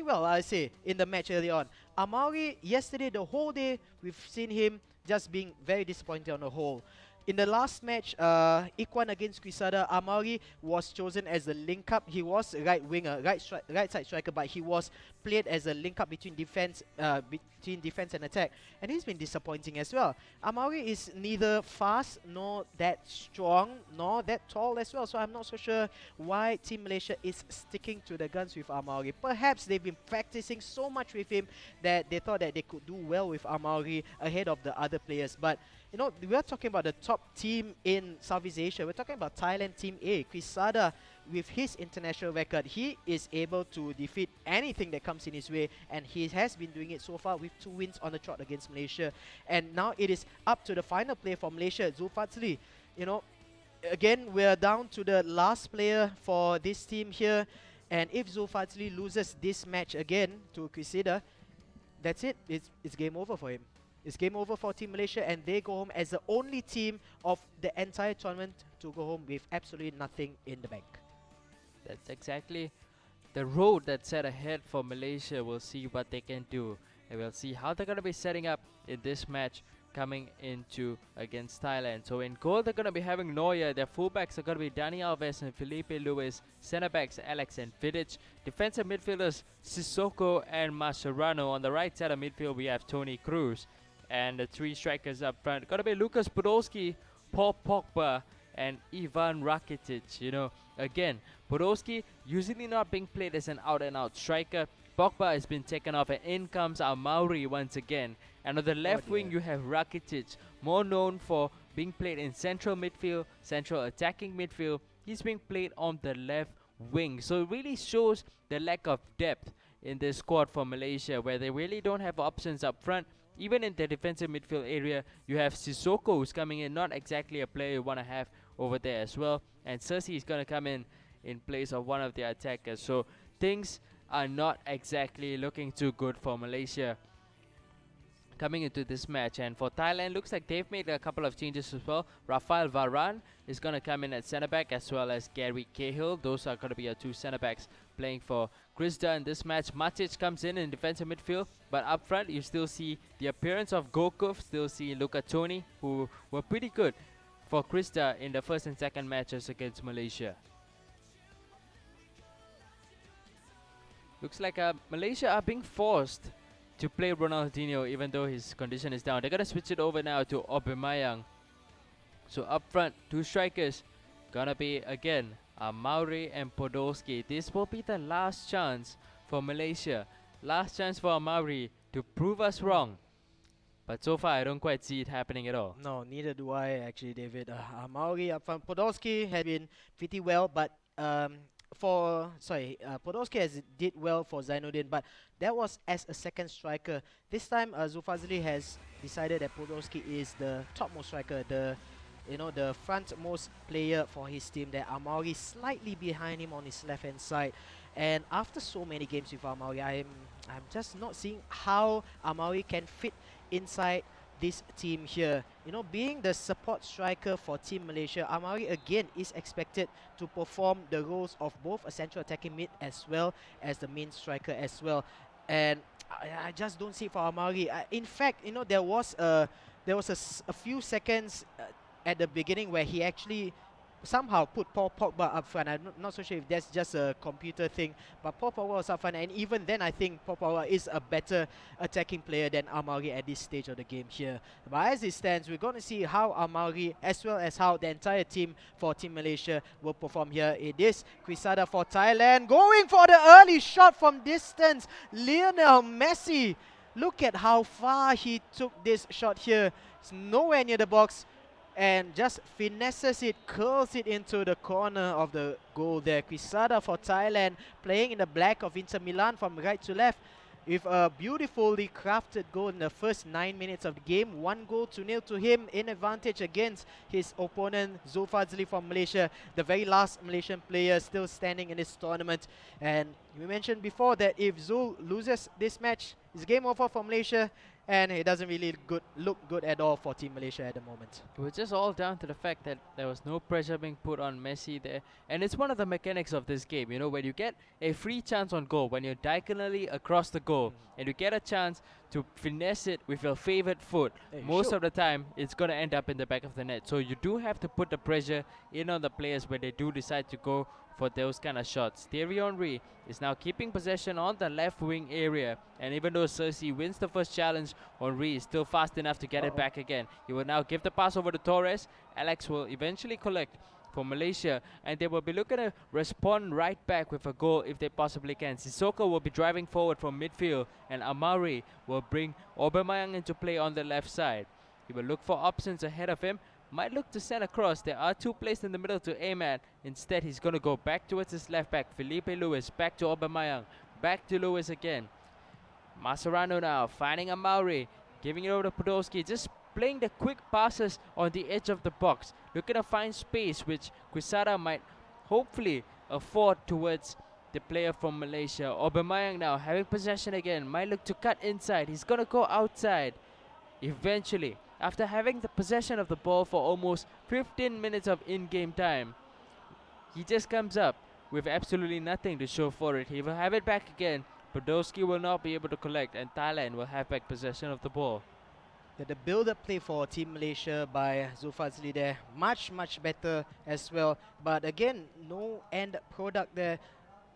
well, I say, in the match early on. Amauri, yesterday, the whole day, we've seen him just being very disappointed on the whole. In the last match, Ikwan against Quesada, Amauri was chosen as the link-up. He was right winger, right side striker, but he was played as a link-up between defense and attack, and he's been disappointing as well. Amauri is neither fast nor that strong nor that tall as well, so I'm not so sure why Team Malaysia is sticking to the guns with Amauri. Perhaps they've been practicing so much with him that they thought that they could do well with Amauri ahead of the other players, but we are talking about the top team in Southeast Asia. We're talking about Thailand Team A. Quesada, with his international record, he is able to defeat anything that comes in his way, and he has been doing it so far with 2 wins on the trot against Malaysia. And now it is up to the final player for Malaysia, Zulfazli. Again, we're down to the last player for this team here, and if Zulfazli loses this match again to Quesada, that's it. It's game over for him. It's game over for Team Malaysia, and they go home as the only team of the entire tournament to go home with absolutely nothing in the bank. That's exactly the road that's set ahead for Malaysia. We'll see what they can do, and we'll see how they're going to be setting up in this match coming into against Thailand. So in goal, they're going to be having Neuer. Their fullbacks are going to be Dani Alves and Felipe Luis. Centre backs Alex and Vidic. Defensive midfielders Sissoko and Mascherano. On the right side of midfield, we have Toni Kroos. And the three strikers up front, going to be Lucas Podolski, Paul Pogba, and Ivan Rakitic. You know, again, Podolski usually not being played as an out-and-out striker. Pogba has been taken off, and in comes Mauri once again. And on the left wing, you have Rakitic, more known for being played in central midfield, central attacking midfield. He's being played on the left wing. So it really shows the lack of depth in this squad for Malaysia, where they really don't have options up front. Even in the defensive midfield area, you have Sissoko who's coming in, not exactly a player you want to have over there as well. And Cersei is going to come in place of one of the attackers. So things are not exactly looking too good for Malaysia coming into this match. And for Thailand, looks like they've made a couple of changes as well. Rafael Varane is going to come in at centre back, as well as Gary Cahill. Those are going to be our two centre backs playing for Krista in this match. Matic comes in defensive midfield, but up front you still see the appearance of Gokov, still see Luca Toni, who were pretty good for Krista in the first and second matches against Malaysia. Looks like Malaysia are being forced to play Ronaldinho, even though his condition is down. They're going to switch it over now to Aubameyang. So up front, two strikers. Gonna be, again, Mauri and Podolski. This will be the last chance for Malaysia. Last chance for Mauri to prove us wrong. But so far, I don't quite see it happening at all. No, neither do I actually, David. Mauri up front. Podolski had been pretty well, but Podolski has did well for Zainuddin, but that was as a second striker. This time, Zulfazli has decided that Podolski is the topmost striker, the frontmost player for his team. That Mauri slightly behind him on his left-hand side. And after so many games with Mauri, I'm just not seeing how Mauri can fit inside this team here. You know, being the support striker for Team Malaysia, Mauri again is expected to perform the roles of both a central attacking mid as well as the main striker as well. And I just don't see it for Mauri. In fact, you know, there was a few seconds at the beginning where he actually somehow put Paul Pogba up front. I'm not so sure if that's just a computer thing, but Paul Pogba was up front, and even then I think Paul Pogba is a better attacking player than Mauri at this stage of the game here. But as it stands, we're going to see how Mauri as well as how the entire team for Team Malaysia will perform here. It is Quisada for Thailand, going for the early shot from distance. Lionel Messi, look at how far he took this shot here. It's nowhere near the box, and just finesses it, curls it into the corner of the goal there. Quisada for Thailand, playing in the black of Inter Milan from right to left, with a beautifully crafted goal in the first 9 minutes of the game. 1-0 to him, in advantage against his opponent Zulfazli from Malaysia, the very last Malaysian player still standing in this tournament. And we mentioned before that if Zul loses this match, it's game over for Malaysia, and it doesn't really look good at all for Team Malaysia at the moment. It was just all down to the fact that there was no pressure being put on Messi there. And it's one of the mechanics of this game, you know, when you get a free chance on goal, when you're diagonally across the goal, and you get a chance to finesse it with your favorite foot, most of the time, it's going to end up in the back of the net. So you do have to put the pressure in on the players when they do decide to go for those kind of shots. Thierry Henry is now keeping possession on the left wing area, and even though Cersei wins the first challenge, Henry is still fast enough to get it back again. He will now give the pass over to Torres. Alex will eventually collect for Malaysia, and they will be looking to respond right back with a goal if they possibly can. Sissoko will be driving forward from midfield, and Mauri will bring Aubameyang into play on the left side. He will look for options ahead of him. Might look to send across. There are two players in the middle to aim at. Instead, he's going to go back towards his left back. Felipe Luis back to Aubameyang. Back to Luis again. Mascherano now finding Mauri, giving it over to Podolski. Just playing the quick passes on the edge of the box. Looking to find space, which Quisada might hopefully afford towards the player from Malaysia. Aubameyang now having possession again. Might look to cut inside. He's going to go outside eventually. After having the possession of the ball for almost 15 minutes of in-game time, he just comes up with absolutely nothing to show for it. He will have it back again. Podolski will not be able to collect, and Thailand will have back possession of the ball. The build-up play for Team Malaysia by Zulfazli there, much better as well. But again, no end product there.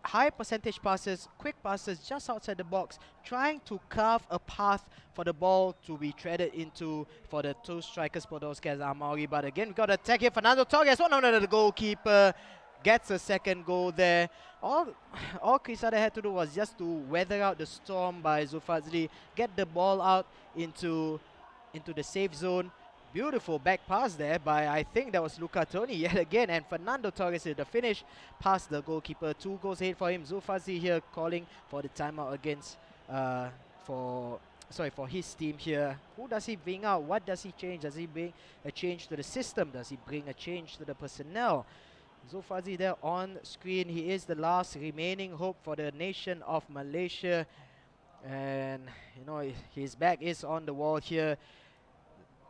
High percentage passes, quick passes just outside the box, trying to carve a path for the ball to be threaded into for the two strikers, Podolski and Amauri. But again, we got to attack here. Fernando Torres, one under the goalkeeper, gets a second goal there. All Quesada had to do was just to weather out the storm by Zulfazli, get the ball out into the safe zone. Beautiful back pass there by, I think that was Luca Toni yet again, and Fernando Torres with the finish past the goalkeeper. 2 goals ahead for him. Zulfazli here calling for the timeout against for his team here. Who does he bring out? What does he change? Does he bring a change to the system? Does he bring a change to the personnel? Zulfazli there on screen. He is the last remaining hope for the nation of Malaysia, and you know his back is on the wall here.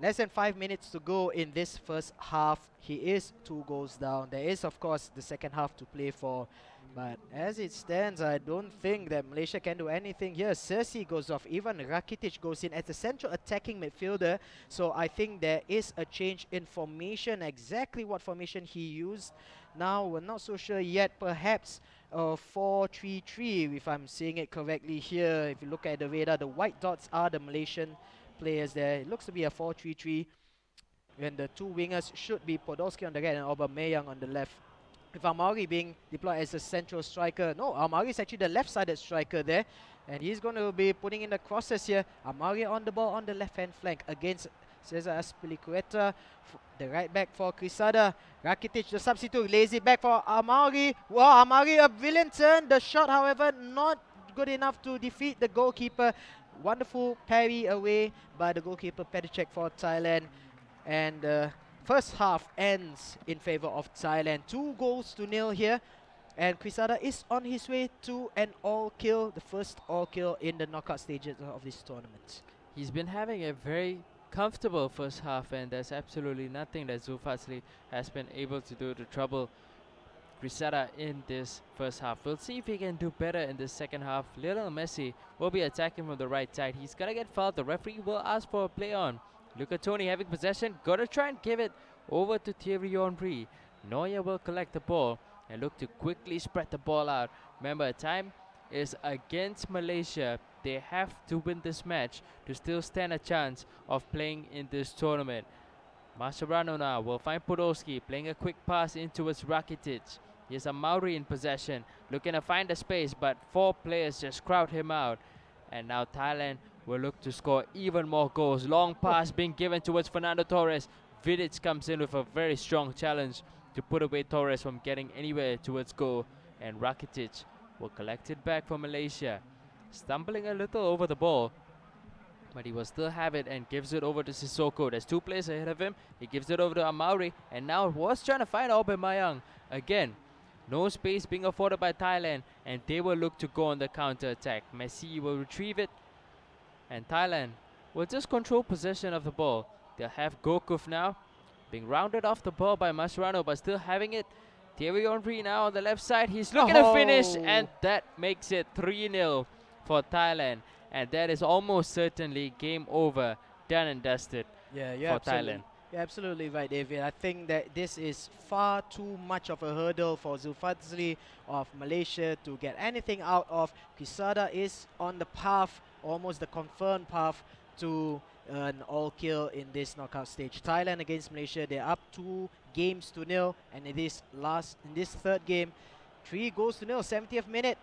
Less than 5 minutes to go in this first half. He is 2 goals down. There is, of course, the second half to play for. But as it stands, I don't think that Malaysia can do anything here. Sersi goes off. Even Rakitic goes in as a central attacking midfielder. So I think there is a change in formation. Exactly what formation he used. Now, we're not so sure yet. Perhaps 4-3-3, if I'm seeing it correctly here. If you look at the radar, the white dots are the Malaysian players there. It looks to be a 4-3-3, when the 2 wingers should be Podolski on the right and Aubameyang on the left. With Amauri being deployed as a central striker. No, Amauri is actually the left-sided striker there, and he's going to be putting in the crosses here. Amauri on the ball on the left-hand flank against Cesar Azpilicueta, the right back for Quesada. Rakitic, the substitute, lazy back for Amauri. Wow, Amauri, a brilliant turn. The shot, however, not good enough to defeat the goalkeeper. Wonderful parry away by the goalkeeper Pedicek for Thailand, and the first half ends in favor of Thailand. 2-0 here, and Quesada is on his way to an all-kill, the first all-kill in the knockout stages of this tournament. He's been having a very comfortable first half, and there's absolutely nothing that Zulfazli has been able to do to trouble Quesada in this first half. We'll see if he can do better in the second half. Lionel Messi will be attacking from the right side. He's gonna get fouled. The referee will ask for a play on. Luca Toni having possession. Gotta try and give it over to Thierry Henry. Neuer will collect the ball and look to quickly spread the ball out. Remember, time is against Malaysia. They have to win this match to still stand a chance of playing in this tournament. Mascherano now will find Podolski, playing a quick pass in towards Rakitic. Here's Amauri in possession, looking to find a space, but 4 players just crowd him out. And now Thailand will look to score even more goals. Long pass being given towards Fernando Torres. Vidic comes in with a very strong challenge to put away Torres from getting anywhere towards goal. And Rakitic will collect it back for Malaysia. Stumbling a little over the ball, but he will still have it and gives it over to Sissoko. There's 2 players ahead of him. He gives it over to Amauri, and now was trying to find Aubameyang. Again, no space being afforded by Thailand, and they will look to go on the counter-attack. Messi will retrieve it, and Thailand will just control possession of the ball. They'll have Gokuf now, being rounded off the ball by Mascherano, but still having it. Thierry Henry now on the left side. He's looking to finish, and that makes it 3-0 for Thailand. And that is almost certainly game over, done and dusted for Thailand. You're absolutely right, David. I think that this is far too much of a hurdle for Zulfazli of Malaysia to get anything out of. Quesada is on the path, almost the confirmed path to an all-kill in this knockout stage. Thailand against Malaysia, they're up 2-0, and in this third game, 3-0, 70th minute.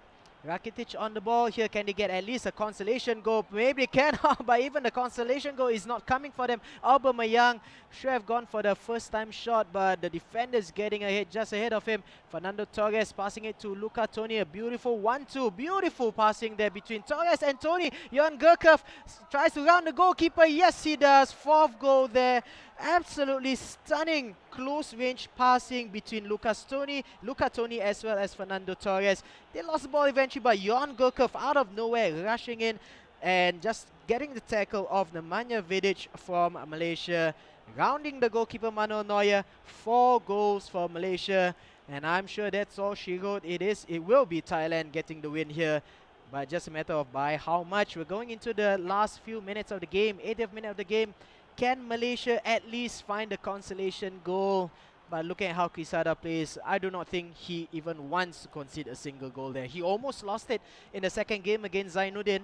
Rakitic on the ball here. Can they get at least a consolation goal? Maybe they can, but even the consolation goal is not coming for them. Aubameyang should have gone for the first time shot, but the defender's getting ahead, just ahead of him. Fernando Torres passing it to Luca Toni. A beautiful 1-2. Beautiful passing there between Torres and Toni. Jan Gurkov tries to round the goalkeeper. Yes, he does. 4th goal there. Absolutely stunning close range passing between Luca Toni as well as Fernando Torres. They lost the ball eventually, but Jan Gurkov out of nowhere rushing in and just getting the tackle of Nemanja Vidic from Malaysia, rounding the goalkeeper Manuel Neuer. 4 goals for Malaysia, and I'm sure that's all she wrote. It will be Thailand getting the win here. but just a matter of by how much. We're going into the last few minutes of the game, 80th minute of the game. Can Malaysia at least find a consolation goal? But looking at how Quesada plays, I do not think he even wants to concede a single goal there. He almost lost it in the second game against Zainuddin.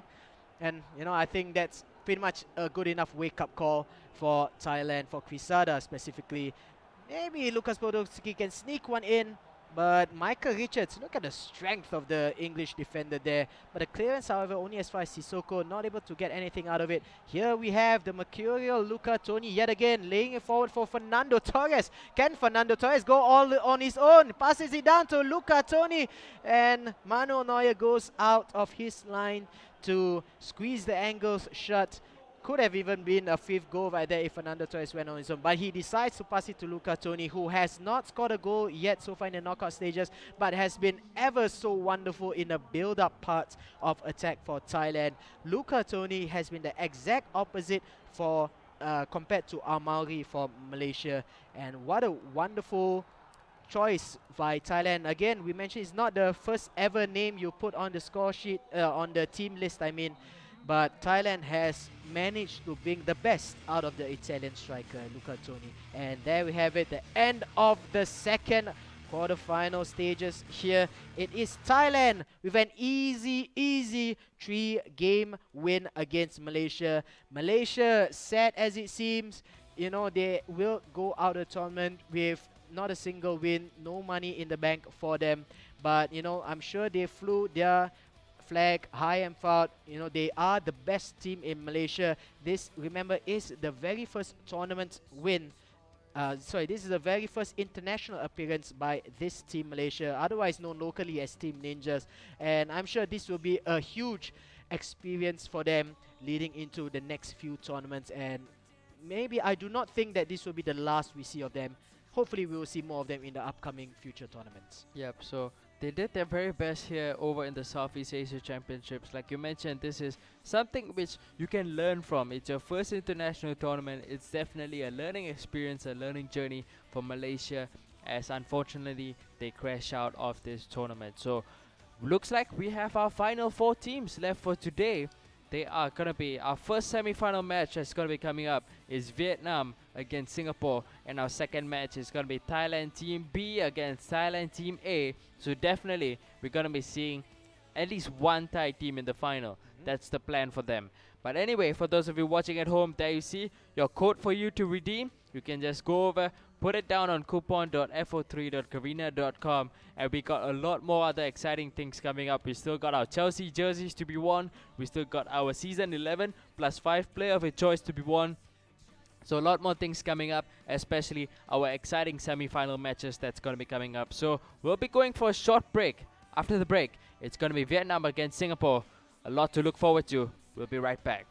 And, you know, I think that's pretty much a good enough wake-up call for Thailand, for Quesada specifically. Maybe Lucas Podolski can sneak one in, but Michael Richards, look at the strength of the English defender there. But the clearance, however, only as far as Sissoko, not able to get anything out of it. Here we have the mercurial Luca Toni yet again, laying it forward for Fernando Torres. Can Fernando Torres go all on his own? Passes it down to Luca Toni, and Manuel Neuer goes out of his line to squeeze the angles shut. Could have even been a fifth goal right there if Fernando Torres went on his own. But he decides to pass it to Luca Toni, who has not scored a goal yet so far in the knockout stages, but has been ever so wonderful in the build-up part of attack for Thailand. Luca Toni has been the exact opposite for compared to Amauri for Malaysia. And what a wonderful choice by Thailand. Again, we mentioned it's not the first ever name you put on the score sheet, on the team list, I mean. But Thailand has managed to bring the best out of the Italian striker, Luca Toni. And there we have it, the end of the second quarterfinal stages here. It is Thailand with an easy 3-game win against Malaysia. Malaysia, sad as it seems, you know, they will go out of the tournament with not a single win, no money in the bank for them. But, you know, I'm sure they flew their flag high and proud. You know, they are the best team in Malaysia. This, remember, is the very first tournament win. This is the very first international appearance by this Team Malaysia, otherwise known locally as Team Ninjas. And I'm sure this will be a huge experience for them leading into the next few tournaments. And maybe I do not think that this will be the last we see of them. Hopefully we will see more of them in the upcoming future tournaments. Yep, so they did their very best here over in the Southeast Asia Championships. Like you mentioned, this is something which you can learn from. It's your first international tournament. It's definitely a learning experience, a learning journey for Malaysia, as unfortunately they crash out of this tournament. So looks like we have our final 4 teams left for today. They are going to be, our first semi-final match that's going to be coming up is Vietnam against Singapore, and our second match is going to be Thailand Team B against Thailand Team A. So definitely we're going to be seeing at least one Thai team in the final. That's the plan for them. But anyway, for those of you watching at home, there you see your code for you to redeem. You can just go over, put it down on coupon.fo3.garena.com, and we got a lot more other exciting things coming up. We still got our Chelsea jerseys to be won. We still got our Season 11 plus 5 player of a choice to be won. So a lot more things coming up, especially our exciting semi-final matches that's going to be coming up. So we'll be going for a short break. After the break, it's going to be Vietnam against Singapore. A lot to look forward to. We'll be right back.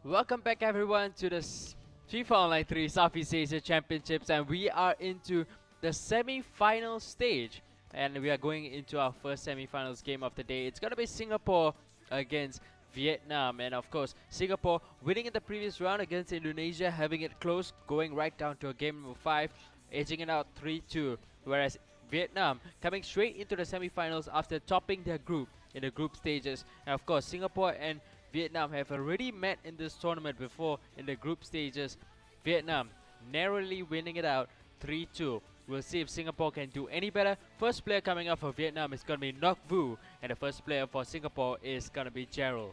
Welcome back everyone to the FIFA Online 3 Southeast Asia Championships, and we are into the semi-final stage, and we are going into our first semi-finals game of the day. It's gonna be Singapore against Vietnam, and of course Singapore winning in the previous round against Indonesia, having it close, going right down to a game number 5, edging it out 3-2, whereas Vietnam coming straight into the semi-finals after topping their group in the group stages. And of course Singapore and Vietnam have already met in this tournament before in the group stages. Vietnam narrowly winning it out 3-2. We'll see if Singapore can do any better. First player coming up for Vietnam is going to be Ngoc Vu, and the first player for Singapore is going to be Gerald.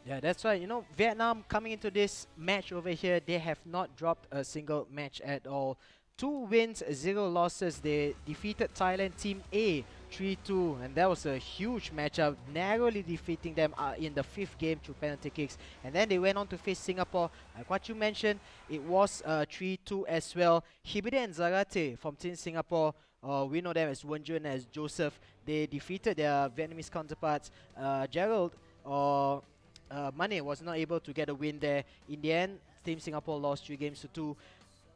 Yeah, that's right. You know, Vietnam coming into this match over here, they have not dropped a single match at all. 2 wins, 0 losses. They defeated Thailand Team A 3-2, and that was a huge matchup, narrowly defeating them in the 5th game through penalty kicks. And then they went on to face Singapore. Like what you mentioned, it was 3-2 as well. Hibide and Zarate from Team Singapore, we know them as Wenjun, as Joseph. They defeated their Vietnamese counterparts. Gerald or Mane was not able to get a win there. In the end, Team Singapore lost 3-2.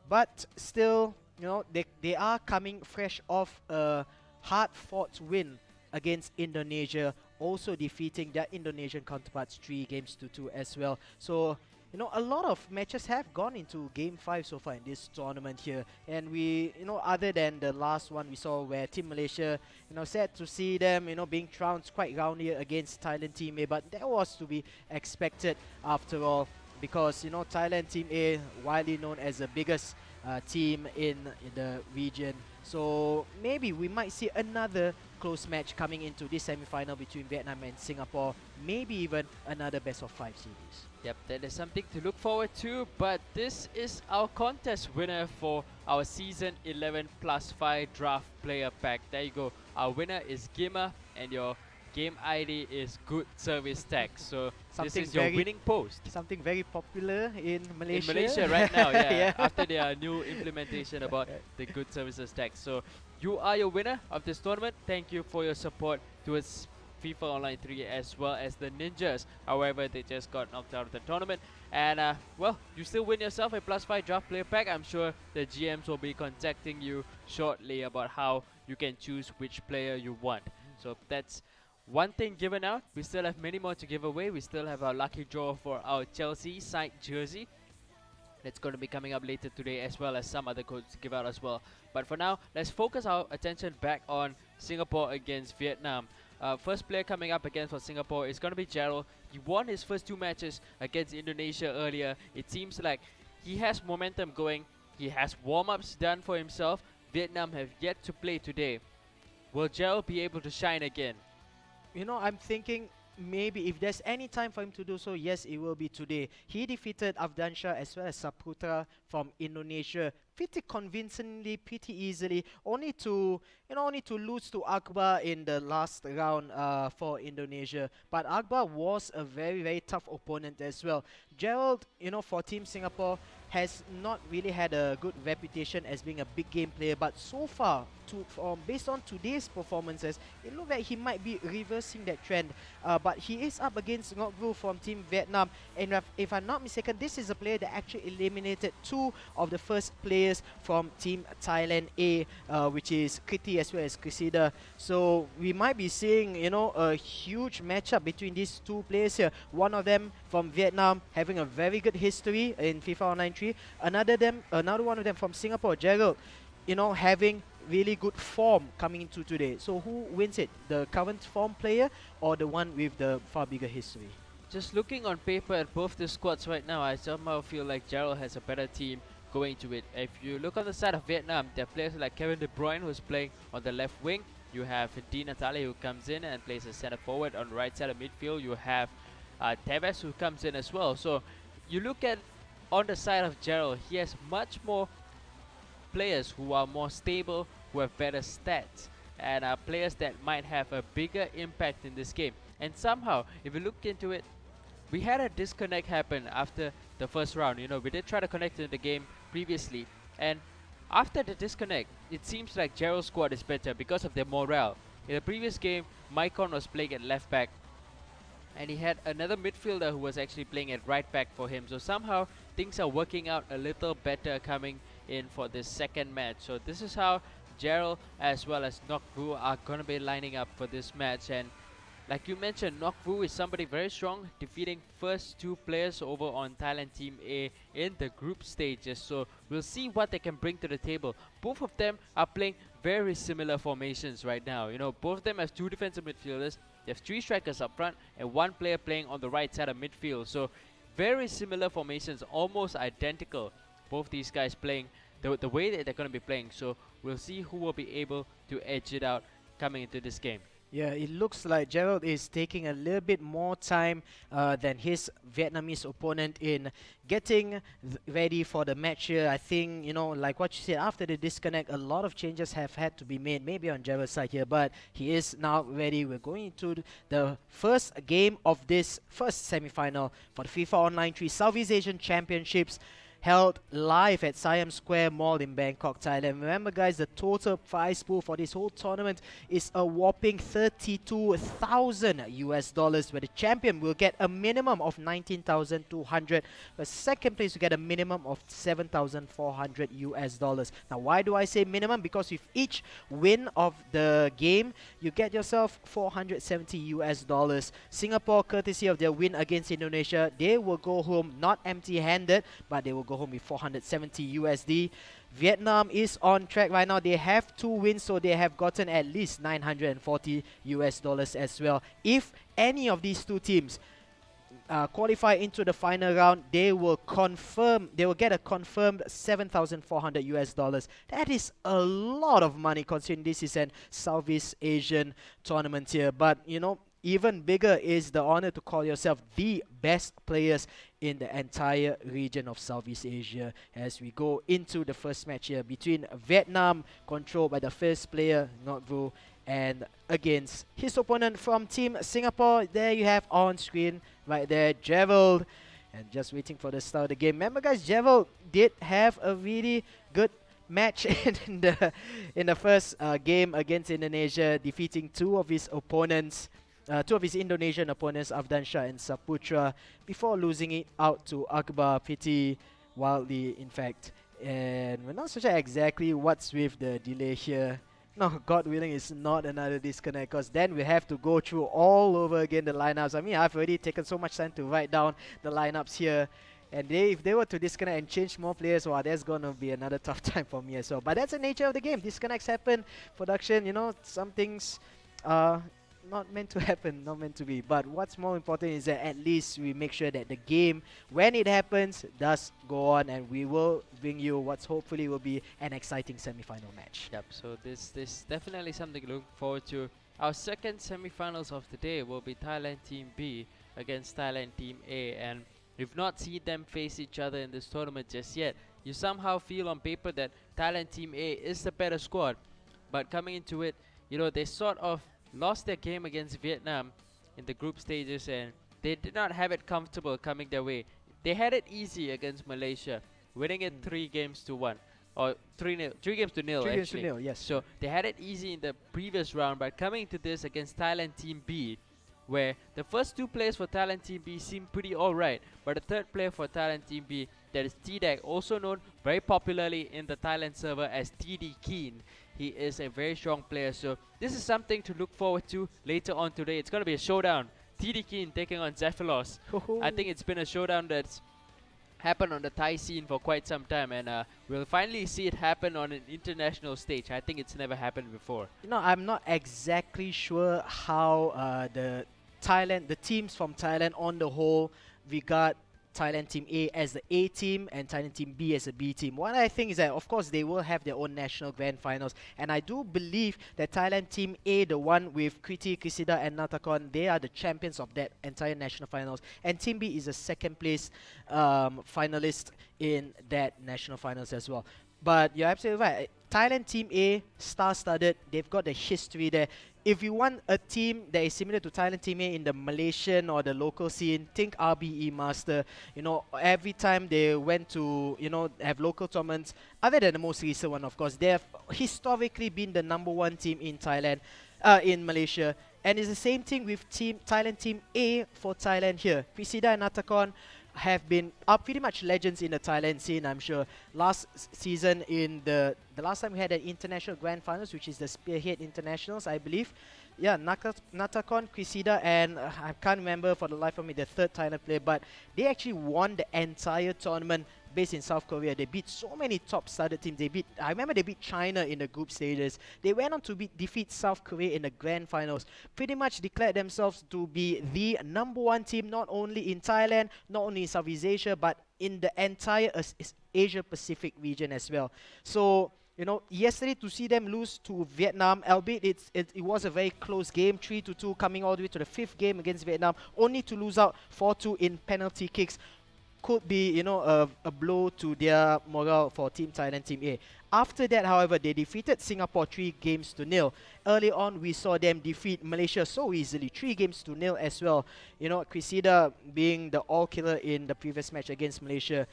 But still, you know, they are coming fresh off a hard-fought win against Indonesia, also defeating their Indonesian counterparts 3-2 as well. So, you know, a lot of matches have gone into Game 5 so far in this tournament here. And we, you know, other than the last one we saw where Team Malaysia, you know, sad to see them, you know, being trounced quite roundly against Thailand Team A. But that was to be expected after all, because, you know, Thailand Team A, widely known as the biggest team in the region. So maybe we might see another close match coming into this semi-final between Vietnam and Singapore. Maybe even another best-of-5 series. Yep, that is something to look forward to. But this is our contest winner for our Season 11 plus 5 draft player pack. There you go. Our winner is Gima, and your game ID is Good Service Tag. So this is your winning post. Something very popular in Malaysia. In Malaysia right now, yeah. After their new implementation about the Good Services Tag. So you are your winner of this tournament. Thank you for your support towards FIFA Online 3 as well as the Ninjas. However, they just got knocked out of the tournament. And well, you still win yourself a plus 5 draft player pack. I'm sure the GMs will be contacting you shortly about how you can choose which player you want. So that's one thing given out. We still have many more to give away. We still have our lucky draw for our Chelsea side jersey. That's going to be coming up later today, as well as some other codes to give out as well. But for now, let's focus our attention back on Singapore against Vietnam. First player coming up against for Singapore is going to be Gerald. He won his first 2 matches against Indonesia earlier. It seems like he has momentum going. He has warm-ups done for himself. Vietnam have yet to play today. Will Gerald be able to shine again? You know, I'm thinking maybe if there's any time for him to do so, yes, it will be today. He defeated Afdansha as well as Saputra from Indonesia pretty convincingly, pretty easily, only to lose to Akbar in the last round for Indonesia. But Akbar was a very, very tough opponent as well. Gerald, you know, for Team Singapore, has not really had a good reputation as being a big game player, but so far, based on today's performances, it looks like he might be reversing that trend. But he is up against Ngoc Vu from Team Vietnam, and if I'm not mistaken, this is a player that actually eliminated 2 of the first players from Team Thailand A, which is Kriti as well as Krisida. So we might be seeing, you know, a huge matchup between these 2 players here. One of them from Vietnam having a very good history in FIFA Online 3. Another one of them from Singapore, Gerald, you know, having really good form coming into today. So who wins it? The current form player or the one with the far bigger history? Just looking on paper at both the squads right now, I somehow feel like Gerald has a better team going to it. If you look on the side of Vietnam, there are players like Kevin De Bruyne who's playing on the left wing. You have Di Natale who comes in and plays as center forward. On the right side of midfield, you have Tevez who comes in as well. So you look at on the side of Gerald, he has much more players who are more stable, who have better stats, and are players that might have a bigger impact in this game. And somehow, if you look into it, we had a disconnect happen after the first round. You know, we did try to connect in the game previously, and after the disconnect, it seems like Gerald's squad is better because of their morale. In the previous game, Maicon was playing at left back, and he had another midfielder who was actually playing at right back for him. So somehow things are working out a little better coming in for this second match. So this is how Gerald as well as Nokvu are going to be lining up for this match. And like you mentioned, Nokvu is somebody very strong, defeating first two players over on Thailand Team A in the group stages. So we'll see what they can bring to the table. Both of them are playing very similar formations right now. You know, both of them have two defensive midfielders. They have three strikers up front and one player playing on the right side of midfield. So very similar formations, almost identical. Both these guys playing the way that they're going to be playing. So we'll see who will be able to edge it out coming into this game. Yeah, it looks like Gerald is taking a little bit more time than his Vietnamese opponent in getting ready for the match here. I think, you know, like what you said, after the disconnect, a lot of changes have had to be made, maybe on Gerald's side here, but he is now ready. We're going into the first game of this first semi-final for the FIFA Online 3 Southeast Asian Championships, held live at Siam Square Mall in Bangkok, Thailand. Remember guys, the total prize pool for this whole tournament is a whopping $32,000 where the champion will get a minimum of 19,200. The second place will get a minimum of $7,400. Now why do I say minimum? Because with each win of the game, you get yourself $470. Singapore, courtesy of their win against Indonesia, they will go home not empty-handed, but they will go home with 470 USD. Vietnam is on track right now. They have 2 wins, so they have gotten at least 940 US dollars as well. If any of these two teams qualify into the final round, they will get a confirmed 7,400 US dollars. That is a lot of money considering this is an Southeast Asian tournament here. But you know, even bigger is the honor to call yourself the best players in the entire region of Southeast Asia as we go into the first match here between Vietnam, controlled by the first player, Nokvu, and against his opponent from Team Singapore. There you have on screen right there, Gerald, and just waiting for the start of the game. Remember guys, Gerald did have a really good match in the first game against Indonesia, defeating two of his Indonesian opponents, Afdan Shah and Saputra, before losing it out to Akbar pretty wildly, in fact. And we're not so sure exactly what's with the delay here. No, God willing, it's not another disconnect, because then we have to go through all over again the lineups. I mean, I've already taken so much time to write down the lineups here. And if they were to disconnect and change more players, well, that's going to be another tough time for me as well. But that's the nature of the game. Disconnects happen. Production, you know, some things not meant to happen, not meant to be. But what's more important is that at least we make sure that the game, when it happens, does go on, and we will bring you what's hopefully will be an exciting semi-final match. Yep, so this definitely something to look forward to. Our second semi-finals of the day will be Thailand Team B against Thailand Team A, and we've not seen them face each other in this tournament just yet. You somehow feel on paper that Thailand Team A is the better squad, but coming into it, you know, they sort of lost their game against Vietnam in the group stages, and they did not have it comfortable coming their way. They had it easy against Malaysia, winning it 3 games to 1, or 3 games to nil 3 games to actually. nil, yes. So they had it easy in the previous round, but coming into this against Thailand Team B, where the first 2 players for Thailand Team B seem pretty alright, but the third player for Thailand Team B, that is T-Deck, also known very popularly in the Thailand server as TD Keen. He is a very strong player, so this is something to look forward to later on today. It's going to be a showdown. TD Keen taking on Zephylos. I think it's been a showdown that's happened on the Thai scene for quite some time, and we'll finally see it happen on an international stage. I think it's never happened before. You know, I'm not exactly sure how the teams from Thailand on the whole regard Thailand Team A as the A team and Thailand Team B as a B team. What I think is that, of course, they will have their own national grand finals, and I do believe that Thailand Team A, the one with Kriti, Krisida and Natakon, they are the champions of that entire national finals, and Team B is a second place finalist in that national finals as well. But you're absolutely right. Thailand Team A, star-studded, they've got the history there. If you want a team that is similar to Thailand Team A in the Malaysian or the local scene, think RBE Master. You know, every time they went to, you know, have local tournaments, other than the most recent one, of course, they have historically been the #1 team in Thailand, in Malaysia. And it's the same thing with Thailand Team A for Thailand here. Prisida and Natakon have been pretty much legends in the Thailand scene, I'm sure. Last season, in the last time we had an international grand finals, which is the Spearhead Internationals, I believe. Yeah, Natakon, Krisida, and I can't remember for the life of me the third Thailand player, but they actually won the entire tournament based in South Korea. They beat so many top-studded teams. I remember they beat China in the group stages. They went on to defeat South Korea in the grand finals. Pretty much declared themselves to be the #1 team, not only in Thailand, not only in Southeast Asia, but in the entire Asia Pacific region as well. So, you know, yesterday to see them lose to Vietnam, albeit it was a very close game, 3-2, coming all the way to the 5th game against Vietnam, only to lose out 4-2 in penalty kicks, could be, you know, a blow to their morale for Team Thailand, Team A. After that, however, they defeated Singapore 3-0. Early on, we saw them defeat Malaysia so easily, 3-0 as well. You know, Krisida being the all-killer in the previous match against Malaysia.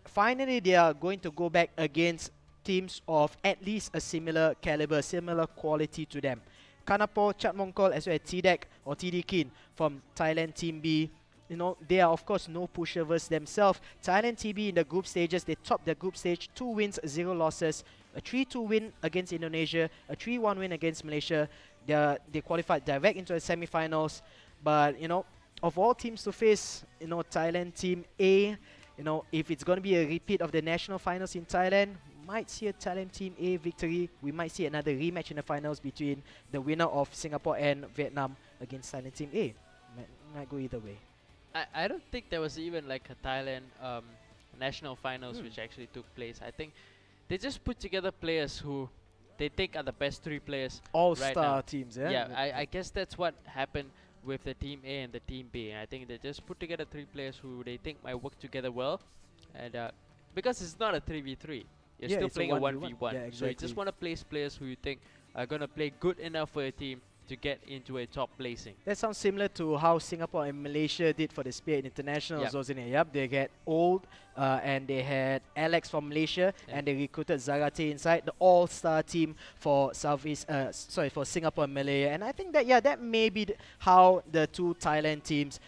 Finally, they are going to go back against teams of at least a similar caliber, similar quality to them. Kanapo, Chatmongkol, as well as TDEC or TD Kin from Thailand Team B. You know, they are of course no pushovers themselves. Thailand TB in the group stages, they topped the group stage, 2 wins, 0 losses, a 3-2 win against Indonesia, a 3-1 win against Malaysia. They qualified direct into the semi-finals. But, you know, of all teams to face, you know, Thailand Team A, you know, if it's going to be a repeat of the national finals in Thailand, might see a Thailand Team A victory. We might see another rematch in the finals between the winner of Singapore and Vietnam against Thailand Team A. Might go either way. I don't think there was even like a Thailand national finals which actually took place. I think they just put together players who they think are the best 3 players. All-star right teams, yeah? Yeah, I guess that's what happened with the Team A and the Team B. I think they just put together 3 players who they think might work together well. And because it's not a 3v3, you're still playing a 1v1. Yeah, exactly. So you just want to place players who you think are going to play good enough for your team to get into a top placing. That sounds similar to how Singapore and Malaysia did for the Spearhead Internationals, wasn't it? Yep, they get old and they had Alex from Malaysia and they recruited Zarate inside, the all-star team for for Singapore and Malaya. And I think that, yeah, that may be how the 2 Thailand teams,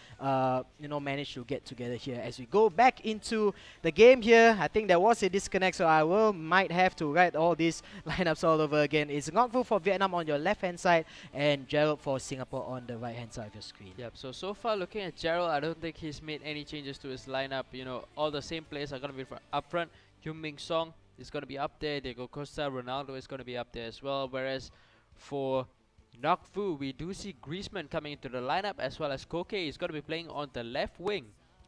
you know, managed to get together here. As we go back into the game here, I think there was a disconnect, so I might have to write all these lineups all over again. It's Ngok for Vietnam on your left-hand side and Gerald for Singapore on the right-hand side of your screen. Yep, so far looking at Gerald, I don't think he's made any changes to his lineup. You know, all the same players are going to be up front. Heung-min Song is going to be up there. Diego Costa, Ronaldo is going to be up there as well. Whereas for Nok Fu, we do see Griezmann coming into the lineup, as well as Koke is going to be playing on the left wing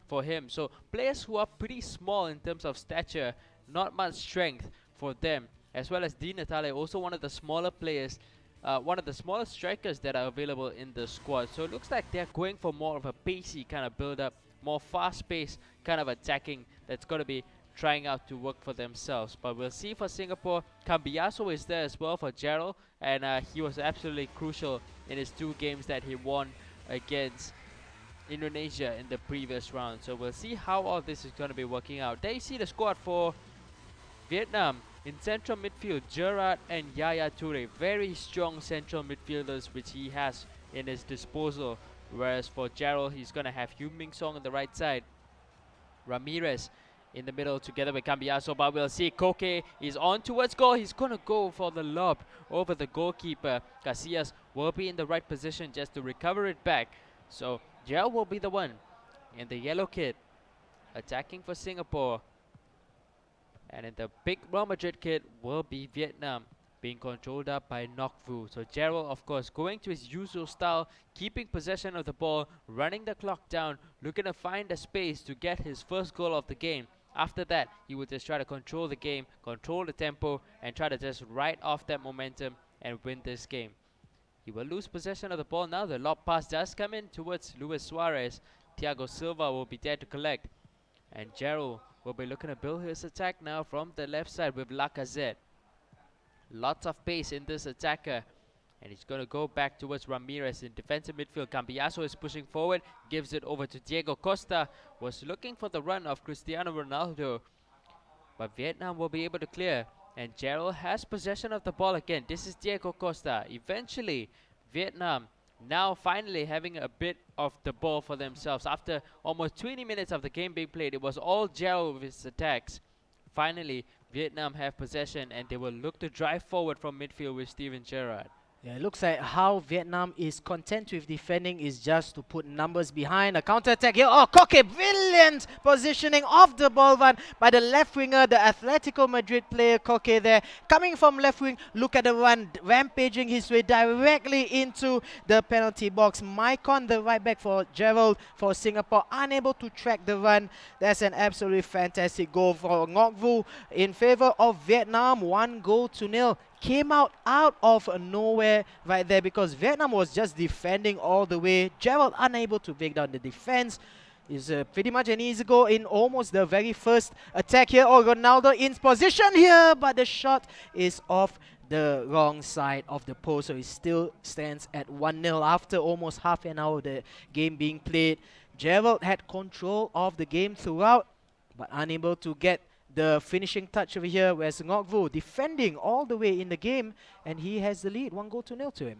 for him. So players who are pretty small in terms of stature, not much strength for them, as well as Di Natale, also one of the smaller players, one of the smallest strikers that are available in the squad. So it looks like they're going for more of a pacey kind of build-up, more fast-paced kind of attacking that's going to be trying out to work for themselves. But we'll see for Singapore. Cambiaso is there as well for Gerald, and he was absolutely crucial in his 2 games that he won against Indonesia in the previous round. So we'll see how all this is going to be working out. There you see the squad for Vietnam. In central midfield, Gerard and Yaya Toure, very strong central midfielders which he has in his disposal. Whereas for Gerald, he's going to have Heung-min Song on the right side, Ramirez in the middle together with Cambiaso. But we'll see Koke is on towards goal. He's going to go for the lob over the goalkeeper. Casillas will be in the right position just to recover it back. So Gerald will be the one in the yellow kit attacking for Singapore. And in the big Real Madrid kit will be Vietnam, being controlled up by Nok Fu. So Gerald, of course, going to his usual style, keeping possession of the ball, running the clock down, looking to find a space to get his first goal of the game. After that, he will just try to control the game, control the tempo, and try to just ride off that momentum and win this game. He will lose possession of the ball now. The lob pass does come in towards Luis Suarez. Thiago Silva will be there to collect. And Gerald will be looking to build his attack now from the left side with Lacazette. Lots of pace in this attacker. And he's going to go back towards Ramirez in defensive midfield. Cambiaso is pushing forward, gives it over to Diego Costa. Was looking for the run of Cristiano Ronaldo. But Vietnam will be able to clear. And Gerald has possession of the ball again. This is Diego Costa. Eventually, Vietnam now finally having a bit of the ball for themselves. After almost 20 minutes of the game being played, it was all Gerald with his attacks. Finally, Vietnam have possession and they will look to drive forward from midfield with Steven Gerrard. Yeah, it looks like how Vietnam is content with defending is just to put numbers behind. A counter-attack here. Oh, Koke, brilliant positioning of the ball run by the left winger, the Atletico Madrid player Koke there. Coming from left wing, look at the run, rampaging his way directly into the penalty box. Maicon, the right back for Gerald for Singapore, unable to track the run. That's an absolutely fantastic goal for Ngoc Vu in favor of Vietnam. 1-0. Came out of nowhere right there because Vietnam was just defending all the way. Gerald unable to break down the defense. Is pretty much an easy goal in almost the very first attack here. Oh, Ronaldo in position here, but the shot is off the wrong side of the post, so it still stands at 1-0 after almost half an hour of the game being played. Gerald had control of the game throughout, but unable to get the finishing touch over here, whereas Ngoc Vu defending all the way in the game, and he has the lead, 1-0 to him.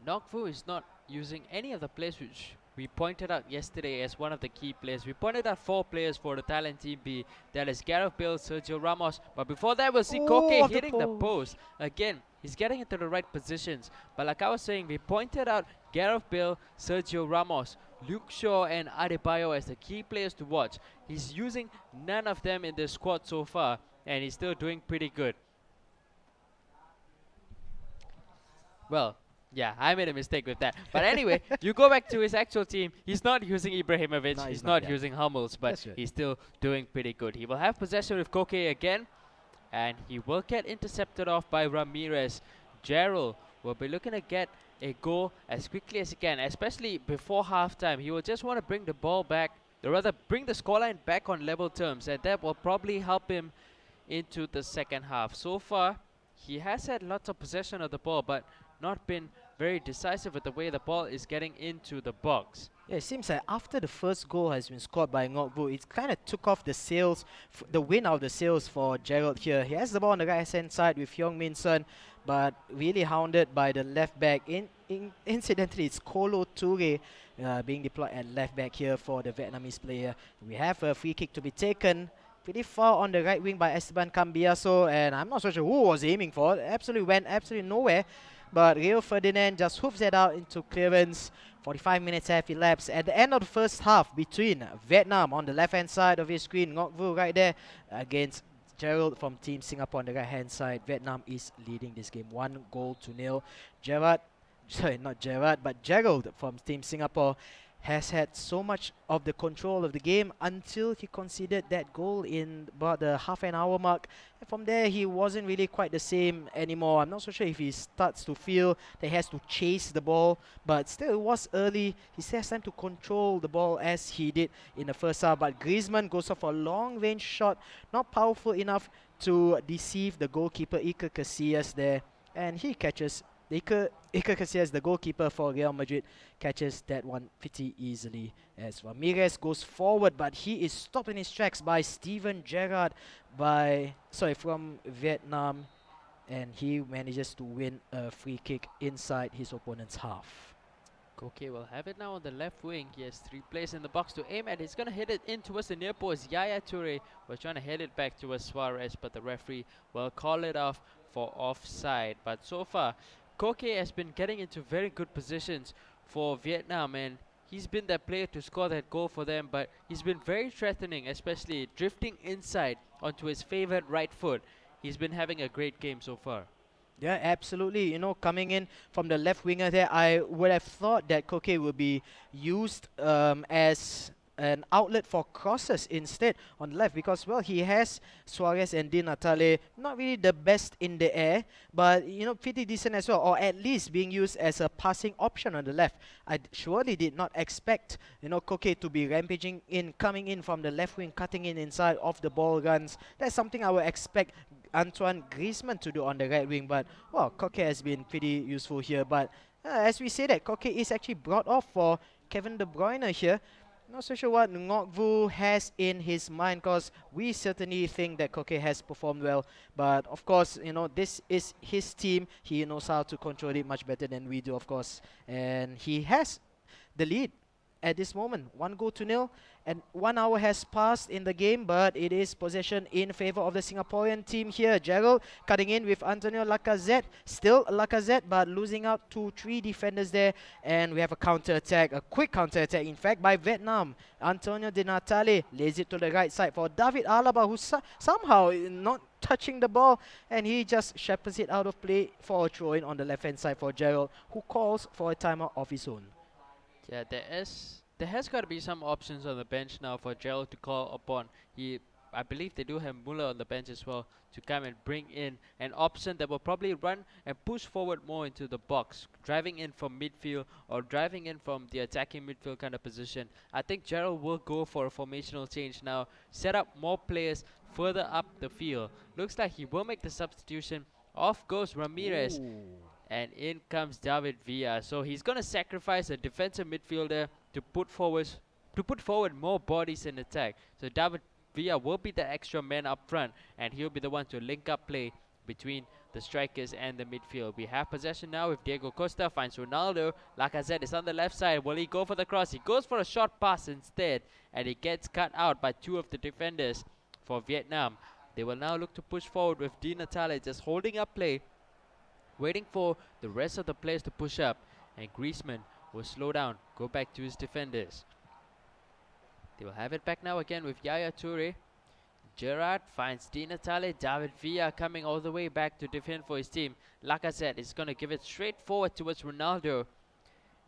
Ngoc Vu is not using any of the players which we pointed out yesterday as one of the key players. We pointed out 4 players for the Thailand Team B. That is Gareth Bale, Sergio Ramos. But before that, we'll see Koke hitting the post. Again, he's getting into the right positions. But like I was saying, we pointed out Gareth Bale, Sergio Ramos, Luke Shaw and Adebayo as the key players to watch. He's using none of them in the squad so far, and he's still doing pretty good. Well, yeah, I made a mistake with that. But anyway, you go back to his actual team. He's not using Ibrahimovic. No, he's not using Hummels, but That's right. he's still doing pretty good. He will have possession with Koke again, and he will get intercepted off by Ramirez. Gerald will be looking to get a goal as quickly as he can, especially before halftime. He will just want to bring the ball back, or rather bring the scoreline back on level terms, and that will probably help him into the second half. So far, he has had lots of possession of the ball, but not been very decisive with the way the ball is getting into the box. Yeah, it seems like after the first goal has been scored by Ngoc Vu, it kind of took off the sails, the wind out of the sails for Gerald here. He has the ball on the right-hand side with Heung Min Son, but really hounded by the left back. Incidentally, it's Kolo Toure being deployed at left back here for the Vietnamese player. We have a free kick to be taken pretty far on the right wing by Esteban Cambiaso, and I'm not so sure who was aiming for. Absolutely went absolutely nowhere. But Rio Ferdinand just hoops it out into clearance. 45 minutes have elapsed. At the end of the first half between Vietnam on the left-hand side of his screen, Ngoc Vu right there against Gerald from Team Singapore on the right-hand side. Vietnam is leading this game 1-0. Gerald from Team Singapore has had so much of the control of the game until he conceded that goal in about the half an hour mark. And from there, he wasn't really quite the same anymore. I'm not so sure if he starts to feel that he has to chase the ball, but still it was early. He still has time to control the ball as he did in the first half. But Griezmann goes off a long-range shot, not powerful enough to deceive the goalkeeper Iker Casillas there, and he catches Iker Casillas, the goalkeeper for Real Madrid, catches that one pretty easily as Ramirez goes forward, but he is stopped in his tracks by Steven Gerrard from Vietnam, and he manages to win a free kick inside his opponent's half. Koke will have it now on the left wing. He has 3 players in the box to aim at. He's going to hit it in towards the near post. Yaya Toure was trying to head it back towards Suarez, but the referee will call it off for offside. But so far, Koke has been getting into very good positions for Vietnam, and he's been that player to score that goal for them, but he's been very threatening, especially drifting inside onto his favorite right foot. He's been having a great game so far. Yeah, absolutely. You know, coming in from the left winger there, I would have thought that Koke would be used as an outlet for crosses instead on the left, because well, he has Suarez and Di Natale, not really the best in the air, but you know, pretty decent as well, or at least being used as a passing option on the left. I surely did not expect, you know, Koke to be rampaging in, coming in from the left wing, cutting in inside of the ball runs. That's something I would expect Antoine Griezmann to do on the right wing, but well, Koke has been pretty useful here. But as we say that, Koke is actually brought off for Kevin De Bruyne here. Not so sure what Ngoc Vu has in his mind, because we certainly think that Koke has performed well. But of course, this is his team. He knows how to control it much better than we do, of course. And he has the lead at this moment. 1-0, and 1 hour has passed in the game, but it is possession in favor of the Singaporean team here. Gerald cutting in with Antonio Lacazette. Still Lacazette, but losing out to 3 defenders there. And we have a counter-attack, a quick counter-attack, in fact, by Vietnam. Antonio Di Natale lays it to the right side for David Alaba, who's somehow not touching the ball, and he just shepherds it out of play for a throw-in on the left-hand side for Gerald, who calls for a timeout of his own. Yeah, there has got to be some options on the bench now for Gerald to call upon. I believe they do have Muller on the bench as well to come and bring in an option that will probably run and push forward more into the box, driving in from midfield or driving in from the attacking midfield kind of position. I think Gerald will go for a formational change now, set up more players further up the field. Looks like he will make the substitution. Off goes Ramirez. And in comes David Villa. So he's going to sacrifice a defensive midfielder to put forward more bodies in attack. So David Villa will be the extra man up front, and he'll be the one to link up play between the strikers and the midfield. We have possession now with Diego Costa, finds Ronaldo. Lacazette is on the left side. Will he go for the cross? He goes for a short pass instead, and he gets cut out by 2 of the defenders for Vietnam. They will now look to push forward with Di Natale just holding up play, waiting for the rest of the players to push up, and Griezmann will slow down, go back to his defenders. They will have it back now again with Yaya Toure. Gerrard finds Di Natale. David Villa coming all the way back to defend for his team. Lacazette is going to give it straight forward towards Ronaldo,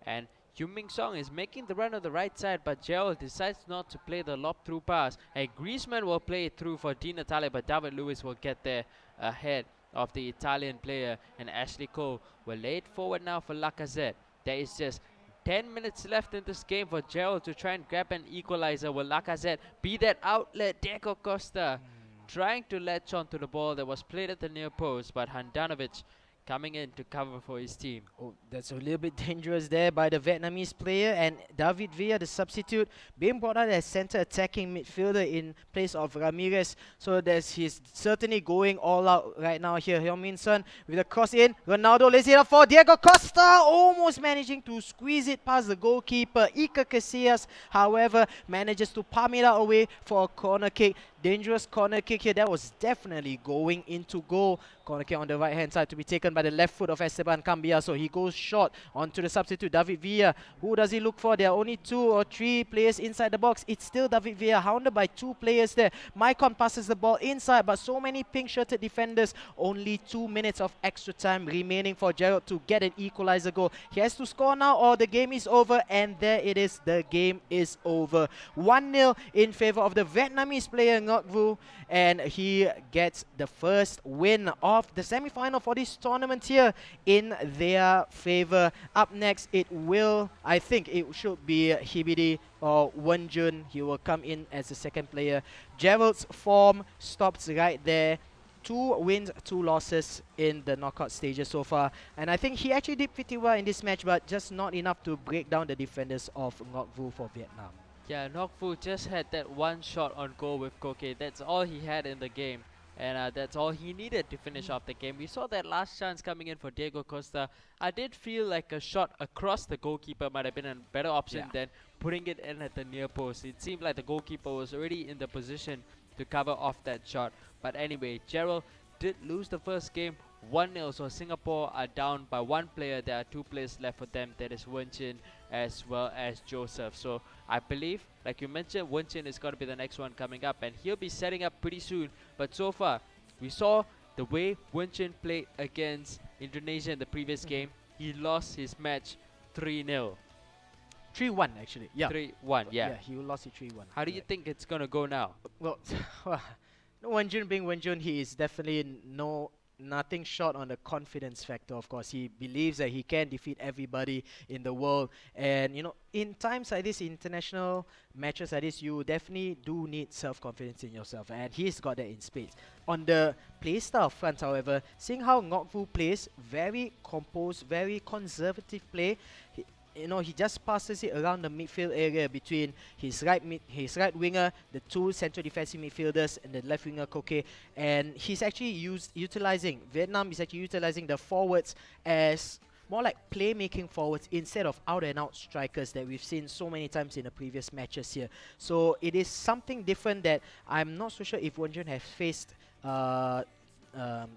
and Heung-min Song is making the run on the right side, but Gerald decides not to play the lob-through pass. And Griezmann will play it through for Di Natale, but David Luiz will get there ahead of the Italian player, and Ashley Cole will lay it forward now for Lacazette. There is just 10 minutes left in this game for Gerald to try and grab an equalizer. Will Lacazette be that outlet? Diego Costa trying to latch onto the ball that was played at the near post, but Handanovic coming in to cover for his team. Oh, that's a little bit dangerous there by the Vietnamese player, and David Villa, the substitute, being brought out as center attacking midfielder in place of Ramirez. So he's certainly going all out right now here. Heung-min Son with a cross in. Ronaldo lays it up for Diego Costa, almost managing to squeeze it past the goalkeeper. Iker Casillas, however, manages to palm it out away for a corner kick. Dangerous corner kick here. That was definitely going into goal. Corner kick on the right hand side to be taken by the left foot of Esteban Cambia. So he goes short onto the substitute, David Villa. Who does he look for? There are only 2 or 3 players inside the box. It's still David Villa, hounded by 2 players there. Maicon passes the ball inside, but so many pink-shirted defenders. Only 2 minutes of extra time remaining for Gerald to get an equalizer goal. He has to score now or the game is over, and there it is. The game is over. 1-0 in favor of the Vietnamese player Ngoc Vu, and he gets the first win of the semi-final for this tournament here in their favor. Up next, I think it should be Hibidi or Wenjun. He will come in as the second player. Gerald's form stops right there. 2 wins, 2 losses in the knockout stages so far. And I think he actually did pretty well in this match, but just not enough to break down the defenders of Ngoc Vu for Vietnam. Yeah, Ngoc Vu just had that one shot on goal with Koke. That's all he had in the game. And that's all he needed to finish off the game. We saw that last chance coming in for Diego Costa. I did feel like a shot across the goalkeeper might have been a better option than putting it in at the near post. It seemed like the goalkeeper was already in the position to cover off that shot. But anyway, Gerald did lose the first game 1-0. So Singapore are down by 1 player. There are 2 players left for them. That is Wen Chin as well as Joseph. So I believe, like you mentioned, Wen Chin is going to be the next one coming up, and he'll be setting up pretty soon. But so far, we saw the way Wen Chin played against Indonesia in the previous game. He lost his match 3-0. 3-1 actually. Yeah. 3-1, yeah. Yeah, he lost it 3-1. How do you think it's going to go now? Well, Wenjun being Wenjun, he is definitely nothing short on the confidence factor. Of course, he believes that he can defeat everybody in the world, and in times like this, international matches like this, you definitely do need self-confidence in yourself, and he's got that in spades. On the play style front, however, seeing how Ngoc Vu plays, very composed, very conservative play. he just passes it around the midfield area between his right winger, the two central defensive midfielders, and the left winger Koke. And he's actually utilizing Vietnam is actually utilizing the forwards as more like playmaking forwards instead of out and out strikers that we've seen so many times in the previous matches here. So it is something different that I'm not so sure if Wonjun has faced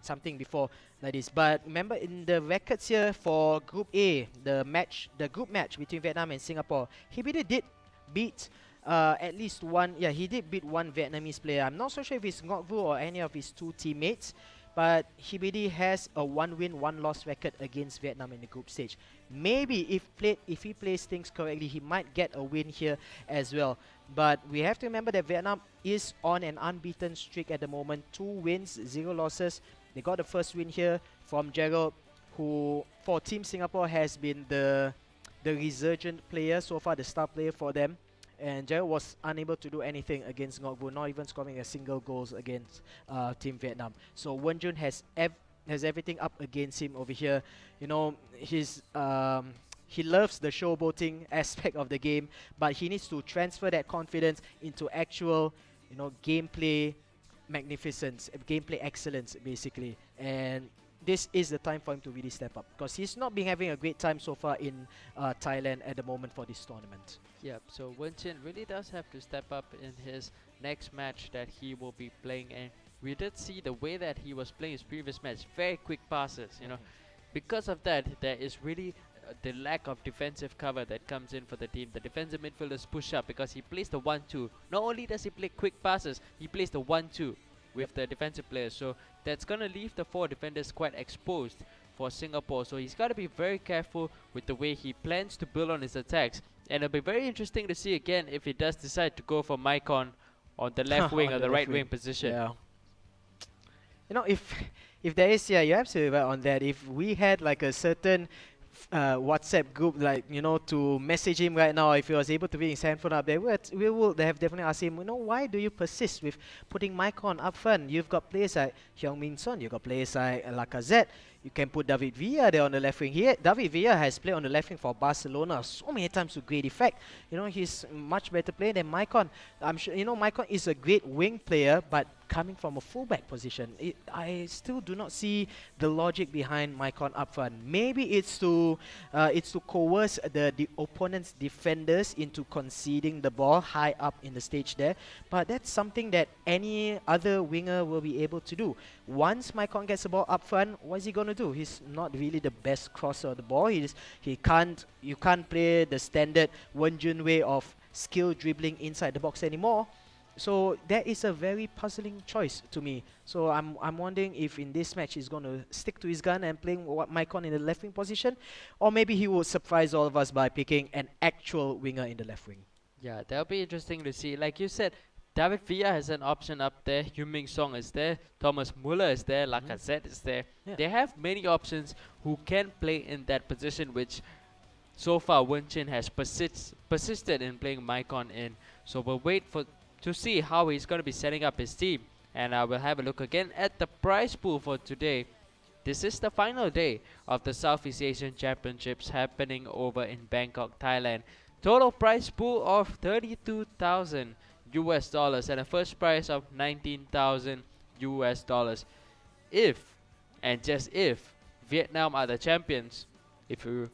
something before like this. But remember, in the records here for Group A, the group match between Vietnam and Singapore, he really did beat at least one. Yeah, he did beat one Vietnamese player. I'm not so sure if it's Ngoc Vu or any of his two teammates, but Hibidi has a 1-win, 1-loss record against Vietnam in the group stage. Maybe if he plays things correctly, he might get a win here as well. But we have to remember that Vietnam is on an unbeaten streak at the moment. 2 wins, 0 losses. They got the first win here from Gerald, who for Team Singapore has been the resurgent player so far, the star player for them. And Gerald was unable to do anything against Ngoc Vu, not even scoring a single goal against Team Vietnam. So Wonjun has everything up against him over here. He loves the showboating aspect of the game, but he needs to transfer that confidence into actual, gameplay magnificence, gameplay excellence, basically. And this is the time for him to really step up, because he's not been having a great time so far in Thailand at the moment for this tournament. Yep, so Wonjun really does have to step up in his next match that he will be playing, and we did see the way that he was playing his previous match, very quick passes, Because of that, there is really the lack of defensive cover that comes in for the team. The defensive midfielders push up because he plays the 1-2. Not only does he play quick passes, he plays the 1-2 with the defensive players. So that's going to leave the 4 defenders quite exposed for Singapore. So he's got to be very careful with the way he plans to build on his attacks. And it'll be very interesting to see again if he does decide to go for Maicon on the left wing or the right wing position. Yeah. If there is, yeah, you're absolutely right on that. If we had like a certain WhatsApp group, to message him right now, if he was able to bring his handphone up there, we would have definitely asked him, why do you persist with putting Maicon up front? You've got players like Heung-min Son, you've got players like Lacazette. You can put David Villa there on the left wing. David Villa has played on the left wing for Barcelona so many times to great effect. He's much better player than Maicon. I'm sure, Maicon is a great wing player, but coming from a fullback position, I still do not see the logic behind Maicon up front. Maybe it's to coerce the opponent's defenders into conceding the ball high up in the stage there. But that's something that any other winger will be able to do. Once Maicon gets the ball up front, what is he going to do? He's not really the best crosser of the ball. You can't play the standard Wonjun way of skill dribbling inside the box anymore. So that is a very puzzling choice to me. So I'm wondering if in this match he's going to stick to his gun and playing Maicon in the left wing position, or maybe he will surprise all of us by picking an actual winger in the left wing. Yeah, that'll be interesting to see. Like you said, David Villa has an option up there. Heung-min Son is there. Thomas Muller is there. Lacazette is there. Yeah. They have many options who can play in that position, which so far Wonjun has persisted in playing Maicon in. So we'll wait to see how he's going to be setting up his team. And I will have a look again at the prize pool for today. This is the final day of the Southeast Asian Championships happening over in Bangkok, Thailand. Total prize pool of 32,000 US dollars and a first prize of 19,000 US dollars. If, and just if, Vietnam are the champions, if you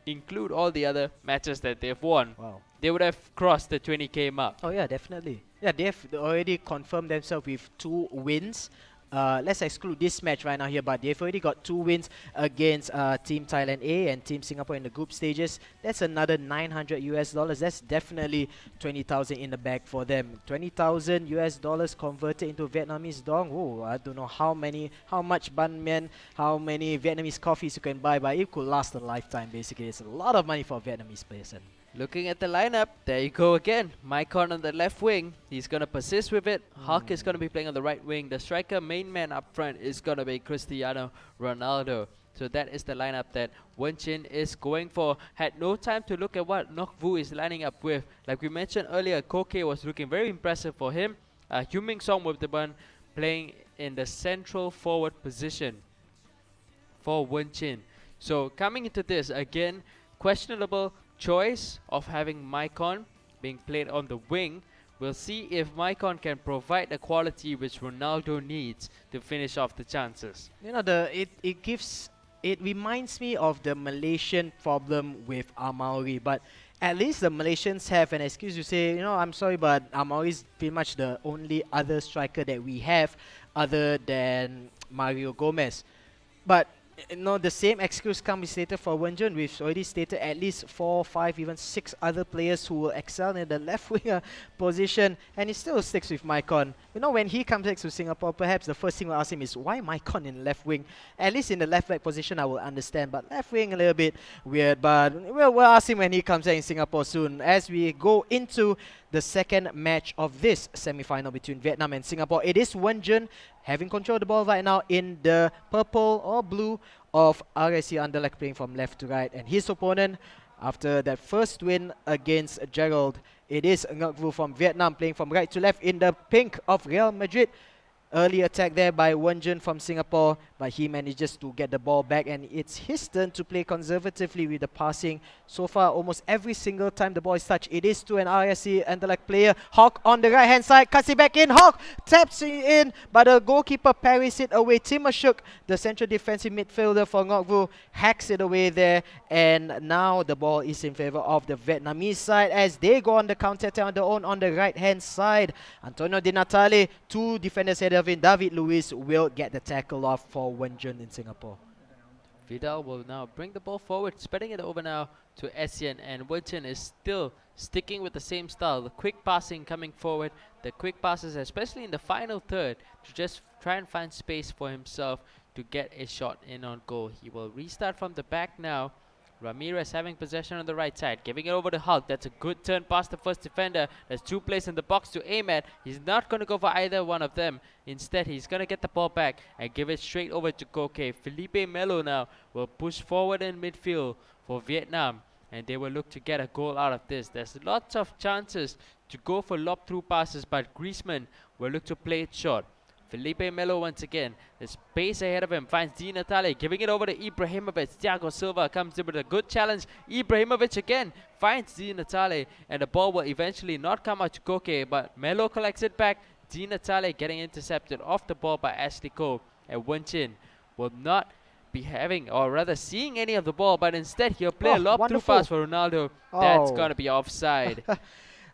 include all the other matches that they've won, they would have crossed the 20k mark. Oh yeah, definitely. Yeah, they've already confirmed themselves with 2 wins. Let's exclude this match right now here, but they've already got 2 wins against Team Thailand A and Team Singapore in the group stages. That's another 900 US dollars. That's definitely 20,000 in the bag for them. 20,000 US dollars converted into Vietnamese dong. Oh, I don't know how much banh mian, how many Vietnamese coffees you can buy, but it could last a lifetime basically. It's a lot of money for a Vietnamese person. Looking at the lineup, there you go again. Maicon on the left wing. He's going to persist with it. Hulk is going to be playing on the right wing. The striker main man up front is going to be Cristiano Ronaldo. So that is the lineup that Wonjun is going for. Had no time to look at what Ngoc Vu is lining up with. Like we mentioned earlier, Koke was looking very impressive for him. Heung-min Son with the ball playing in the central forward position for Wonjun. So coming into this, again, questionable choice of having Maicon being played on the wing. We'll see if Maicon can provide the quality which Ronaldo needs to finish off the chances. You know, it reminds me of the Malaysian problem with Amauri, but at least the Malaysians have an excuse to say, you know, I'm sorry, but Amauri is pretty much the only other striker that we have other than Mario Gomez. But you know, the same excuse comes later for Wenjun. We've already stated at least 4, 5, even 6 other players who will excel in the left winger position, and he still sticks with Maicon. You know, when he comes back to Singapore, perhaps the first thing we'll ask him is, why Maicon in left wing? At least in the left back position, I will understand, but left wing a little bit weird. But we'll ask him when he comes back in Singapore soon. As we go into the second match of this semi-final between Vietnam and Singapore, it is Wenjun having control of the ball right now in the purple or blue of RSC Anderlecht, playing from left to right. And his opponent, after that first win against Gerald, it is Ngoc Vu from Vietnam, playing from right to left in the pink of Real Madrid. Early attack there by Wenjun from Singapore, but he manages to get the ball back, and it's his turn to play conservatively with the passing. So far, almost every single time the ball is touched, it is to an RSC Anderlecht player. Hawk on the right-hand side, cuts it back in. Hawk taps it in, but the goalkeeper parries it away. Timashuk, the central defensive midfielder for Ngoc Vu, hacks it away there, and now the ball is in favor of the Vietnamese side as they go on the counter-attack on their own on the right-hand side. Antonio Di Natale, 2 defenders ahead of him. David Luiz will get the tackle off for Wenjun in Singapore. Vidal will now bring the ball forward, spreading it over now to Essien, and Wenjun is still sticking with the same style. The quick passing coming forward, the quick passes, especially in the final third, to just try and find space for himself to get a shot in on goal. He will restart from the back now. Ramirez having possession on the right side, giving it over to Hulk. That's a good turn past the first defender. There's 2 players in the box to aim at. He's not going to go for either one of them. Instead, he's going to get the ball back and give it straight over to Koke. Felipe Melo now will push forward in midfield for Vietnam, and they will look to get a goal out of this. There's lots of chances to go for lob-through passes, but Griezmann will look to play it short. Felipe Melo once again. There's space ahead of him. Finds Di Natale. Giving it over to Ibrahimovic. Thiago Silva comes in with a good challenge. Ibrahimovic again finds Di Natale. And the ball will eventually not come out to Koke, but Melo collects it back. Di Natale getting intercepted off the ball by Ashley Cole. And Wenjun will not be having, or rather seeing any of the ball, but instead he'll play a lob-through pass for Ronaldo. That's going to be offside.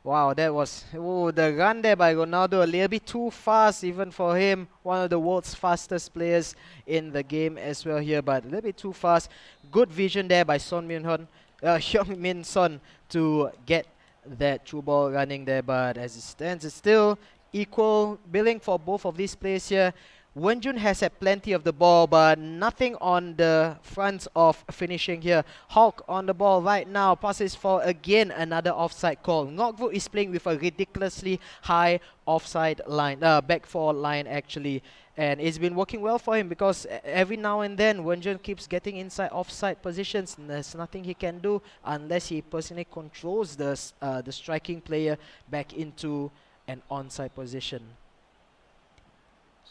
Wow, that was the run there by Ronaldo, a little bit too fast even for him. One of the world's fastest players in the game as well here, but a little bit too fast. Good vision there by Heung Min Son to get that through ball running there, but as it stands, it's still equal billing for both of these players here. Wenjun has had plenty of the ball, but nothing on the front of finishing here. Hulk on the ball right now, passes for again another offside call. Ngoc Vu is playing with a ridiculously high offside line, back 4 line actually, and it's been working well for him because every now and then Wenjun keeps getting inside offside positions, and there's nothing he can do unless he personally controls the striking player back into an onside position.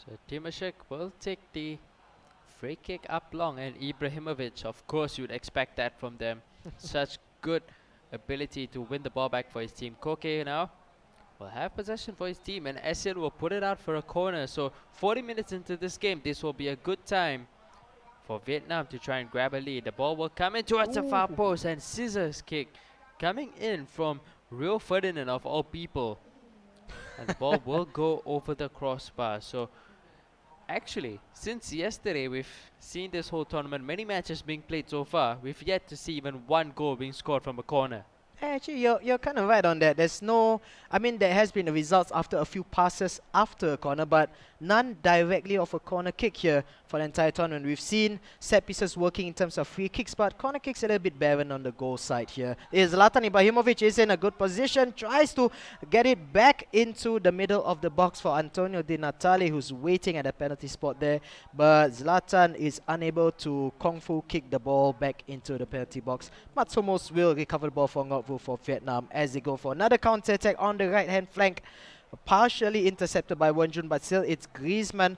So Timashek will take the free kick up long, and Ibrahimovic, of course you'd expect that from them. Such good ability to win the ball back for his team. Koke now will have possession for his team, and Essien will put it out for a corner. So 40 minutes into this game, this will be a good time for Vietnam to try and grab a lead. The ball will come in towards the far post, and scissors kick coming in from Rio Ferdinand of all people. And the ball will go over the crossbar. So actually, since yesterday, we've seen this whole tournament, many matches being played so far. We've yet to see even 1 goal being scored from a corner. Actually, you're kind of right on that. There's no, I mean, there has been the results after a few passes after a corner, but none directly of a corner kick here for the entire tournament. We've seen set pieces working in terms of free kicks, but corner kicks a little bit barren on the goal side here. Zlatan Ibrahimovic is in a good position, tries to get it back into the middle of the box for Antonio Di Natale, who's waiting at the penalty spot there, but Zlatan is unable to kung fu kick the ball back into the penalty box. Mats Hummels will recover the ball for Ngoc Vu for Vietnam as they go for another counter-attack on the right-hand flank. Partially intercepted by Wenjun, but still it's Griezmann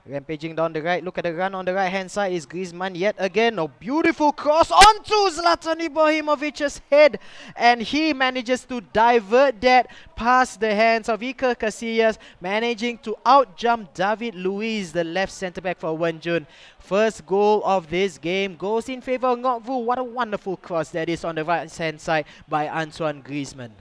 Rampaging down the right. Look at the run on the right hand side is Griezmann yet again. A beautiful cross onto Zlatan Ibrahimovic's head. And he manages to divert that past the hands of Iker Casillas, managing to outjump David Luiz, the left centre back for Wonjun. First goal of this game goes in favour of Ngoc Vu. What a wonderful cross that is on the right hand side by Antoine Griezmann.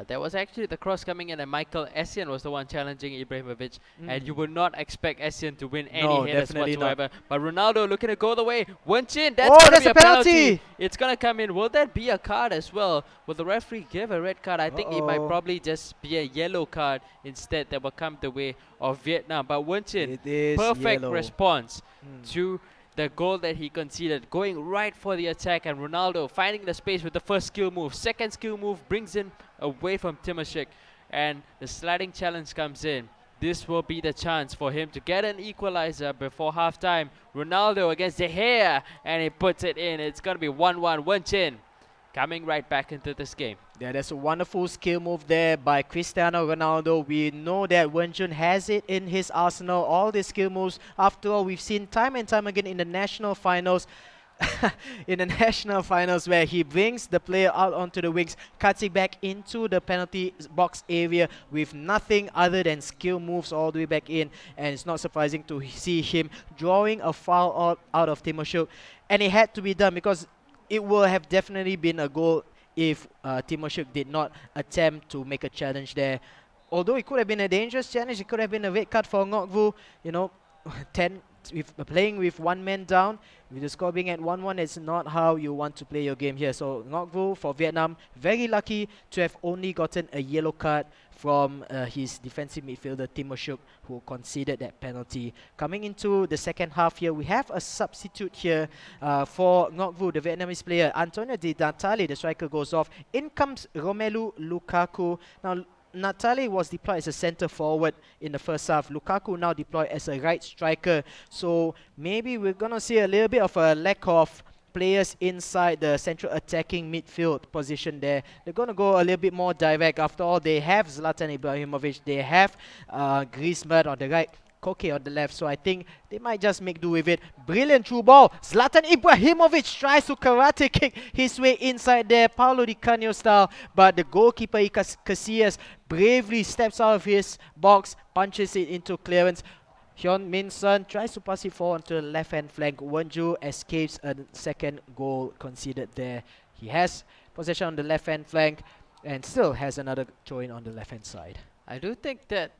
That was actually the cross coming in, and Michael Essien was the one challenging Ibrahimovic. And you would not expect Essien to win any headers whatsoever. But Ronaldo looking to go the way. Wonjin, that's going to be a penalty. It's going to come in. Will that be a card as well? Will the referee give a red card? I think it might probably just be a yellow card instead that will come the way of Vietnam. But Wonjin, perfect response to the goal that he conceded, going right for the attack, and Ronaldo finding the space with the first skill move. Second skill move brings in away from Timashik, and the sliding challenge comes in. This will be the chance for him to get an equalizer before halftime. Ronaldo against De Gea, and he puts it in. It's going to be 1-1. Wonjin coming right back into this game. Yeah, that's a wonderful skill move there by Cristiano Ronaldo. We know that Wonjun has it in his arsenal, all these skill moves. After all, we've seen time and time again in the national finals, where he brings the player out onto the wings, cuts it back into the penalty box area with nothing other than skill moves all the way back in. And it's not surprising to see him drawing a foul out of Timashuk. And it had to be done because it will have definitely been a goal if Timashuk did not attempt to make a challenge there. Although it could have been a dangerous challenge, it could have been a red card for Ngoc Vu. You know, playing with one man down, with the score being at 1-1, it's not how you want to play your game here. So Ngoc Vu for Vietnam, very lucky to have only gotten a yellow card from his defensive midfielder Timashuk, who conceded that penalty. Coming into the second half here, we have a substitute here for Ngoc Vu, the Vietnamese player. Antonio Di Natale, the striker, goes off. In comes Romelu Lukaku. Now, Natale was deployed as a centre forward in the first half. Lukaku now deployed as a right striker. So maybe we're going to see a little bit of a lack of players inside the central attacking midfield position there. They're going to go a little bit more direct. After all, they have Zlatan Ibrahimovic. They have Griezmann on the right, Koke on the left. So I think they might just make do with it. Brilliant through ball. Zlatan Ibrahimovic tries to karate kick his way inside there, Paulo Di Canio style. But the goalkeeper, Iker Casillas, bravely steps out of his box, punches it into clearance. Hyun Min Sun tries to pass it forward onto the left-hand flank. Wonju escapes a second goal conceded there. He has possession on the left-hand flank and still has another throw-in on the left-hand side. I do think that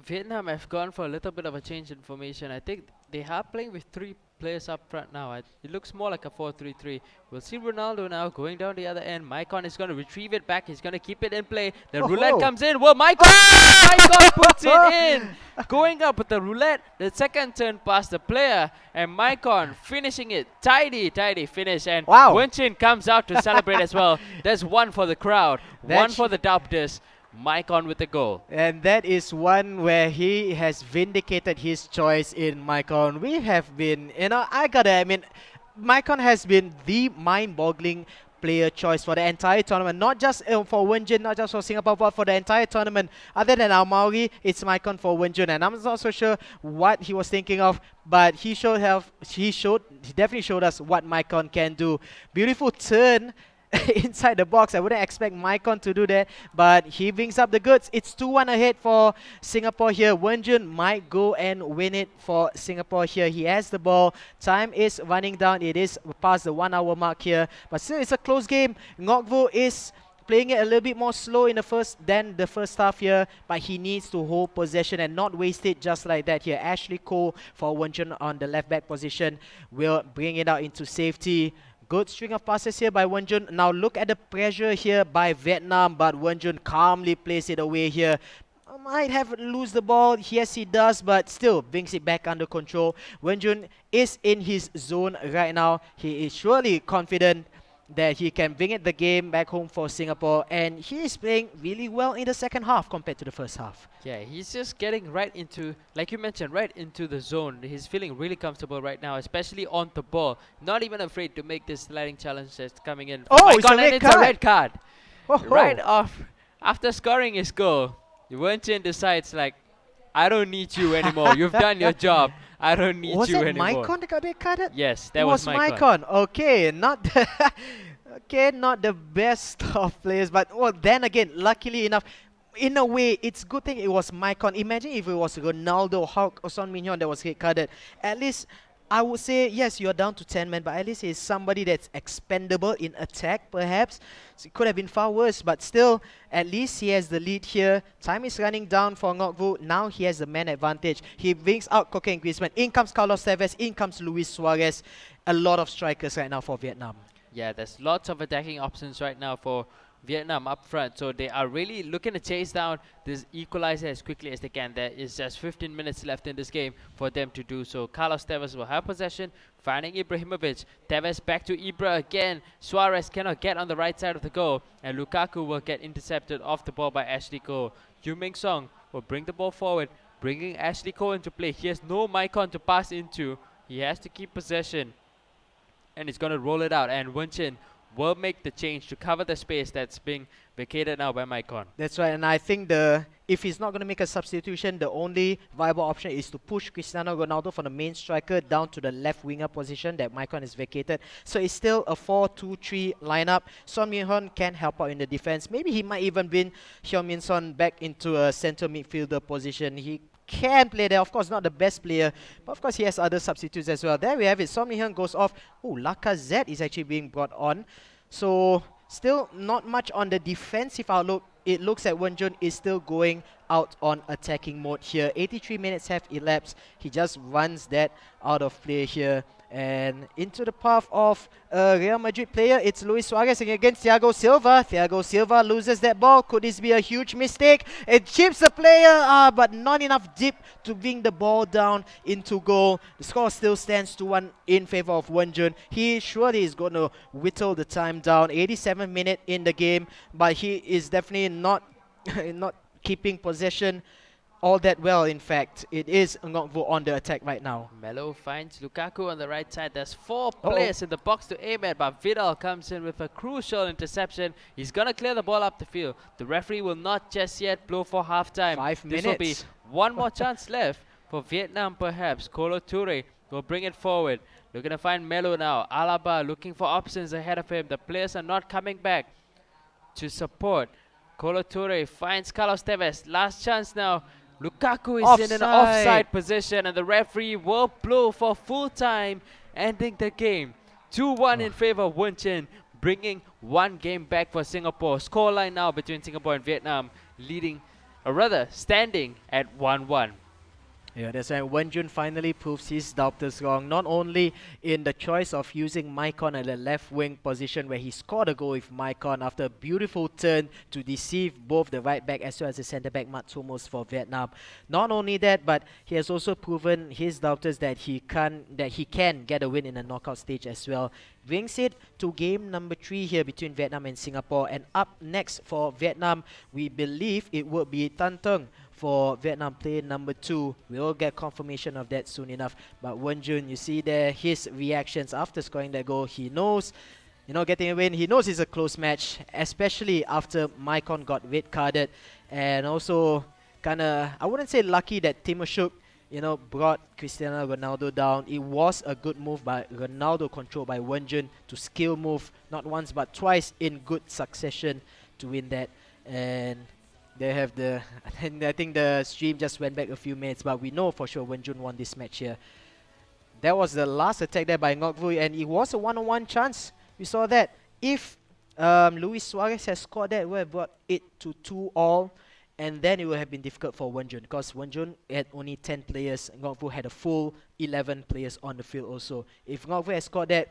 Vietnam have gone for a little bit of a change in formation. I think they are playing with three players up front now. It looks more like a 4-3-3. We'll see Ronaldo now going down the other end. Maicon is going to retrieve it back. He's going to keep it in play. The roulette comes in. Well, Maicon puts it in. Going up with the roulette. The second turn past the player. And Maicon finishing it. Tidy finish. And Wonjin comes out to celebrate as well. There's one for the crowd. One for the Dubdus. Maicon with the goal. And that is one where he has vindicated his choice in Maicon. We have been, I gotta admit, Maicon has been the mind-boggling player choice for the entire tournament. Not just for Wonjun, not just for Singapore, but for the entire tournament. Other than Al Mauri, it's Maicon for Wonjun. And I'm not so sure what he was thinking of, but he definitely showed us what Maicon can do. Beautiful turn inside the box. I wouldn't expect Maicon to do that, but he brings up the goods. It's 2-1 ahead for Singapore here. Wonjun might go and win it for Singapore here. He has the ball. Time is running down. It is past the 1 hour mark here, but still it's a close game. Ngoc Vu is playing it a little bit more slow in the first half here, but he needs to hold possession and not waste it just like that here. Ashley Cole for Wonjun on the left back position will bring it out into safety. Good string of passes here by Wonjun. Now look at the pressure here by Vietnam, but Wonjun calmly plays it away here. Might have lose the ball. Yes, he does, but still brings it back under control. Wonjun is in his zone right now. He is surely confident that he can bring it the game back home for Singapore, and he is playing really well in the second half compared to the first half. Yeah, he's just getting right into, like you mentioned, right into the zone. He's feeling really comfortable right now, especially on the ball. Not even afraid to make this sliding challenge that's coming in. Oh, it's a red card. Right off, after scoring his goal, Wonjun decides like, I don't need you anymore. You've done your job. I don't need Was you that anymore. Maicon that got red carded? Yes, that It was Maicon. Maicon. Okay, not the okay, not the best of players, but well, then again, luckily enough, in a way, it's good thing it was Maicon. Imagine if it was Ronaldo, Hulk, or Son Min-hyun that was red carded. At least I would say yes, you're down to 10 men, but at least he's somebody that's expendable in attack, perhaps. So it could have been far worse, but still, at least he has the lead here. Time is running down for Ngok Now he has the man advantage. He brings out Koke and Griezmann. In comes Carlos Tevez. In comes Luis Suarez. A lot of strikers right now for Vietnam. Yeah, there's lots of attacking options right now for Vietnam up front. So they are really looking to chase down this equalizer as quickly as they can. There is just 15 minutes left in this game for them to do so. Carlos Tevez will have possession, finding Ibrahimovic. Tevez back to Ibra again. Suarez cannot get on the right side of the goal, and Lukaku will get intercepted off the ball by Ashley Cole. Yu Ming Song will bring the ball forward, bringing Ashley Cole into play. He has no Maicon to pass into. He has to keep possession, and he's going to roll it out. And Wen Chin will make the change to cover the space that's being vacated now by Maicon. That's right, and I think if he's not going to make a substitution, the only viable option is to push Cristiano Ronaldo from the main striker down to the left winger position that Maicon is vacated. So it's still a 4-2-3 lineup. Son Min-hyun can help out in the defense. Maybe he might even bring Hyun Min Son back into a centre midfielder position. He can play there, of course not the best player, but of course he has other substitutes as well. There we have it. Son Min-hyun goes off. Oh, Lacazette is actually being brought on. So still not much on the defensive outlook. It looks like Wen Jun is still going out on attacking mode here. 83 minutes have elapsed. He just runs that out of play here. And into the path of a Real Madrid player, it's Luis Suarez against Thiago Silva. Thiago Silva loses that ball. Could this be a huge mistake? It chips the player, but not enough deep to bring the ball down into goal. The score still stands 2-1 in favor of Wen Jun. He surely is going to whittle the time down. 87 minutes in the game, but he is definitely not keeping possession all that well. In fact, it is Ngok on the attack right now. Melo finds Lukaku on the right side. There's 4 players in the box to aim at, but Vidal comes in with a crucial interception. He's going to clear the ball up the field. The referee will not just yet blow for halftime. 5 minutes. This will be one more chance left for Vietnam perhaps. Kolo Toure will bring it forward. Looking to find Melo now. Alaba looking for options ahead of him. The players are not coming back to support. Kolo Toure finds Carlos Tevez. Last chance now. Lukaku is in an offside position, and the referee will blow for full time, ending the game. 2-1 in favor of Wen Chin, bringing one game back for Singapore. Scoreline now between Singapore and Vietnam, leading, or rather, standing at 1-1. Yeah, that's right. Wen Jun finally proves his doubters wrong, not only in the choice of using Maicon at the left wing position where he scored a goal with Maicon after a beautiful turn to deceive both the right back as well as the centre back Matsumos for Vietnam. Not only that, but he has also proven his doubters that he can get a win in the knockout stage as well. Brings it to game number 3 here between Vietnam and Singapore. And up next for Vietnam, we believe it would be Tan Teng for Vietnam player number 2. We'll get confirmation of that soon enough. But Wen Jun, you see there his reactions after scoring that goal. He knows, getting a win. He knows it's a close match, especially after Maicon got red carded. And also I wouldn't say lucky that Timoshuk brought Cristiano Ronaldo down. It was a good move by Ronaldo, controlled by Wen Jun, to skill move not once but twice in good succession to win that. And they have I think the stream just went back a few minutes, but we know for sure Wen Jun won this match here. That was the last attack there by Ngok Vu, and it was a 1-on-1 chance. We saw that. If Luis Suarez has scored that, we would have brought it to 2-2, and then it would have been difficult for Wen Jun, because Wen Jun had only 10 players. Ngok Vu had a full 11 players on the field also. If Ngok Vu had scored that,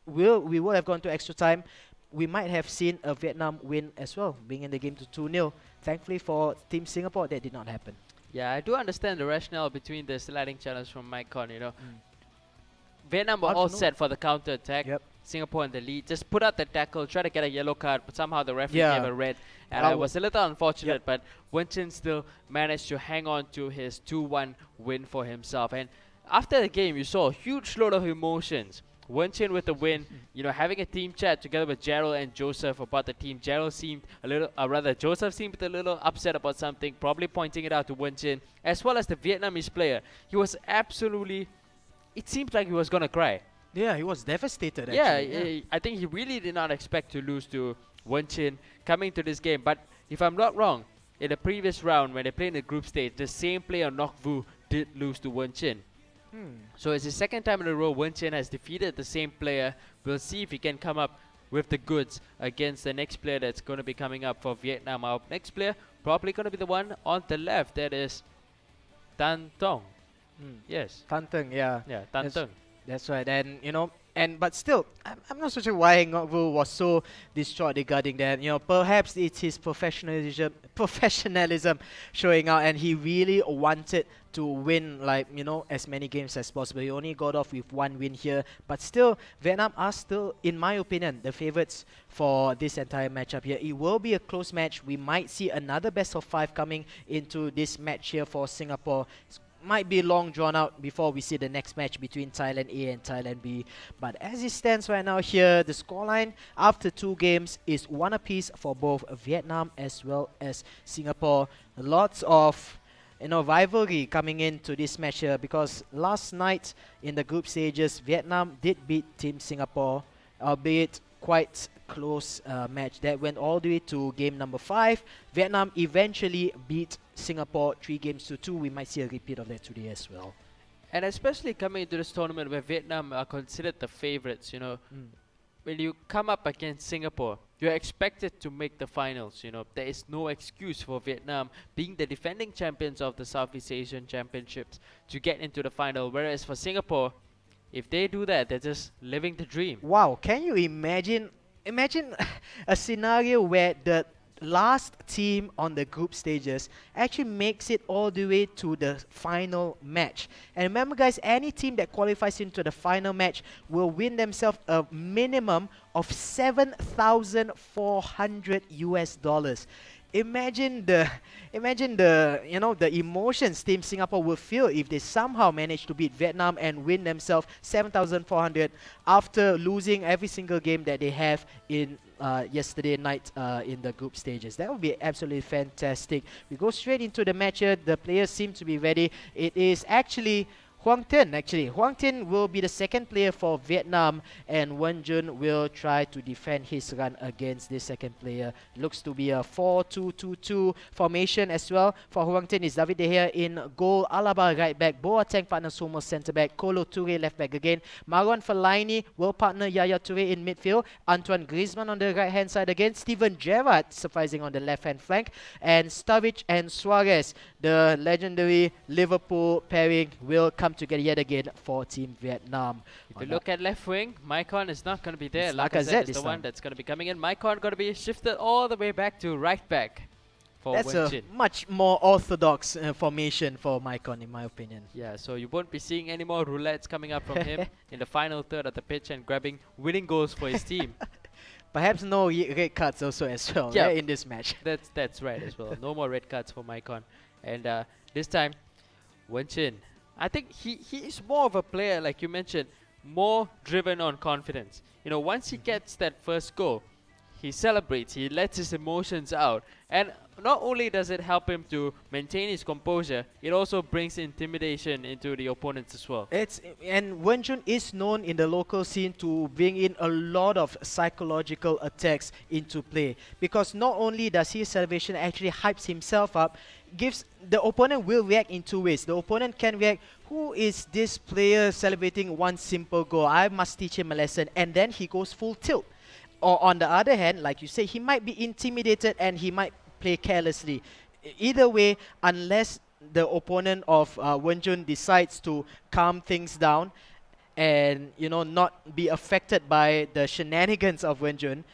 we would have gone to extra time. We might have seen a Vietnam win as well, bringing the game to 2-0. Thankfully for Team Singapore, that did not happen. Yeah, I do understand the rationale between the sliding challenge from Maicon, Vietnam were all set for the counter attack. Yep. Singapore in the lead. Just put out the tackle, try to get a yellow card, but somehow the referee gave a red. And it was a little unfortunate, but Wen Chin still managed to hang on to his 2-1 win for himself. And after the game, you saw a huge load of emotions Wen Chin with the win. You know, having a team chat together with Gerald and Joseph about the team. Gerald seemed a little, Joseph seemed a little upset about something, probably pointing it out to Wen Chin, as well as the Vietnamese player. He was absolutely, it seemed like he was gonna cry. Yeah, he was devastated. Yeah, Actually. I think he really did not expect to lose to Wen Chin coming to this game. But if I'm not wrong, in the previous round when they played in the group stage, the same player Nok Vu did lose to Wen Chin. So it's the second time in a row Wen Chin has defeated the same player. We'll see if he can come up with the goods against the next player that's going to be coming up for Vietnam. Our next player probably going to be the one on the left. That is Tan Tong. Yes. Tan Teng, yeah. Yeah, Tan Yes. Teng. That's right, and but still, I'm not so sure why Ngoc Vu was so distraught regarding that. Perhaps it's his professionalism showing out, and he really wanted to win, as many games as possible. He only got off with one win here, but still, Vietnam are still, in my opinion, the favorites for this entire matchup here. It will be a close match. We might see another best of 5 coming into this match here for Singapore. Might be long drawn out before we see the next match between Thailand A and Thailand B. But as it stands right now here, the scoreline after 2 games is 1 apiece for both Vietnam as well as Singapore. Lots of rivalry coming into this match here, because last night in the group stages, Vietnam did beat Team Singapore, albeit quite close match that went all the way to game number 5. Vietnam eventually beat Singapore 3-2. We might see a repeat of that today as well. And especially coming into this tournament where Vietnam are considered the favorites, when you come up against Singapore, you're expected to make the finals. There is no excuse for Vietnam, being the defending champions of the Southeast Asian Championships, to get into the final. Whereas for Singapore, if they do that, they're just living the dream. Wow, can you imagine a scenario where the last team on the group stages actually makes it all the way to the final match? And remember, guys, any team that qualifies into the final match will win themselves a minimum of $7,400. Imagine the the emotions Team Singapore will feel if they somehow manage to beat Vietnam and win themselves 7,400 after losing every single game that they have in yesterday night in the group stages. That would be absolutely fantastic. We go straight into the match here. The players seem to be ready. It is actually Huang Tin, Huang Tin will be the second player for Vietnam, and Wen Jun will try to defend his run against this second player. Looks to be a 4-2-2-2 formation as well. For Huang Tin is David De Gea in goal, Alaba right back, Boateng partner Somo centre back, Kolo Toure left back again, Marouane Fellaini will partner Yaya Toure in midfield, Antoine Griezmann on the right hand side again, Steven Gerrard surprising on the left hand flank, and Sturridge and Suarez, the legendary Liverpool pairing, will come together yet again for Team Vietnam. If you look at left wing, Maicon is not going to be there. It's Lacazette Lacazette is the one that's going to be coming in. Maicon going to be shifted all the way back to right back for That's Wen a Chin. much more orthodox formation for Maicon, in my opinion. Yeah, so you won't be seeing any more roulettes coming up from him in the final third of the pitch and grabbing winning goals for his team. Perhaps no red cards also as well, Yeah. right, in this match. That's right as well. No more red cards for Maicon. And this time, Wen Chin, I think he is more of a player, like you mentioned, more driven on confidence. Once he gets that first goal, he celebrates, he lets his emotions out. And not only does it help him to maintain his composure, it also brings intimidation into the opponents as well. And Wen Jun is known in the local scene to bring in a lot of psychological attacks into play, because not only does his celebration actually hypes himself up, the opponent will react in 2 ways. The opponent can react, who is this player celebrating one simple goal? I must teach him a lesson. And then he goes full tilt. Or on the other hand, like you say, he might be intimidated and he might play carelessly. Either way, unless the opponent of Wen Jun decides to calm things down and not be affected by the shenanigans of Wen Jun,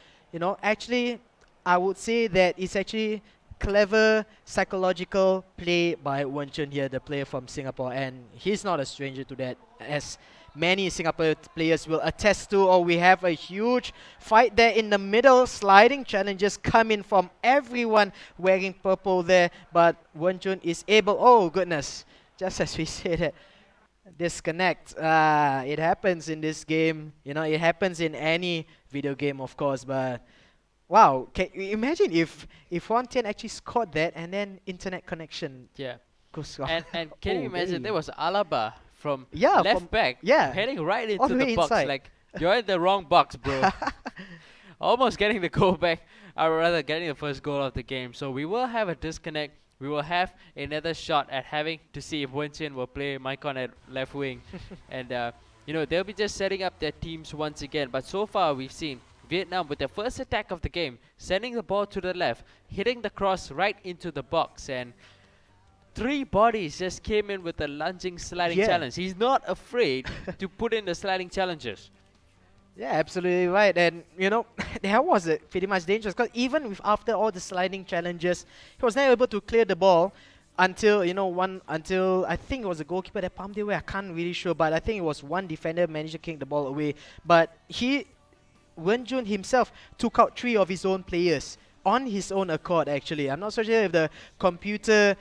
actually I would say that it's actually clever psychological play by Wen Jun here, the player from Singapore, and he's not a stranger to that, as many Singapore players will attest to. Oh, we have a huge fight there in the middle. Sliding challenges coming from everyone wearing purple there, but Wen Jun is able, oh goodness, just as we said that, Disconnect. It happens in this game. You know, it happens in any video game, of course. But wow, can you imagine if 110 actually scored that and then internet connection Yeah. goes off? And can you Oh, imagine really? there was Alaba from Yeah, left from- back, yeah, heading right all into the the way box. inside. Like you're in the wrong box, bro. Almost getting the goal back, or rather getting the first goal of the game. So we will have a disconnect. We will have another shot at having to see if Wenchen will play Maicon at left wing. And you know, they'll be just setting up their teams once again. But so far we've seen Vietnam with their first attack of the game, sending the ball to the left, hitting the cross right into the box, and 3 bodies just came in with a lunging sliding Yeah. challenge. He's not afraid to put in the sliding challenges. Yeah, absolutely right. And you know, that was pretty much dangerous because even with after all the sliding challenges, he was not able to clear the ball until until I think it was a goalkeeper that pumped it away. I can't really sure, but I think it was one defender managed to kick the ball away. But Wen Jun himself took out 3 of his own players on his own accord. Actually, I'm not so sure if the computer,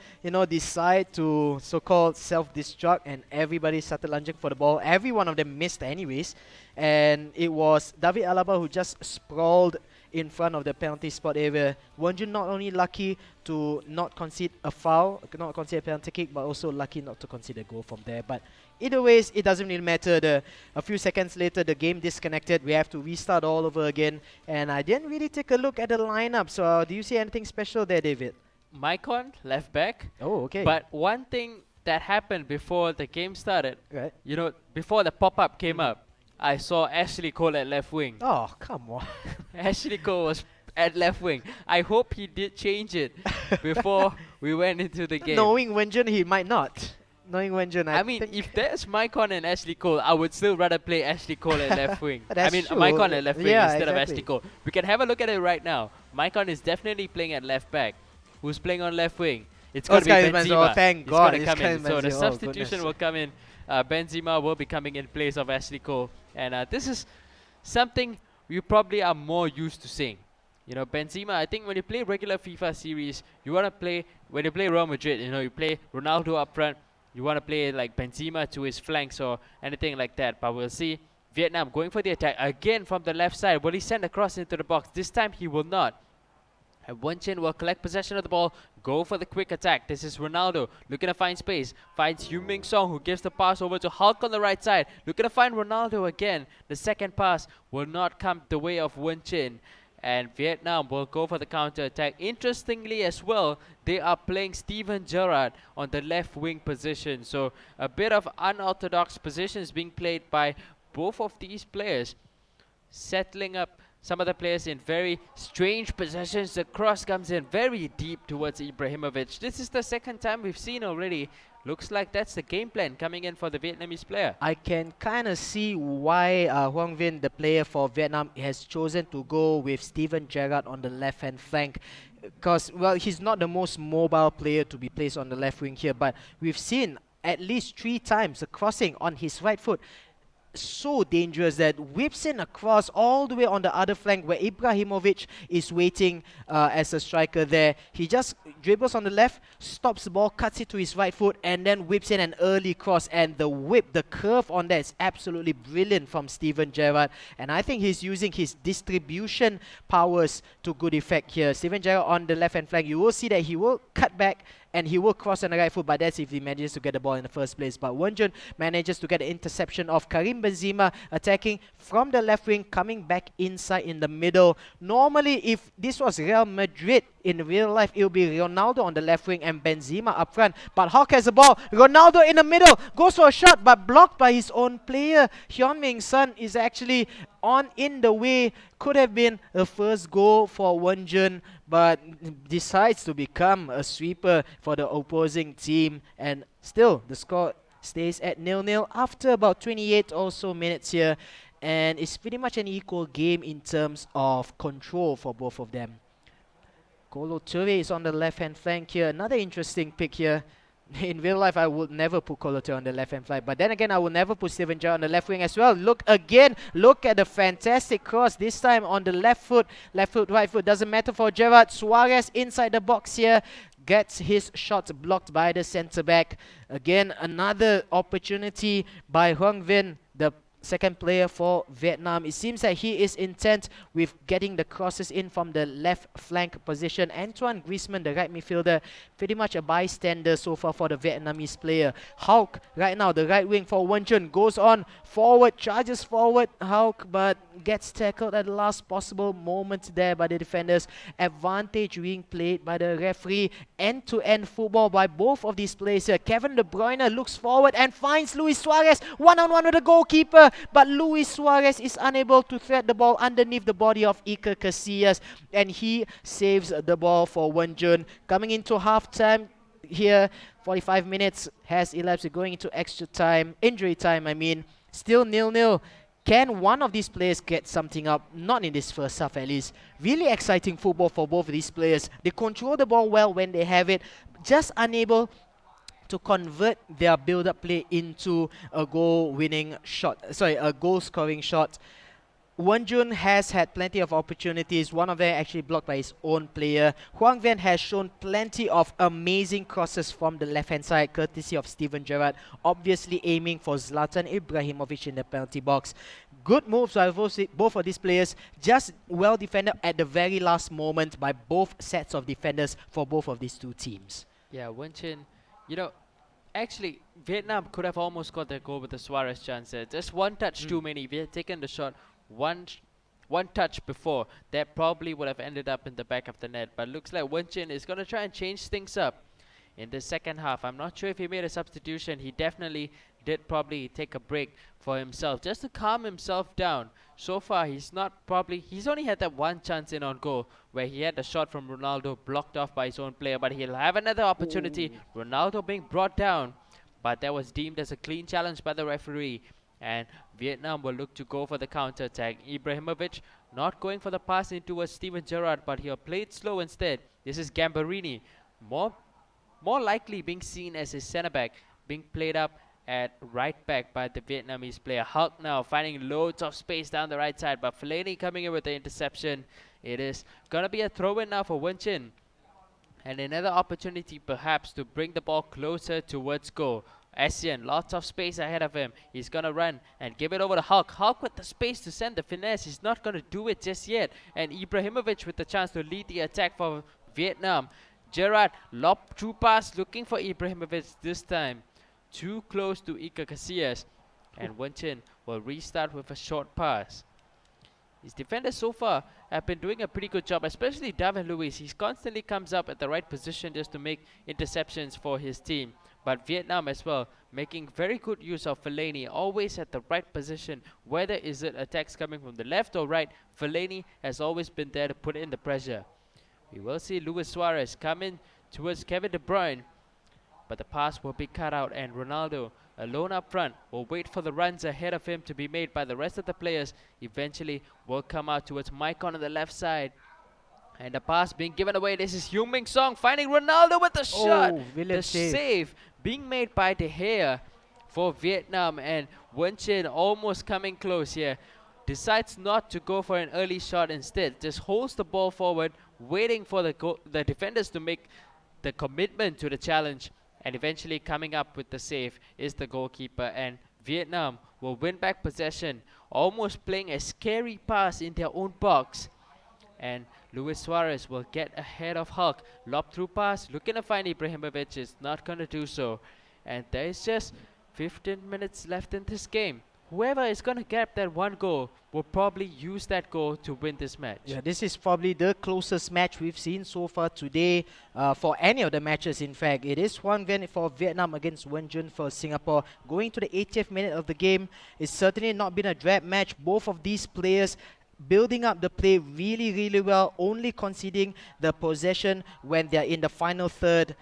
decide to so-called self-destruct and everybody started lunging for the ball. Every one of them missed anyways, and it was David Alaba who just sprawled in front of the penalty spot area. Wen Jun not only lucky to not concede a foul, not concede a penalty kick, but also lucky not to concede a goal from there. But either ways, it doesn't really matter. A few seconds later, the game disconnected. We have to restart all over again. And I didn't really take a look at the lineup. So do you see anything special there, David? Maicon, left back. Oh, okay. But one thing that happened before the game started, Right. before the pop-up came up, I saw Ashley Cole at left wing. Oh, come on. Ashley Cole was at left wing. I hope he did change it before we went into the game. Knowing Wen Jun, he might not. Knowing Wen Jun, I mean, if there's Maicon and Ashley Cole, I would still rather play Ashley Cole at left wing. I That's mean, true. Maicon at left wing Yeah, instead of exactly. Ashley Cole. We can have a look at it right now. Maicon is definitely playing at left back. Who's playing on left wing? It's Oh, going to it's be Benzema. Benzema. Oh, thank It's God, gonna it's come in. coming So the Benzema. Oh, substitution goodness. will come in. Benzema will be coming in place of Ashley Cole. And this is something you probably are more used to seeing. Benzema, I think when you play regular FIFA series, you want to play, when you play Real Madrid, you play Ronaldo up front, you want to play like Benzema to his flanks or anything like that. But we'll see Vietnam going for the attack again from the left side. Will he send a cross into the box? This time he will not. And Wen Chin will collect possession of the ball, go for the quick attack. This is Ronaldo looking to find space. Finds Yu Ming Song, who gives the pass over to Hulk on the right side. Looking to find Ronaldo again. The second pass will not come the way of Wen Chin. And Vietnam will go for the counter attack. Interestingly as well, they are playing Steven Gerrard on the left wing position. So a bit of unorthodox positions being played by both of these players, settling up some of the players in very strange positions. The cross comes in very deep towards Ibrahimovic. This is the second time we've seen already. Looks like that's the game plan coming in for the Vietnamese player. I can kind of see why Huang Vin, the player for Vietnam, has chosen to go with Steven Gerrard on the left-hand flank. Because, well, he's not the most mobile player to be placed on the left wing here, but we've seen at least 3 times a crossing on his right foot. So dangerous that whips in across all the way on the other flank where Ibrahimovic is waiting as a striker there. He just dribbles on the left, stops the ball, cuts it to his right foot, and then whips in an early cross. And the whip, the curve on that is absolutely brilliant from Steven Gerrard. And I think he's using his distribution powers to good effect here. Steven Gerrard on the left-hand flank, you will see that he will cut back and he will cross on the right foot, but that's if he manages to get the ball in the first place. But Wen Jun manages to get the interception of Karim Benzema attacking from the left wing, coming back inside in the middle. Normally, if this was Real Madrid in real life, it would be Ronaldo on the left wing and Benzema up front. But Hawk has the ball. Ronaldo in the middle, goes for a shot, but blocked by his own player. Hyun Min Sun is actually in the way. Could have been the first goal for Wen Jun, but decides to become a sweeper for the opposing team. And still, the score stays at 0-0 after about 28 or so minutes here. And it's pretty much an equal game in terms of control for both of them. Kolo Toure is on the left-hand flank here. Another interesting pick here. In real life, I would never put Colote on the left-hand flank. But then again, I will never put Steven Gerrard on the left wing as well. Look again. Look at the fantastic cross. This time on the left foot. Left foot, right foot. Doesn't matter for Gerrard. Suarez inside the box here. Gets his shot blocked by the centre-back. Again, another opportunity by Hoang Vinh, the second player for Vietnam. It seems that he is intent with getting the crosses in from the left flank position. Antoine Griezmann, the right midfielder, pretty much a bystander so far for the Vietnamese player. Hulk, right now, the right wing for Wen Chun, goes on forward, charges forward, Hulk, but gets tackled at the last possible moment there by the defenders. Advantage being played by the referee. End-to-end football by both of these players here. Kevin De Bruyne looks forward and finds Luis Suarez one-on-one with the goalkeeper, but Luis Suarez is unable to thread the ball underneath the body of Iker Casillas, and he saves the ball for Wen Chun. Coming into half-time here, 45 minutes has elapsed, going into extra time, injury time I mean. Still 0-0. Can one of these players get something up? Not in this first half at least. Really exciting football for both of these players. They control the ball well when they have it, just unable to convert their build-up play into a goal-winning shot. Sorry, a goal-scoring shot. Wen Chun has had plenty of opportunities, one of them actually blocked by his own player. Hoang Vinh has shown plenty of amazing crosses from the left-hand side, courtesy of Steven Gerrard, obviously aiming for Zlatan Ibrahimovic in the penalty box. Good moves by both of these players, just well defended at the very last moment by both sets of defenders for both of these two teams. Yeah, Wen Chun, you know, actually, Vietnam could have almost got their goal with the Suarez chance there. Just one touch too many. We had taken the shot one touch before. That probably would have ended up in the back of the net. But looks like Wen Chun is going to try and change things up in the second half. I'm not sure if he made a substitution. He definitely did probably take a break for himself, just to calm himself down. So far, he's only had that one chance in on goal, where he had a shot from Ronaldo blocked off by his own player, but he'll have another opportunity. Ronaldo being brought down, but that was deemed as a clean challenge by the referee, and Vietnam will look to go for the counter attack. Ibrahimovic not going for the pass in towards Steven Gerrard, but he'll play it slow instead. This is Gambarini, more likely being seen as a centre back, being played up at right back by the Vietnamese player. Hulk now finding loads of space down the right side, but Fellaini coming in with the interception. It is gonna be a throw-in now for Wen Chun, and another opportunity perhaps to bring the ball closer towards goal. Essien, lots of space ahead of him. He's gonna run and give it over to Hulk. Hulk with the space to send the finesse. He's not gonna do it just yet. And Ibrahimovic with the chance to lead the attack for Vietnam. Gerrard, lob through pass, looking for Ibrahimovic this time. Too close to Iker Casillas. And Wen Chun will restart with a short pass. His defenders so far have been doing a pretty good job, especially David Luiz. He constantly comes up at the right position just to make interceptions for his team. But Vietnam as well, making very good use of Fellaini, always at the right position. Whether is it attacks coming from the left or right, Fellaini has always been there to put in the pressure. We will see Luis Suarez come in towards Kevin De Bruyne, but the pass will be cut out, and Ronaldo, alone up front, will wait for the runs ahead of him to be made by the rest of the players. Eventually will come out towards Maicon on the left side. And the pass being given away. This is Heung-min Song finding Ronaldo with the shot. The save being made by De Gea for Vietnam, and Wen Chun almost coming close here. Decides not to go for an early shot, instead just holds the ball forward, waiting for the defenders to make the commitment to the challenge, and eventually coming up with the save is the goalkeeper, and Vietnam will win back possession, almost playing a scary pass in their own box. And Luis Suarez will get ahead of Hulk. Lob through pass, looking to find Ibrahimovic, is not going to do so. And there is just 15 minutes left in this game. Whoever is going to get that one goal will probably use that goal to win this match. Yeah, this is probably the closest match we've seen so far today for any of the matches. In fact, it is Hoang Vinh for Vietnam against Wen Chun for Singapore. Going to the 80th minute of the game, it's certainly not been a drab match. Both of these players building up the play really well, only conceding the possession when they're in the final third,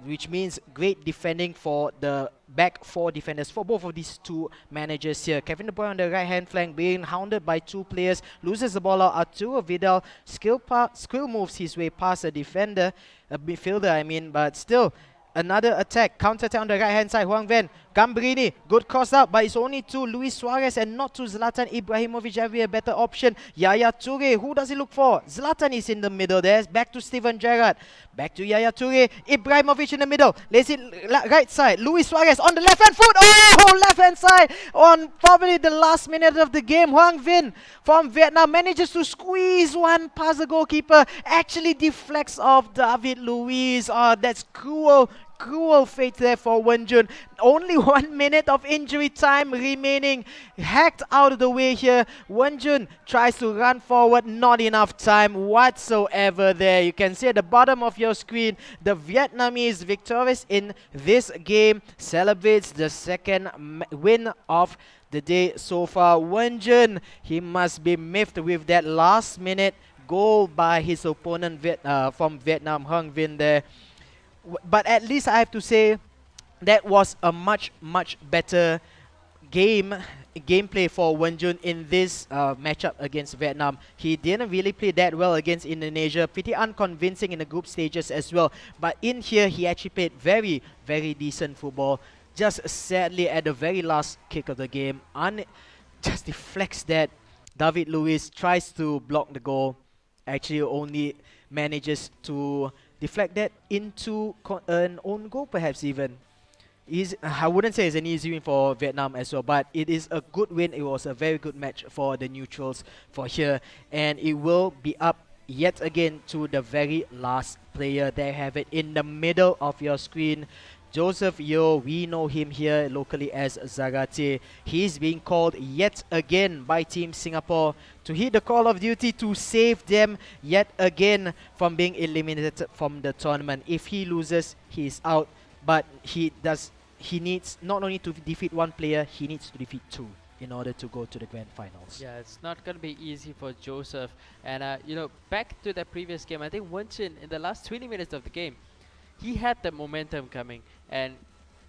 which means great defending for the back four defenders for both of these two managers here. Kevin De Bruyne on the right hand flank being hounded by two players, loses the ball out. Arturo Vidal skill moves his way past a defender, a midfielder I mean, but still another attack, counter attack on the right hand side. Huang Ven, Gambrini, good cross out, but it's only to Luis Suarez and not to Zlatan Ibrahimovic. Having a better option. Yaya Toure, who does he look for? Zlatan is in the middle there. Back to Steven Gerrard. Back to Yaya Toure. Ibrahimovic in the middle. Lays it right side. Luis Suarez on the left hand foot. Oh, left hand side on probably the last minute of the game. Huang Vin from Vietnam manages to squeeze one past the goalkeeper. Actually deflects off David Luiz. Oh, that's cruel fate there for Wenjun. Only 1 minute of injury time remaining. Hacked out of the way here. Wenjun tries to run forward. Not enough time whatsoever there. You can see at the bottom of your screen, the Vietnamese victorious in this game celebrates the second win of the day so far. Wenjun, he must be miffed with that last minute goal by his opponent from Vietnam, Hung Vin there. But at least I have to say that was a much better gameplay for Wenjun in this matchup against Vietnam. He didn't really play that well against Indonesia. Pretty unconvincing in the group stages as well. But in here, he actually played very decent football. Just sadly at the very last kick of the game, just deflects that. David Luiz tries to block the goal. Actually only manages to deflect that into an own goal, perhaps even. I wouldn't say it's an easy win for Vietnam as well, but it is a good win. It was a very good match for the neutrals for here, and it will be up yet again to the very last player. There you have it in the middle of your screen. Joseph Yeo, we know him here locally as Zarate. He's being called yet again by Team Singapore to hit the call of duty to save them yet again from being eliminated from the tournament. If he loses, he's out. But he needs not only to defeat one player, he needs to defeat two in order to go to the grand finals. Yeah, it's not going to be easy for Joseph. And, back to the previous game, I think Wenjun, in the last 20 minutes of the game, he had the momentum coming, and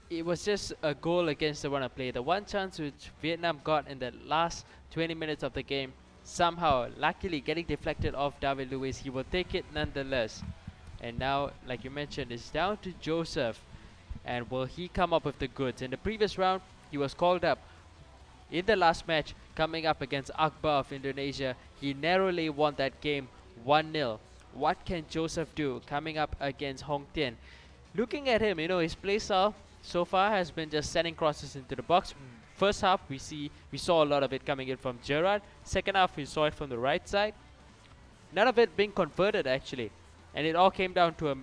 it was just a goal against the runner play. The one chance which Vietnam got in the last 20 minutes of the game, somehow, luckily getting deflected off David Luiz, he will take it nonetheless. And now, like you mentioned, it's down to Joseph. And will he come up with the goods? In the previous round, he was called up in the last match, coming up against Akbar of Indonesia. He narrowly won that game 1-0. What can Joseph do coming up against Hong Tien? Looking at him, his play style so far has been just sending crosses into the box. First half, we saw a lot of it coming in from Gerrard. Second half, we saw it from the right side. None of it being converted actually, and it all came down to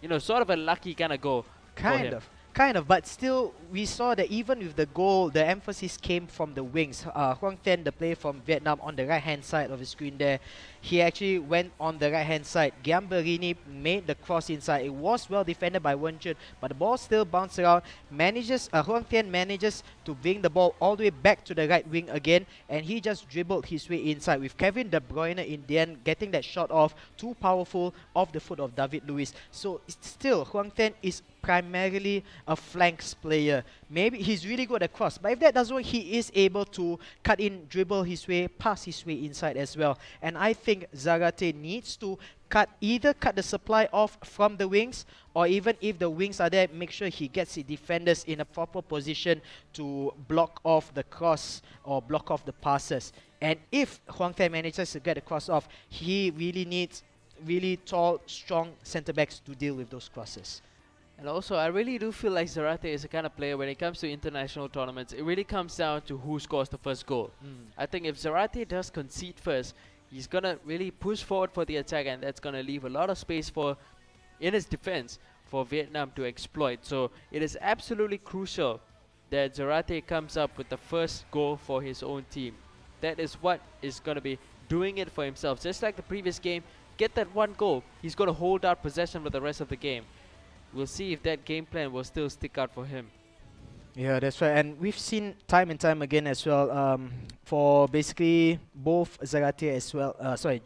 a, sort of a lucky kind of goal. Kind of, but still, we saw that even with the goal, the emphasis came from the wings. Huang Tien, the player from Vietnam, on the right-hand side of the screen there, he actually went on the right-hand side. Giamberini made the cross inside. It was well defended by Wenjun, but the ball still bounced around. Huang Tien manages to bring the ball all the way back to the right wing again, and he just dribbled his way inside with Kevin De Bruyne in the end getting that shot off, too powerful, off the foot of David Luiz. So still, Huang Tien is primarily a flanks player. Maybe he's really good at cross, but if that doesn't work, he is able to cut in, dribble his way, pass his way inside as well. And I think Zarate needs to either cut the supply off from the wings, or even if the wings are there, make sure he gets the defenders in a proper position to block off the cross or block off the passes. And if Huang Tien manages to get the cross off, he really needs really tall, strong centre-backs to deal with those crosses. And also, I really do feel like Zarate is the kind of player, when it comes to international tournaments, it really comes down to who scores the first goal. I think if Zarate does concede first, he's going to really push forward for the attack, and that's going to leave a lot of space in his defense for Vietnam to exploit. So it is absolutely crucial that Zarate comes up with the first goal for his own team. That is what is going to be doing it for himself. Just like the previous game, get that one goal, he's going to hold out possession for the rest of the game. We'll see if that game plan will still stick out for him. Yeah, that's right. And we've seen time and time again as well, for basically both Zarate as well,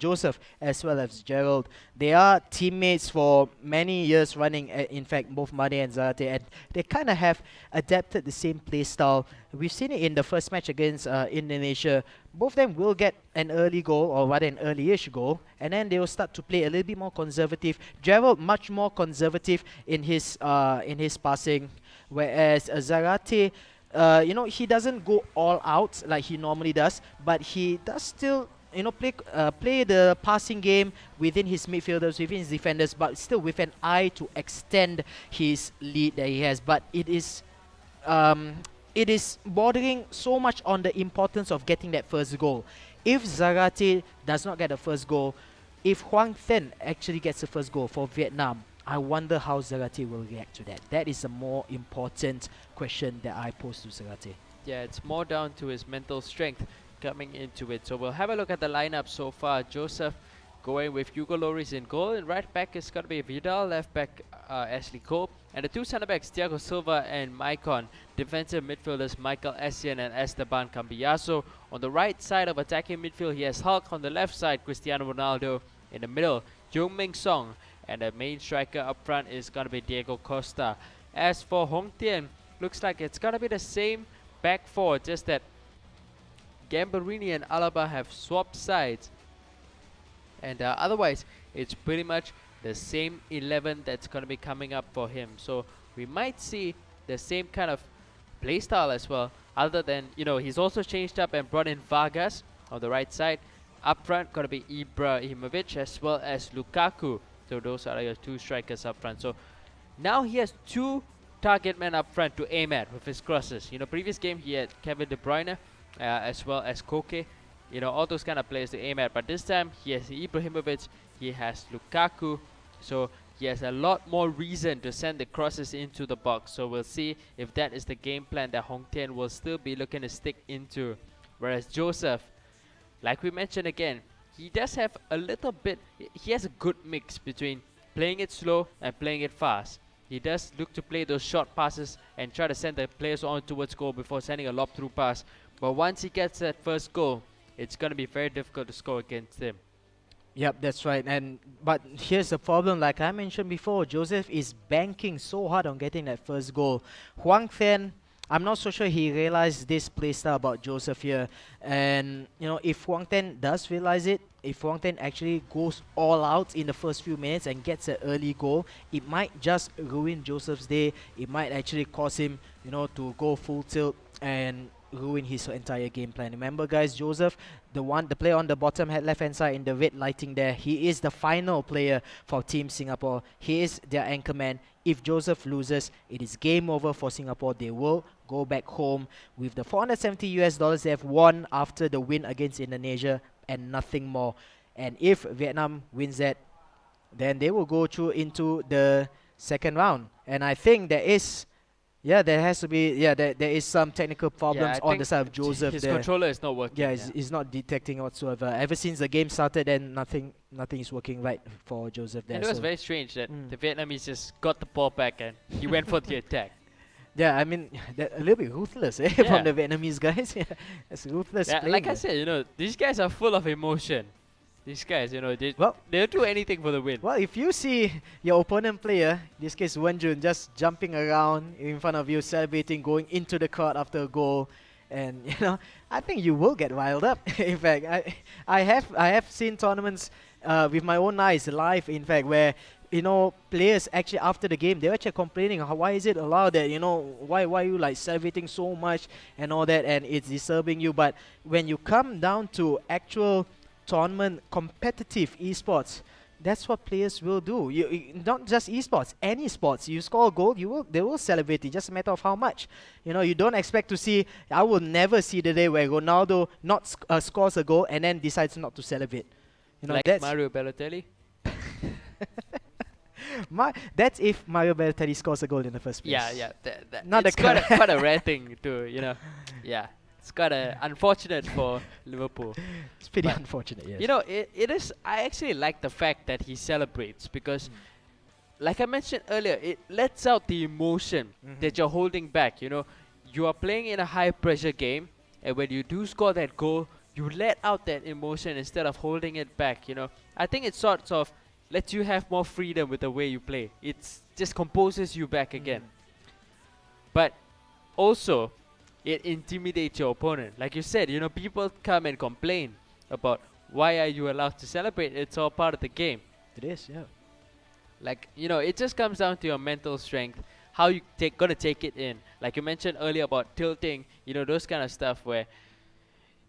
Joseph as well as Gerald. They are teammates for many years running. In fact, both Mane and Zarate, and they kind of have adapted the same play style. We've seen it in the first match against Indonesia. both of them will get an early goal, or rather an early-ish goal, and then they will start to play a little bit more conservative. Gerald much more conservative in his passing, whereas Zarate, he doesn't go all out like he normally does, but he does still play the passing game within his midfielders, within his defenders, but still with an eye to extend his lead that he has. But it is bordering so much on the importance of getting that first goal. If Zarate does not get the first goal, if Hoang Then actually gets the first goal for Vietnam, I wonder how Zarate will react to that. That is a more important question that I pose to Zarate. Yeah, it's more down to his mental strength coming into it. So we'll have a look at the lineup so far. Joseph going with Hugo Lloris in goal, and right back is going to be Vidal, left back Ashley Cole, and the two centre backs Thiago Silva and Maicon. Defensive midfielders Michael Essien and Esteban Cambiaso. On the right side of attacking midfield, he has Hulk. On the left side, Cristiano Ronaldo. In the middle, Jung Min Song, and the main striker up front is going to be Diego Costa. As for Hong Thien, looks like it's going to be the same back four, just that Gambarini and Alaba have swapped sides, and otherwise it's pretty much the same 11 that's going to be coming up for him. So we might see the same kind of play style as well, other than, he's also changed up and brought in Vargas on the right side. Up front going to be Ibrahimovic as well as Lukaku. So those are your two strikers up front. So now he has two target men up front to aim at with his crosses. Previous game he had Kevin De Bruyne as well as Koke, all those kind of players to aim at. But this time he has Ibrahimovic, he has Lukaku, so he has a lot more reason to send the crosses into the box. So we'll see if that is the game plan that Hong Thien will still be looking to stick into. Whereas Joseph, like we mentioned again, he does have a little bit, he has a good mix between playing it slow and playing it fast. He does look to play those short passes and try to send the players on towards goal before sending a lob through pass. But once he gets that first goal, it's going to be very difficult to score against him. Yep, that's right. But here's the problem, like I mentioned before, Joseph is banking so hard on getting that first goal. Hoang Then, I'm not so sure he realized this playstyle about Joseph here. And, if Hoang Then does realize it, if Hoang Then actually goes all out in the first few minutes and gets an early goal, it might just ruin Joseph's day. It might actually cause him, to go full tilt and ruin his entire game plan. Remember, guys, Joseph, the player on the bottom left hand side in the red lighting there, he is the final player for Team Singapore. He is their anchor man. If Joseph loses, it is game over for Singapore. They will go back home with the $470 they have won after the win against Indonesia and nothing more. And if Vietnam wins that, then they will go through into the second round. And I think there is some technical problems on the side of Joseph. His there. controller is not working. Yeah, it's not detecting whatsoever. Ever since the game started, then nothing is working right for Joseph there. And it was very strange that the Vietnamese just got the ball back and he went for the attack. Yeah, I mean, a little bit ruthless from the Vietnamese guys. It's ruthless playing. Like I said, these guys are full of emotion. These guys, they'll do anything for the win. Well, if you see your opponent player, in this case Wen Jun, just jumping around in front of you, celebrating, going into the crowd after a goal, and I think you will get riled up. In fact, I have seen tournaments with my own eyes live. In fact, where players actually after the game, they're actually complaining, why is it allowed that, why are you like celebrating so much and all that, and it's disturbing you. But when you come down to actual tournament competitive esports, that's what players will do. You not just esports, any sports. You score a goal, they will celebrate. It's just a matter of how much. You don't expect to see. I will never see the day where Ronaldo not scores a goal and then decides not to celebrate. Like that's Mario Balotelli. That's if Mario Balotelli scores a goal in the first place. Yeah. Not it's quite a rare thing to, Yeah. It's quite unfortunate for Liverpool. It's pretty unfortunate, yes. It is. I actually like the fact that he celebrates because, like I mentioned earlier, it lets out the emotion that you're holding back. You are playing in a high pressure game, and when you do score that goal, you let out that emotion instead of holding it back. I think it sort of lets you have more freedom with the way you play. It just composes you back again. But also, it intimidates your opponent. Like you said, people come and complain about why are you allowed to celebrate. It's all part of the game. It is, yeah. Like, it just comes down to your mental strength, how you gonna take it in. Like you mentioned earlier about tilting, those kind of stuff where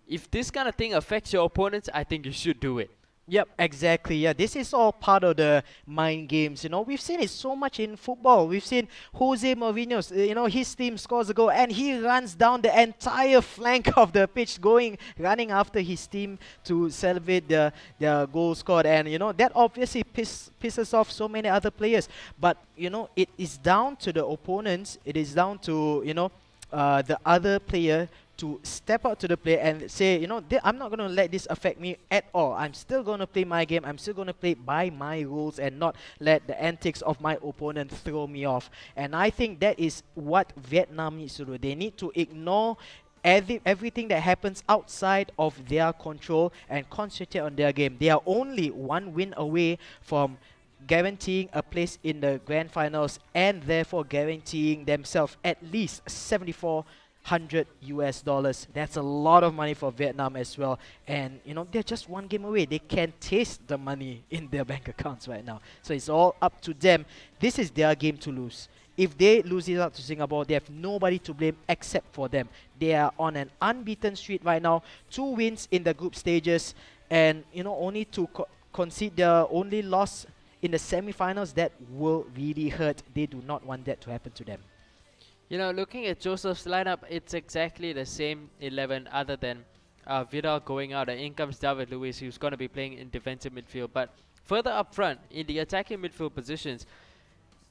if this kind of thing affects your opponents, I think you should do it. Yep, exactly. Yeah, this is all part of the mind games. We've seen it so much in football. We've seen Jose Mourinho's, his team scores a goal and he runs down the entire flank of the pitch, running after his team to celebrate their goal scored. And that obviously pisses off so many other players. But it is down to the opponents. It is down to the other player to step out to the play and say, I'm not going to let this affect me at all. I'm still going to play my game. I'm still going to play by my rules and not let the antics of my opponent throw me off. And I think that is what Vietnam needs to do. They need to ignore everything that happens outside of their control and concentrate on their game. They are only one win away from guaranteeing a place in the grand finals and therefore guaranteeing themselves at least $7,400. That's a lot of money for Vietnam as well. And they're just one game away. They can taste the money in their bank accounts right now. So it's all up to them. This is their game to lose. If they lose it out to Singapore, they have nobody to blame except for them. They are on an unbeaten streak right now. 2 wins in the group stages, and only to concede their only loss in the semi-finals. That will really hurt. They do not want that to happen to them. Looking at Joseph's lineup, it's exactly the same 11 other than Vidal going out. And in comes David Luiz, who's going to be playing in defensive midfield. But further up front, in the attacking midfield positions,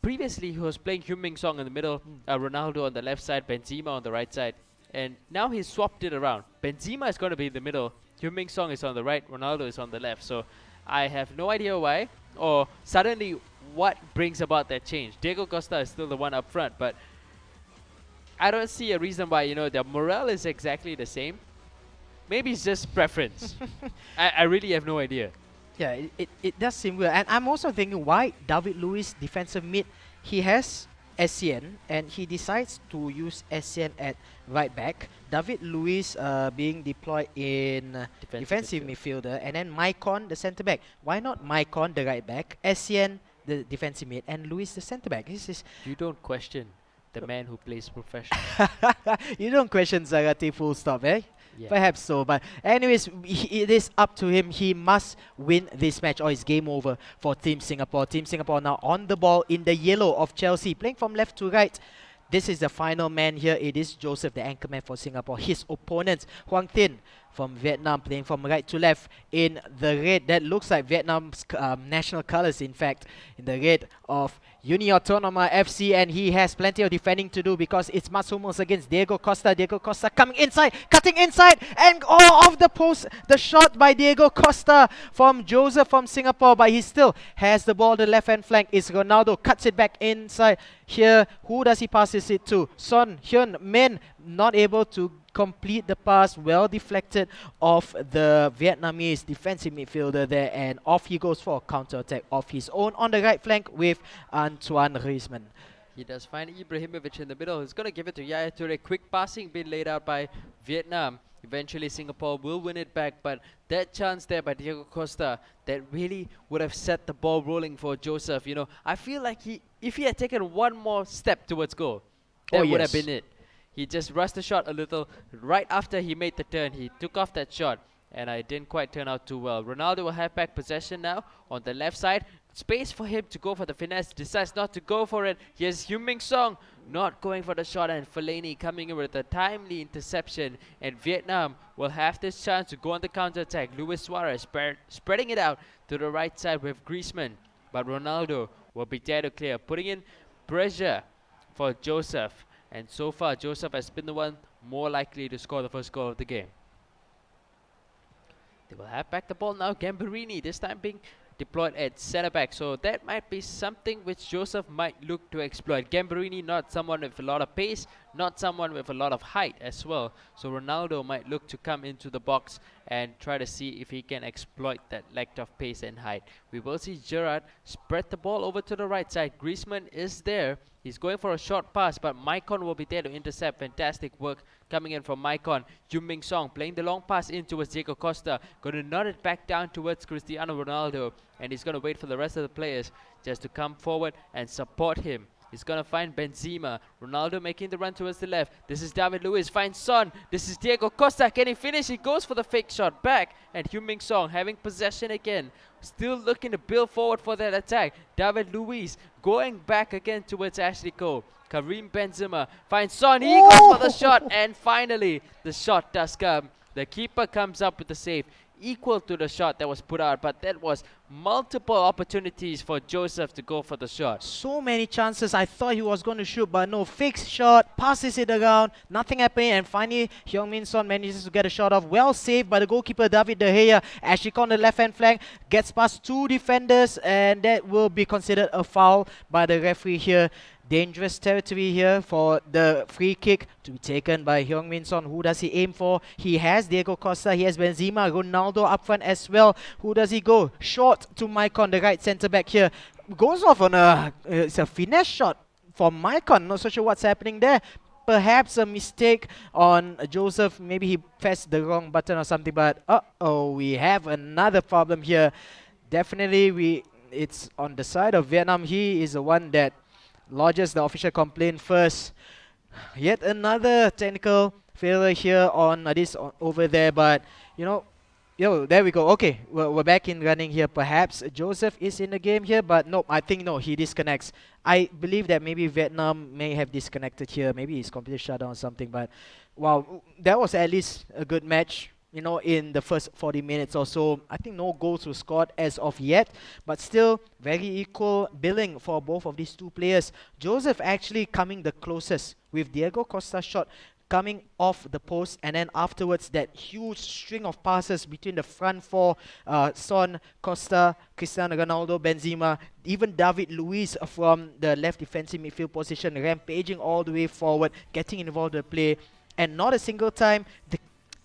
previously he was playing Heung-min Song in the middle, Ronaldo on the left side, Benzema on the right side. And now he's swapped it around. Benzema is going to be in the middle, Heung-min Song is on the right, Ronaldo is on the left. So I have no idea why, or suddenly what brings about that change. Diego Costa is still the one up front, but I don't see a reason why, their morale is exactly the same. Maybe it's just preference. I really have no idea. Yeah, it does seem weird. And I'm also thinking why David Luiz, defensive mid, he has Essien and he decides to use Essien at right back. David Luiz being deployed in defensive midfielder, and then Maicon, the centre back. Why not Maicon, the right back, Essien, the defensive mid, and Luiz, the centre back? You don't question the man who plays professional. You don't question Zarate, full stop, eh? Yeah. Perhaps so, but anyways, it is up to him. He must win this match or it's game over for Team Singapore. Team Singapore now on the ball in the yellow of Chelsea, playing from left to right. This is the final man here. It is Joseph, the anchor man for Singapore. His opponent, Hoang Tin from Vietnam, playing from right to left in the red. That looks like Vietnam's national colors, in fact, in the red of Uni Autonoma FC, and he has plenty of defending to do because it's Matsumos against Diego Costa. Diego Costa coming inside, cutting inside, and off the post. The shot by Diego Costa from Joseph from Singapore, but he still has the ball. The left-hand flank is Ronaldo, cuts it back inside. Here, who does he pass it to? Son Hyun Min, not able to complete the pass, well deflected off the Vietnamese defensive midfielder there, and off he goes for a counter-attack of his own on the right flank with Antoine Griezmann. He does find Ibrahimovic in the middle. He's going to give it to Yaya Toure. Quick passing being laid out by Vietnam. Eventually Singapore will win it back, but that chance there by Diego Costa, that really would have set the ball rolling for Joseph. I feel like if he had taken one more step towards goal, that would have been it. He just rushed the shot a little. Right after he made the turn, he took off that shot, and it didn't quite turn out too well. Ronaldo will have back possession now on the left side. Space for him to go for the finesse. Decides not to go for it. Here's Heung-min Song not going for the shot, and Fellaini coming in with a timely interception. And Vietnam will have this chance to go on the counter-attack. Luis Suarez spreading it out to the right side with Griezmann. But Ronaldo will be there to clear, putting in pressure for Joseph. And so far, Joseph has been the one more likely to score the first goal of the game. They will have back the ball now. Gambarini, this time being deployed at centre back. So that might be something which Joseph might look to exploit. Gambarini, not someone with a lot of pace, not someone with a lot of height as well. So Ronaldo might look to come into the box and try to see if he can exploit that lack of pace and height. We will see Gerrard spread the ball over to the right side. Griezmann is there. He's going for a short pass, but Maicon will be there to intercept. Fantastic work coming in from Maicon. Min Song playing the long pass in towards Diego Costa. Going to nod it back down towards Cristiano Ronaldo. And he's going to wait for the rest of the players just to come forward and support him. He's going to find Benzema. Ronaldo making the run towards the left. This is David Luiz. Finds Son. This is Diego Costa. Can he finish? He goes for the fake shot back. And Min Song having possession again. Still looking to build forward for that attack. David Luiz going back again towards Ashley Cole. Karim Benzema finds Son. He goes for the shot. And finally, the shot does come. The keeper comes up with the save, equal to the shot that was put out, but that was multiple opportunities for Joseph to go for the shot. So many chances. I thought he was going to shoot, but no. Fixed shot, passes it around, nothing happening, and finally Heung-min Son manages to get a shot off. Well saved by the goalkeeper David De Gea. Ashley on the left-hand flank gets past two defenders, and that will be considered a foul by the referee here. Dangerous territory here for the free kick to be taken by Heung-min Son. Who does he aim for? He has Diego Costa, he has Benzema, Ronaldo up front as well. Who does he go? Short to Maicon, the right centre back here. Goes off on it's a finesse shot for Maicon. Not so sure what's happening there. Perhaps a mistake on Joseph. Maybe he pressed the wrong button or something. But uh-oh, we have another problem here. Definitely, it's on the side of Vietnam. He is the one that lodges the official complaint first. Yet another technical failure here on this over there, but there we go. Okay, we're back in running here. Perhaps Joseph is in the game here, but no, I think no, he disconnects. I believe that maybe Vietnam may have disconnected here. Maybe he's completely shut down or something, but wow, that was at least a good match. In the first 40 minutes or so. I think no goals were scored as of yet, but still very equal billing for both of these two players. Joseph actually coming the closest with Diego Costa's shot coming off the post, and then afterwards that huge string of passes between the front four, Son, Costa, Cristiano Ronaldo, Benzema, even David Luiz from the left defensive midfield position, rampaging all the way forward, getting involved in the play, and not a single time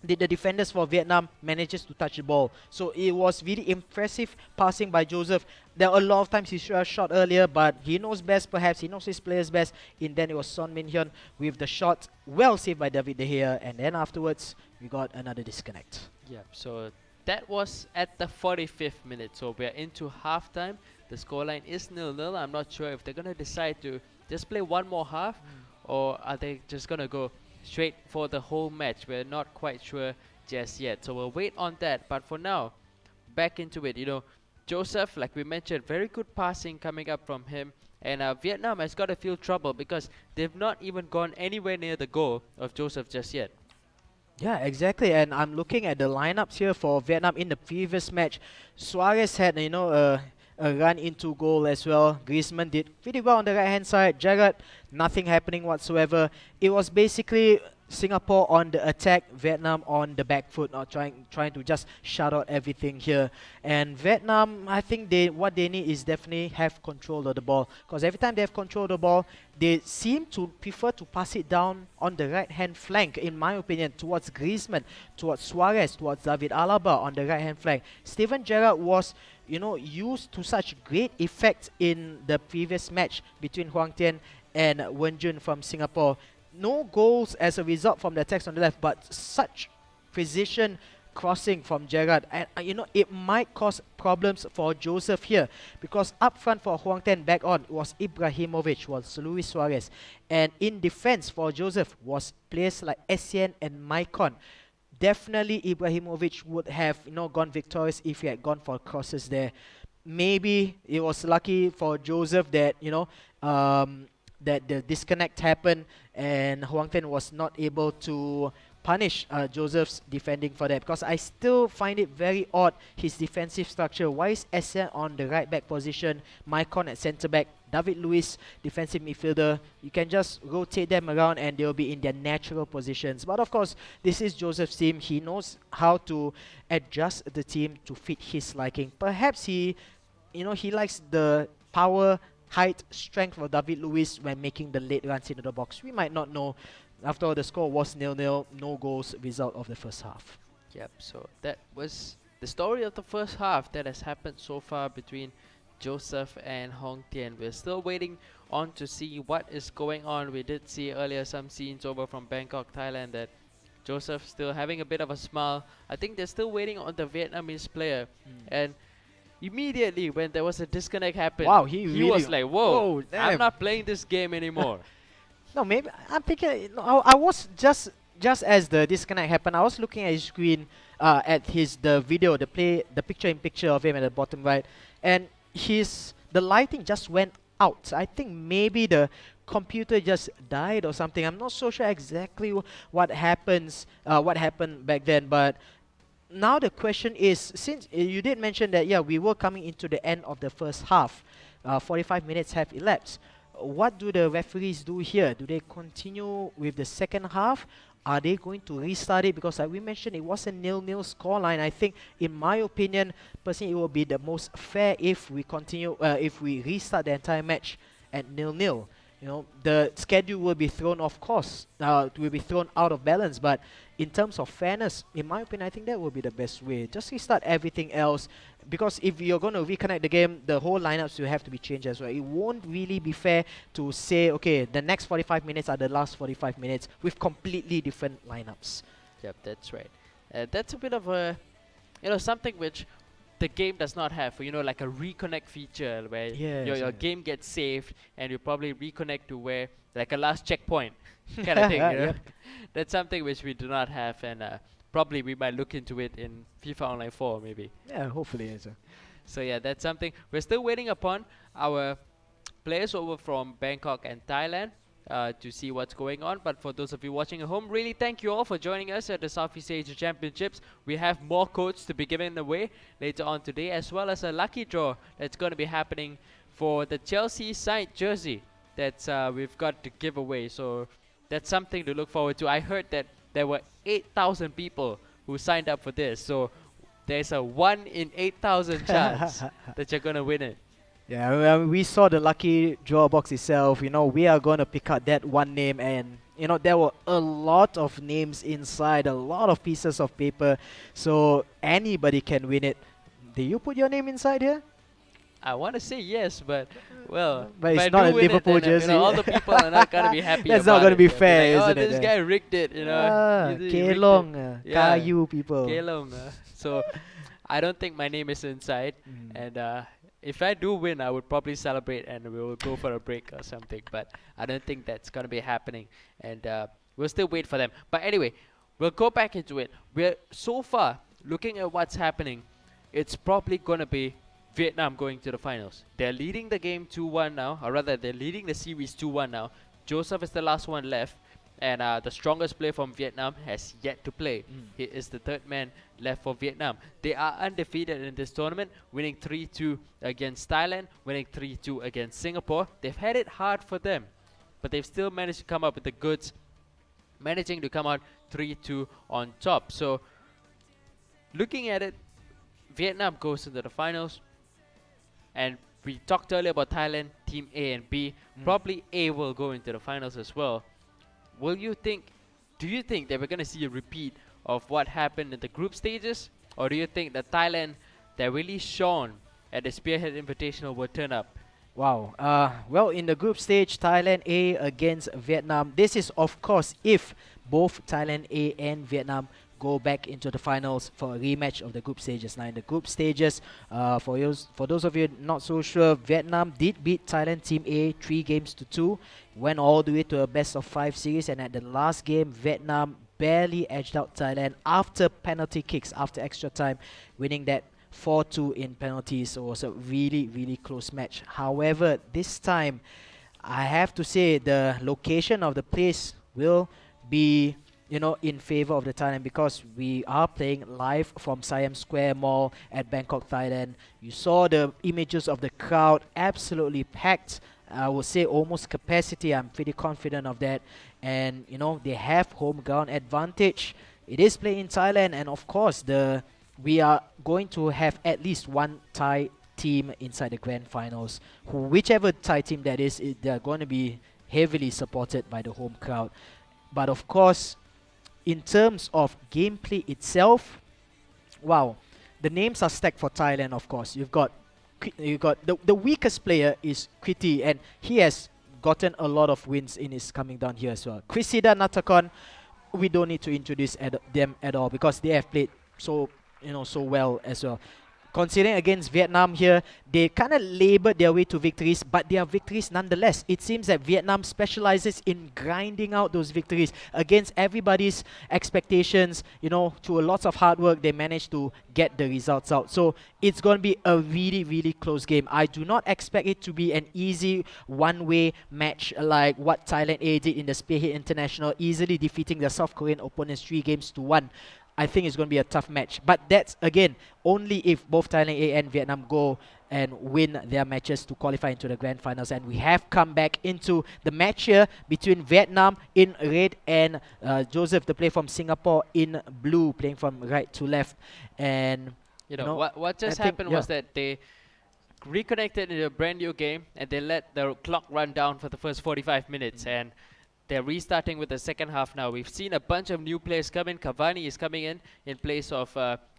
did the defenders for Vietnam manages to touch the ball. So it was really impressive passing by Joseph. There were a lot of times he should have shot earlier, but he knows best perhaps. He knows his players best. And then it was Son Min-hyun with the shot well saved by David De Gea. And then afterwards, we got another disconnect. Yeah, so that was at the 45th minute. So we're into halftime. The scoreline is 0-0. I'm not sure if they're going to decide to just play one more half or are they just going to go straight for the whole match. We're not quite sure just yet, so we'll wait on that. But for now, back into it. Joseph, like we mentioned, very good passing coming up from him, and Vietnam has got to feel trouble because they've not even gone anywhere near the goal of Joseph just yet. Yeah, exactly. And I'm looking at the lineups here for Vietnam in the previous match. Suarez had a run into goal as well. Griezmann did pretty well on the right hand side. Gerrard, nothing happening whatsoever. It was basically Singapore on the attack, Vietnam on the back foot, not trying to just shut out everything here. And Vietnam, I think what they need is definitely have control of the ball, because every time they have control of the ball, they seem to prefer to pass it down on the right hand flank, in my opinion, towards Griezmann, towards Suarez, towards David Alaba on the right hand flank. Steven Gerrard was used to such great effect in the previous match between Hoang Tien and Wen Jun from Singapore. No goals as a result from the attacks on the left, but such precision crossing from Gerrard. And it might cause problems for Joseph here, because up front for Hoang Tien back on was Ibrahimovic, was Luis Suarez. And in defense for Joseph was players like Essien and Maicon. Definitely Ibrahimovic would have gone victorious if he had gone for crosses there. Maybe it was lucky for Joseph that that the disconnect happened and Hoang Tien was not able to punish Joseph's defending for that, because I still find it very odd, his defensive structure. Why is Essien on the right back position, Maicon at centre back, David Luiz defensive midfielder? You can just rotate them around and they'll be in their natural positions. But of course, this is Joseph's team. He knows how to adjust the team to fit his liking. Perhaps he likes the power height, strength of David Luiz when making the late runs into the box. We might not know. After all, the score was 0-0, no goals result of the first half. Yep, so that was the story of the first half that has happened so far between Joseph and Hong Tian. We're still waiting on to see what is going on. We did see earlier some scenes over from Bangkok, Thailand, that Joseph still having a bit of a smile. I think they're still waiting on the Vietnamese player. And immediately when there was a disconnect happen, Wow, he he was really- like, whoa, oh, I'm damn. not playing this game anymore. No, maybe I'm thinking. No, I was just as the disconnect happened. I was looking at his screen, at the video, the picture-in-picture of him at the bottom right, and the lighting just went out. I think maybe the computer just died or something. I'm not so sure exactly what happened back then, but. Now the question is, since you did mention that, yeah, we were coming into the end of the first half, 45 minutes have elapsed. What do the referees do here? Do they continue with the second half? Are they going to restart it? Because like we mentioned, it was a 0-0 scoreline. I think, in my opinion, personally, it will be the most fair if we continue, if we restart the entire match at 0-0. You know, the schedule will be thrown, of course, will be thrown out of balance. But in terms of fairness, in my opinion, I think that will be the best way. Just restart everything else, because if you're going to reconnect the game, the whole lineups will have to be changed as well. It won't really be fair to say, okay, the next 45 minutes are the last 45 minutes with completely different lineups. Yep, that's right. That's a bit of a, something which the game does not have, like a reconnect feature where your game gets saved and you probably reconnect to where, like a last checkpoint kind of thing, Yep. That's something which we do not have, and probably we might look into it in FIFA Online 4 maybe. Yeah, hopefully. Yes, sir. So yeah, that's something we're still waiting upon our players over from Bangkok and Thailand to see what's going on. But for those of you watching at home, really thank you all for joining us at the Southeast Asia Championships. We have more codes to be given away later on today, as well as a lucky draw that's going to be happening for the Chelsea side jersey that we've got to give away. So that's something to look forward to. I heard that there were 8,000 people who signed up for this. So there's a 1 in 8,000 chance that you're going to win it. Yeah, we saw the lucky draw box itself. We are going to pick out that one name, and there were a lot of names inside, a lot of pieces of paper, so anybody can win it. Did you put your name inside here? I want to say yes, but well, But if it's I not do a win it, Liverpool then, jersey. all the people are not gonna be happy. That's about not gonna it. be They'll fair, like, isn't it? This guy rigged it, He rigged Kelong, it. Yeah. Kayu people. Kelong. So I don't think my name is inside, and if I do win, I would probably celebrate and we will go for a break or something. But I don't think that's gonna be happening, and we'll still wait for them. But anyway, we'll go back into it. We're so far looking at what's happening. It's probably gonna be Vietnam going to the finals. They're leading the game 2-1 now, or rather they're leading the series 2-1 now. Joseph is the last one left, and the strongest player from Vietnam has yet to play. He is the third man left for Vietnam. They are undefeated in this tournament, winning 3-2 against Thailand, winning 3-2 against Singapore. They've had it hard for them, but they've still managed to come up with the goods, managing to come out 3-2 on top. So looking at it, Vietnam goes into the finals. And we talked earlier about Thailand, Team A and B. Probably A will go into the finals as well. Do you think that we're going to see a repeat of what happened in the group stages? Or do you think that Thailand, that really shone at the Spearhead Invitational, will turn up? Wow. Well, in the group stage, Thailand A against Vietnam. This is, of course, if both Thailand A and Vietnam go back into the finals for a rematch of the group stages. Now, in the group stages, for those of you not so sure, Vietnam did beat Thailand Team A 3-2. Went all the way to a best-of-5 series, and at the last game, Vietnam barely edged out Thailand after penalty kicks, after extra time, winning that 4-2 in penalties. So it was a really, really close match. However, this time, I have to say the location of the place will be in favor of the Thailand, because we are playing live from Siam Square Mall at Bangkok, Thailand. You saw the images of the crowd, absolutely packed. I would say almost capacity. I'm pretty confident of that. And, they have home ground advantage. It is played in Thailand, and of course, we are going to have at least one Thai team inside the grand finals. Whichever Thai team that is, they're going to be heavily supported by the home crowd. But of course, in terms of gameplay itself, wow, the names are stacked for Thailand. Of course, you've got the weakest player is Kriti, and he has gotten a lot of wins in his coming down here as well. Krisida Natakon, we don't need to introduce them at all because they have played so well as well. Considering against Vietnam here, they kind of labored their way to victories, but they are victories nonetheless. It seems that Vietnam specializes in grinding out those victories against everybody's expectations. Through a lot of hard work, they managed to get the results out. So it's going to be a really, really close game. I do not expect it to be an easy one-way match like what Thailand A did in the Spearhead International, easily defeating the South Korean opponents 3-1. I think it's going to be a tough match. But that's, again, only if both Thailand A and Vietnam go and win their matches to qualify into the grand finals. And we have come back into the match here between Vietnam in red and Joseph, the player from Singapore, in blue, playing from right to left. And what just happened was that they reconnected in a brand new game and they let the clock run down for the first 45 minutes. And they're restarting with the second half now. We've seen a bunch of new players come in. Cavani is coming in place of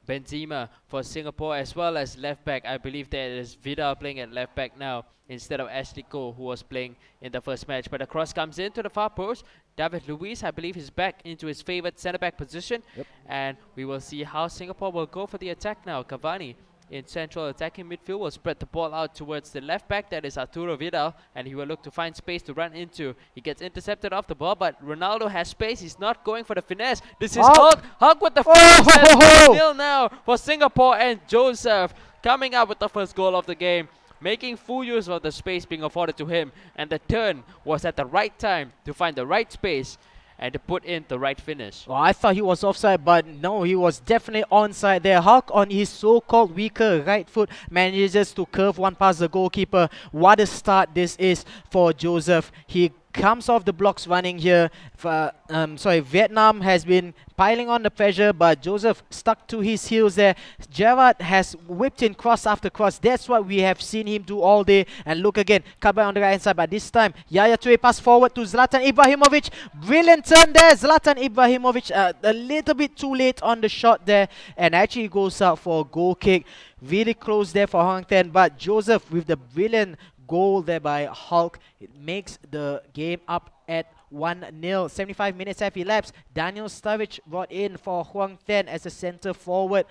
Benzema for Singapore, as well as left back. I believe there is Vidal playing at left back now instead of Ashley Cole, who was playing in the first match. But the cross comes into the far post. David Luiz, I believe, is back into his favorite centre-back position. Yep. And we will see how Singapore will go for the attack now. Cavani in central attacking midfield will spread the ball out towards the left back, that is Arturo Vidal, and he will look to find space to run into. He gets intercepted off the ball, but Ronaldo has space. He's not going for the finesse. This is Hulk with the first 1-0 now for Singapore, and Joseph coming up with the first goal of the game, making full use of the space being afforded to him, and the turn was at the right time to find the right space and to put in the right finish. I thought he was offside, but no, he was definitely onside there. Hulk on his so-called weaker right foot manages to curve one past the goalkeeper. What a start this is for Joseph. He comes off the blocks running here. Vietnam has been piling on the pressure, but Joseph stuck to his heels there. Gerard has whipped in cross after cross. That's what we have seen him do all day. And look again, cut by on the right hand side, but this time Yaya Toure pass forward to Zlatan Ibrahimovic. Brilliant turn there, Zlatan Ibrahimovic. A little bit too late on the shot there, and actually goes out for a goal kick. Really close there for Hang Ten, but Joseph with the brilliant goal there by Hulk, it makes the game up at 1-0. 75 minutes have elapsed. Daniel Sturridge brought in for Huang Ten as a centre forward.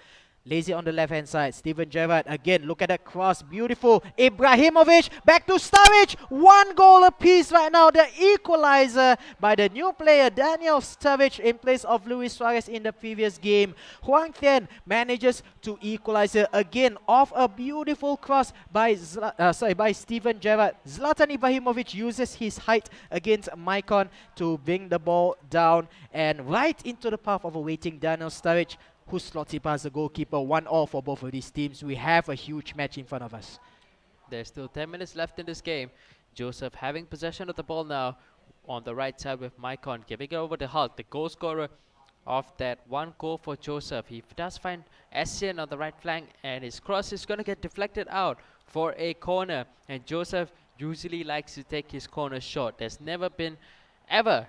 Lazy on the left-hand side. Steven Gerrard again. Look at that cross. Beautiful. Ibrahimovic back to Sturridge. 1 goal apiece right now. The equalizer by the new player Daniel Sturridge in place of Luis Suarez in the previous game. Huang Thian manages to equalize here again off a beautiful cross by Steven Gerrard. Zlatan Ibrahimovic uses his height against Maicon to bring the ball down and right into the path of awaiting Daniel Sturridge, who slots it past the goalkeeper. 1-1 for both of these teams. We have a huge match in front of us. There's still 10 minutes left in this game. Joseph having possession of the ball now on the right side with Maicon, giving it over to Hulk, the goal scorer of that 1 goal for Joseph. He does find Essien on the right flank, and his cross is going to get deflected out for a corner. And Joseph usually likes to take his corner short. There's never been ever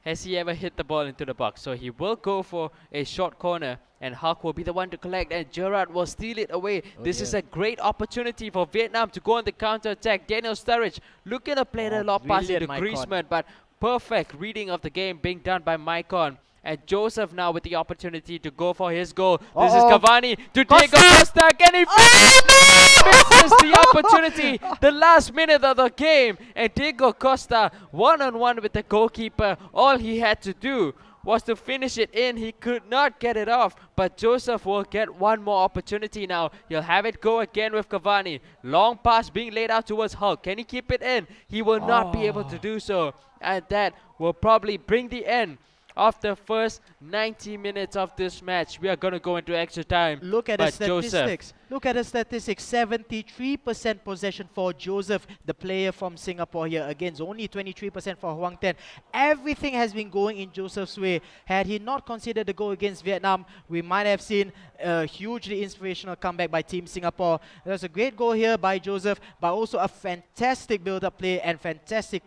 has he ever hit the ball into the box. So he will go for a short corner, and Hulk will be the one to collect, and Gerrard will steal it away. This is a great opportunity for Vietnam to go on the counter-attack. Daniel Sturridge looking to play the lob pass into Griezmann, but perfect reading of the game being done by Maicon. And Joseph now with the opportunity to go for his goal. This is Cavani to Diego Costa. Can he misses the opportunity the last minute of the game, and Diego Costa one-on-one with the goalkeeper. All he had to do was to finish it in. He could not get it off, but Joseph will get one more opportunity now. He'll have it go again with Cavani. Long pass being laid out towards Hulk. Can he keep it in? He will not be able to do so, and that will probably bring the end of the first 90 minutes of this match. We are going to go into extra time. Look at the but Joseph, statistics. Look at the statistics. 73% possession for Joseph, the player from Singapore here. Against only 23% for Huang Ten. Everything has been going in Joseph's way. Had he not considered the goal against Vietnam, we might have seen a hugely inspirational comeback by Team Singapore. There's a great goal here by Joseph, but also a fantastic build-up play and fantastic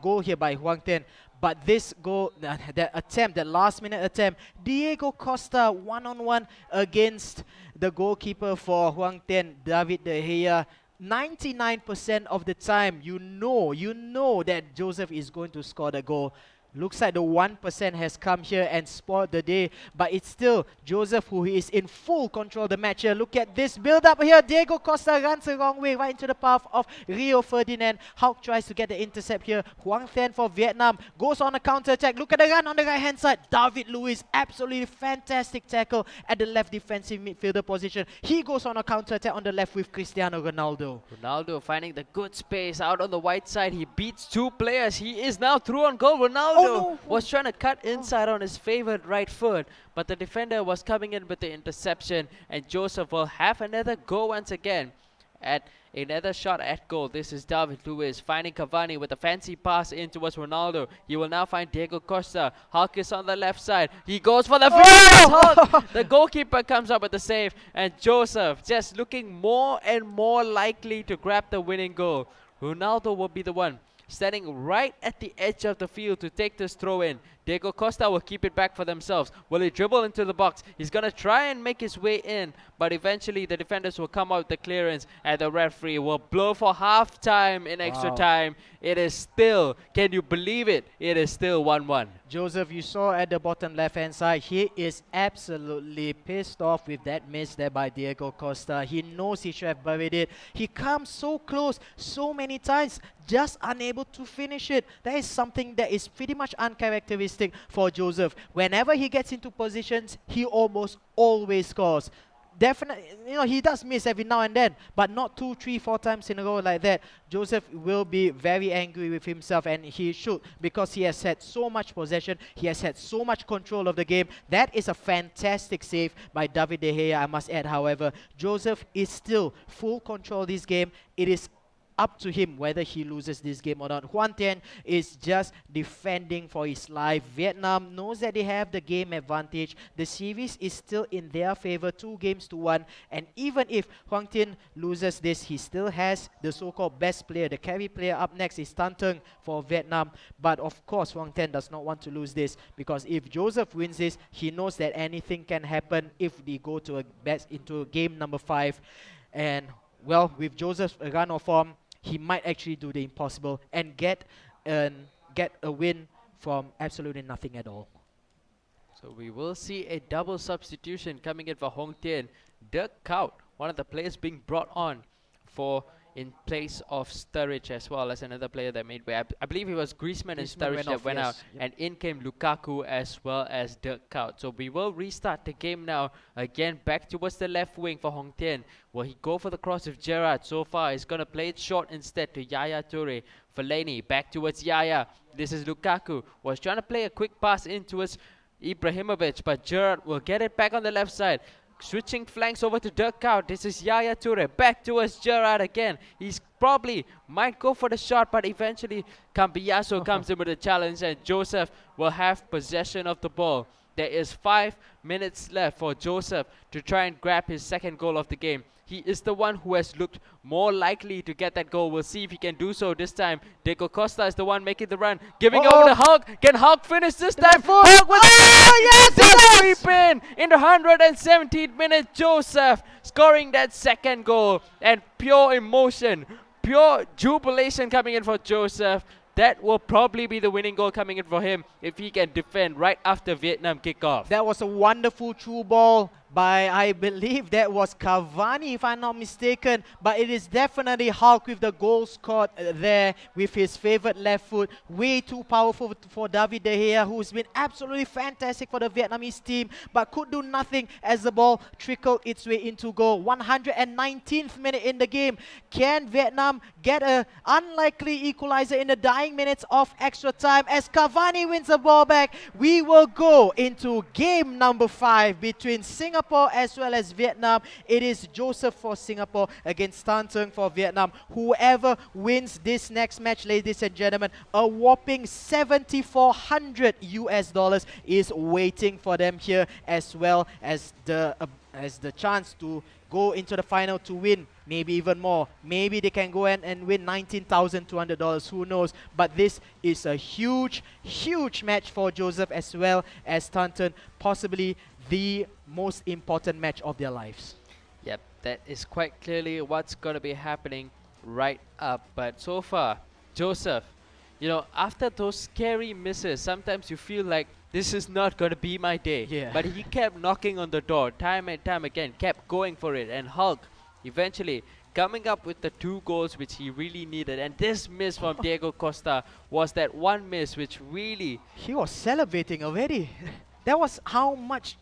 goal here by Huang Ten. But this goal, that last-minute attempt, Diego Costa one-on-one against the goalkeeper for Huang Ten, David De Gea. 99% of the time, you know that Joseph is going to score the goal. Looks like the 1% has come here and spoiled the day, but it's still Joseph who is in full control of the match here. Look at this build up here. Diego Costa runs the wrong way right into the path of Rio Ferdinand. Hauck tries to get the intercept here. Huang Ten for Vietnam goes on a counter attack. Look at the run on the right hand side. David Luiz, absolutely fantastic tackle at the left defensive midfielder position. He goes on a counter attack on the left with Cristiano Ronaldo. Ronaldo finding the good space out on the white side. He beats two players. He is now through on goal. Ronaldo was trying to cut inside on his favorite right foot, but the defender was coming in with the interception, and Joseph will have another go once again at another shot at goal. This is David Luiz finding Cavani with a fancy pass in towards Ronaldo. He will now find Diego Costa. Hauck is on the left side. He goes for the finish. The goalkeeper comes up with the save, and Joseph just looking more and more likely to grab the winning goal. Ronaldo will be the one standing right at the edge of the field to take this throw in. Diego Costa will keep it back for themselves. Will he dribble into the box? He's going to try and make his way in, but eventually the defenders will come out with the clearance, and the referee will blow for half time in extra time. It is still, can you believe it? It is still 1-1. Joseph, you saw at the bottom left hand side, he is absolutely pissed off with that miss there by Diego Costa. He knows he should have buried it. He comes so close so many times, just unable to finish it. That is something that is pretty much uncharacteristic for Joseph. Whenever he gets into positions, he almost always scores. Definitely, he does miss every now and then, but not 2, 3, 4 times in a row like that. Joseph will be very angry with himself, and he should, because he has had so much possession, he has had so much control of the game. That is a fantastic save by David De Gea, I must add. However, Joseph is still full control of this game. It is up to him whether he loses this game or not. Huang Ten is just defending for his life. Vietnam knows that they have the game advantage. The series is still in their favor, 2-1. And even if Huang Ten loses this, he still has the so-called best player. The carry player up next is Tan Teng for Vietnam. But of course, Huang Ten does not want to lose this, because if Joseph wins this, he knows that anything can happen if they go to into game number 5. And well, with Joseph's run of form, he might actually do the impossible and get a win from absolutely nothing at all. So we will see a double substitution coming in for Huang Ten. Dirk Kuyt, one of the players being brought on for in place of Sturridge, as well as another player that made way. I believe it was Griezmann and Sturridge that went out, and in came Lukaku as well as Dirk Kuyt. So we will restart the game now. Again, back towards the left wing for Huang Ten. Will he go for the cross with Gerrard? So far, he's going to play it short instead to Yaya Toure. Fellaini back towards Yaya. This is Lukaku. Was trying to play a quick pass in towards Ibrahimovic, but Gerrard will get it back on the left side. Switching flanks over to Dirk Kuyt. This is Yaya Toure. Back towards Gerrard again. He's probably might go for the shot, but eventually Cambiaso comes in with a challenge, and Joseph will have possession of the ball. There is 5 minutes left for Joseph to try and grab his second goal of the game. He is the one who has looked more likely to get that goal. We'll see if he can do so this time. Diego Costa is the one making the run. Giving over to Hauck. Can Hauck finish this time? Hauck with the sweep in the 117th minute. Joseph scoring that second goal. And pure emotion, pure jubilation coming in for Joseph. That will probably be the winning goal coming in for him if he can defend right after Vietnam kickoff. That was a wonderful through ball by, I believe that was Cavani, if I'm not mistaken. But it is definitely Hulk with the goal scored there with his favorite left foot. Way too powerful for David De Gea, who's been absolutely fantastic for the Vietnamese team, but could do nothing as the ball trickled its way into goal. 119th minute in the game. Can Vietnam get an unlikely equalizer in the dying minutes of extra time? As Cavani wins the ball back, we will go into game number 5 between Singapore as well as Vietnam. It is Joseph for Singapore against Tan Teng for Vietnam. Whoever wins this next match, ladies and gentlemen, a whopping $7,400 is waiting for them here, as well as the chance to go into the final to win maybe even more. Maybe they can go and win $19,200, who knows. But this is a huge match for Joseph as well as Tan Teng, possibly the most important match of their lives. Yep, that is quite clearly what's going to be happening right up. But so far, Joseph, you know, after those scary misses, sometimes you feel like this is not going to be my day. Yeah. But he kept knocking on the door time and time again, kept going for it. And Hulk eventually coming up with the 2 goals which he really needed. And this miss from Diego Costa was that one miss which really... He was celebrating already. That was how much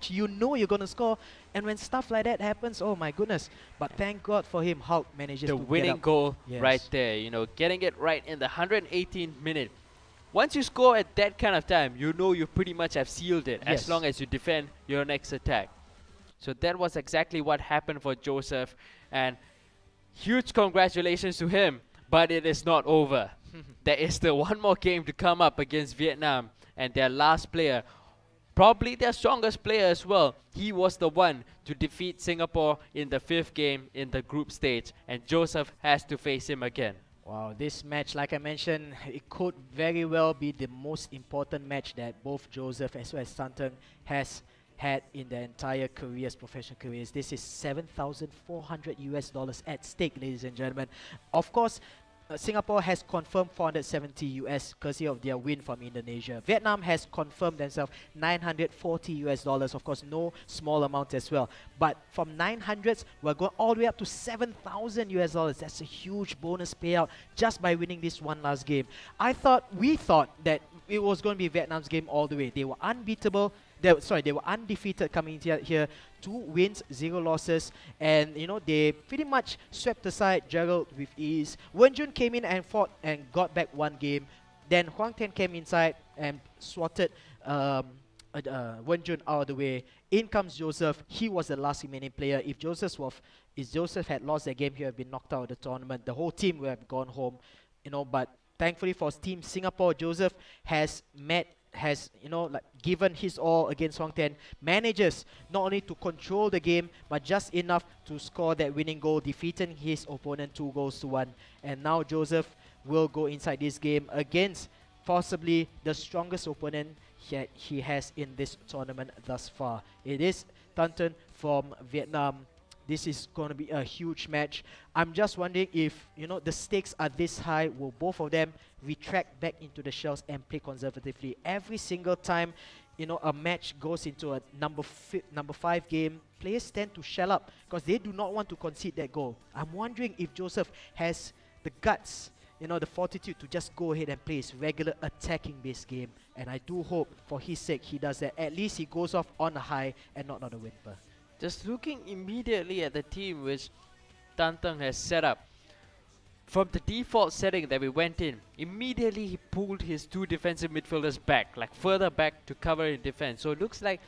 you know you're going to score. And when stuff like that happens, oh my goodness. But thank God for him, Hulk manages the to winning get up. goal Yes. right there, you know, getting it right in the 118th minute. Once you score at that kind of time, you know you pretty much have sealed it, Yes. as long as you defend your next attack. So that was exactly what happened for Joseph, and huge congratulations to him, but it is not over. There is still one more game to come up against Vietnam, and their last player, probably their strongest player as well, he was the one to defeat Singapore in the 5th game in the group stage, and Joseph has to face him again. Wow, this match, like I mentioned, it could very well be the most important match that both Joseph as well as Tan Teng has had in their entire careers, professional careers. This is $7,400 at stake, ladies and gentlemen. Of course, Singapore has confirmed 470 US courtesy of their win from Indonesia. Vietnam has confirmed themselves 940 US dollars. Of course, no small amount as well. But from 900s, we're going all the way up to 7,000 US dollars. That's a huge bonus payout just by winning this one last game. We thought that it was going to be Vietnam's game all the way. They were unbeatable. They were undefeated coming here. 2 wins, 0 losses, and you know they pretty much swept aside Gerald with ease. Wenjun came in and fought and got back 1 game. Then Huang Tian came inside and swatted Wenjun out of the way. In comes Joseph. He was the last remaining player. If Joseph had lost that game, he would have been knocked out of the tournament. The whole team would have gone home, you know. But thankfully for Team Singapore, Joseph has given his all against Huang Tian, manages not only to control the game, but just enough to score that winning goal, defeating his opponent 2-1. And now Joseph will go inside this game against possibly the strongest opponent he has in this tournament thus far. It is Tan Teng from Vietnam. This is going to be a huge match. I'm just wondering if, you know, the stakes are this high, will both of them retract back into the shells and play conservatively? Every single time, you know, a match goes into a number 5 game, players tend to shell up because they do not want to concede that goal. I'm wondering if Joseph has the guts, you know, the fortitude to just go ahead and play his regular attacking based game. And I do hope for his sake he does that. At least he goes off on a high and not on a whimper. Just looking immediately at the team which Tan Teng has set up, from the default setting that we went in, immediately he pulled his 2 defensive midfielders back, like further back to cover in defense. So it looks like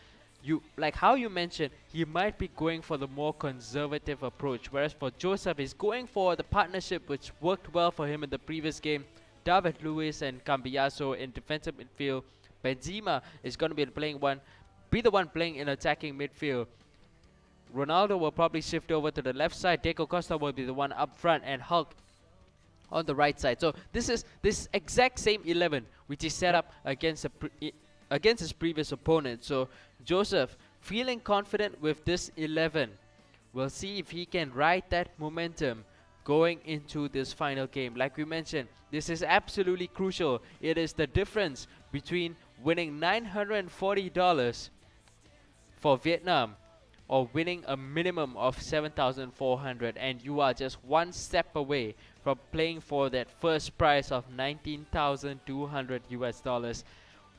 how you mentioned, he might be going for the more conservative approach, whereas for Joseph, he's going for the partnership which worked well for him in the previous game. David Luiz and Cambiaso in defensive midfield. Benzema is going to be the one playing in attacking midfield. Ronaldo will probably shift over to the left side. Diego Costa will be the one up front, and Hulk on the right side. So this is this exact same 11 which he set up against his previous opponent. So Joseph feeling confident with this 11. We'll see if he can ride that momentum going into this final game. Like we mentioned, this is absolutely crucial. It is the difference between winning $940 for Vietnam or winning a minimum of 7,400, and you are just one step away from playing for that first prize of 19,200 US dollars.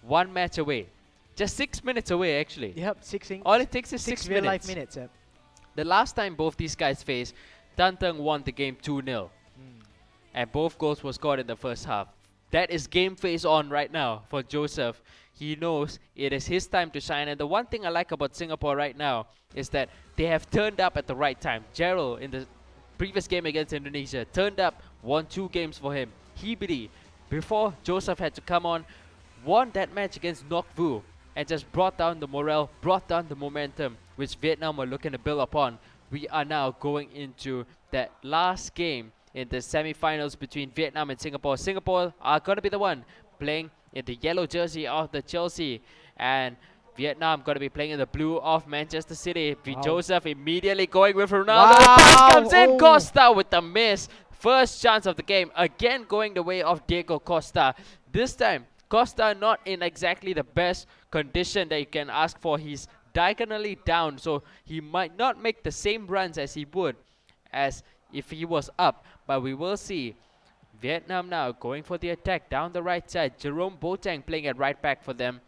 One match away. Just 6 minutes away, actually. Yep, All it takes is 6 real minutes. life minutes. Yep. The last time both these guys faced, Tan Teng won the game 2-0. And both goals were scored in the first half. That is game face on right now for Joseph. He knows it is his time to shine. And the one thing I like about Singapore right now is that they have turned up at the right time. Gerald in the previous game against Indonesia turned up, won 2 games for him. Hibidi, before Joseph had to come on, won that match against Nok Vu and just brought down the morale, brought down the momentum, which Vietnam were looking to build upon. We are now going into that last game in the semi-finals between Vietnam and Singapore. Singapore are going to be the one playing in the yellow jersey of the Chelsea, and Vietnam going to be playing in the blue of Manchester City. Joseph immediately going with Ronaldo. The pass comes in. Costa with the miss. First chance of the game. Again going the way of Diego Costa. This time, Costa not in exactly the best condition that you can ask for. He's diagonally down, so he might not make the same runs as he would as if he was up. But we will see. Vietnam now going for the attack down the right side. Jerome Boateng playing at right back for them.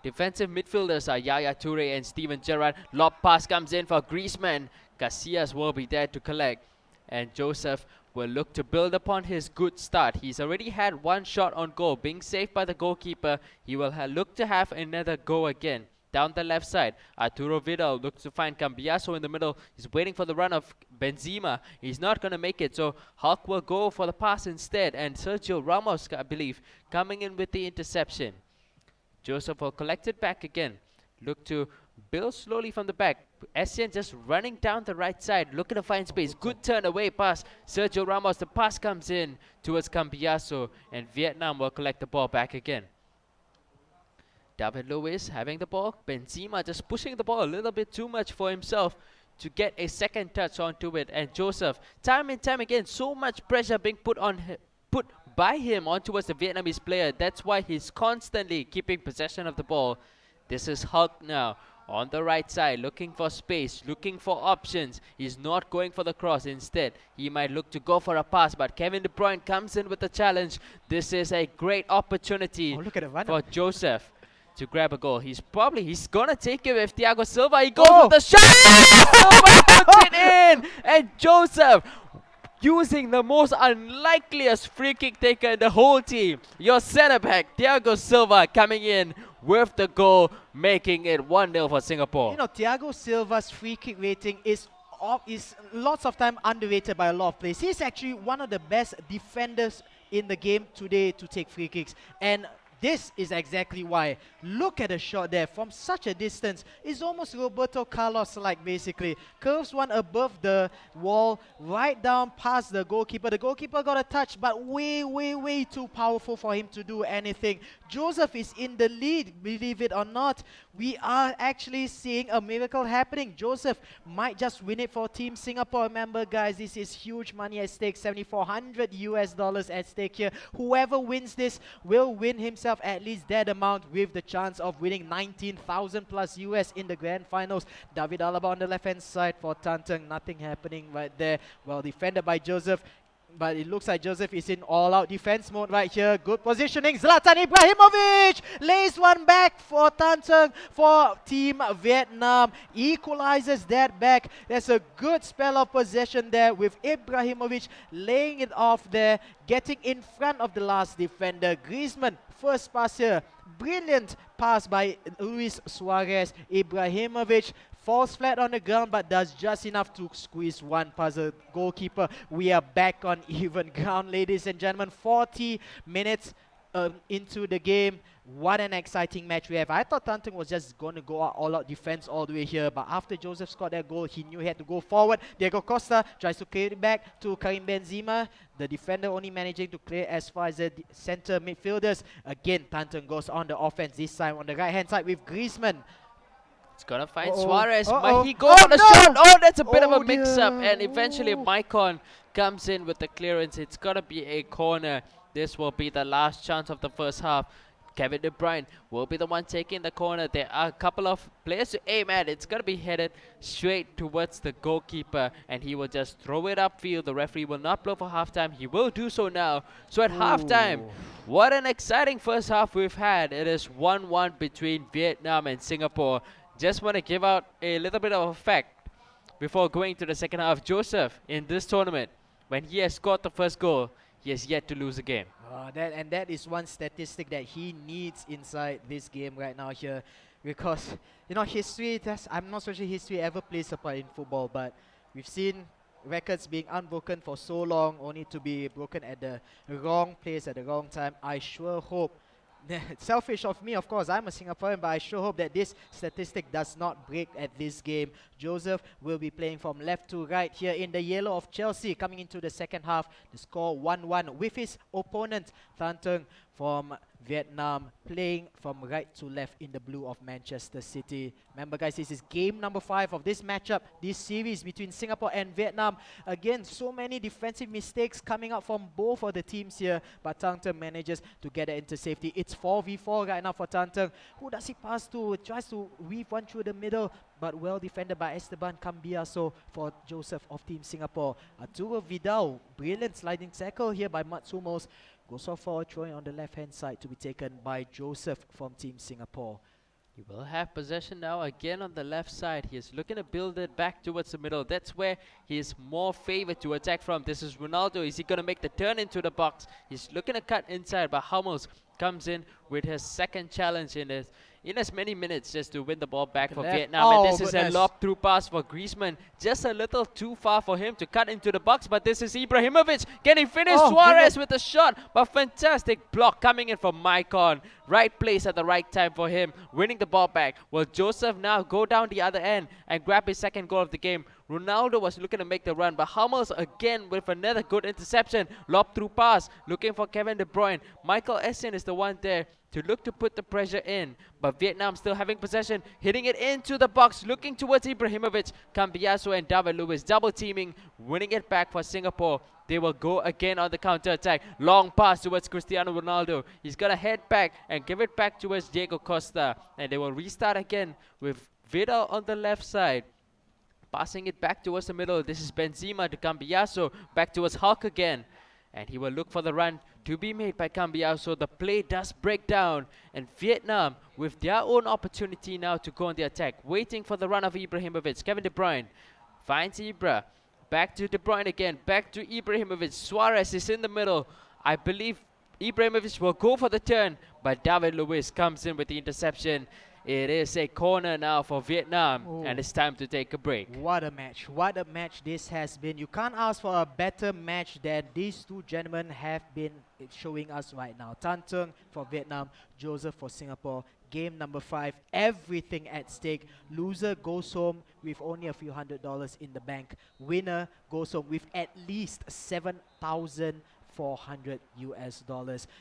Defensive midfielders are Yaya Toure and Steven Gerrard. Lob pass comes in for Griezmann. Casillas will be there to collect. And Joseph will look to build upon his good start. He's already had 1 shot on goal, being saved by the goalkeeper. He will look to have another go again. Down the left side, Arturo Vidal looks to find Cambiaso in the middle. He's waiting for the run of Benzema. He's not going to make it, so Hulk will go for the pass instead. And Sergio Ramos, I believe, coming in with the interception. Joseph will collect it back again. Look to build slowly from the back. Essien just running down the right side, looking to find space. Good turn away pass. Sergio Ramos, the pass comes in towards Cambiaso, and Vietnam will collect the ball back again. David Luiz having the ball. Benzema just pushing the ball a little bit too much for himself to get a second touch onto it. And Joseph, time and time again, so much pressure being put by him on towards the Vietnamese player. That's why he's constantly keeping possession of the ball. This is Hulk now on the right side, looking for space, looking for options. He's not going for the cross. Instead, he might look to go for a pass, but Kevin De Bruyne comes in with the challenge. This is a great opportunity for Joseph to grab a goal. He's gonna take it with Thiago Silva. He goes with the shot. Silva puts it in, and Joseph using the most unlikeliest free kick taker in the whole team. Your centre back Thiago Silva coming in with the goal, making it 1-0 for Singapore. You know, Thiago Silva's free kick rating is lots of time underrated by a lot of players. He's actually one of the best defenders in the game today to take free kicks, and this is exactly why. Look at the shot there from such a distance. It's almost Roberto Carlos-like, basically. Curves one above the wall, right down past the goalkeeper. The goalkeeper got a touch, but way too powerful for him to do anything. Joseph is in the lead, believe it or not. We are actually seeing a miracle happening. Joseph might just win it for Team Singapore. Remember, guys, this is huge money at stake, 7,400 US dollars at stake here. Whoever wins this will win himself at least that amount, with the chance of winning 19,000 plus US in the grand finals. David Alaba on the left hand side for Tan Teng. Nothing happening right there. Well defended by Joseph, but it looks like Joseph is in all-out defense mode right here. Good positioning. Zlatan Ibrahimovic lays one back for Tan Teng for Team Vietnam. Equalizes that back. There's a good spell of possession there with Ibrahimovic laying it off there, getting in front of the last defender. Griezmann, first pass here. Brilliant pass by Luis Suarez. Ibrahimovic falls flat on the ground, but does just enough to squeeze one past the goalkeeper. We are back on even ground, ladies and gentlemen. 40 minutes into the game. What an exciting match we have. I thought Tan Teng was just going to go all-out defense all the way here, but after Joseph scored that goal, he knew he had to go forward. Diego Costa tries to clear it back to Karim Benzema. The defender only managing to clear as far as the center midfielders. Again, Tan Teng goes on the offense, this time on the right-hand side with Griezmann. It's gonna find Suarez. Might he go on the shot? Oh, that's a bit of a mix-up. And eventually, Maicon comes in with the clearance. It's gonna be a corner. This will be the last chance of the first half. Kevin De Bruyne will be the one taking the corner. There are a couple of players to aim at. It's going to be headed straight towards the goalkeeper, and he will just throw it upfield. The referee will not blow for halftime. He will do so now. So at halftime, what an exciting first half we've had. It is 1-1 between Vietnam and Singapore. Just want to give out a little bit of a fact before going to the second half. Joseph, in this tournament, when he has scored the first goal, he has yet to lose a game. That is one statistic that he needs inside this game right now here, because history. I'm not so sure history ever plays a part in football, but we've seen records being unbroken for so long, only to be broken at the wrong place at the wrong time. I sure hope. Selfish of me, of course, I'm a Singaporean, but I sure hope that this statistic does not break at this game. Joseph will be playing from left to right here in the yellow of Chelsea, coming into the second half. The score 1-1 with his opponent, Tan Tung from Vietnam, playing from right to left in the blue of Manchester City. Remember, guys, this is game number 5 of this matchup, this series between Singapore and Vietnam. Again, so many defensive mistakes coming up from both of the teams here, but Tan Tung manages to get it into safety. It's 4v4 right now for Tan Tung. Who does he pass to? Tries to weave one through the middle, but well defended by Esteban Cambiaso for Joseph of Team Singapore. Arturo Vidal, brilliant sliding tackle here by Matsumos. Goes off for a throwing on the left-hand side to be taken by Joseph from Team Singapore. He will have possession now again on the left side. He is looking to build it back towards the middle. That's where he is more favored to attack from. This is Ronaldo. Is he going to make the turn into the box? He's looking to cut inside, but Hummels comes in with his second challenge in as many minutes just to win the ball back for Vietnam. And this is a lob through pass for Griezmann. Just a little too far for him to cut into the box, but this is Ibrahimovic getting finished. Suarez with a shot, but fantastic block coming in from Maicon. Right place at the right time for him, winning the ball back. Will Joseph now go down the other end and grab his second goal of the game? Ronaldo was looking to make the run, but Hummels again with another good interception. Lob through pass, looking for Kevin De Bruyne. Michael Essien is the one there to look to put the pressure in, but Vietnam still having possession, hitting it into the box, looking towards Ibrahimovic. Cambiaso and David Luiz double teaming, winning it back for Singapore. They will go again on the counter attack. Long pass towards Cristiano Ronaldo. He's gonna head back and give it back towards Diego Costa, and they will restart again with Vidal on the left side. Passing it back towards the middle. This is Benzema to Cambiaso. Back towards Hulk again. And he will look for the run to be made by Cambiaso. The play does break down. And Vietnam, with their own opportunity now to go on the attack, waiting for the run of Ibrahimovic. Kevin De Bruyne finds Ibra. Back to De Bruyne again. Back to Ibrahimovic. Suarez is in the middle. I believe Ibrahimovic will go for the turn, but David Luiz comes in with the interception. It is a corner now for Vietnam, and it's time to take a break. What a match. What a match this has been. You can't ask for a better match than these two gentlemen have been showing us right now. Tan Tung for Vietnam, Joseph for Singapore. Game number 5, everything at stake. Loser goes home with only a few $100s in the bank. Winner goes home with at least $7,400 US.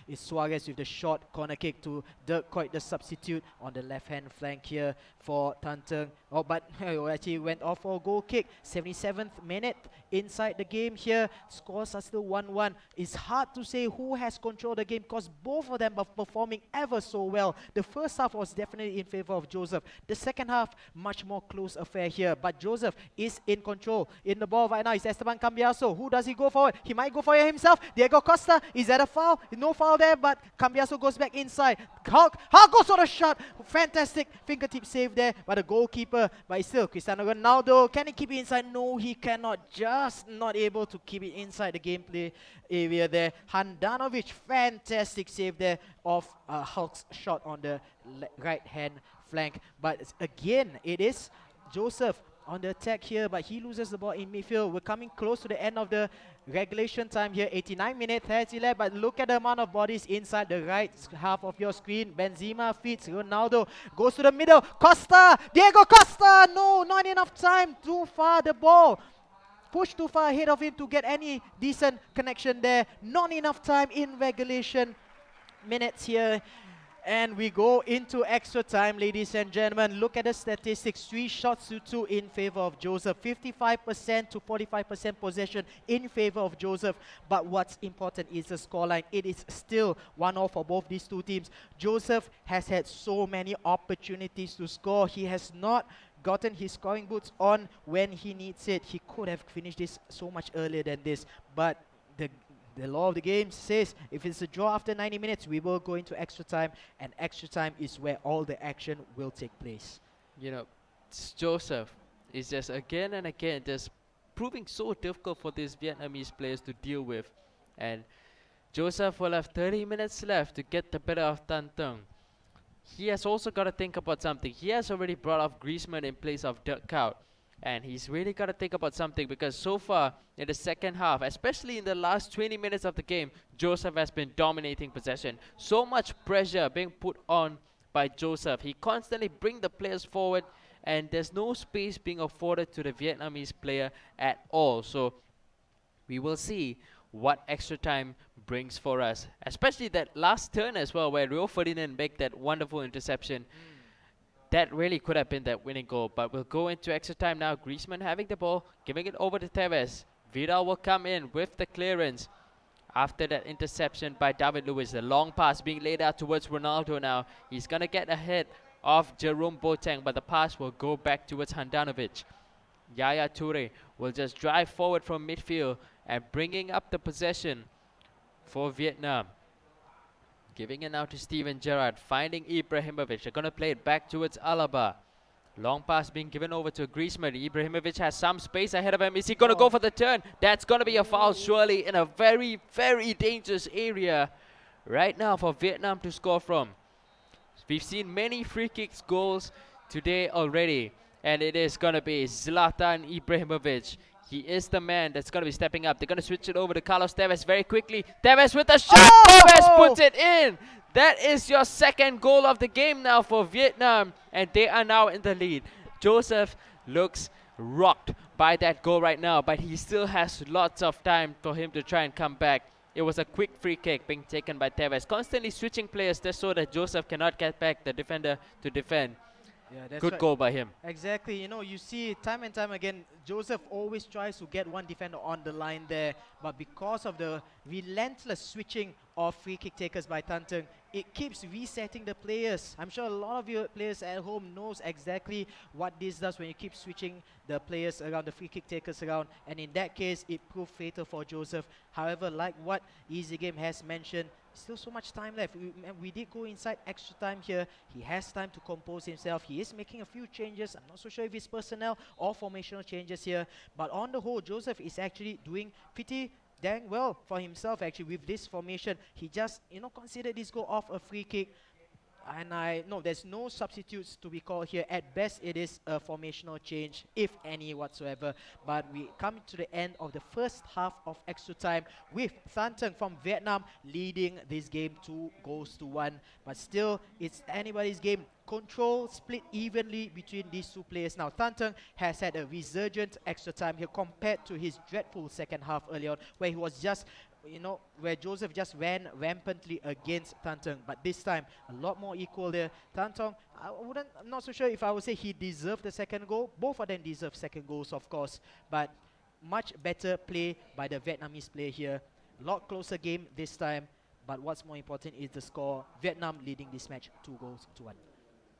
It's Suarez with the short corner kick to Dirk Kuyt, the substitute on the left-hand flank here for Tan Tung. Oh, but actually went off for a goal kick. 77th minute inside the game here. Scores are still 1-1. It's hard to say who has controlled the game because both of them are performing ever so well. The first half was definitely in favor of Joseph. The second half, much more close affair here. But Joseph is in control. In the ball right now is Esteban Cambiaso. Who does he go for? He might go for it himself. Diego Costa, is that a foul? No foul there, but Cambiaso goes back inside. Hulk goes for the shot. Fantastic fingertip save there by the goalkeeper. But still, Cristiano Ronaldo, can he keep it inside? No, he cannot. Just not able to keep it inside the gameplay area there. Handanovic, fantastic save there of Hulk's shot on the right-hand flank. But again, it is Joseph on the attack here, but he loses the ball in midfield. We're coming close to the end of the regulation time here. 89 minutes has elapsed, but look at the amount of bodies inside the right half of your screen. Benzema feeds Ronaldo, goes to the middle. Costa, Diego Costa, no, not enough time. Too far the ball. Pushed too far ahead of him to get any decent connection there. Not enough time in regulation minutes here. And we go into extra time, ladies and gentlemen. Look at the statistics. 3 shots to 2 in favor of Joseph. 55% to 45% possession in favor of Joseph. But what's important is the scoreline. It is still 1-0 for both these two teams. Joseph has had so many opportunities to score. He has not gotten his scoring boots on when he needs it. He could have finished this so much earlier than this. But the law of the game says if it's a draw after 90 minutes, we will go into extra time, and extra time is where all the action will take place. You know, Joseph is just again and again just proving so difficult for these Vietnamese players to deal with. And Joseph will have 30 minutes left to get the better of Tan Tung. He has also got to think about something. He has already brought off Griezmann in place of Dirk Kuyt. And he's really got to think about something, because so far in the second half, especially in the last 20 minutes of the game, Joseph has been dominating possession. So much pressure being put on by Joseph. He constantly brings the players forward, and there's no space being afforded to the Vietnamese player at all. So we will see what extra time brings for us, especially that last turn as well, where Rio Ferdinand made that wonderful interception. That really could have been that winning goal, but we'll go into extra time now. Griezmann having the ball, giving it over to Tevez. Vidal will come in with the clearance after that interception by David Luiz. The long pass being laid out towards Ronaldo now. He's going to get ahead of Jerome Boateng, but the pass will go back towards Handanovic. Yaya Toure will just drive forward from midfield and bringing up the possession for Vietnam. Giving it now to Steven Gerrard, finding Ibrahimovic. They're going to play it back towards Alaba. Long pass being given over to Griezmann. Ibrahimovic has some space ahead of him. Is he going to go for the turn? That's going to be a foul, surely, in a very, very dangerous area right now for Vietnam to score from. We've seen many free kicks goals today already, and it is going to be Zlatan Ibrahimovic. He is the man that's going to be stepping up. They're going to switch it over to Carlos Tevez very quickly. Tevez with a shot. Tevez puts it in. That is your second goal of the game now for Vietnam. And they are now in the lead. Joseph looks rocked by that goal right now, but he still has lots of time for him to try and come back. It was a quick free kick being taken by Tevez. Constantly switching players just so that Joseph cannot get back the defender to defend. Yeah, that's Good right. goal by him. Exactly. You know, you see time and time again, Joseph always tries to get one defender on the line there. But because of the relentless switching of free kick takers by Tan Tung, it keeps resetting the players. I'm sure a lot of you players at home knows exactly what this does when you keep switching the players around, the free kick takers around. And in that case, it proved fatal for Joseph. However, like what Easy Game has mentioned, still so much time left. We did go inside extra time here. He has time to compose himself. He is making a few changes. I'm not so sure if it's personnel or formational changes here. But on the whole, Joseph is actually doing pretty dang well for himself actually with this formation. He just, considered this goal off a free kick. And there's no substitutes to be called here. At best, it is a formational change, if any whatsoever. But we come to the end of the first half of extra time with Tan Tung from Vietnam leading this game 2-1. But still, it's anybody's game. Control split evenly between these two players. Now, Tan Tung has had a resurgent extra time here compared to his dreadful second half earlier on, where he was just where Joseph just ran rampantly against Tan Tung. But this time, a lot more equal there. Tan Tung, I'm not so sure if I would say he deserved the second goal. Both of them deserve second goals, of course. But much better play by the Vietnamese player here. A lot closer game this time. But what's more important is the score. Vietnam leading this match 2-1.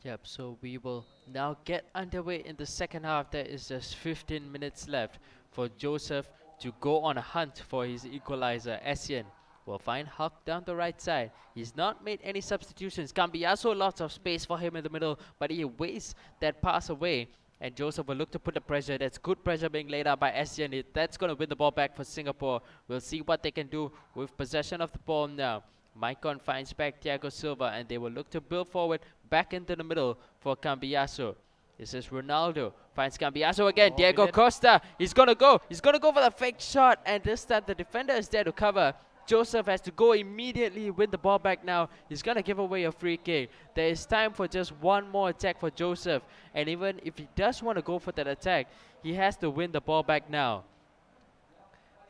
Yep, so we will now get underway in the second half. There is just 15 minutes left for Joseph to go on a hunt for his equalizer. Essien will find Huck down the right side. He's not made any substitutions. Cambiaso, lots of space for him in the middle, but he wastes that pass away. And Joseph will look to put the pressure. That's good pressure being laid out by Essien. That's going to win the ball back for Singapore. We'll see what they can do with possession of the ball now. Maicon finds back Thiago Silva, and they will look to build forward back into the middle for Cambiaso. This is Ronaldo. Finds Cambiaso again. Diego Costa. He's going to go. He's going to go for the fake shot. And this time the defender is there to cover. Joseph has to go immediately, win the ball back now. He's going to give away a free kick. There is time for just one more attack for Joseph. And even if he does want to go for that attack, he has to win the ball back now.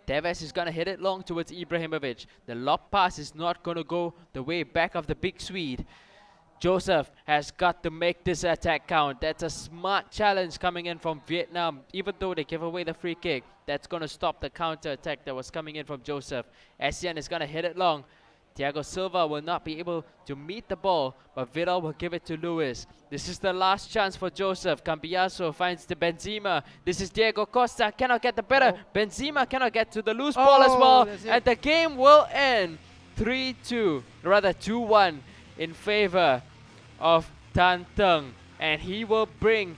Tevez is going to hit it long towards Ibrahimovic. The lob pass is not going to go the way back of the big Swede. Joseph has got to make this attack count. That's a smart challenge coming in from Vietnam. Even though they give away the free kick, that's going to stop the counter attack that was coming in from Joseph. Asian is going to hit it long. Thiago Silva will not be able to meet the ball, but Vidal will give it to Luis. This is the last chance for Joseph. Cambiaso finds the Benzema. This is Diego Costa, cannot get the better. Benzema cannot get to the loose ball as well. And the game will end 3-2, rather 2-1 in favor of Tan Teng. And he will bring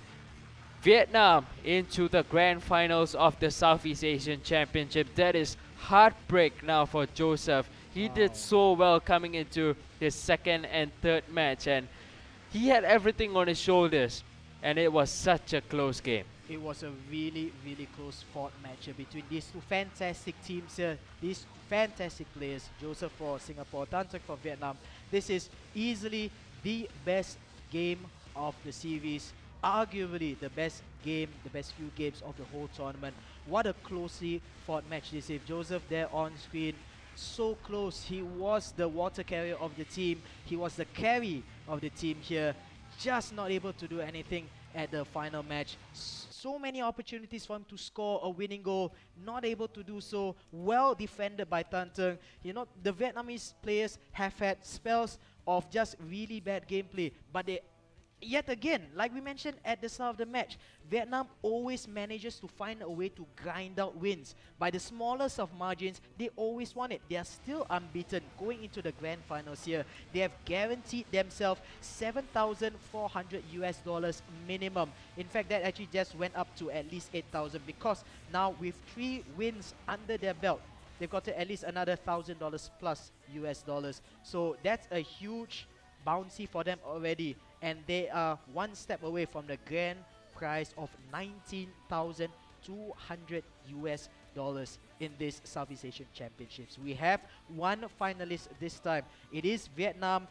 Vietnam into the grand finals of the Southeast Asian Championship. That is heartbreak now for Joseph. He did so well coming into his second and third match, and he had everything on his shoulders, and it was such a close game. It was a really, really close fought match between these two fantastic teams here. These fantastic players, Joseph for Singapore, Tan Teng for Vietnam. This is easily the best game of the series. Arguably the best game, the best few games of the whole tournament. What a closely fought match this is. Joseph there on screen, so close. He was the water carrier of the team. He was the carry of the team here. Just not able to do anything at the final match. So many opportunities for him to score a winning goal. Not able to do so. Well defended by Tan Teng. You know, the Vietnamese players have had spells of just really bad gameplay. But they, yet again, like we mentioned at the start of the match, Vietnam always manages to find a way to grind out wins. By the smallest of margins, they always won it. They are still unbeaten going into the grand finals here. They have guaranteed themselves $7,400 minimum. In fact, that actually just went up to at least 8,000 because now with 3 wins under their belt, they've got to at least another $1,000 plus US dollars. So that's a huge bouncy for them already. And they are one step away from the grand prize of 19,200 US dollars in this Southeast Asian Championships. We have one finalist this time. It is Vietnam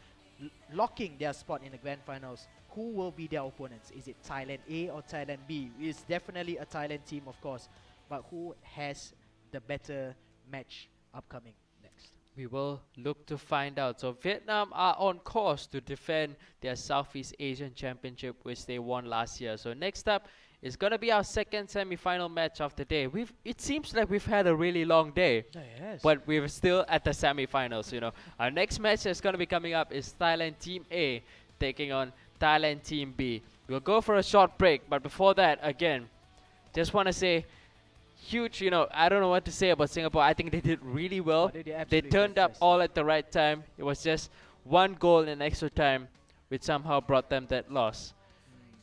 locking their spot in the grand finals. Who will be their opponents? Is it Thailand A or Thailand B? It's definitely a Thailand team, of course. But who has the better match upcoming next? We will look to find out. So Vietnam are on course to defend their Southeast Asian Championship, which they won last year. So next up is going to be our second semi-final match of the day. It seems like we've had a really long day, Yes. but we're still at the semi-finals. You know, our next match that's going to be coming up is Thailand Team A taking on Thailand Team B. We'll go for a short break, but before that, again, just want to say, huge, you know, I don't know what to say about Singapore. I think they did really well. Oh, they did They absolutely turned up fantastic. all at the right time. It was just one goal in extra time, which somehow brought them that loss.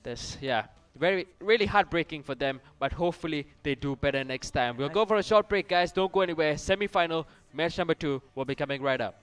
That's, yeah, really heartbreaking for them, but hopefully they do better next time. We'll go for a short break, guys. Don't go anywhere. Semi-final, match number 2 will be coming right up.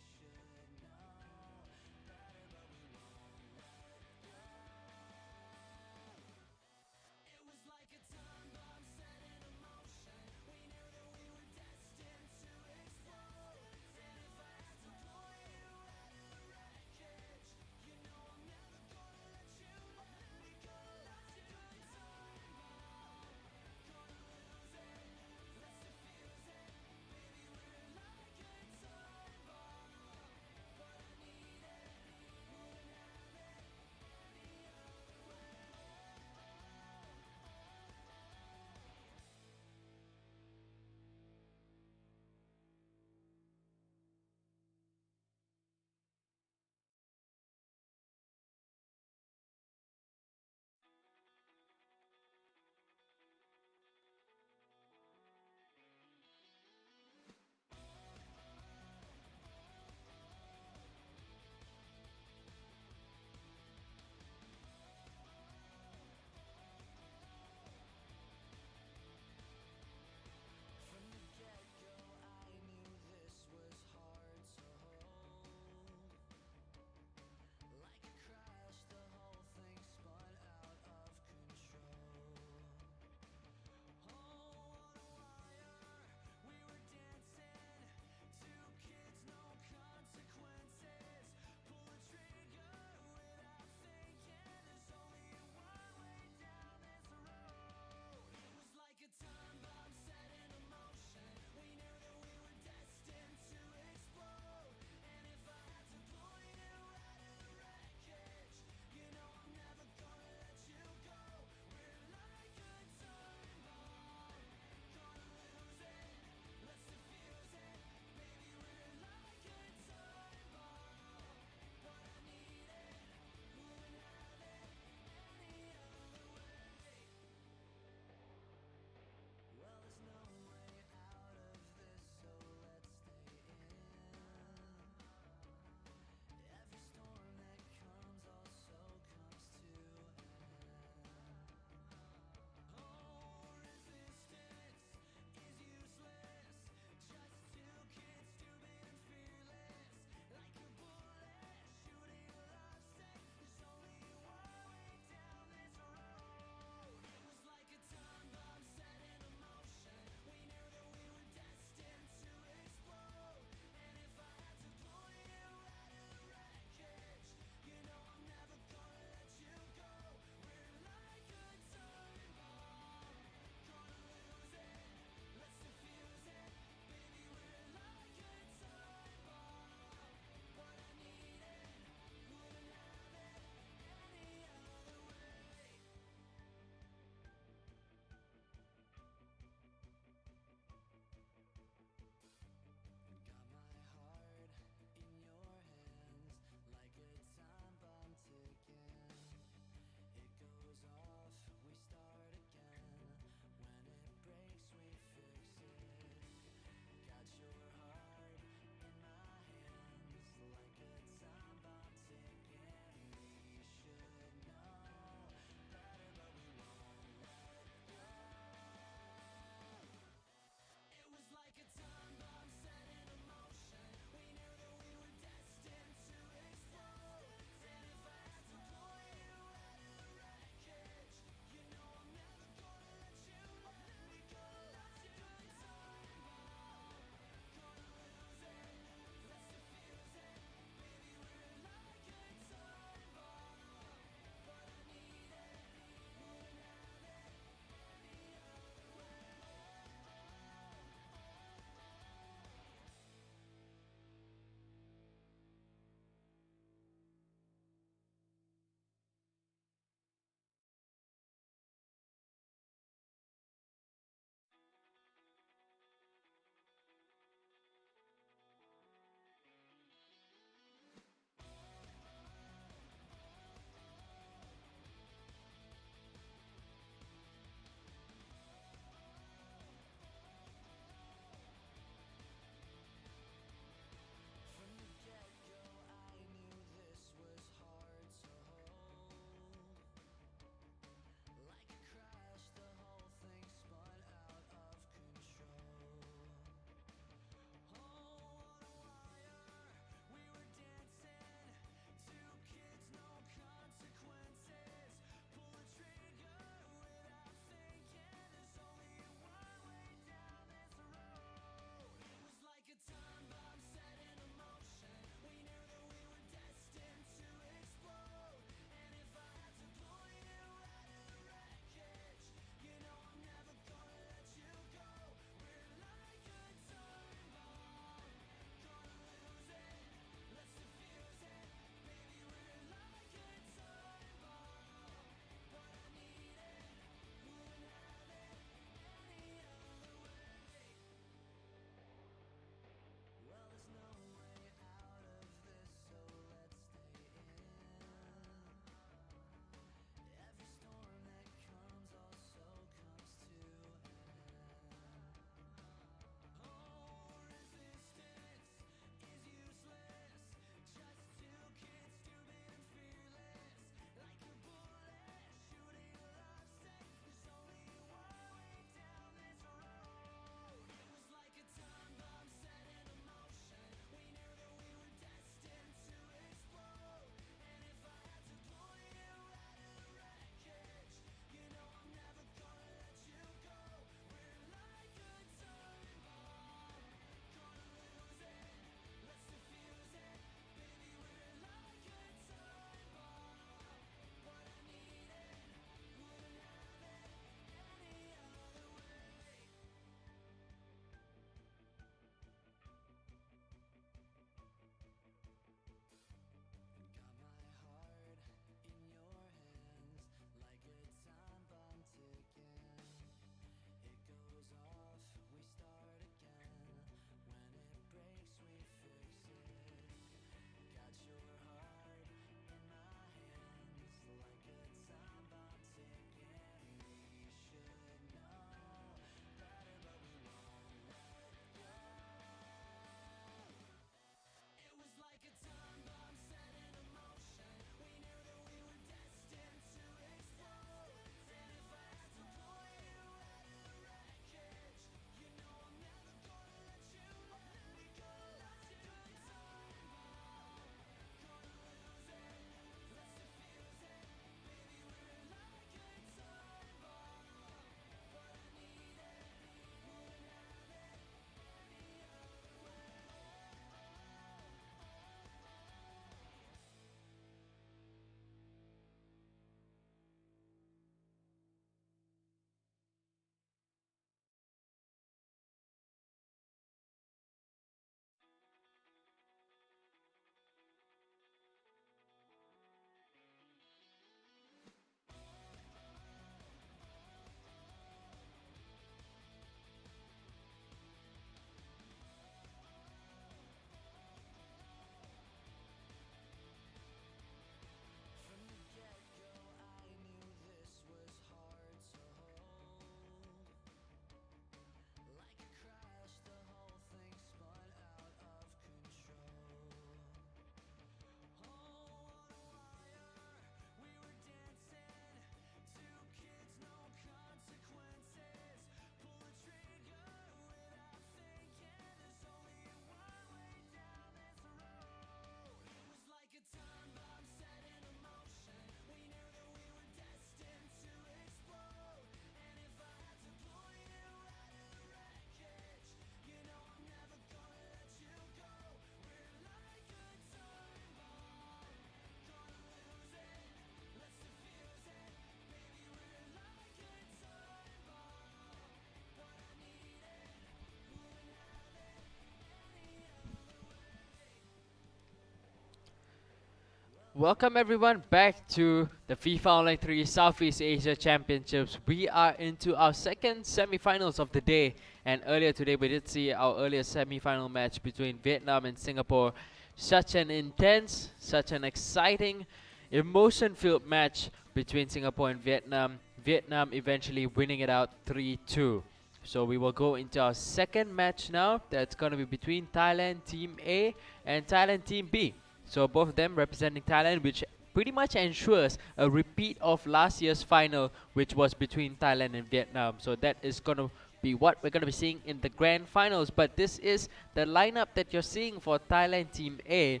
Welcome everyone back to the FIFA Online 3 Southeast Asia Championships. We are into our second semi-finals of the day, and earlier today we did see our earlier semi-final match between Vietnam and Singapore. Such an intense, such an exciting, emotion-filled match between Singapore and Vietnam. Vietnam eventually winning it out 3-2. So we will go into our second match now. That's going to be between Thailand Team A and Thailand Team B. So both of them representing Thailand, which pretty much ensures a repeat of last year's final, which was between Thailand and Vietnam. So that is going to be what we're going to be seeing in the grand finals. But this is the lineup that you're seeing for Thailand Team A,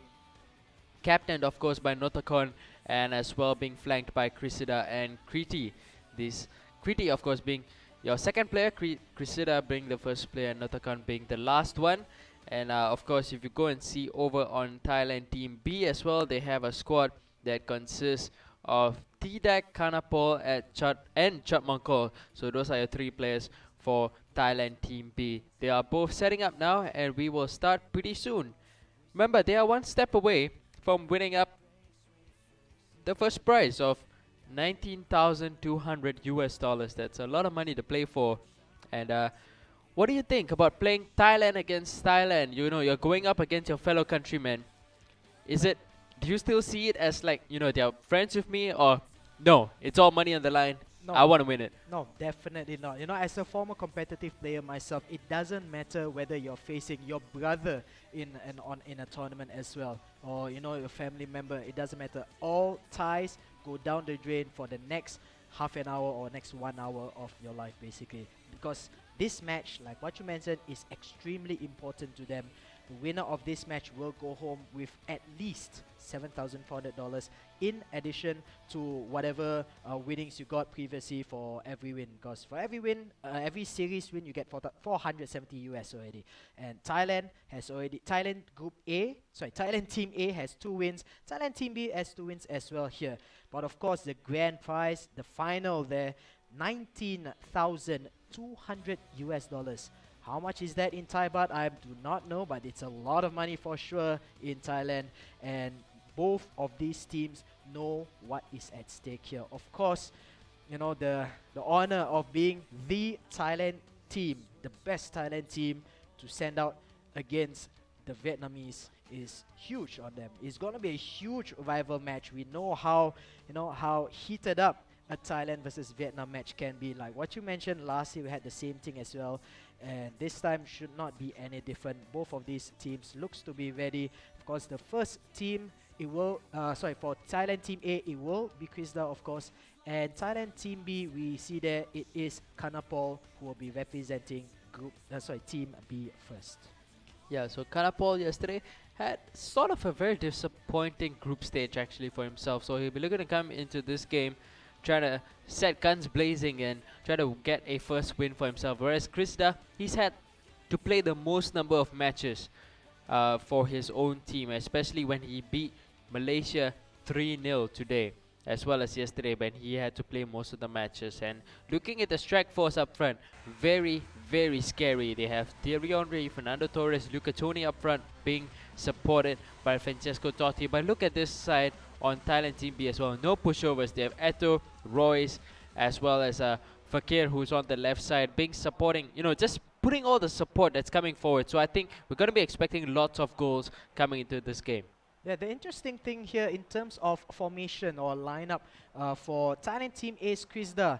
captained of course by Notakon, and as well being flanked by Cressida and Kriti. This Kriti of course being your second player, Cressida being the first player, and Notakon being the last one. And of course, if you go and see over on Thailand Team B as well, they have a squad that consists of Tidak, Kanapol, and Chut Mongkol. So those are your three players for Thailand Team B. They are both setting up now, and we will start pretty soon. Remember, they are one step away from winning up the first prize of $19,200 US. That's a lot of money to play for. And what do you think about playing Thailand against Thailand? You know, you're going up against your fellow countrymen. Do you still see it as like, you know, they're friends with me, or no, it's all money on the line? No. I want to win it. No, definitely not. You know, as a former competitive player myself, it doesn't matter whether you're facing your brother in a tournament as well, or you know, your family member. It doesn't matter. All ties go down the drain for the next half an hour or next 1 hour of your life, basically, because this match, like what you mentioned, is extremely important to them. The winner of this match will go home with at least $7,400 in addition to whatever winnings you got previously for every win. Because for every win, every series win, you get 470 US already. And Thailand Team A has 2 wins. Thailand Team B has 2 wins as well here. But of course, the grand prize, the final there, $19,200 US. How much is that in Thai baht? I do not know, but it's a lot of money for sure in Thailand. And both of these teams know what is at stake here. Of course, you know, the honor of being the Thailand team, the best Thailand team to send out against the Vietnamese is huge on them. It's going to be a huge rival match. We know how heated up a Thailand versus Vietnam match can be. Like what you mentioned, last year we had the same thing as well, and this time should not be any different. Both of these teams looks to be ready. Of course, the first team, for Thailand Team A, it will be Krista, of course, and Thailand Team B, we see there it is Kanapol who will be representing Team B first. Yeah, so Kanapol yesterday had sort of a very disappointing group stage actually for himself. So he'll be looking to come into this game trying to set guns blazing and try to get a first win for himself. Whereas Krista, he's had to play the most number of matches for his own team, especially when he beat Malaysia 3-0 today, as well as yesterday when he had to play most of the matches. And looking at the strike force up front, very, very scary. They have Thierry Henry, Fernando Torres, Luca Toni up front being supported by Francesco Totti. But look at this side on Thailand Team B as well. No pushovers. They have Eto, Royce, as well as Fakir, who's on the left side, being supporting, you know, just putting all the support that's coming forward. So I think we're going to be expecting lots of goals coming into this game. Yeah, the interesting thing here in terms of formation or lineup for Thailand Team A's Krista,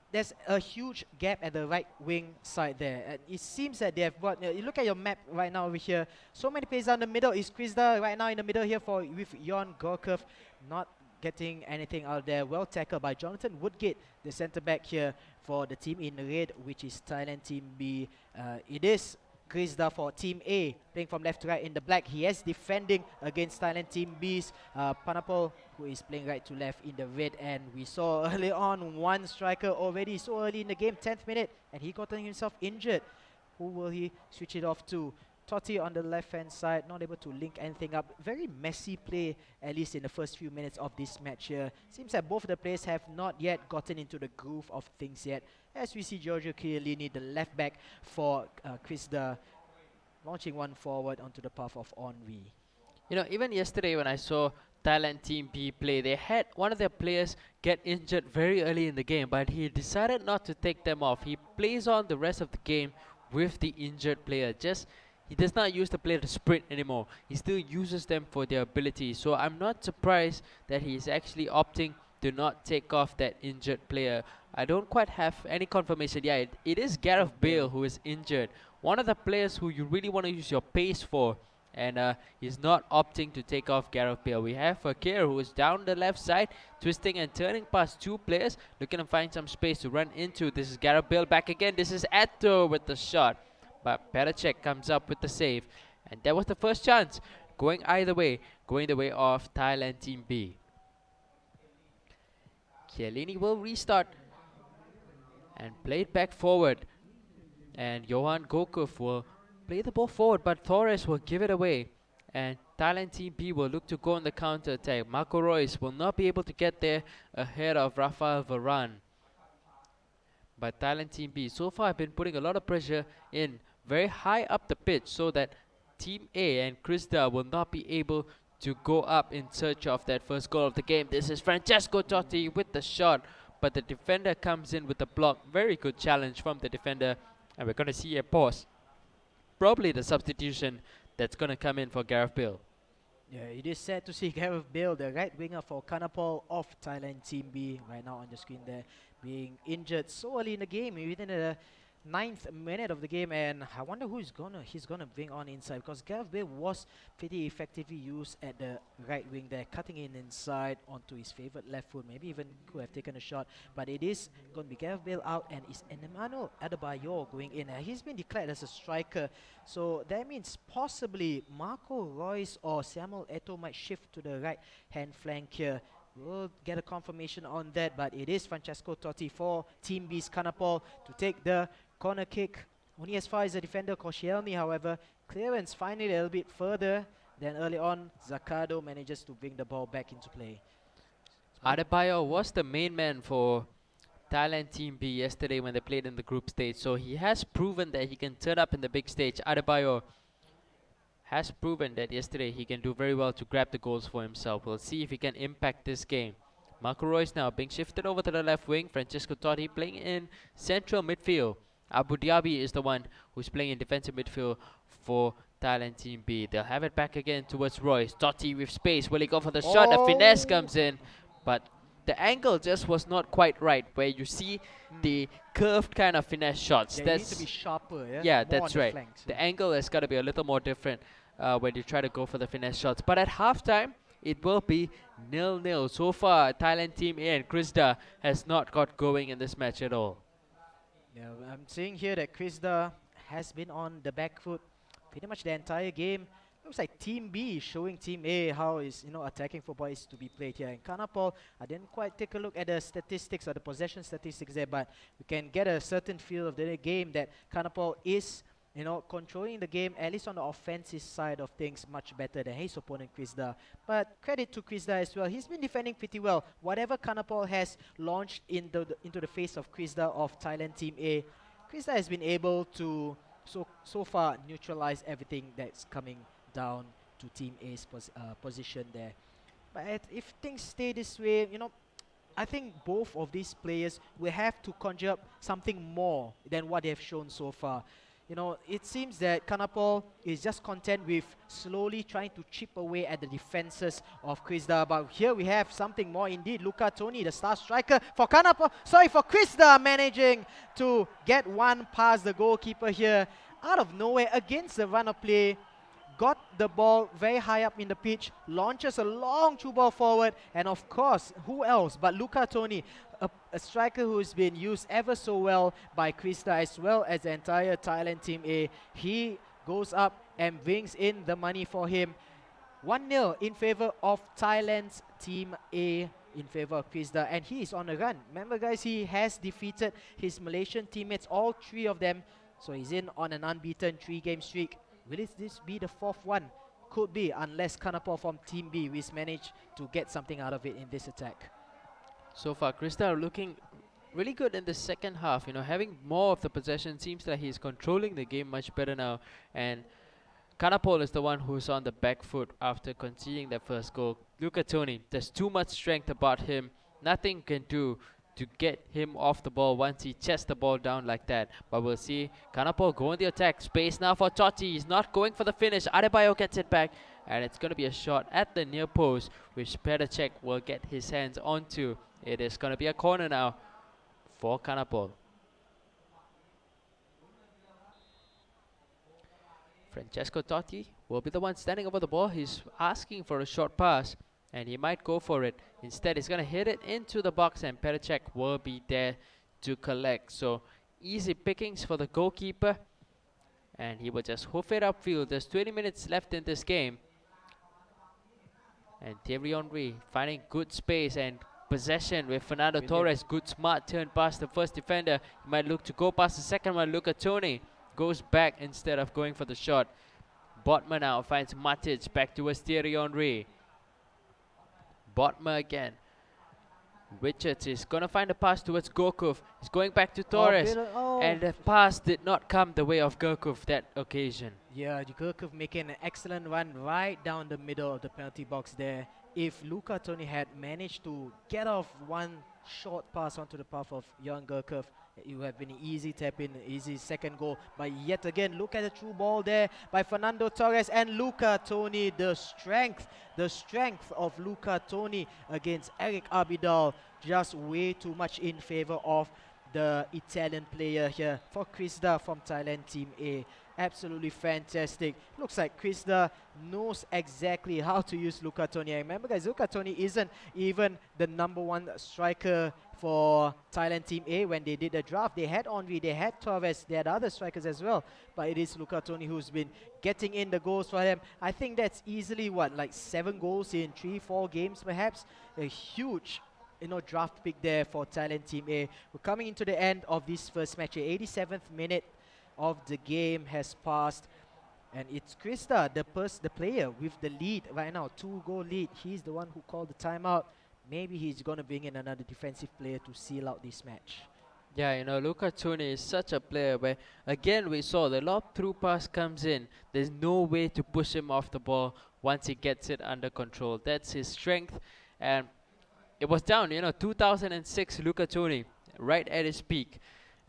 there's a huge gap at the right wing side there. And it seems that they have got, you look at your map right now over here, so many players down the middle. Is Krista right now in the middle here with Jon Gorkov not getting anything out there. Well tackled by Jonathan Woodgate, the centre back here for the team in red, which is Thailand Team B. It is Krista for Team A, playing from left to right in the black. He is defending against Thailand Team B's Panapol, who is playing right to left in the red. And we saw early on one striker already so early in the game, 10th minute, and he got himself injured. Who will he switch it off to? Totti on the left-hand side, not able to link anything up. Very messy play, at least in the first few minutes of this match here. Seems that both of the players have not yet gotten into the groove of things yet. As we see Giorgio Chiellini, the left-back for Krista, launching one forward onto the path of Henri. You know, even yesterday when I saw Thailand Team B play. They had one of their players get injured very early in the game, but he decided not to take them off. He plays on the rest of the game with the injured player. He does not use the player to sprint anymore. He still uses them for their ability. So I'm not surprised that he's actually opting to not take off that injured player. I don't quite have any confirmation. Yeah, it is Gareth Bale who is injured. One of the players who you really want to use your pace for. And he's not opting to take off Gareth Bale. We have Fakir who is down the left side, twisting and turning past two players, looking to find some space to run into. This is Gareth Bale back again. This is Atto with the shot. But Peracek comes up with the save. And that was the first chance. Going either way. Going the way of Thailand Team B. Chiellini will restart. And play it back forward. And Johan Gokuf will play the ball forward. But Torres will give it away. And Thailand Team B will look to go on the counter attack. Marco Reus will not be able to get there ahead of Rafael Varane. But Thailand Team B so far have been putting a lot of pressure in very high up the pitch so that Team A and Krista will not be able to go up in search of that first goal of the game. This is Francesco Totti with the shot, but the defender comes in with the block. Very good challenge from the defender, and we're going to see a pause. Probably the substitution that's going to come in for Gareth Bale. Yeah, it is sad to see Gareth Bale, the right winger for Kanapol of Thailand Team B, right now on the screen there, being injured so early in the game, within the 9th minute of the game, and I wonder who he's gonna bring on inside, because Gareth Bale was pretty effectively used at the right wing there, cutting in inside onto his favorite left foot. Maybe even could have taken a shot, but it is going to be Gareth Bale out, and it's Emmanuel Adebayor going in. He's been declared as a striker, so that means possibly Marco Reus or Samuel Eto'o might shift to the right hand flank here. We'll get a confirmation on that, but it is Francesco Totti for Team B's Kanapol to take the corner kick. Only as far as the defender Koscielny, however, clearance finally a little bit further than early on. Zaccardo manages to bring the ball back into play. Adebayor was the main man for Thailand Team B yesterday when they played in the group stage, so he has proven that he can turn up in the big stage. Adebayor has proven that yesterday he can do very well to grab the goals for himself. We'll see if he can impact this game. Marco Reus now being shifted over to the left wing. Francesco Totti playing in central midfield. Abu Dhabi is the one who's playing in defensive midfield for Thailand Team B. They'll have it back again towards Reus. Totti with space. Will he go for the shot? The finesse comes in, but the angle just was not quite right, where you see the curved kind of finesse shots. Yeah, that's it needs to be sharper. yeah, More that's on right. flanks, The angle has got to be a little more different when you try to go for the finesse shots. But at halftime, it will be 0-0. So far, Thailand Team A and Krista has not got going in this match at all. Yeah, I'm seeing here that Krista has been on the back foot pretty much the entire game. Looks like Team B showing Team A how is attacking football is to be played here. In Kanapol, I didn't quite take a look at the statistics or the possession statistics there, but we can get a certain feel of the game that Kanapol is controlling the game, at least on the offensive side of things, much better than his opponent Krista. But credit to Krista as well. He's been defending pretty well. Whatever Kanapol has launched into the face of Krista of Thailand Team A, Krista has been able to so far neutralize everything that's coming down to Team A's position there. But if things stay this way, I think both of these players will have to conjure up something more than what they have shown so far. It seems that Kanapol is just content with slowly trying to chip away at the defenses of Krista. But here we have something more indeed. Luca Toni, the star striker for Krista, managing to get one past the goalkeeper here. Out of nowhere, against the run of play, got the ball very high up in the pitch, launches a long through ball forward, and of course, who else but Luca Toni, a striker who's been used ever so well by Krista as well as the entire Thailand Team A. He goes up and brings in the money for him. 1-0 in favor of Thailand's Team A in favor of Krista, and he is on the run. Remember guys, he has defeated his Malaysian teammates, all three of them, so he's in on an unbeaten 3-game streak. Will this be the 4th one? Could be, unless Kanapol from Team B will manage to get something out of it in this attack. So far, Krista are looking really good in the second half. Having more of the possession, seems like he's controlling the game much better now. And Kanapol is the one who's on the back foot after conceding that first goal. Luca Toni. There's too much strength about him. Nothing can do to get him off the ball once he chests the ball down like that. But we'll see. Kanapo going the attack. Space now for Totti. He's not going for the finish. Adebayo gets it back. And it's going to be a shot at the near post, which Petacek will get his hands onto. It is going to be a corner now for Kanapo. Francesco Totti will be the one standing over the ball. He's asking for a short pass, and he might go for it. Instead, he's going to hit it into the box, and Petacek will be there to collect. So easy pickings for the goalkeeper, and he will just hoof it upfield. There's 20 minutes left in this game. And Thierry Henry finding good space and possession with Fernando Torres. Good smart turn past the first defender. He might look to go past the second one. Luca Toni goes back instead of going for the shot. Botman now finds Matic back towards Thierry Henry. Botman again. Richards is going to find a pass towards Gokov. He's going back to Torres. And the pass did not come the way of Gokov that occasion. Yeah, Gurkov making an excellent run right down the middle of the penalty box there. If Luca Toni had managed to get off one short pass onto the path of Jan Gurkov, it would have been an easy tap in, easy second goal. But yet again, look at the through ball there by Fernando Torres and Luca Toni. The strength of Luca Toni against Eric Abidal. Just way too much in favor of the Italian player here for Krista from Thailand Team A. Absolutely fantastic. Looks like Krista knows exactly how to use Luca Toni. I remember, guys, Luca Toni isn't even the #1 striker for Thailand Team A when they did the draft. They had Henry, they had Torres, they had other strikers as well. But it is Luca Toni who's been getting in the goals for them. I think that's easily, like 7 goals in 3-4 games perhaps. A huge draft pick there for Thailand Team A. We're coming into the end of this first match. The 87th minute of the game has passed, and it's Krista, the player with the lead right now, 2-goal lead. He's the one who called the timeout. Maybe he's going to bring in another defensive player to seal out this match. Yeah, Luca Toni is such a player where, again, we saw the lob through pass comes in. There's no way to push him off the ball once he gets it under control. That's his strength, and it was down, 2006 Luca Toni, right at his peak.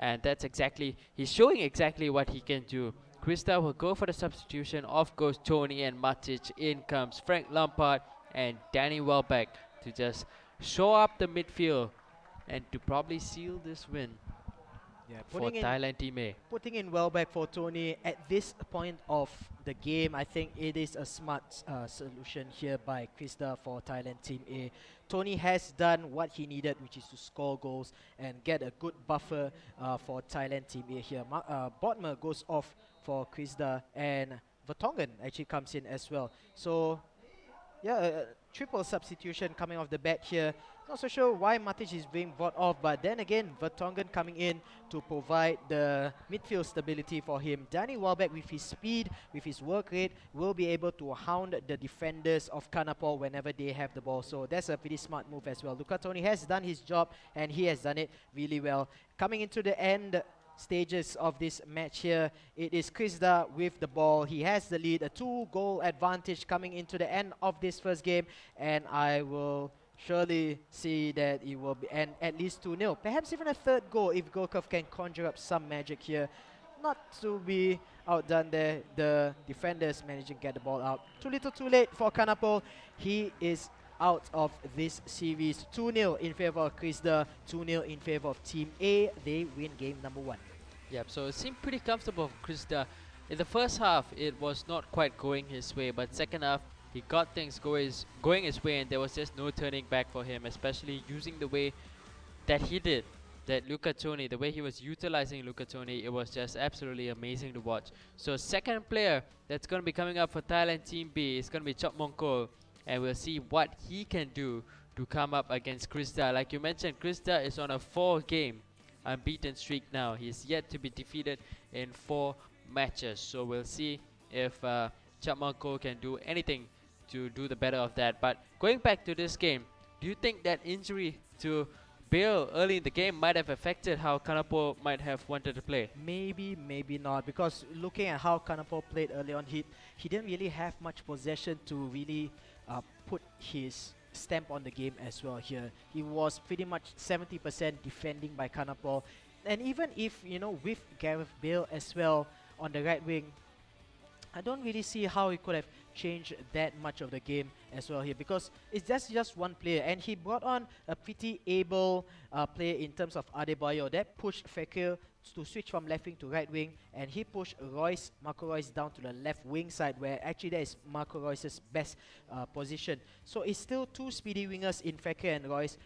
And that's exactly, he's showing exactly what he can do. Krista will go for the substitution. Off goes Toni and Matic. In comes Frank Lampard and Danny Welbeck to just show up the midfield and to probably seal this win for Thailand Team A. Putting in Welbeck for Toni at this point of the game, I think it is a smart solution here by Krista for Thailand Team A. Toni has done what he needed, which is to score goals and get a good buffer for Thailand Team A here. Botman goes off for Krista, and Vertonghen actually comes in as well. So, yeah, triple substitution coming off the bat here. Not so sure why Matic is being brought off, but then again, Vertonghen coming in to provide the midfield stability for him. Danny Welbeck, with his speed, with his work rate, will be able to hound the defenders of Kanapor whenever they have the ball. So that's a pretty smart move as well. Luca Toni has done his job, and he has done it really well. Coming into the end stages of this match here, it is Krista with the ball. He has the lead, a 2-goal advantage coming into the end of this first game, and I will surely see that it will be at least 2-0. Perhaps even a third goal if Gokov can conjure up some magic here. Not to be outdone there, the defenders managing to get the ball out. Too little too late for Kanapol. He is out of this series. 2-0 in favor of Krista, 2-0 in favor of Team A. They win game #1. Yep, so it seemed pretty comfortable for Krista. In the first half, it was not quite going his way, but second half, he got things going his way, and there was just no turning back for him, especially using the way that he did. That Luca Toni, the way he was utilizing Luca Toni, it was just absolutely amazing to watch. So second player that's going to be coming up for Thailand Team B is going to be Chok Mongkol, and we'll see what he can do to come up against Krista. Like you mentioned, Krista is on a 4-game unbeaten streak now. He's yet to be defeated in 4 matches. So we'll see if Chok Mongkol can do anything to do the better of that. But going back to this game, do you think that injury to Bill early in the game might have affected how Kanapo might have wanted to play. Maybe, maybe not, because looking at how Kanapo played early on, he didn't really have much possession to really put his stamp on the game as well here. He was pretty much 70% defending by Kanapo, and even if, you know, with Gareth Bale as well on the right wing, I don't really see how he could have changed that much of the game as well here, because it's just one player, and he brought on a pretty able player in terms of Adebayo that pushed Fekir to switch from left wing to right wing, and he pushed Marco Royce down to the left wing side, where actually that is Marco Royce's best position. So it's still two speedy wingers in Fekir and Royce,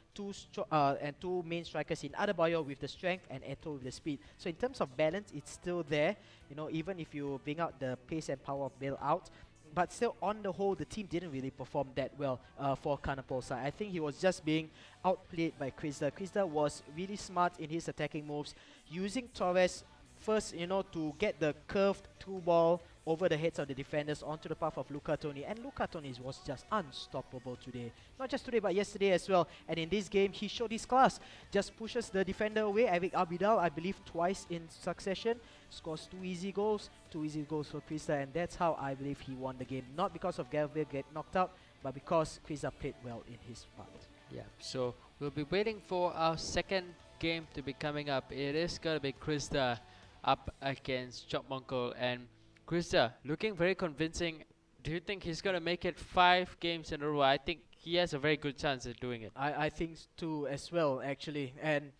and two main strikers in Adebayo with the strength and Eto with the speed. So in terms of balance, it's still there, you know, even if you bring out the pace and power of Bale out. But still, on the whole, the team didn't really perform that well for Kanapo's side. I think he was just being outplayed by Krista. Krista was really smart in his attacking moves, using Torres first, you know, to get the curved through ball over the heads of the defenders onto the path of Luca Toni. And Luca Toni was just unstoppable today. Not just today, but yesterday as well. And in this game, he showed his class. Just pushes the defender away. Eric Abidal, I believe, twice in succession. Scores two easy goals for Krista. And that's how I believe he won the game. Not because of Gareth Bale get knocked out, but because Krista played well in his part. Yeah, so we'll be waiting for our second game to be coming up. It is going to be Krista up against Chopmonkel, and Krista looking very convincing. Do you think he's going to make it 5 games in a row? I think he has a very good chance at doing it. I think too as well, actually. And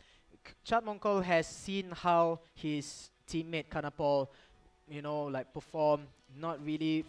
Chopmonkel has seen how his teammate Kanapol, you know, like perform, not really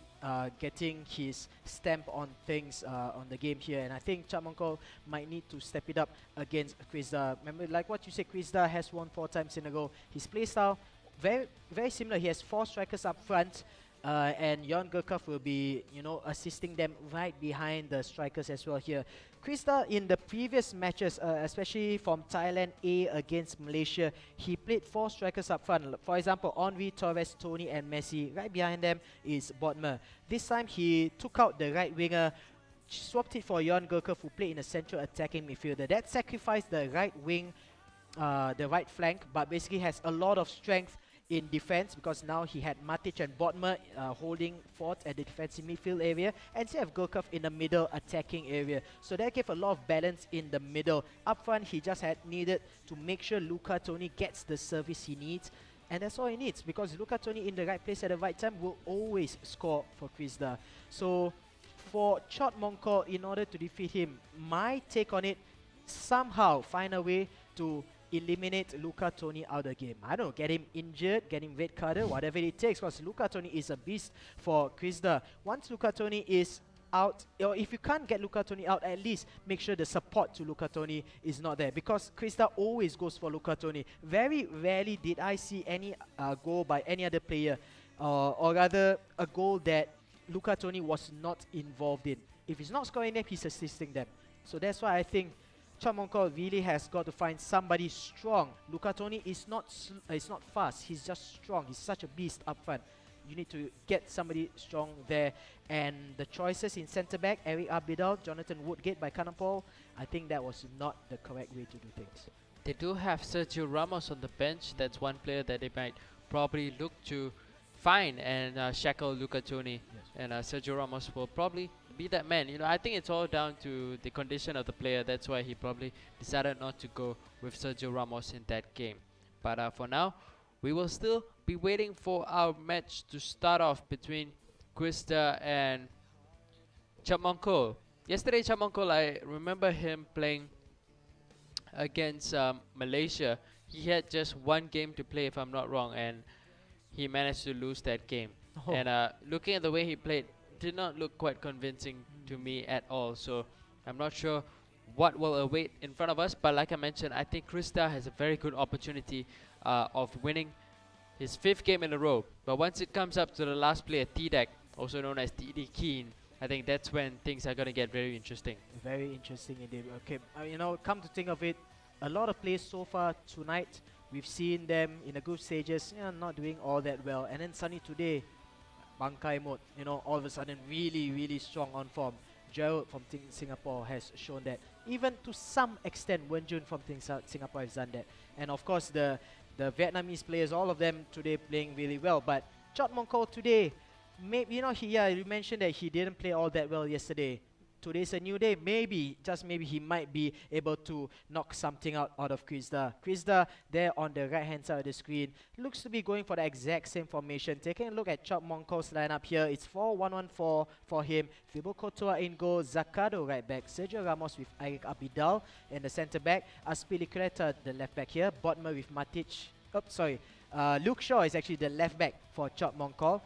getting his stamp on things on the game here. And I think Chopmonkel might need to step it up against Krista. Remember, like what you said, Krista has won 4 times in a row. His playstyle very similar. He has 4 strikers up front, and Jon Gurkov will be, you know, assisting them right behind the strikers as well here. Krista, in the previous matches, especially from Thailand A against Malaysia, he played 4 strikers up front. For example, Henry, Torres, Tony and Messi. Right behind them is Bodmer. This time he took out the right winger, swapped it for Jon Gurkov, who played in a central attacking midfielder. That sacrificed the right wing, the right flank, but basically has a lot of strength in defense, because now he had Matic and Bodmer holding fort at the defensive midfield area, and instead have Gurkov in the middle attacking area. So that gave a lot of balance in the middle. Up front, he just had needed to make sure Luca Toni gets the service he needs, and that's all he needs, because Luca Toni in the right place at the right time will always score for Krista. So for Chopmonkel, in order to defeat him, my take on it, somehow find a way to eliminate Luca Toni out of the game. I don't know, get him injured, get him red carded, whatever it takes, because Luca Toni is a beast for Krista. Once Luca Toni is out, or if you can't get Luca Toni out, at least make sure the support to Luca Toni is not there, because Krista always goes for Luca Toni. Very rarely did I see any goal by any other player, or rather a goal that Luca Toni was not involved in. If he's not scoring them, he's assisting them. So that's why I think Chopmonkel really has got to find somebody strong. Luca Toni is not fast, he's just strong. He's such a beast up front. You need to get somebody strong there. And the choices in centre-back, Eric Abidal, Jonathan Woodgate by Kanapol, I think that was not the correct way to do things. They do have Sergio Ramos on the bench. That's one player that they might probably look to find and shackle Luca Toni. Yes. And Sergio Ramos will probably be that man. You know, I think it's all down to the condition of the player. That's why he probably decided not to go with Sergio Ramos in that game. But for now, we will still be waiting for our match to start off between Krista and Chopmonkel. Yesterday, Chopmonkel, I remember him playing against Malaysia. He had just 1 game to play, if I'm not wrong, and he managed to lose that game. Oh. And looking at the way he played, did not look quite convincing to me at all. So I'm not sure what will await in front of us. But like I mentioned, I think Krista has a very good opportunity of winning his 5th game in a row. But once it comes up to the last player, T-Deck, also known as TD Keen, I think that's when things are going to get very interesting. Very interesting indeed. Okay, you know, come to think of it, a lot of players so far tonight, we've seen them in the group stages, not doing all that well. And then suddenly today, Bangkai mode, you know, all of a sudden really strong on form. Gerald from Team Singapore has shown that. Even to some extent, Wen Jun from Team Singapore has done that. And of course, the Vietnamese players, all of them today playing really well. But Chot Mong Ko today, maybe, you mentioned that he didn't play all that well yesterday. Today's a new day. Maybe, just maybe, he might be able to knock something out of Krista. Krista there on the right hand side of the screen looks to be going for the exact same formation. Taking a look at Chot Mong Ko's lineup here, it's 4-1-1-4 for him. Thibaut Courtois in goal, Zaccardo right back, Sergio Ramos with Eric Abidal in the centre back, Azpilicueta the left back here, Bodmer with Matic. Luke Shaw is actually the left back for Chot Mong Ko.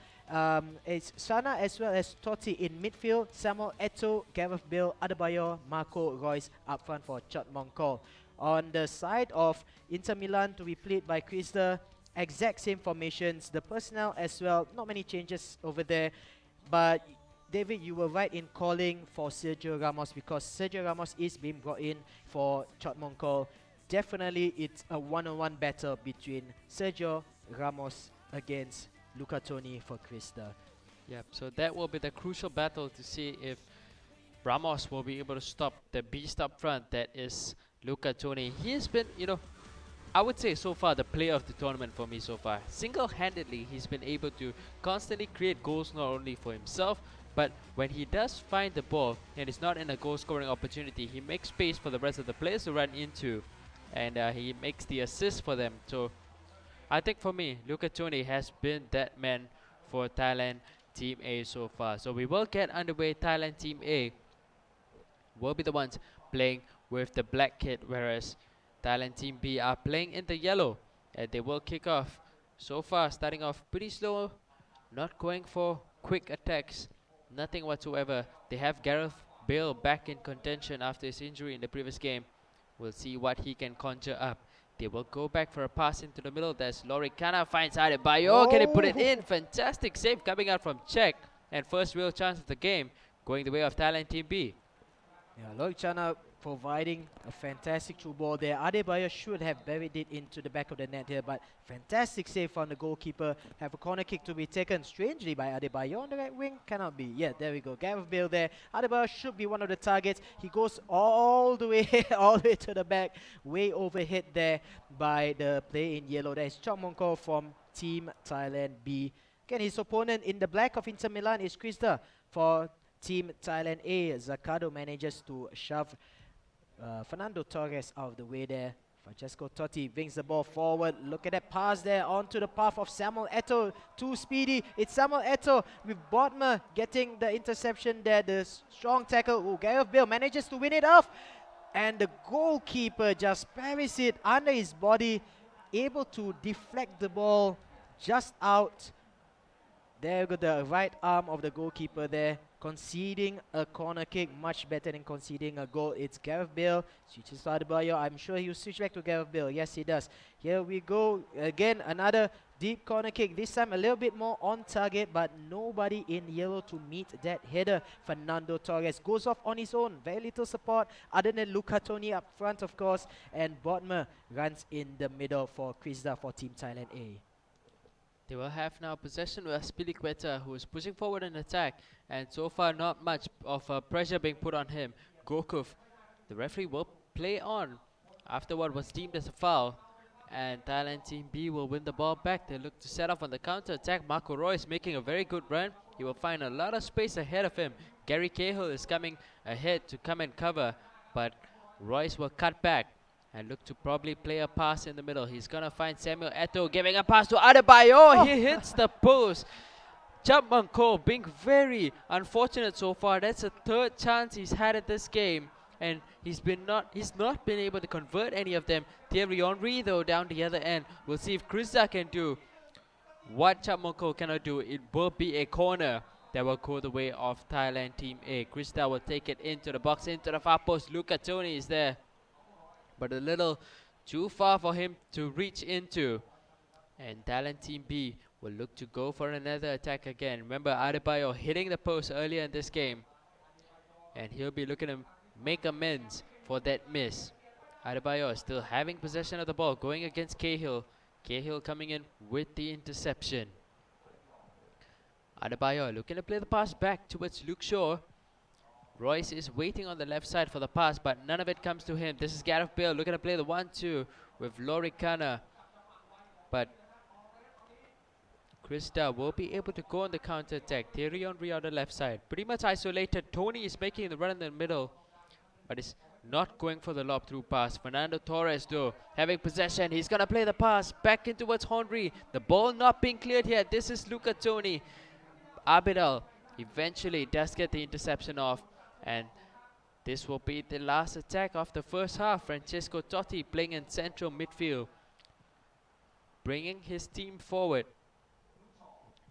It's Sana as well as Totti in midfield, Samuel Eto'o, Gareth Bale, Adebayor, Marco Reus up front for Chot Mong Ko. On the side of Inter Milan to be played by Krista, exact same formations, the personnel as well, not many changes over there. But David, you were right in calling for Sergio Ramos because Sergio Ramos is being brought in for Chot Mong Ko. Definitely it's a one-on-one battle between Sergio Ramos against Luca Toni for Krista. Yep, so that will be the crucial battle to see if Ramos will be able to stop the beast up front that is Luca Toni. He has been, I would say so far the player of the tournament for me so far. Single-handedly, he's been able to constantly create goals not only for himself, but when he does find the ball and is not in a goal-scoring opportunity, he makes space for the rest of the players to run into, and he makes the assist for them. So I think for me, Luca Toni has been that man for Thailand Team A so far. So we will get underway. Thailand Team A will be the ones playing with the black kit, whereas Thailand Team B are playing in the yellow. And they will kick off. So far, starting off pretty slow, not going for quick attacks, nothing whatsoever. They have Gareth Bale back in contention after his injury in the previous game. We'll see what he can conjure up. They will go back for a pass into the middle. There's Loricana, finds Adebayor. Can he put it in? Fantastic save coming out from Czech. And first real chance of the game going the way of Thailand Team B. Yeah, Loricana providing a fantastic through ball there. Adebayor should have buried it into the back of the net here, but fantastic save from the goalkeeper. Have a corner kick to be taken strangely by Adebayor on the right wing. Cannot be. Yeah, there we go. Gareth Bale there. Adebayor should be one of the targets. He goes all the way, all the way to the back. Way overhit there by the player in yellow. That is Chot Mong Ko from Team Thailand B. Again, his opponent in the black of Inter Milan is Krista for Team Thailand A. Zaccardo manages to shove Fernando Torres out of the way there. Francesco Totti brings the ball forward. Look at that pass there onto the path of Samuel Eto'o. Too speedy. It's Samuel Eto'o with Bodmer getting the interception there. The strong tackle. Oh, Gareth Bale manages to win it off. And the goalkeeper just parries it under his body. Able to deflect the ball just out. There we go, the right arm of the goalkeeper there. Conceding a corner kick, much better than conceding a goal. It's Gareth Bale, switches to Adebayor. I'm sure he'll switch back to Gareth Bale. Yes, he does. Here we go. Again, another deep corner kick. This time a little bit more on target, but nobody in yellow to meet that header. Fernando Torres goes off on his own. Very little support other than Luca Toni up front, of course. And Bodmer runs in the middle for Krista for Team Thailand A. They will have now possession with Azpilicueta, who is pushing forward in attack, and so far not much of pressure being put on him. Gokuf, the referee will play on after what was deemed as a foul, and Thailand Team B will win the ball back. They look to set off on the counter attack. Marco Reus making a very good run. He will find a lot of space ahead of him. Gary Cahill is coming ahead to come and cover, but Reus will cut back and look to probably play a pass in the middle. He's going to find Samuel Eto'o giving a pass to Adebayor. He hits the post. Chot Mong Ko being very unfortunate so far. That's a third chance he's had at this game, and he's not been able to convert any of them. Thierry Henry though down the other end. We'll see if Krista can do what Chot Mong Ko cannot do. It will be a corner that will go the way of Thailand Team A. Krista will take it into the box, into the far post. Luca Toni is there, but a little too far for him to reach into. And Thailand Team B will look to go for another attack again. Remember Adebayor hitting the post earlier in this game, and he'll be looking to make amends for that miss. Adebayor still having possession of the ball, going against Cahill. Cahill coming in with the interception. Adebayor looking to play the pass back towards Luke Shaw. Royce is waiting on the left side for the pass, but none of it comes to him. This is Gareth Bale looking to play the 1-2 with Loricana. But Krista will be able to go on the counter-attack. Thierry Henry on the left side. Pretty much isolated. Tony is making the run in the middle, but is not going for the lob-through pass. Fernando Torres, though, having possession. He's going to play the pass back in towards Henry. The ball not being cleared here. This is Luca Toni. Abidal eventually does get the interception off, and this will be the last attack of the first half. Francesco Totti playing in central midfield, bringing his team forward.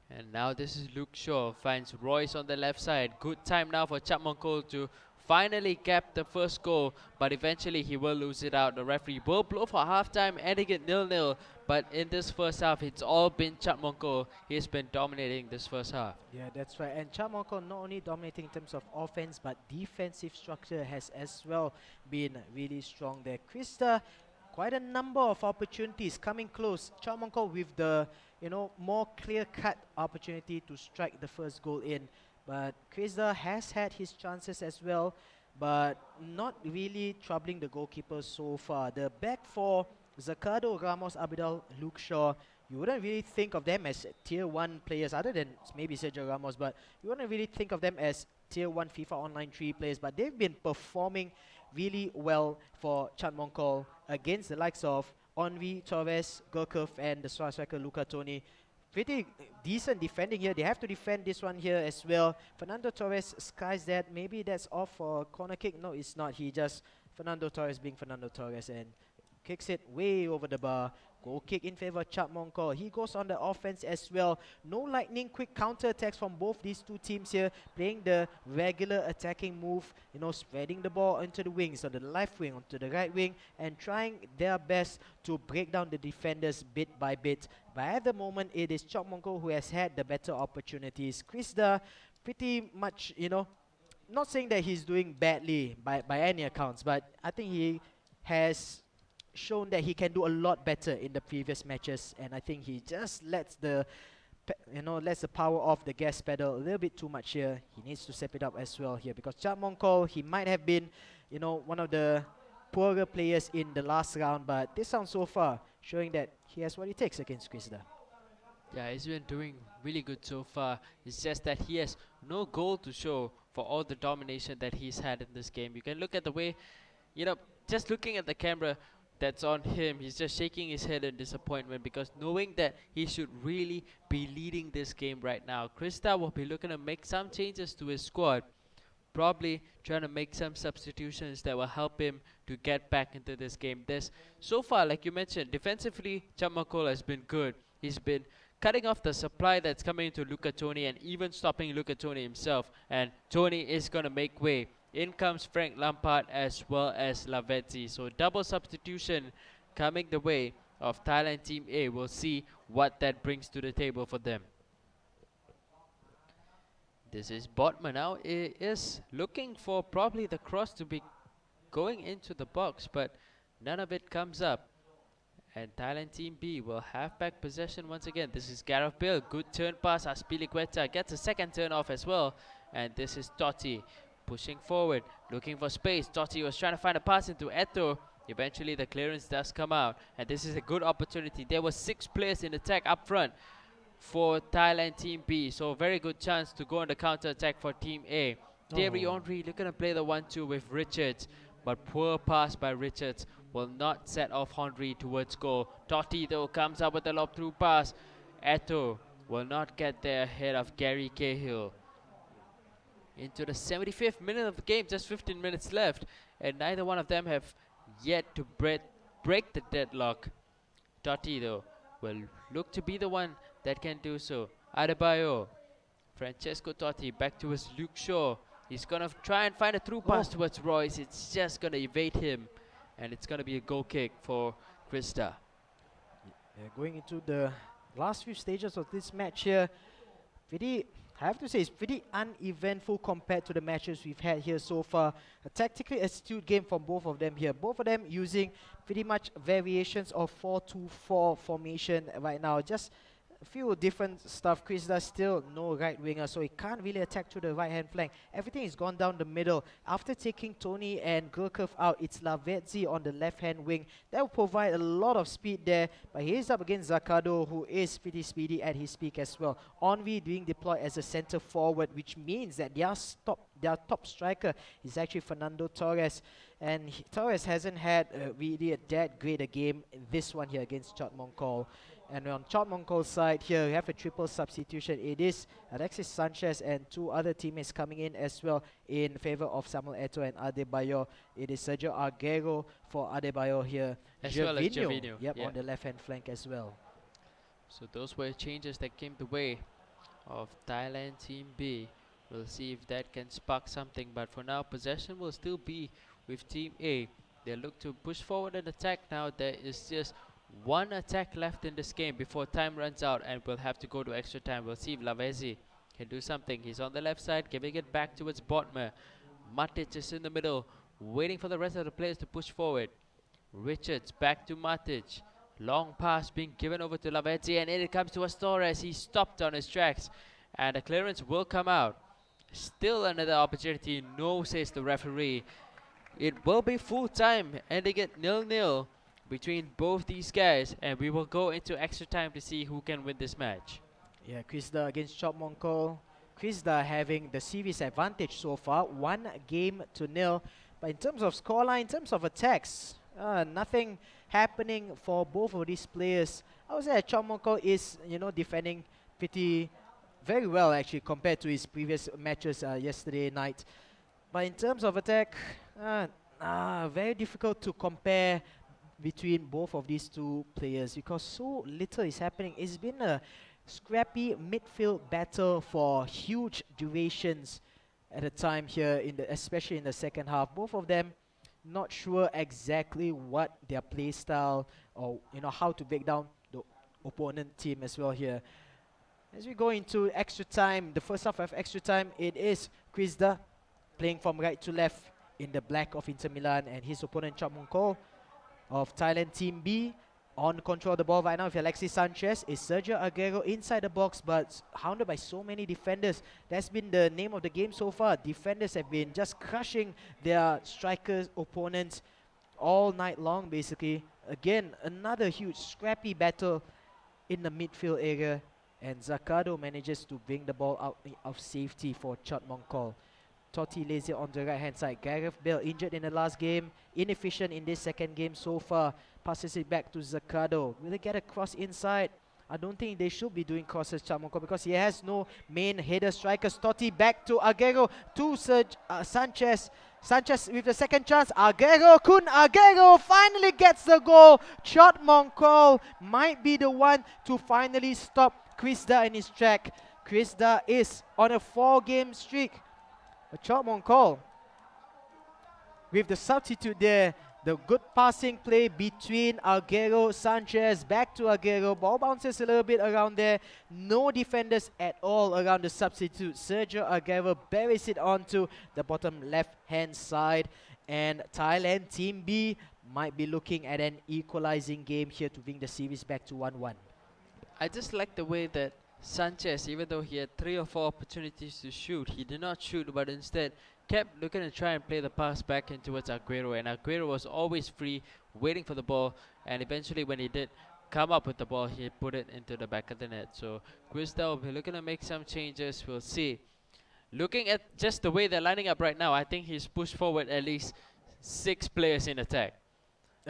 And now this is Luke Shaw, finds Royce on the left side. Good time now for Chapmankol to finally cap the first goal, but eventually he will lose it out. The referee will blow for halftime, ending it 0-0. But in this first half, it's all been Chapmankol. He's been dominating this first half. Yeah, that's right. And Chapmankol not only dominating in terms of offense, but defensive structure has as well been really strong there. Krista, quite a number of opportunities coming close. Chapmankol with the more clear-cut opportunity to strike the first goal in. But Krista has had his chances as well, but not really troubling the goalkeeper so far. The back four, Zaccardo, Ramos, Abidal, Luke Shaw, you wouldn't really think of them as tier 1 players other than maybe Sergio Ramos, but you wouldn't really think of them as tier 1 FIFA Online 3 players, but they've been performing really well for Chapmankol against the likes of Henry, Torres, Gurkov, and the star striker Luca Toni. Pretty decent defending here. They have to defend this one here as well. Fernando Torres skies that. Maybe that's off for a corner kick. No, it's not. He just, Fernando Torres being Fernando Torres, and kicks it way over the bar. Goal kick in favor of Chapmankol. He goes on the offense as well. No lightning quick counter attacks from both these two teams here. Playing the regular attacking move, spreading the ball into the wings, on the left wing, onto the right wing, and trying their best to break down the defenders bit by bit. But at the moment, it is Chapmankol who has had the better opportunities. Krista, pretty much, not saying that he's doing badly by any accounts, but I think he has shown that he can do a lot better in the previous matches, and I think he just lets the power off the gas pedal a little bit too much here. He needs to step it up as well here, because Chapmankol, he might have been one of the poorer players in the last round, but this round so far showing that he has what it takes against Krista. Yeah, he's been doing really good so far. It's just that he has no goal to show for all the domination that he's had in this game. You can look at the way, just looking at the camera that's on him, he's just shaking his head in disappointment, because knowing that he should really be leading this game right now. Krista will be looking to make some changes to his squad, probably trying to make some substitutions that will help him to get back into this game. So far, like you mentioned, defensively, Chapmankol has been good. He's been cutting off the supply that's coming into Luca Toni, and even stopping Luca Toni himself, and Toni is going to make way. In comes Frank Lampard as well as Lavezzi. So double substitution coming the way of Thailand Team A. We'll see what that brings to the table for them. This is Botman now. He is looking for probably the cross to be going into the box, but none of it comes up. And Thailand Team B will have back possession once again. This is Gareth Bale. Good turn pass. Aspilicueta gets a second turn off as well. And this is Totti pushing forward, looking for space. Totti was trying to find a pass into Eto. Eventually the clearance does come out, and this is a good opportunity. There were 6 players in attack up front for Thailand Team B, so very good chance to go on the counter attack for Team A. Thierry Henry looking to play the 1-2 with Richards, but poor pass by Richards will not set off Henry towards goal. Totti though comes up with the lob through pass. Eto will not get there ahead of Gary Cahill. Into the 75th minute of the game, just 15 minutes left, and neither one of them have yet to break the deadlock. Totti though will look to be the one that can do so. Adebayo, Francesco Totti back to his Luke Shaw. He's gonna try and find a through pass towards Royce. It's just gonna evade him, and it's gonna be a goal kick for Krista. Yeah, going into the last few stages of this match here, I have to say it's pretty uneventful compared to the matches we've had here so far. A tactically astute game from both of them here. Both of them using pretty much variations of 4-2-4 formation right now. Just a few different stuff. Krista still no right winger, so he can't really attack through the right hand flank. Everything is gone down the middle. After taking Tony and Gurkov out, it's Lavezzi on the left hand wing. That will provide a lot of speed there, but he's up against Zakado, who is pretty speedy at his peak as well. Envy being deployed as a center forward, which means that their top striker is actually Fernando Torres, and Torres hasn't had really that great a game in this one here against Chot Mongkol. And on Chot Mongkol's side here, we have a triple substitution. It is Alexis Sanchez and two other teammates coming in as well in favor of Samuel Eto'o and Adebayo. It is Sergio Aguero for Adebayo here. As well as Gervinho. Yep, on the left hand flank as well. So those were changes that came the way of Thailand Team B. We'll see if that can spark something, but for now possession will still be with Team A. They look to push forward and attack now. There is just one attack left in this game before time runs out, and we'll have to go to extra time. We'll see if Lavezzi can do something. He's on the left side, giving it back towards Botmer. Matic is in the middle, waiting for the rest of the players to push forward. Richards back to Matic. Long pass being given over to Lavezzi, and in it comes to Torres. He stopped on his tracks, and the clearance will come out. Still another opportunity, no, says the referee. It will be full time, ending it 0-0 between both these guys, and we will go into extra time to see who can win this match. Yeah, Krista against Chot Mongkol. Krista having the series advantage so far, 1-0. But in terms of scoreline, in terms of attacks, nothing happening for both of these players. I would say that Chot Mongkol is, defending very well actually compared to his previous matches yesterday night. But in terms of attack, very difficult to compare between both of these two players because so little is happening. It's been a scrappy midfield battle for huge durations at a time here, especially in the second half. Both of them not sure exactly what their play style or how to break down the opponent team as well here. As we go into extra time, the first half of extra time, it is Krista playing from right to left in the black of Inter Milan, and his opponent Chot Mongkol of Thailand Team B on control of the ball right now with Alexis Sanchez. Is Sergio Aguero inside the box but hounded by so many defenders. That's been the name of the game so far. Defenders have been just crushing their strikers' opponents all night long basically. Again, another huge scrappy battle in the midfield area, and Zakado manages to bring the ball out of safety for Chot Mongkol. Totti lays it on the right hand side. Gareth Bale injured in the last game, inefficient in this second game so far. Passes it back to Zakado. Will he get a cross inside? I don't think they should be doing crosses, Chot Mongkol, because he has no main header strikers. Totti back to Aguero, to Sanchez. Sanchez with the second chance. Aguero finally gets the goal. Chot Mongkol might be the one to finally stop Krista in his track. Krista is on a 4-game streak. Chot Mongkol with the substitute there. The good passing play between Aguero, Sanchez, back to Aguero. Ball bounces a little bit around there. No defenders at all around the substitute. Sergio Aguero buries it onto the bottom left-hand side. And Thailand Team B might be looking at an equalizing game here to bring the series back to 1-1. I just like the way that Sanchez, even though he had 3 or 4 opportunities to shoot, he did not shoot, but instead kept looking to try and play the pass back in towards Aguero, and Aguero was always free, waiting for the ball, and eventually when he did come up with the ball, he put it into the back of the net. So Krista will be looking to make some changes, we'll see. Looking at just the way they're lining up right now, I think he's pushed forward at least 6 players in attack.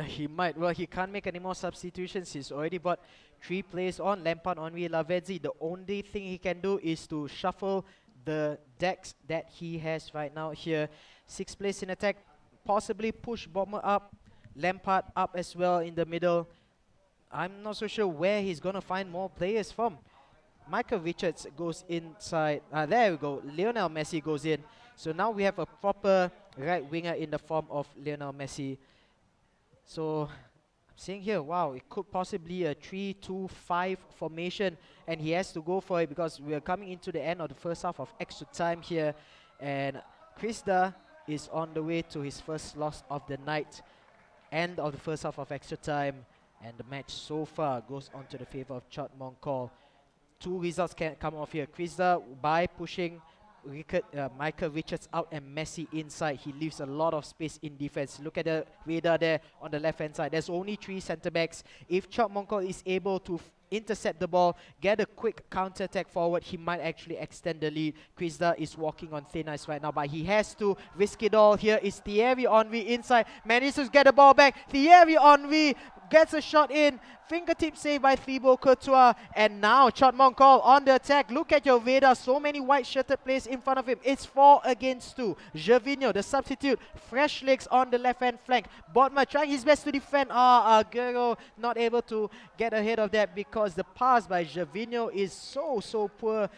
He might. Well, he can't make any more substitutions. He's already brought 3 players on. Lampard, Henry, Lavezzi. The only thing he can do is to shuffle the decks that he has right now here. 6 players in attack. Possibly push Bomber up. Lampard up as well in the middle. I'm not so sure where he's going to find more players from. Michael Richards goes inside. There we go. Lionel Messi goes in. So now we have a proper right winger in the form of Lionel Messi. So I'm seeing here, wow, it could possibly a 3-2-5 formation, and he has to go for it because we are coming into the end of the first half of extra time here, and Krista is on the way to his first loss of the night. End of the first half of extra time, and the match so far goes on to the favor of Chot Mongkol. two results can come off here. Krista, by pushing Michael Richards out and Messi inside, he leaves a lot of space in defense. Look at the radar there on the left hand side. There's only 3 center backs. If Chop Mongkol is able to intercept the ball, get a quick counter attack forward, he might actually extend the lead. Krista is walking on thin ice right now, but he has to risk it all. Here is Thierry Henry inside, manages to get the ball back. Thierry Henry gets a shot in, fingertip save by Thibaut Courtois, and now Chot Mongkol on the attack. Look at your radar, so many white-shirted players in front of him. It's 4 against 2. Gervinho, the substitute, fresh legs on the left-hand flank. Bodmer trying his best to defend. Aguero not able to get ahead of that because the pass by Gervinho is so poor,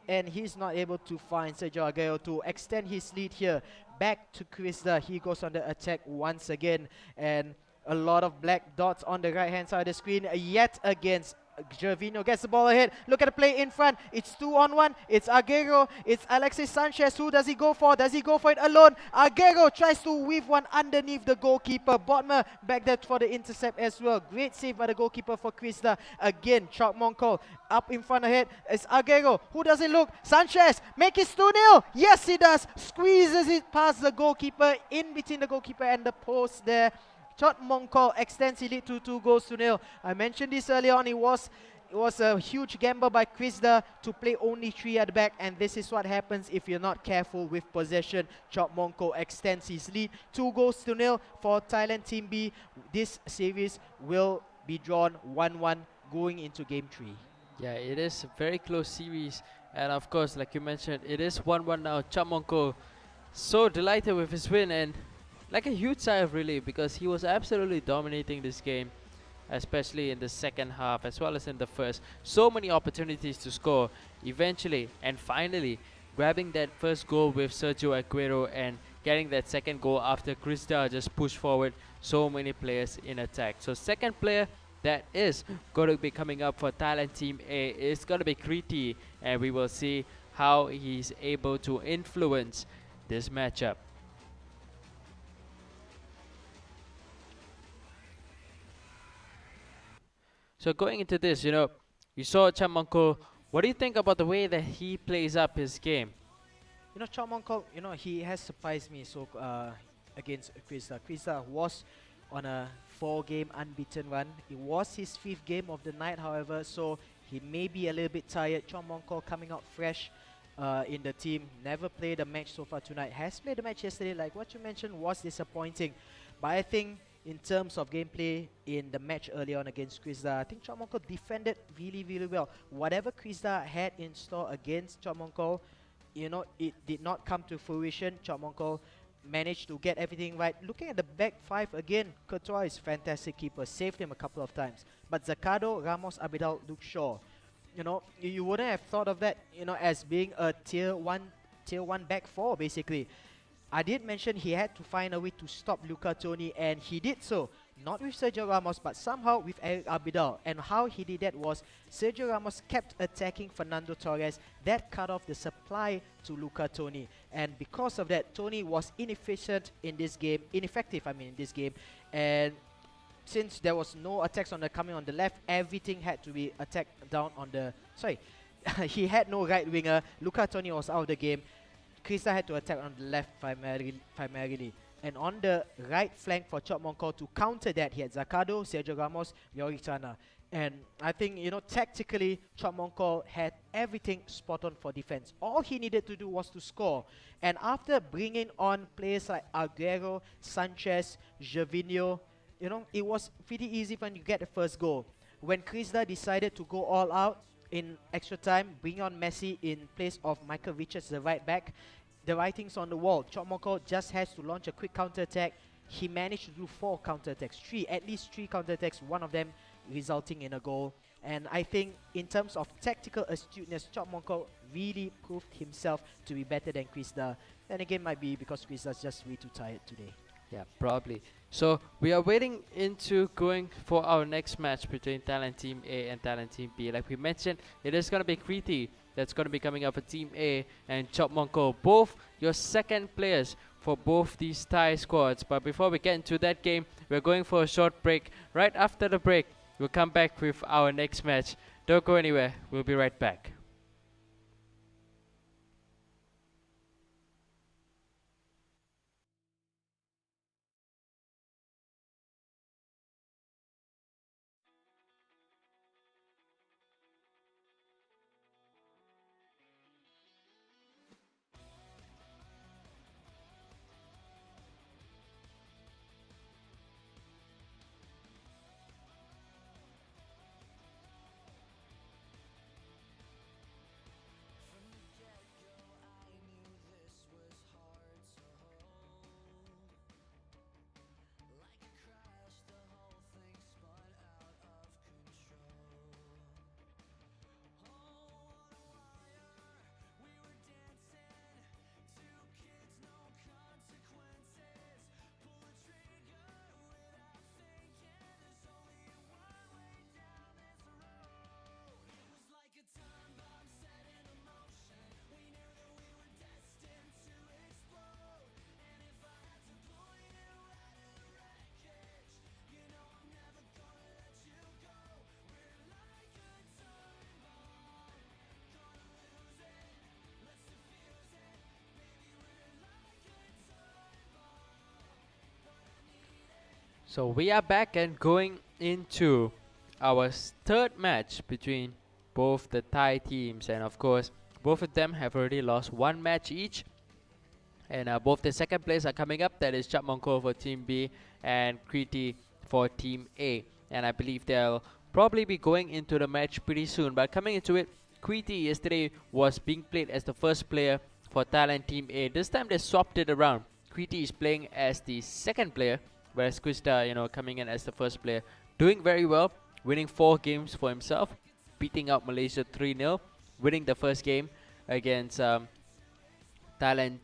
and he's not able to find Sergio Aguero to extend his lead here. Back to Krista, he goes on the attack once again, and a lot of black dots on the right hand side of the screen yet against Gervinho. Gets the ball ahead. Look at the play in front. It's 2-on-1. It's Aguero. It's Alexis Sanchez. Who does he go for? Does he go for it alone? Aguero tries to weave one underneath the goalkeeper. Bodmer back there for the intercept as well. Great save by the goalkeeper for Krista. Again, Chok Mongkol up in front ahead. It's Aguero. Who does it look? Sanchez. Make it 2-0. Yes, he does. Squeezes it past the goalkeeper, in between the goalkeeper and the post there. Chot Mongkol extends his lead to 2-0. I mentioned this earlier on. It was a huge gamble by Krista to play only 3 at the back, and this is what happens if you're not careful with possession. Chot Mongkol extends his lead 2-0 for Thailand Team B. This series will be drawn 1-1 going into Game 3. Yeah, it is a very close series, and of course, like you mentioned, it is 1-1 now. Chot Mongkol so delighted with his win, and like a huge sigh of relief, because he was absolutely dominating this game, especially in the second half as well as in the first. So many opportunities to score eventually, and finally grabbing that first goal with Sergio Aguero and getting that second goal after Krista just pushed forward so many players in attack. So second player that is going to be coming up for Thailand Team A is going to be Kriti, and we will see how he's able to influence this matchup. So going into this, you saw Chot Mongkol. What do you think about the way that he plays up his game? Chot Mongkol, he has surprised me against Krista. Krista was on a 4-game unbeaten run. It was his 5th game of the night, however, so he may be a little bit tired. Chot Mongkol coming out fresh in the team. Never played a match so far tonight. Has played a match yesterday, like what you mentioned, was disappointing. But I think in terms of gameplay in the match early on against Krista, I think Chot Mongkol defended really well. Whatever Krista had in store against Chot Mongkol, it did not come to fruition. Chot Mongkol managed to get everything right. Looking at the back 5 again, Courtois is fantastic keeper, saved him a couple of times. But Zaccardo, Ramos, Abidal, Luke Shaw, you wouldn't have thought of that, as being a tier 1 back 4 basically. I did mention he had to find a way to stop Luca Toni, and he did so. Not with Sergio Ramos, but somehow with Eric Abidal. And how he did that was Sergio Ramos kept attacking Fernando Torres. That cut off the supply to Luca Toni. And because of that, Toni was ineffective in this game. And since there was no attacks coming on the left, everything had to be attacked down on the... Sorry, he had no right winger. Luca Toni was out of the game. Krista had to attack on the left primarily. And on the right flank for Chot Mongkol to counter that, he had Zaccardo, Sergio Ramos, Yorick Chana. And I think, tactically, Chot Mongkol had everything spot on for defense. All he needed to do was to score. And after bringing on players like Aguero, Sanchez, Gervinho, it was pretty easy when you get the first goal. When Krista decided to go all out in extra time, bring on Messi in place of Michael Richards, the right back, the writing's on the wall. Chot Mongkol just has to launch a quick counter-attack. He managed to do 4 counter-attacks, at least 3 counter-attacks, one of them resulting in a goal. And I think in terms of tactical astuteness, Chot Mongkol really proved himself to be better than Krista. Then again, might be because Krista's just way too tired today. Yeah, probably. So we are waiting into going for our next match between Thailand Team A and Thailand Team B. Like we mentioned, it is going to be Kriti that's going to be coming up for Team A, and Chot Mongkol, both your second players for both these Thai squads. But before we get into that game, we're going for a short break. Right after the break, we'll come back with our next match Don't go anywhere. We'll be right back. So we are back and going into our third match between both the Thai teams, and of course both of them have already lost one match each, and both the second place are coming up. That is Chap Mongkol for Team B and Kriti for Team A, and I believe they'll probably be going into the match pretty soon. But coming into it, Kriti yesterday was being played as the first player for Thailand Team A. This time they swapped it around. Kriti is playing as the second player, whereas Krista, coming in as the first player, doing very well, winning 4 games for himself, beating out Malaysia 3-0, winning the first game against Thailand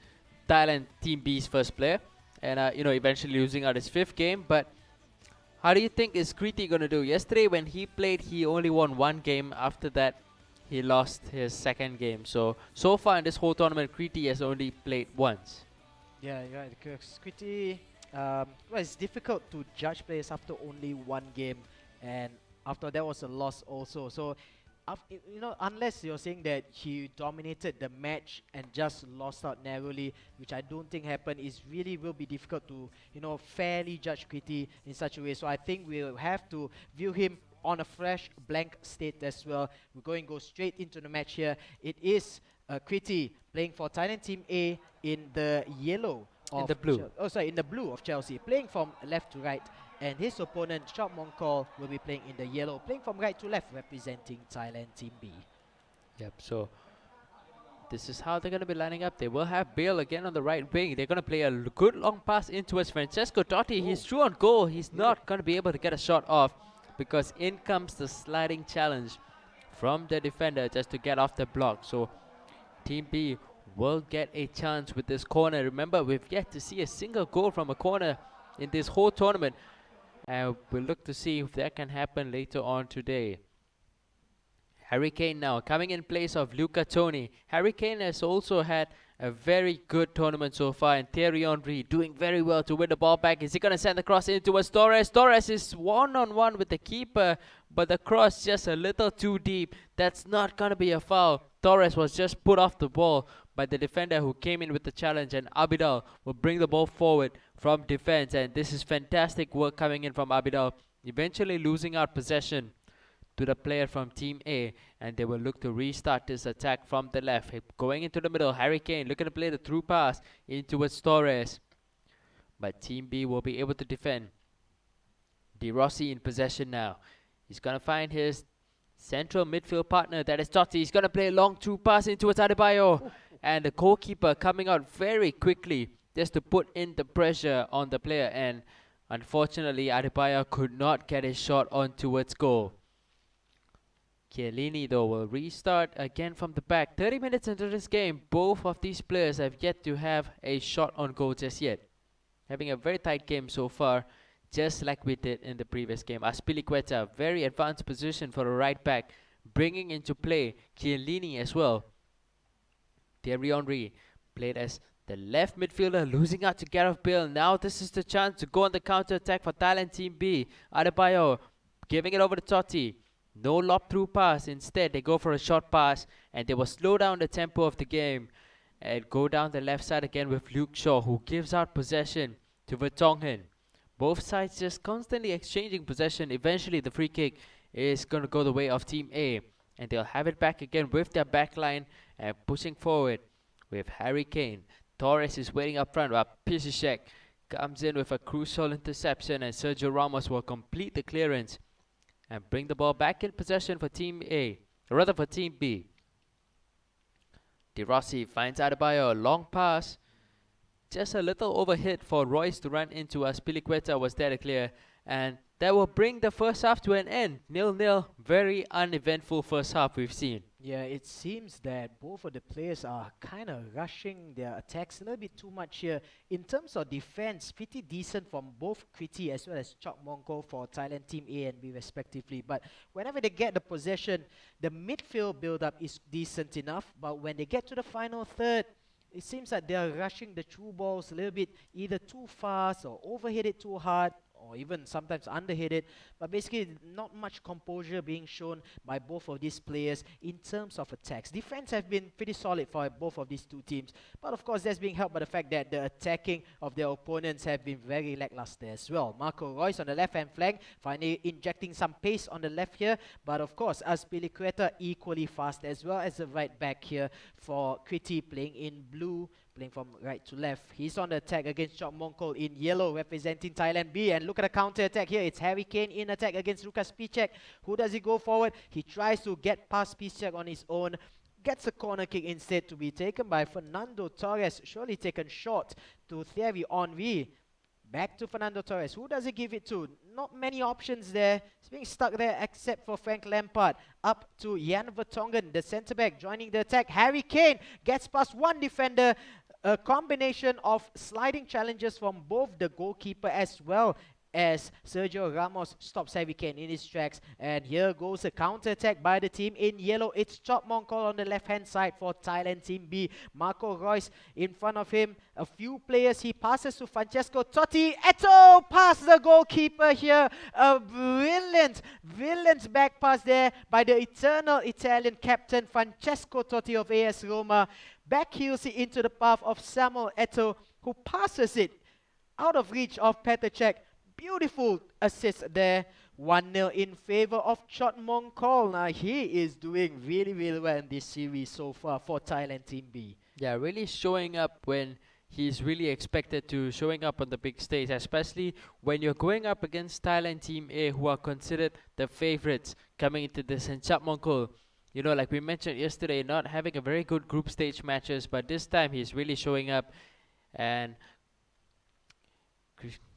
Team B's first player, and eventually losing out his 5th game. But how do you think is Kriti going to do? Yesterday when he played, he only won 1 game. After that, he lost his 2nd game. So far in this whole tournament, Kriti has only played once. Yeah, you're right. Because Kriti, well, it's difficult to judge players after only 1 game, and after that was a loss also. So, unless you're saying that he dominated the match and just lost out narrowly, which I don't think happened, it really will be difficult to, fairly judge Kriti in such a way. So I think we'll have to view him on a fresh blank state as well. We're going to go straight into the match here. It is Kriti playing for Thailand Team A in the yellow. In the blue. In the blue of Chelsea, playing from left to right, and his opponent Chap Mongkol will be playing in the yellow, playing from right to left, representing Thailand Team B. Yep, so this is how they're going to be lining up. They will have Bale again on the right wing. They're going to play a good long pass in towards Francesco Totti. He's true on goal. He's not going to be able to get a shot off, because in comes the sliding challenge from the defender just to get off the block. So Team B will get a chance with this corner. Remember, we've yet to see a single goal from a corner in this whole tournament, and we'll look to see if that can happen later on today. Harry Kane now coming in place of Luca Toni. Harry Kane has also had a very good tournament so far, and Thierry Henry doing very well to win the ball back. Is he going to send the cross in towards Torres? Torres is one-on-one with the keeper, but the cross just a little too deep. That's not going to be a foul. Torres was just put off the ball by the defender who came in with the challenge, and Abidal will bring the ball forward from defense, and this is fantastic work coming in from Abidal, eventually losing out possession to the player from Team A, and they will look to restart this attack from the left. Going into the middle, Harry Kane looking to play the through pass in towards Torres, but Team B will be able to defend. De Rossi in possession now. He's going to find his central midfield partner, that is Totti. He's going to play a long through pass in towards Adebayo, and the goalkeeper coming out very quickly just to put in the pressure on the player, and unfortunately Adebayo could not get his shot on towards goal. Chiellini though will restart again from the back. 30 minutes into this game, both of these players have yet to have a shot on goal just yet. Having a very tight game so far, just like we did in the previous game. Azpilicueta, very advanced position for the right back, bringing into play Chiellini as well. Thierry Henry played as the left midfielder, losing out to Gareth Bale. Now this is the chance to go on the counter attack for Thailand Team B. Adebayo giving it over to Totti. No lob through pass. Instead, they go for a short pass and they will slow down the tempo of the game and go down the left side again with Luke Shaw, who gives out possession to Vertonghen. Both sides just constantly exchanging possession. Eventually, the free kick is going to go the way of Team A, and they'll have it back again with their backline and pushing forward with Harry Kane. Torres is waiting up front while Pisicek comes in with a crucial interception, and Sergio Ramos will complete the clearance and bring the ball back in possession for Team A, or rather for Team B. De Rossi finds Adebayo, a long pass. Just a little overhit for Royce to run into as Piliqueta was there to clear. And that will bring the first half to an end. 0-0, very uneventful first half we've seen. Yeah, it seems that both of the players are kind of rushing their attacks a little bit too much here. In terms of defense, pretty decent from both Kriti as well as Chok Mongko for Thailand Team A and B respectively. But whenever they get the possession, the midfield build-up is decent enough. But when they get to the final third, it seems like they're rushing the through balls a little bit, either too fast or overhit it too hard, or even sometimes underhit it. But basically, not much composure being shown by both of these players in terms of attacks. Defense have been pretty solid for both of these two teams. But of course, that's being helped by the fact that the attacking of their opponents have been very lackluster as well. Marco Reus on the left-hand flank, finally injecting some pace on the left here. But of course, Azpilicueta equally fast as well as the right back here for Kriti playing in blue, playing from right to left. He's on the attack against Chok Mongkol in yellow, representing Thailand B. And look at the counter attack here. It's Harry Kane in attack against Lukas Piszczek. Who does he go forward? He tries to get past Piszczek on his own. Gets a corner kick instead to be taken by Fernando Torres. Surely taken short to Thierry Henry. Back to Fernando Torres. Who does he give it to? Not many options there. He's being stuck there except for Frank Lampard. Up to Jan Vertonghen, the centre-back, joining the attack. Harry Kane gets past one defender. A combination of sliding challenges from both the goalkeeper as well as Sergio Ramos stops Harry Kane in his tracks. And here goes a counter-attack by the team in yellow. It's Chok Mongkol on the left-hand side for Thailand Team B. Marco Reus in front of him. A few players. He passes to Francesco Totti. Eto'o past the goalkeeper here. A brilliant back pass there by the eternal Italian captain Francesco Totti of AS Roma. Back heels it into the path of Samuel Eto'o, who passes it out of reach of Petr Cech. Beautiful assist there. 1-0 in favor of Chok Mongkol. Now he is doing really well in this series so far for Thailand Team B. Yeah, really showing up when he's really expected to, showing up on the big stage, especially when you're going up against Thailand Team A, who are considered the favorites coming into this. And Chok Mongkol, you know, like we mentioned yesterday, not having a very good group stage matches, but this time he's really showing up. And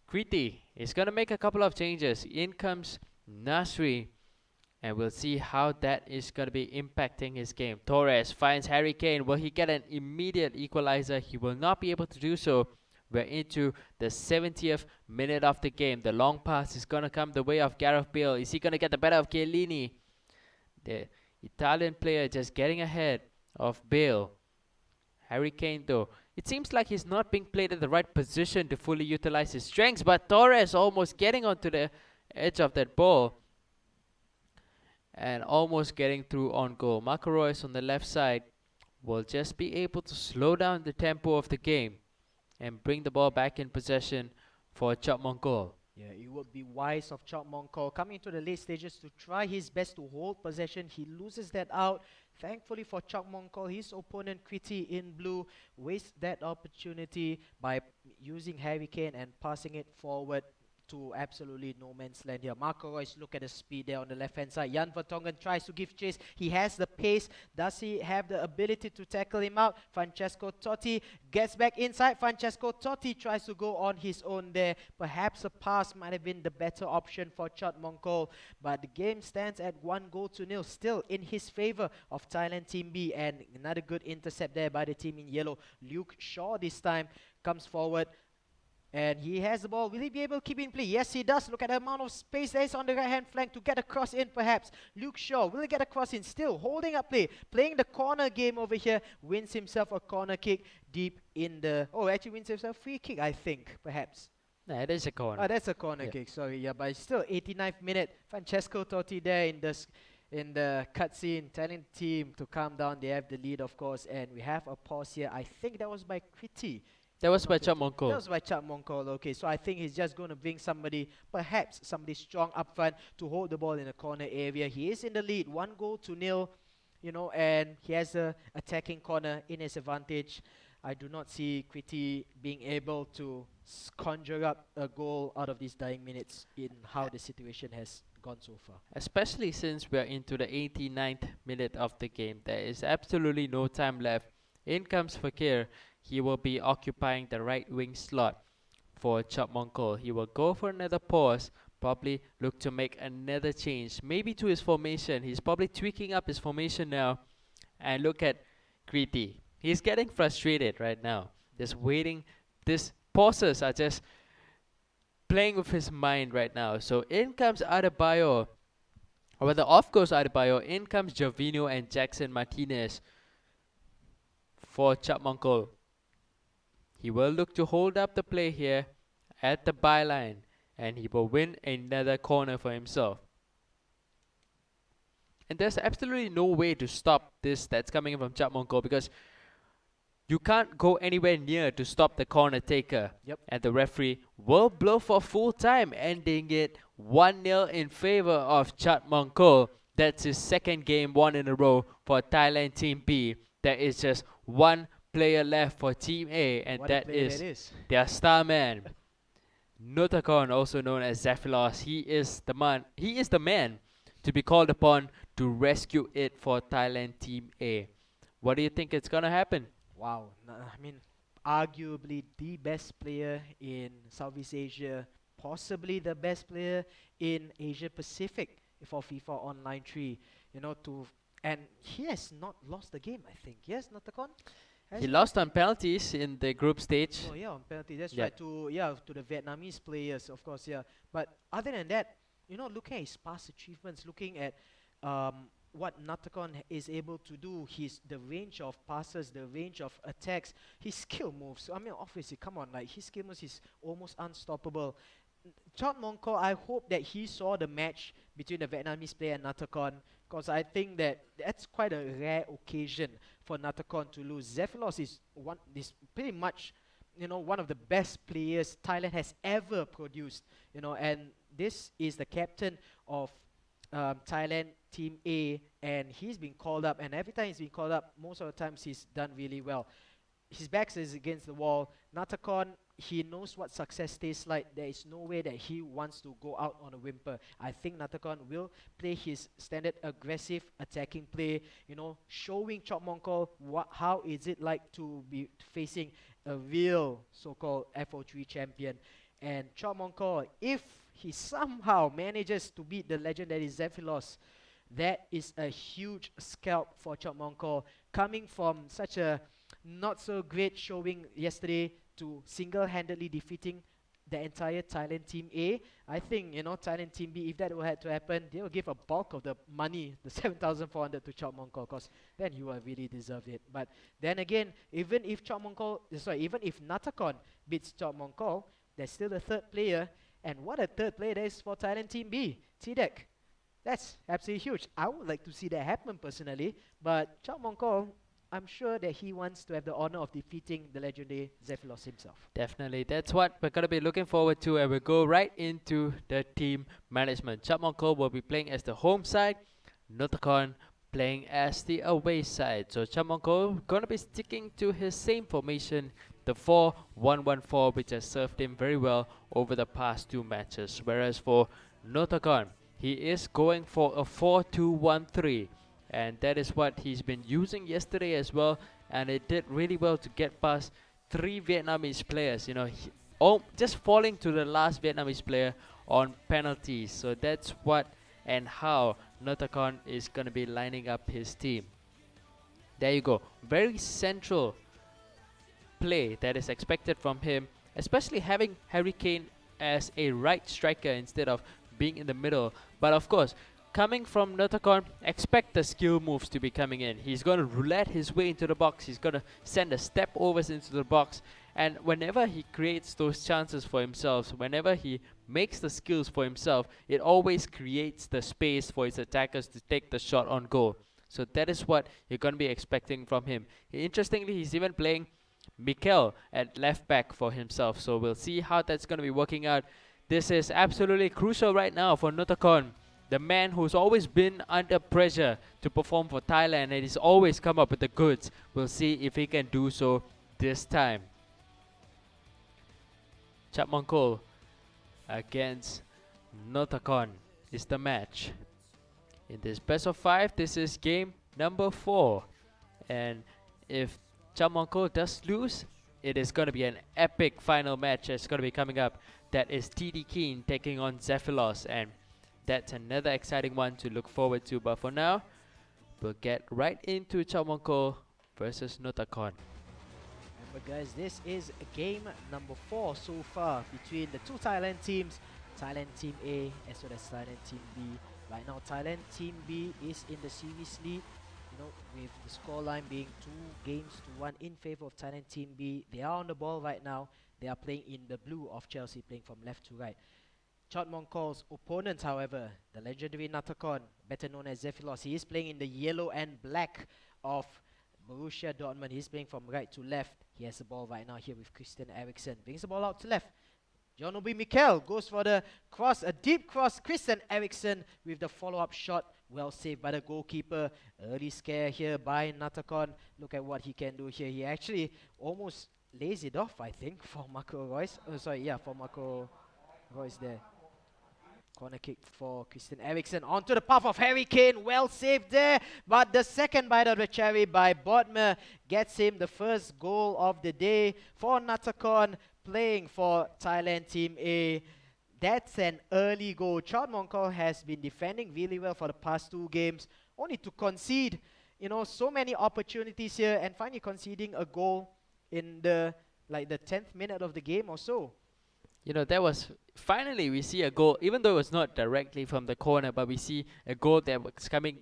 Kriti is going to make a couple of changes. In comes Nasri, and we'll see how that is going to be impacting his game. Torres finds Harry Kane. Will he get an immediate equalizer? He will not be able to do so. We're into the 70th minute of the game. The long pass is going to come the way of Gareth Bale. Is he going to get the better of Chiellini? The Italian player just getting ahead of Bale. Harry Kane though, it seems like he's not being played at the right position to fully utilize his strengths, but Torres almost getting onto the edge of that ball and almost getting through on goal. Marco Reus on the left side will just be able to slow down the tempo of the game and bring the ball back in possession for Chok Mongkol. Yeah, it would be wise of Chok Mongkol coming to the late stages to try his best to hold possession. He loses that out. Thankfully for Chok Mongkol, his opponent Kriti in blue wastes that opportunity by using Harry Kane and passing it forward to absolutely no man's land here. Marco Reus, look at the speed there on the left hand side. Jan Vertonghen tries to give chase. He has the pace. Does he have the ability to tackle him out? Francesco Totti gets back inside. Francesco Totti tries to go on his own there. Perhaps a pass might have been the better option for Chok Mongkol, but the game stands at 1-0, still in his favor of Thailand Team B. And another good intercept there by the team in yellow. Luke Shaw this time comes forward. And he has the ball. Will he be able to keep in play? Yes, he does. Look at the amount of space there is on the right-hand flank to get a cross in, perhaps. Luke Shaw will get a cross in. Still holding up play. Playing the corner game over here. Wins himself a corner kick deep in the... Oh, actually wins himself a free kick, I think, perhaps. Nah, it is a corner. Oh, that's a corner Yeah. kick. Sorry, yeah, but it's still 89th minute. Francesco Totti there in the cutscene, telling the team to calm down. They have the lead, of course, and we have a pause here. I think that was by Kriti. That was by Not Chap Kriti. That Mongkol. was by Chap Mongkol. Okay, so I think he's just going to bring somebody, perhaps somebody strong up front to hold the ball in the corner area. He is in the lead, 1-0, and he has a attacking corner in his advantage. I do not see Kriti being able to conjure up a goal out of these dying minutes in how the situation has gone so far. Especially since we are into the 89th minute of the game. There is absolutely no time left. In comes Fakir. He will be occupying the right wing slot for Chap Mongkol. He will go for another pause, probably look to make another change, maybe to his formation. He's probably tweaking up his formation now. And look at Kriti. He's getting frustrated right now. Just waiting. These pauses are just playing with his mind right now. So in comes Adebayo. Or rather, off goes Adebayo. In comes Jovino and Jackson Martinez for Chap Mongkol. He will look to hold up the play here at the byline, and he will win another corner for himself. And there's absolutely no way to stop this that's coming from Chap Mongkol, because you can't go anywhere near to stop the corner taker. Yep. And the referee will blow for full time, ending it 1-0 in favor of Chap Mongkol. That's his second game won in a row for Thailand Team B. There is just one player left for Team A, and What a that player is that is. their star man, Notakon, also known as Zephylos. He is the man to be called upon to rescue it for Thailand Team A. What do you think is gonna happen? Wow, I mean, arguably the best player in Southeast Asia, possibly the best player in Asia Pacific for FIFA Online 3. And he has not lost the game, I think. Yes, Notakon? He lost on penalties in the group stage. Oh yeah, on penalty. That's Yeah. right. To the Vietnamese players, of course. Yeah. But other than that, looking at his past achievements, looking at what Natakon is able to do, the range of passes, the range of attacks, his skill moves. I mean, obviously, come on, like his skill moves is almost unstoppable. Chot Mongkol, I hope that he saw the match between the Vietnamese player and Natakon, because I think that's quite a rare occasion for Natakon to lose. Zephylos is pretty much, one of the best players Thailand has ever produced, and this is the captain of Thailand Team A, and he's been called up, and every time he's been called up, most of the times he's done really well. His back is against the wall. Natakon, he knows what success tastes like. There is no way that he wants to go out on a whimper. I think Natakon will play his standard aggressive attacking play, showing Chot Mongkol how is it like to be facing a real so-called FO3 champion. And Chot Mongkol, if he somehow manages to beat the legend that is Zephylos, that is a huge scalp for Chot Mongkol, coming from such a not so great showing yesterday to single-handedly defeating the entire Thailand Team A. I think, Thailand Team B, if that had to happen, they will give a bulk of the money, the 7,400 to Chot Mongkol, because then he will really deserve it. But then again, even if Natakon beats Chot Mongkol, there's still a third player, and what a third player there is for Thailand Team B, Tidek. That's absolutely huge. I would like to see that happen personally, but Chot Mongkol, I'm sure that he wants to have the honor of defeating the legendary Zephylos himself. Definitely, that's what we're gonna be looking forward to, and we'll go right into the team management. Chap Mongkol will be playing as the home side, Notakon playing as the away side. So Chap Mongkol gonna be sticking to his same formation, the 4-1-1-4, which has served him very well over the past two matches. Whereas for Notakon, he is going for a 4-2-1-3. And that is what he's been using yesterday as well, and it did really well to get past three Vietnamese players, just falling to the last Vietnamese player on penalties. So that's what and how Notakon is going to be lining up his team. There you go. Very central play that is expected from him, especially having Harry Kane as a right striker instead of being in the middle. But of course, coming from Notakon, expect the skill moves to be coming in. He's going to roulette his way into the box. He's going to send the step overs into the box. And whenever he creates those chances for himself, whenever he makes the skills for himself, it always creates the space for his attackers to take the shot on goal. So that is what you're going to be expecting from him. Interestingly, he's even playing Mikel at left back for himself. So we'll see how that's going to be working out. This is absolutely crucial right now for Notakon, the man who's always been under pressure to perform for Thailand, and he's always come up with the goods. We'll see if he can do so this time. Chapmongkol against Notakon is the match. In this best of 5, this is game number 4. And if Chapmongkol does lose, it is going to be an epic final match that's going to be coming up. That is TD Keen taking on Zephylos, and that's another exciting one to look forward to. But for now, we'll get right into Chapmongkol versus Notakon. Remember guys, this is game number 4 so far between the two Thailand teams, Thailand Team A as well as Thailand Team B. Right now, Thailand Team B is in the series lead, with the scoreline being 2-1 in favor of Thailand Team B. They are on the ball right now. They are playing in the blue of Chelsea, playing from left to right. Chapmongkol's opponent, however, the legendary Notakon, better known as Zephylos, he is playing in the yellow and black of Borussia Dortmund. He's playing from right to left. He has the ball right now here with Christian Eriksen. Brings the ball out to left. John Obi Mikel goes for the cross, a deep cross. Christian Eriksen with the follow-up shot. Well saved by the goalkeeper. Early scare here by Notakon. Look at what he can do here. He actually almost lays it off, I think, for Marco Reus. For Marco Reus there. Corner kick for Christian Eriksen. Onto the path of Harry Kane. Well saved there. But the second bite of the cherry by Bodmer gets him the first goal of the day for Notakon, playing for Thailand Team A. That's an early goal. Chapmongkol has been defending really well for the past 2 games, only to concede, so many opportunities here, and finally conceding a goal in the 10th minute of the game or so. That was finally we see a goal, even though it was not directly from the corner, but we see a goal that was coming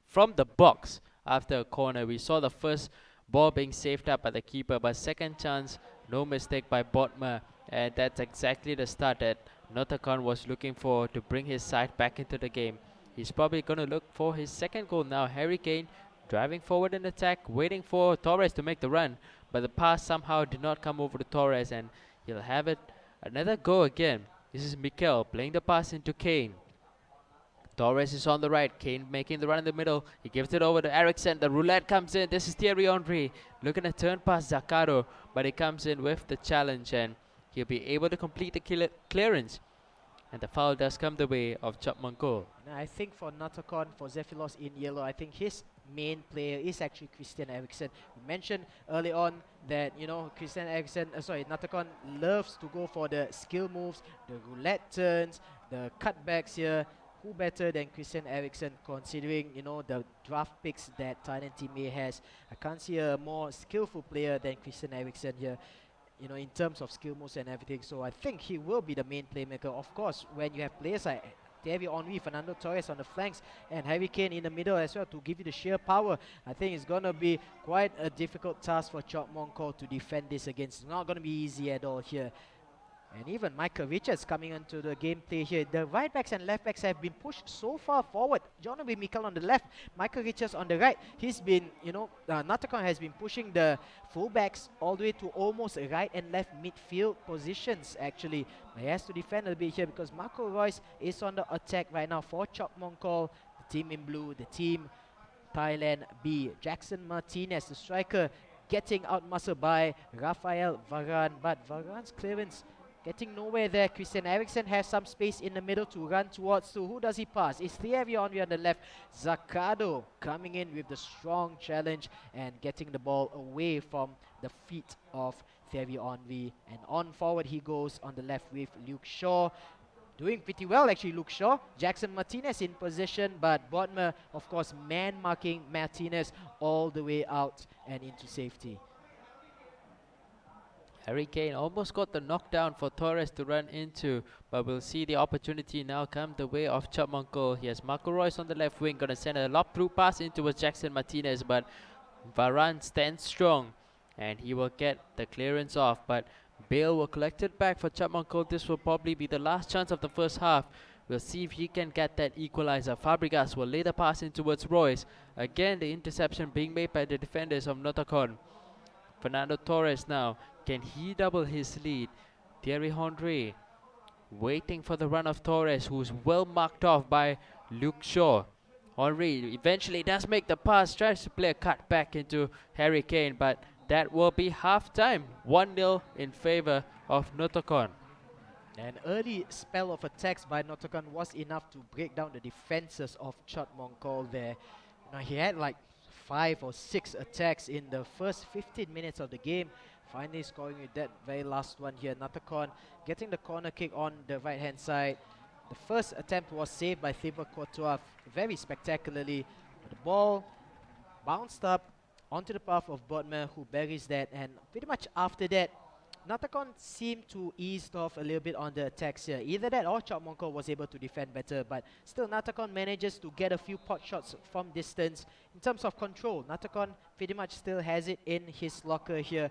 from the box after a corner. We saw the first ball being saved up by the keeper, but second chance, no mistake by Bodmer, and that's exactly the start that Notakon was looking for to bring his side back into the game. He's probably going to look for his second goal now. Harry Kane driving forward in attack, waiting for Torres to make the run, but the pass somehow did not come over to Torres, and he'll have it. Another go again. This is Mikel playing the pass into Kane. Torres is on the right. Kane making the run in the middle. He gives it over to Eriksen. The roulette comes in. This is Thierry Henry looking to turn past Zaccardo, but he comes in with the challenge, and he'll be able to complete the clearance. And the foul does come the way of Chapmongkol. I think for Notakon, for Zephylos in yellow, I think his main player is actually Christian Eriksen. We mentioned early on that, Christian Eriksen, Notakon loves to go for the skill moves, the roulette turns, the cutbacks here. Who better than Christian Eriksen, considering, the draft picks that Thailand Team A has? I can't see a more skillful player than Christian Eriksen here, in terms of skill moves and everything. So I think he will be the main playmaker. Of course, when you have players like Thierry Henry, Fernando Torres on the flanks, and Harry Kane in the middle as well to give you the sheer power, I think it's going to be quite a difficult task for Chapmongkol to defend this against. It's not going to be easy at all here. And even Michael Richards coming into the gameplay here. The right backs and left backs have been pushed so far forward. John Obi Mikel on the left, Michael Richards on the right. He's been, Notakon has been pushing the fullbacks all the way to almost right and left midfield positions actually. But he has to defend a bit here because Marco Reus is on the attack right now for Chapmongkol. The team in blue, the team Thailand B. Jackson Martinez, the striker, getting out-muscled by Rafael Varane. But Varane's clearance getting nowhere there. Christian Eriksen has some space in the middle to run towards. So who does he pass? It's Thierry Henry on the left. Zaccardo coming in with the strong challenge and getting the ball away from the feet of Thierry Henry. And on forward he goes on the left with Luke Shaw. Doing pretty well actually, Luke Shaw. Jackson Martinez in position, but Bodmer, of course, man-marking Martinez all the way out and into safety. Harry Kane almost got the knockdown for Torres to run into, but we'll see the opportunity now come the way of Chapmanko. He has Marco Reus on the left wing, gonna send a lob through pass into Jackson Martinez, but Varane stands strong and he will get the clearance off, but Bale will collect it back for Chapmanko. This will probably be the last chance of the first half. We'll see if he can get that equalizer. Fabregas will lay the pass in towards Royce. Again, the interception being made by the defenders of Notacon. Fernando Torres now, can he double his lead? Thierry Henry waiting for the run of Torres, who's well marked off by Luke Shaw. Henry eventually does make the pass, tries to play a cut back into Harry Kane, but that will be half time. 1-0 in favor of Notacon. An early spell of attacks by Notacon was enough to break down the defenses of Chot Mongkol there. Now he had like 5 or 6 attacks in the first 15 minutes of the game. Finally scoring with that very last one here. Notacon getting the corner kick on the right hand side. The first attempt was saved by Thibaut Courtois very spectacularly. The ball bounced up onto the path of Bodmer, who buries that, and pretty much after that Notacon seemed to ease off a little bit on the attacks here. Either that or Chot Mongkol was able to defend better, but still Notacon manages to get a few pot shots from distance. In terms of control, Notacon pretty much still has it in his locker here,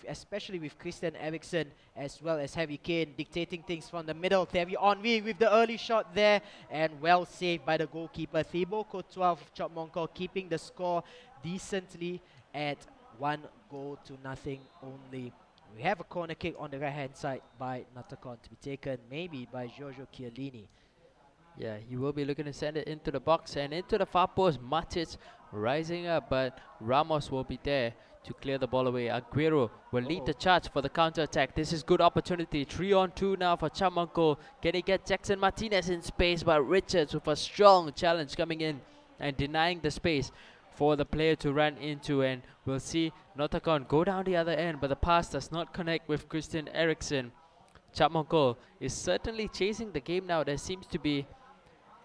especially with Christian Eriksen as well as Harry Kane dictating things from the middle. Thierry Henry with the early shot there, and well saved by the goalkeeper. Thibaut Courtois of Chot Mongkol keeping the score decently at 1-0 only. We have a corner kick on the right hand side by Notacon to be taken maybe by Giorgio Chiellini. Yeah, he will be looking to send it into the box and into the far post. Matic rising up, but Ramos will be there to clear the ball away. Aguero will lead the charge for the counter attack. This is good opportunity. 3-on-2 now for Chapmanko. Can he get Jackson Martinez in space? But Richards with a strong challenge coming in and denying the space for the player to run into, and we'll see Notacon go down the other end, but the pass does not connect with Christian Eriksen. Chapmanko is certainly chasing the game now. There seems to be,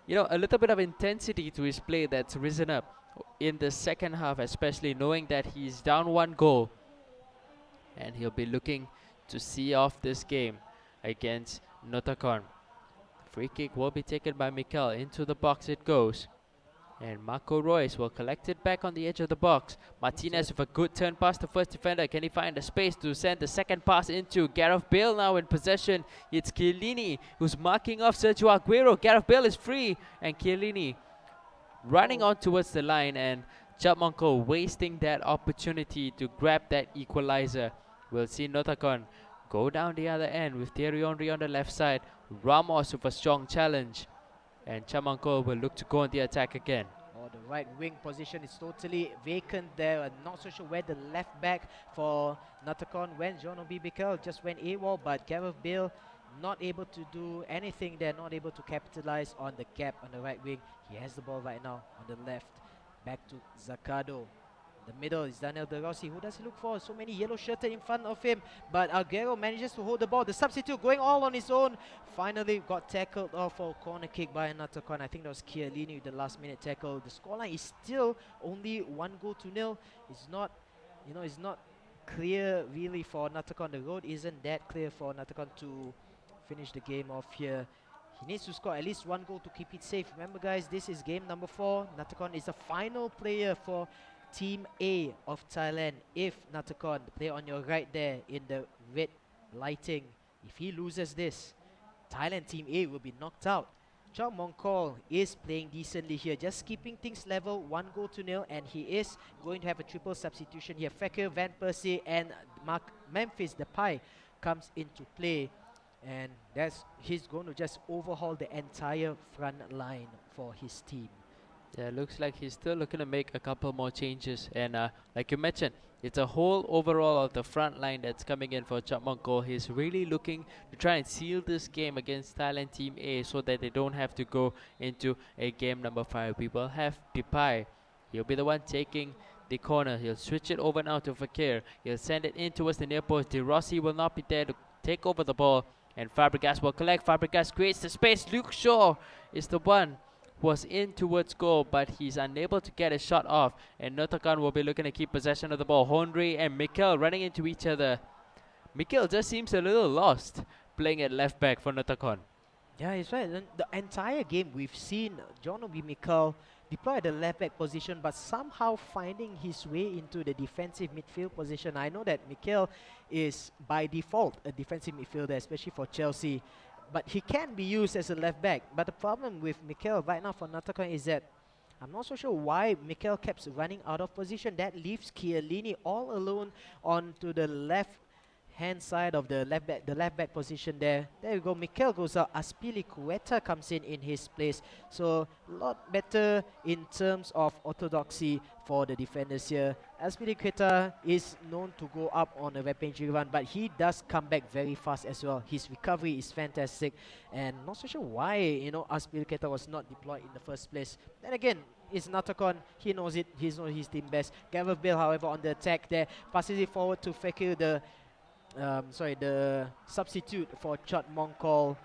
a little bit of intensity to his play that's risen up in the second half, especially knowing that he's down 1 goal, and he'll be looking to see off this game against Notacon. Free kick will be taken by Mikel. Into the box it goes. And Marco Reus will collect it back on the edge of the box. Martinez with a good turn past the first defender. Can he find the space to send the second pass into Gareth Bale now in possession? It's Chiellini who's marking off Sergio Aguero. Gareth Bale is free, and Chiellini running on towards the line, and Chapmanko wasting that opportunity to grab that equalizer. We'll see Notacon go down the other end with Thierry Henry on the left side. Ramos with a strong challenge. And Chapmanko will look to go on the attack again. The right wing position is totally vacant there. I'm not so sure where the left back for Notacon went. Jean-Obi Bikel just went AWOL, but Gareth Bale not able to do anything there, not able to capitalize on the gap on the right wing. He has the ball right now on the left. Back to Zaccardo. The middle is Daniel De Rossi. Who does he look for? So many yellow shirted in front of him, but Aguero manages to hold the ball. The substitute going all on his own. Finally got tackled off for a corner kick by Notacon. I think that was Chiellini with the last minute tackle. The scoreline is still only 1-0. It's not, it's not clear really for Notacon. The road isn't that clear for Notacon to finish the game off here. He needs to score at least 1 goal to keep it safe. Remember guys, this is game number 4. Notacon is the final player for Team A of Thailand. If Notacon, the player on your right there in the red lighting, if he loses this, Thailand Team A will be knocked out. Chot Mongkol is playing decently here, just keeping things level, 1-0, and he is going to have a triple substitution here. Fekir, Van Persie, and Memphis Depay comes into play, and he's going to just overhaul the entire front line for his team. Yeah, looks like he's still looking to make a couple more changes, and like you mentioned, it's a whole overall of the front line that's coming in for Chapmanko. He's really looking to try and seal this game against Thailand Team A so that they don't have to go into a game number 5. We will have Depay. He'll be the one taking the corner. He'll switch it over now to Fekir. He'll send it in towards the near post. De Rossi will not be there to take over the ball, and Fabregas will collect. Fabregas creates the space. Luke Shaw is the one was in towards goal, but he's unable to get a shot off, and Notacon will be looking to keep possession of the ball. Henry and Mikel running into each other. Mikhail just seems a little lost playing at left back for Natakon. Yeah, it's right. And the entire game we've seen John Obi Mikel deploy at the left back position, but somehow finding his way into the defensive midfield position. I know that Mikel is by default a defensive midfielder, especially for Chelsea, but he can be used as a left back. But the problem with Mikel right now for Natakon is that I'm not so sure why Mikel keeps running out of position. That leaves Chiellini all alone onto the left hand side of the left back position there. There you go. Mikel goes out. Azpilicueta comes in his place. So a lot better in terms of orthodoxy for the defenders here. Azpilicueta is known to go up on a rampage run, but he does come back very fast as well. His recovery is fantastic, and not so sure why Azpilicueta was not deployed in the first place. Then again, it's Natakon. He knows it. He knows his team best. Gareth Bale, however, on the attack there, passes it forward to Fekir, the substitute for Chot Monkol.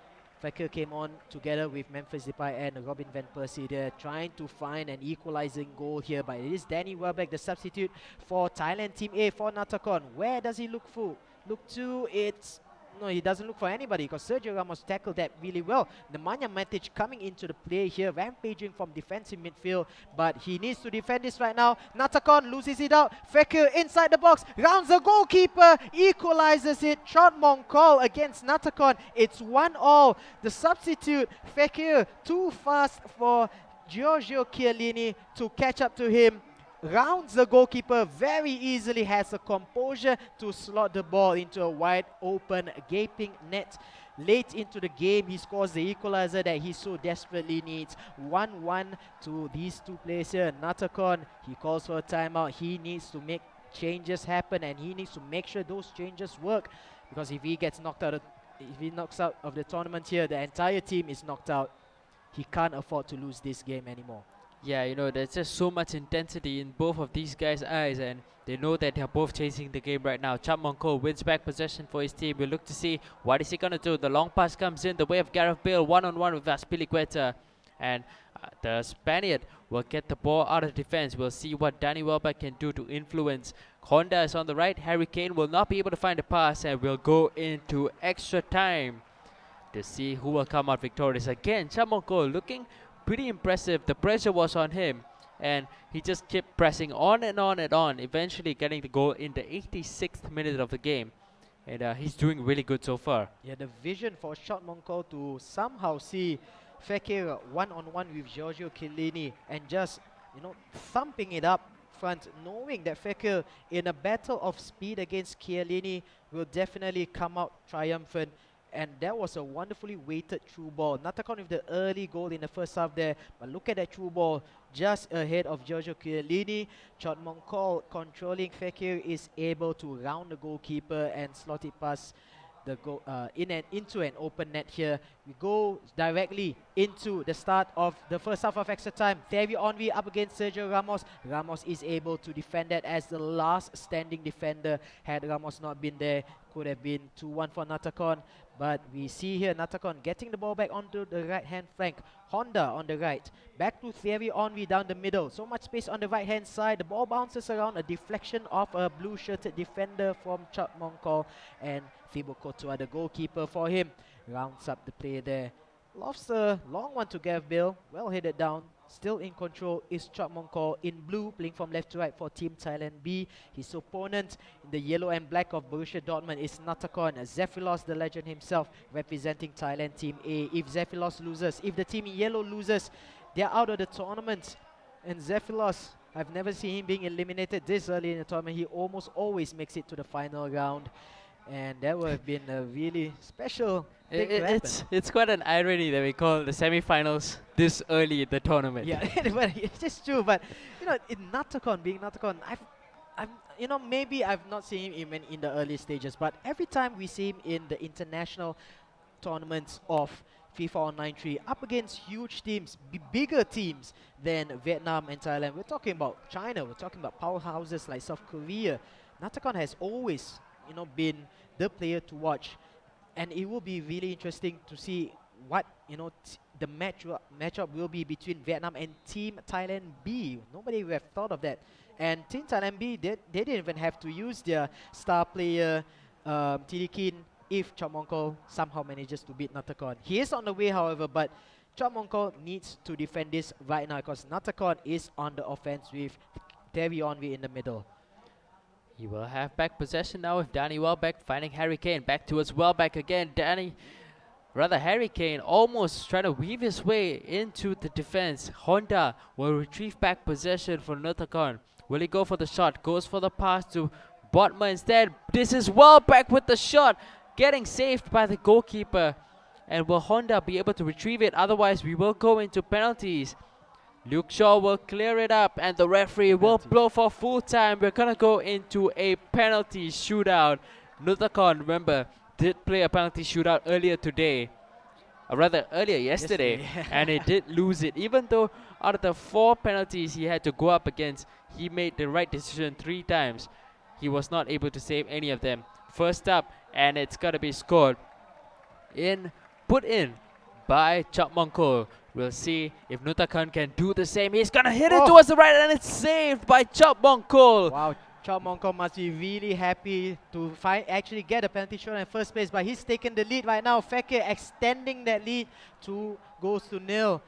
Fekir came on together with Memphis Depay and Robin van Persie there, trying to find an equalizing goal here. But it is Danny Welbeck, the substitute for Thailand Team A for Natakon. Where does he look for? Look to it's no, he doesn't look for anybody because Sergio Ramos tackled that really well. Nemanja Matic coming into the play here, rampaging from defensive midfield, but he needs to defend this right now. Natakon loses it out. Fekir inside the box, rounds the goalkeeper, equalizes it. Shot Monkol against Natakon. It's 1-1. The substitute, Fekir, too fast for Giorgio Chiellini to catch up to him. Rounds the goalkeeper very easily, has the composure to slot the ball into a wide open gaping net. Late into the game, he scores the equalizer that he so desperately needs. 1-1 to these two players here. Natakon, he calls for a timeout. He needs to make changes happen, and he needs to make sure those changes work, because if he gets knocked out, if he knocks out of the tournament here, the entire team is knocked out. He can't afford to lose this game anymore. Yeah, there's just so much intensity in both of these guys' eyes, and they know that they're both chasing the game right now. Chap Monko wins back possession for his team. We look to see what is he going to do. The long pass comes in the way of Gareth Bale, one-on-one with Azpilicueta, and the Spaniard will get the ball out of defense. We'll see what Danny Welbeck can do to influence. Honda is on the right. Harry Kane will not be able to find the pass, and will go into extra time to see who will come out victorious. Again, Chap Monko looking pretty impressive. The pressure was on him, and he just kept pressing on and on and on, eventually getting the goal in the 86th minute of the game. And he's doing really good so far. Yeah, the vision for Shot Monko to somehow see Fekir one-on-one with Giorgio Chiellini and just, thumping it up front, knowing that Fekir in a battle of speed against Chiellini will definitely come out triumphant. And that was a wonderfully weighted through ball. Natakon with the early goal in the first half there. But look at that through ball just ahead of Giorgio Chiellini. Chot Monkol controlling Fekir is able to round the goalkeeper and slot it past the goal into an open net here. We go directly into the start of the first half of extra time. Thierry Henry up against Sergio Ramos. Ramos is able to defend that as the last standing defender. Had Ramos not been there, could have been 2-1 for Natakon. But we see here Natakon getting the ball back onto the right-hand flank. Honda on the right. Back to Thierry Henry down the middle. So much space on the right-hand side. The ball bounces around, a deflection of a blue-shirted defender from Chap Monkol. And Thibaut Courtois, the goalkeeper for him, rounds up the play there. Lofts a long one to Gareth Bale. Well headed down. Still in control is Chap Monkol in blue, playing from left to right for Team Thailand B. His opponent in the yellow and black of Borussia Dortmund is Natakon. Zefilos, the legend himself, representing Thailand Team A. If Zefilos loses, if the team in yellow loses, they're out of the tournament. And Zefilos, I've never seen him being eliminated this early in the tournament. He almost always makes it to the final round. And that would have been a really special thing to happen. It's quite an irony that we call the semi-finals this early in the tournament. Yeah, but it's just true. But in Natakon, being Natakon, maybe I've not seen him even in the early stages. But every time we see him in the international tournaments of FIFA Online 3, up against huge teams, bigger teams than Vietnam and Thailand. We're talking about China. We're talking about powerhouses like South Korea. Natakon has always been the player to watch, and it will be really interesting to see what the matchup will be between Vietnam and Team Thailand B. Nobody would have thought of that. And Team Thailand B, they didn't even have to use their star player Tilikin if Chopmonko somehow manages to beat Natakon. He is on the way, however, but Chopmonko needs to defend this right now because Natakon is on the offense with Terry Onvi in the middle. He will have back possession now with Danny Welbeck finding Harry Kane. Back towards Welbeck again. Harry Kane almost trying to weave his way into the defense. Honda will retrieve back possession for Natakon. Will he go for the shot? Goes for the pass to Botma instead. This is Welbeck with the shot. Getting saved by the goalkeeper. And will Honda be able to retrieve it? Otherwise, we will go into penalties. Luke Shaw will clear it up and the referee will blow for full time. We're gonna go into a penalty shootout. Natakon, remember, did play a penalty shootout earlier today. Or rather, earlier yesterday. And he did lose it. Even though out of the 4 penalties he had to go up against, he made the right decision 3 times. He was not able to save any of them. First up, and it's gonna be scored put in by Chopmonko. We'll see if Natakon can do the same. He's gonna hit it towards the right and it's saved by Chopmonko. Wow, Chopmonko must be really happy to actually get a penalty shot in first place, but he's taken the lead right now. Fekir extending that lead goes to nil.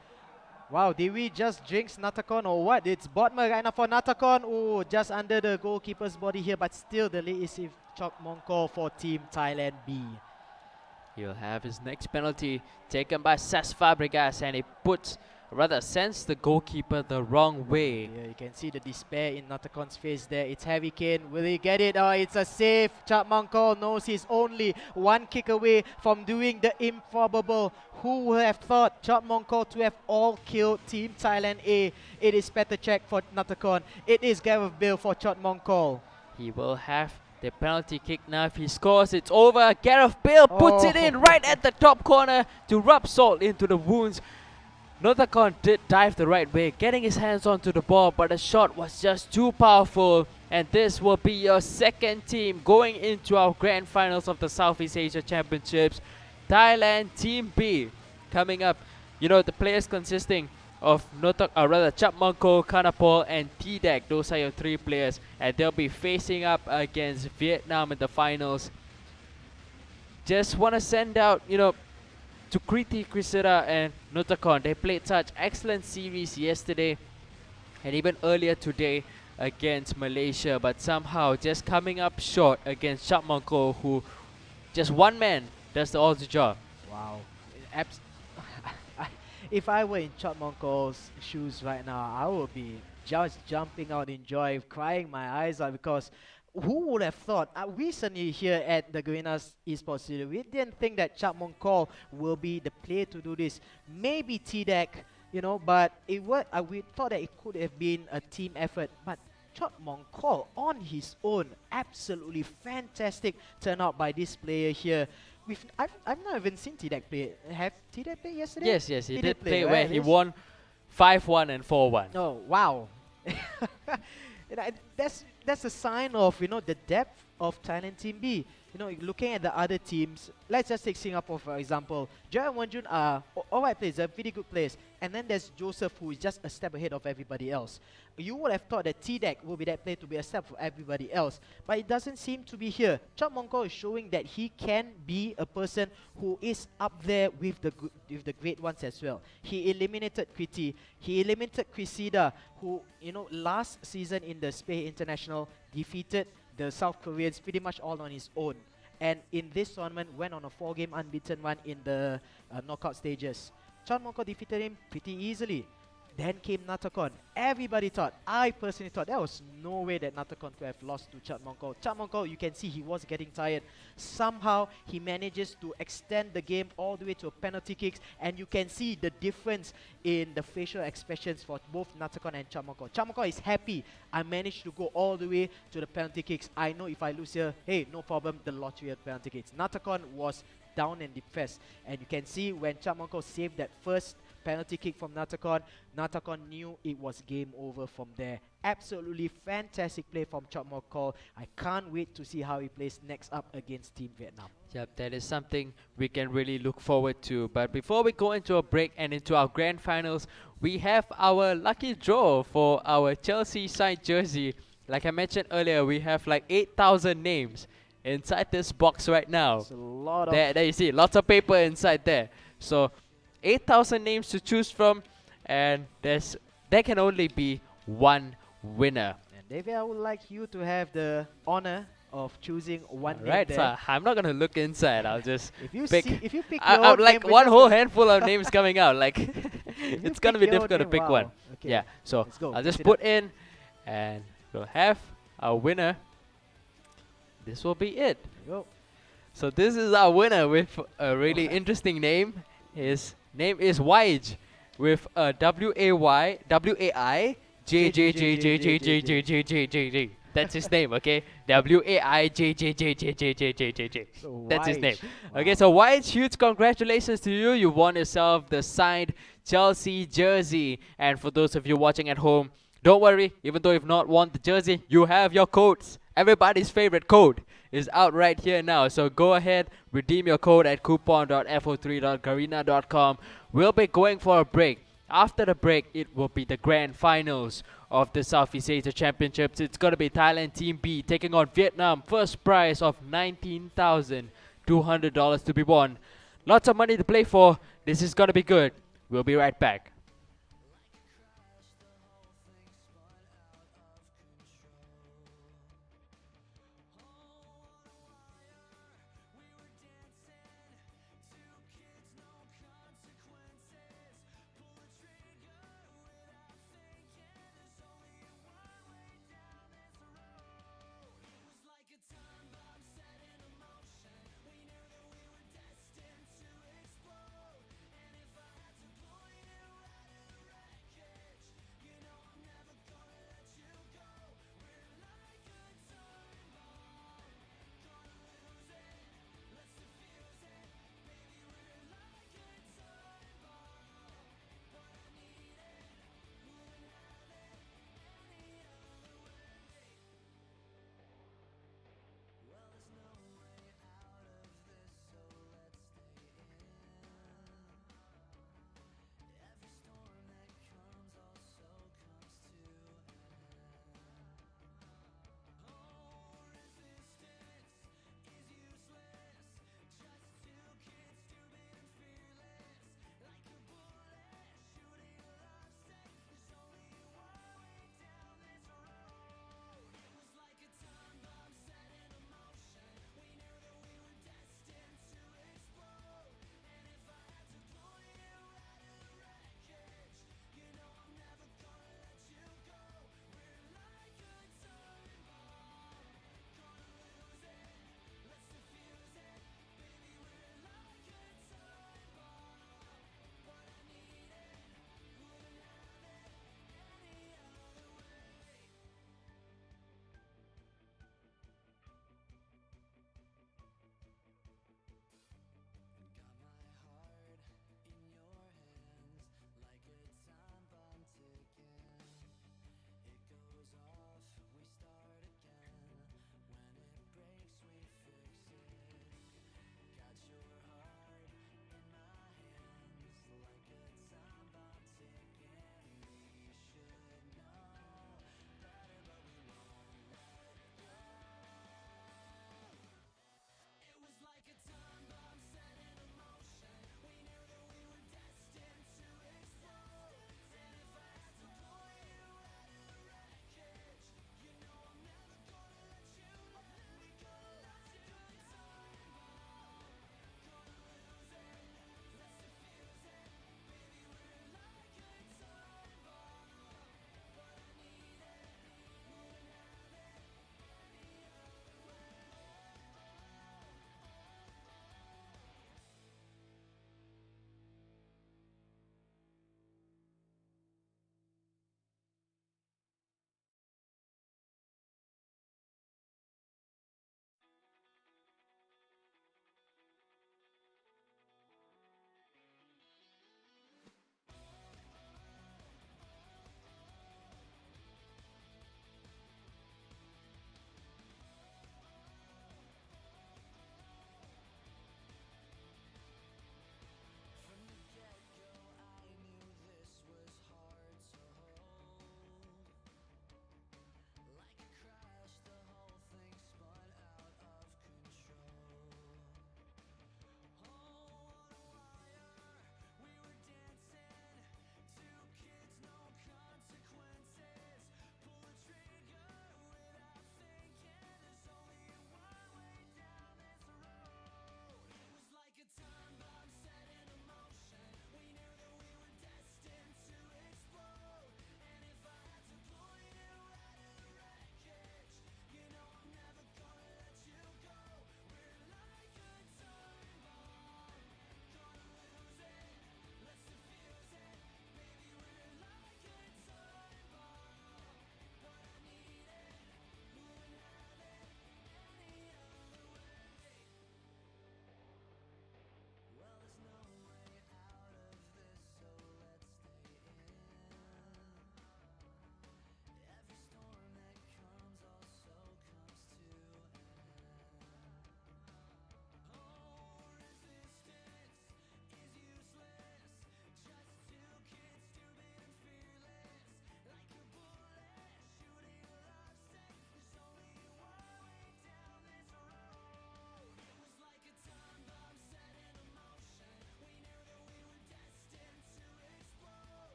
Wow, did we just jinx Natakon or what? It's Botma right now for Natakon. Oh, just under the goalkeeper's body here, but still the lead is with Chopmonko for Team Thailand B. He'll have his next penalty taken by Cesc Fabregas and he sends the goalkeeper the wrong way. Yeah, you can see the despair in Natakon's face there. It's Harry Kane. Will he get it? Oh, it's a save. Chopmonko knows he's only 1 kick away from doing the improbable. Who would have thought Chopmonko to have all killed Team Thailand A? It is Petr Cech for Natakon. It is Gareth Bale for Chopmonko. He will have the penalty kick now. If he scores, it's over. Gareth Bale puts it in right at the top corner to rub salt into the wounds. Natakon did dive the right way, getting his hands onto the ball, but the shot was just too powerful. And this will be your second team going into our grand finals of the Southeast Asia Championships. Thailand Team B coming up. You know, the players consisting of Chopmonko, Kanapol and T-Deck. Those are your 3 players. And they'll be facing up against Vietnam in the finals. Just want to send out, to Kriti, Krisida and Natakon. They played such excellent series yesterday and even earlier today against Malaysia, but somehow just coming up short against Chopmonko, who just one man does all the job. Wow. If I were in Chopmonko's shoes right now, I would be just jumping out in joy, crying my eyes out, because who would have thought? Recently here at the Guianas Esports Studio, we didn't think that Chopmonko will be the player to do this. Maybe T-Deck, but we thought that it could have been a team effort. But Chopmonko on his own, absolutely fantastic turnout by this player here. I've not even seen T-Deck play. Have T-Deck played yesterday? Yes, he did play where he won 5-1 and 4-1. Oh, wow. That's a sign of, the depth of Thailand Team B. Looking at the other teams, let's just take Singapore for example. Joy and Wonjun are alright players, they're pretty good players. And then there's Joseph, who is just a step ahead of everybody else. You would have thought that T-Deck will be that player to be a step for everybody else, but it doesn't seem to be here. Chopmonko is showing that he can be a person who is up there with the great ones as well. He eliminated Kriti, he eliminated Krisida, who last season in the Spain International defeated the South Koreans pretty much all on his own. And in this tournament, went on a 4-game unbeaten run in the knockout stages. Chopmonko defeated him pretty easily. Then came Natakon. Everybody thought, I personally thought, there was no way that Natakon could have lost to Chopmonko. Chopmonko, you can see he was getting tired. Somehow, he manages to extend the game all the way to penalty kicks, and you can see the difference in the facial expressions for both Natakon and Chopmonko. Chopmonko is happy. I managed to go all the way to the penalty kicks. I know if I lose here, hey, no problem, the lottery at penalty kicks. Natakon was down and depressed, and you can see when Chopmonko saved that first penalty kick from Natakon, Natakon knew it was game over from there. Absolutely fantastic play from Chopmonko. I can't wait to see how he plays next up against Team Vietnam. Yep, that is something we can really look forward to. But before we go into a break and into our grand finals, we have our lucky draw for our Chelsea side jersey. Like I mentioned earlier, we have like 8,000 names. inside this box right now. It's a lot of There you see, lots of paper inside there. So 8,000 names to choose from, and there can only be one winner. And David, I would like you to have the honor of choosing one name Right, there. so I'm not gonna look inside. I'll just If you pick. see, if you pick I, your I'm own like name, we're one just whole gonna- handful of names coming out. Like If you it's gonna be pick your difficult to name, pick wow. one. Okay, Yeah, so let's go. I'll Mix just it put up. in, and we'll have our winner. This will be it. Go. So this is our winner with a really interesting name. His name is Waj with a W-A-I-J-J-J-J-J-J-J-J-J-J. That's his name, okay? W-A-I-J-J-J-J-J-J-J. So That's his name. Waj. Okay, so Waj, huge congratulations to you. You won yourself the signed Chelsea jersey. And for those of you watching at home, don't worry, even though you've not won the jersey, you have your codes. Everybody's favorite code is out right here now. So go ahead, redeem your code at coupon.fo3.garena.com. We'll be going for a break. After the break, it will be the grand finals of the Southeast Asia Championships. It's going to be Thailand Team B taking on Vietnam. First prize of $19,200 to be won. Lots of money to play for. This is going to be good. We'll be right back.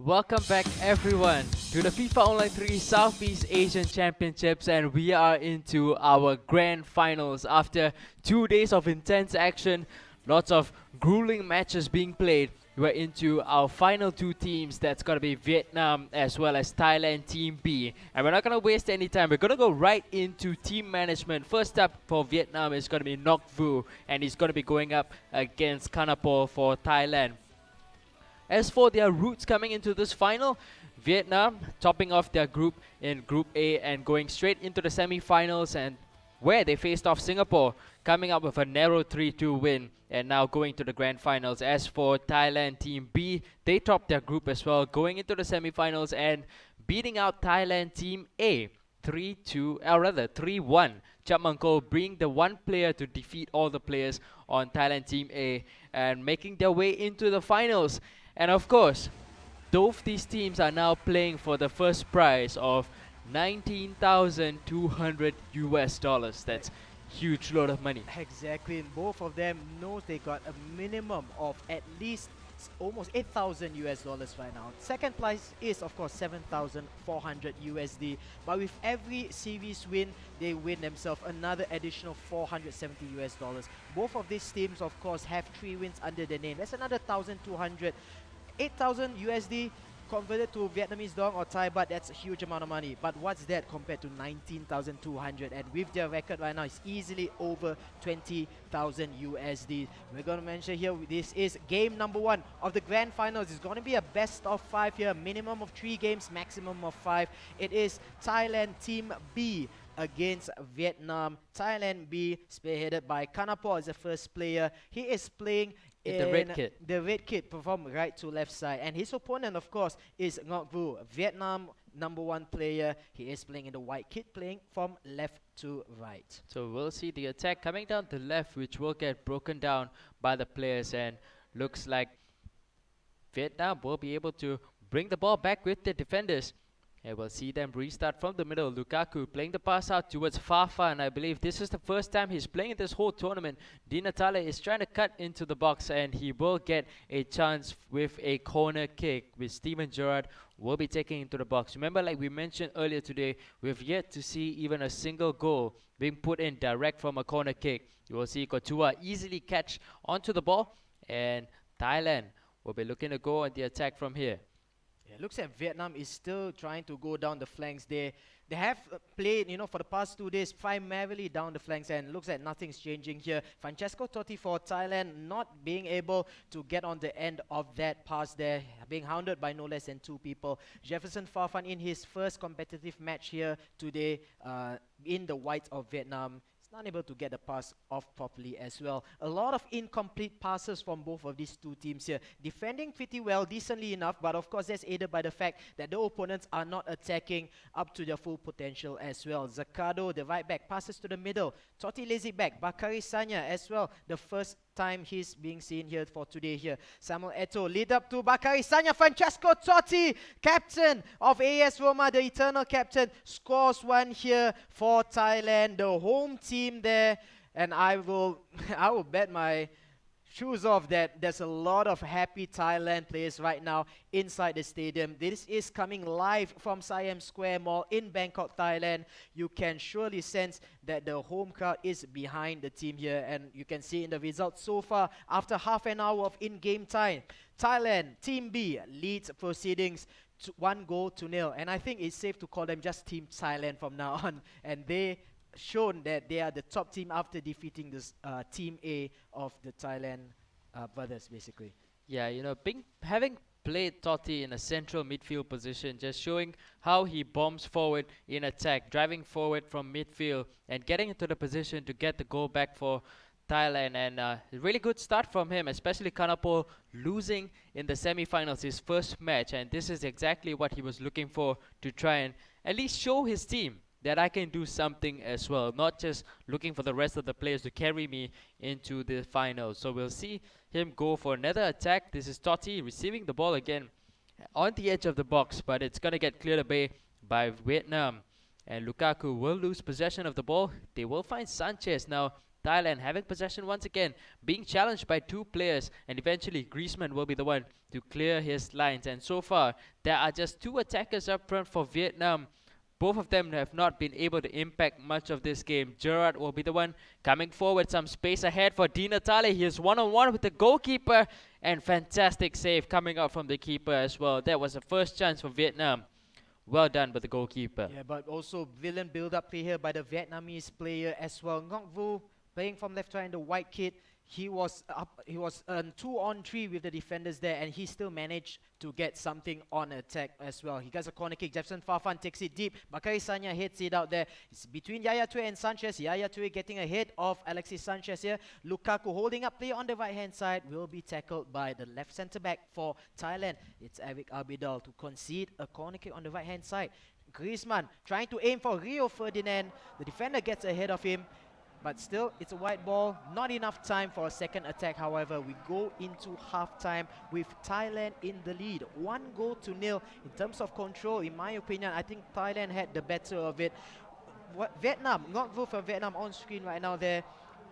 Welcome back everyone to the FIFA Online 3 Southeast Asian Championships, and we are into our grand finals after 2 days of intense action, lots of grueling matches being played. We're into our final two teams. That's going to be Vietnam as well as Thailand Team B. And we're not going to waste any time. We're going to go right into team management. First up for Vietnam is going to be Ngoc Vu, and he's going to be going up against Kanapor for Thailand. As for their routes coming into this final, Vietnam topping off their group in Group A and going straight into the semi-finals, and where they faced off Singapore, coming up with a narrow 3-2 win and now going to the grand finals. As for Thailand Team B, they topped their group as well, going into the semi-finals and beating out Thailand Team A 3-1. Chap Mangko being the one player to defeat all the players on Thailand Team A and making their way into the finals. And of course, both these teams are now playing for the first prize of 19,200 US dollars. That's huge load of money. Exactly, and both of them knows they got a minimum of at least almost 8,000 US dollars right now. Second prize is of course 7,400 USD, but with every series win, they win themselves another additional 470 US dollars. Both of these teams of course have 3 wins under their name. That's another 1,200, 8,000 USD converted to Vietnamese dong or Thai baht. That's a huge amount of money. But what's that compared to 19,200? And with their record right now, it's easily over 20,000 USD. We're going to mention here, this is game number 1 of the grand finals. It's going to be a best of 5 here, minimum of 3 games, maximum of 5. It is Thailand Team B against Vietnam. Thailand B, spearheaded by Kanapor as the first player. He is playing in the red kit. The red kit from right to left side. And his opponent, of course, is Ngoc Vu, Vietnam number 1 player. He is playing in the white kit, playing from left to right. So we'll see the attack coming down the left, which will get broken down by the players, and looks like Vietnam will be able to bring the ball back with the defenders. And we'll see them restart from the middle. Lukaku playing the pass out towards Fafa, and I believe this is the first time he's playing in this whole tournament. Di Natale is trying to cut into the box, and he will get a chance with a corner kick, with Steven Gerrard will be taking into the box. Remember, like we mentioned earlier today, we've yet to see even a single goal being put in direct from a corner kick. You will see Kotua easily catch onto the ball, and Thailand will be looking to go on the attack from here. Yeah, looks like Vietnam is still trying to go down the flanks. They have played, for the past 2 days primarily down the flanks, and looks like nothing's changing here. Francesco Totti for Thailand not being able to get on the end of that pass there, being hounded by no less than 2 people. Jefferson Farfan in his first competitive match here today in the whites of Vietnam, not able to get the pass off properly as well. A lot of incomplete passes from both of these 2 teams here. Defending pretty well, decently enough, but of course that's aided by the fact that the opponents are not attacking up to their full potential as well. Zakado, the right back, passes to the middle. Totti lazy back. Bakary Sagna as well, the first time he's being seen here for today here. Samuel Eto'o lead up to Bakary Sagna. Francesco Totti, captain of AS Roma, the eternal captain, scores 1 here for Thailand, the home team there. And I will bet my shoes off that there's a lot of happy Thailand players right now inside the stadium. This is coming live from Siam Square Mall in Bangkok, Thailand. You can surely sense that the home crowd is behind the team here, and you can see in the results so far after half an hour of in-game time. Thailand Team B leads proceedings 1-0, and I think it's safe to call them just Team Thailand from now on, and they shown that they are the top team after defeating this Team A of the Thailand brothers, basically. Yeah, having played Totti in a central midfield position, just showing how he bombs forward in attack, driving forward from midfield and getting into the position to get the goal back for Thailand. And a really good start from him, especially Kanapor losing in the semi-finals, his first match, and this is exactly what he was looking for, to try and at least show his team that I can do something as well, not just looking for the rest of the players to carry me into the finals. So we'll see him go for another attack. This is Totti receiving the ball again on the edge of the box, but it's going to get cleared away by Vietnam. And Lukaku will lose possession of the ball. They will find Sanchez now. Thailand having possession once again, being challenged by two players, and eventually Griezmann will be the one to clear his lines. And so far, there are just two attackers up front for Vietnam. Both of them have not been able to impact much of this game. Gerard will be the one coming forward, some space ahead for Di Natale. He is one-on-one with the goalkeeper, and fantastic save coming out from the keeper as well. That was the first chance for Vietnam. Well done by the goalkeeper. Yeah, but also brilliant build-up play here by the Vietnamese player as well. Ngoc Vu playing from left to right in the white kit. He was 2-on-3 with the defenders there, and he still managed to get something on attack as well. He gets a corner kick. Jefferson Farfan takes it deep. Bakary Sanya hits it out there. It's between Yaya Toure and Sanchez. Yaya Toure getting ahead of Alexis Sanchez here. Lukaku holding up play on the right-hand side will be tackled by the left centre-back for Thailand. It's Eric Abidal to concede a corner kick on the right-hand side. Griezmann trying to aim for Rio Ferdinand. The defender gets ahead of him. But still, it's a white ball. Not enough time for a second attack. However, we go into halftime with Thailand in the lead. 1-0. In terms of control, in my opinion, I think Thailand had the better of it. Vietnam, not vote for Vietnam on screen right now there.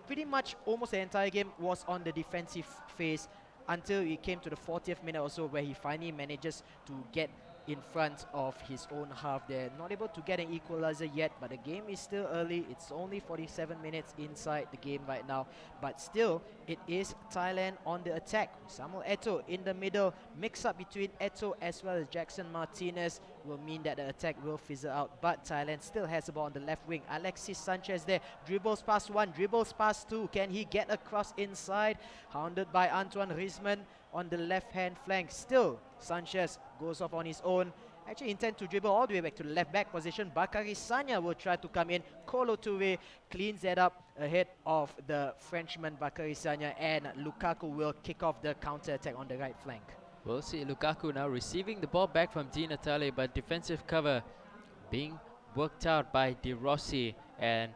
Pretty much almost the entire game was on the defensive phase until it came to the 40th minute or so, where he finally manages to get in front of his own half there. Not able to get an equalizer yet, but the game is still early. It's only 47 minutes inside the game right now, but still it is Thailand on the attack. Samuel Eto'o in the middle. Mix up between Eto'o as well as Jackson Martinez will mean that the attack will fizzle out, but Thailand still has the ball on the left wing. Alexis Sanchez there, dribbles past one, dribbles past two. Can he get across inside? Hounded by Antoine Griezmann on the left hand flank. Still Sanchez goes off on his own. Actually intend to dribble all the way back to the left back position. Bakary Sanya will try to come in. Kolo Toure cleans that up ahead of the Frenchman Bakary Sanya, and Lukaku will kick off the counter attack on the right flank. We'll see Lukaku now receiving the ball back from Di Natale, but defensive cover being worked out by De Rossi, and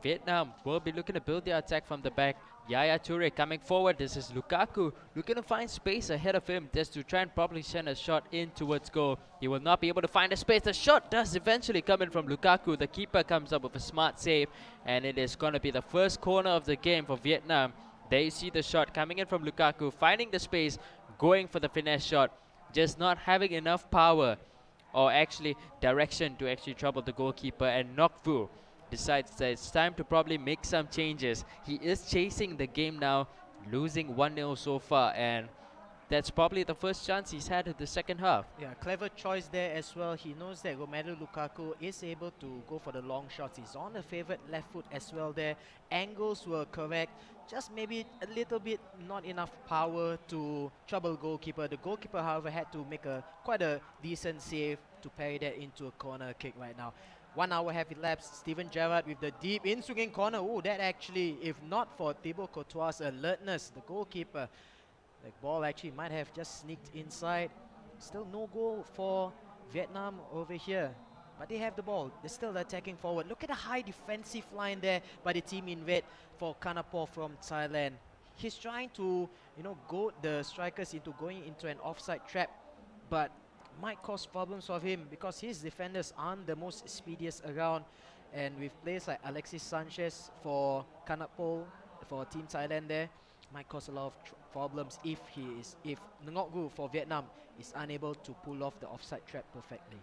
Vietnam will be looking to build their attack from the back. Yaya Toure coming forward. This is Lukaku looking to find space ahead of him just to try and probably send a shot in towards goal. He will not be able to find a space. The shot does eventually come in from Lukaku. The keeper comes up with a smart save, and it is going to be the first corner of the game for Vietnam. There you see the shot coming in from Lukaku, finding the space, going for the finesse shot, just not having enough power or actually direction to actually trouble the goalkeeper, and Ngoc Vu decides that it's time to probably make some changes. He is chasing the game now, losing 1-0 so far, and that's probably the first chance he's had in the second half. Yeah, clever choice there as well. He knows that Romelu Lukaku is able to go for the long shots. He's on the favorite left foot as well there. Angles were correct. Just maybe a little bit not enough power to trouble the goalkeeper. The goalkeeper, however, had to make quite a decent save to parry that into a corner kick right now. 1 hour have elapsed. Steven Gerrard with the deep in-swinging corner. Oh, that actually, if not for Thibaut Courtois' alertness, the goalkeeper, the ball actually might have just sneaked inside. Still no goal for Vietnam over here, but they have the ball. They're still attacking forward. Look at the high defensive line there by the team in red for Kanapor from Thailand. He's trying to, goad the strikers into going into an offside trap, but might cause problems for him because his defenders aren't the most speediest around. And with players like Alexis Sanchez for Kanapor, for Team Thailand there, might cause a lot of problems if Ngoc Vu for Vietnam is unable to pull off the offside trap perfectly.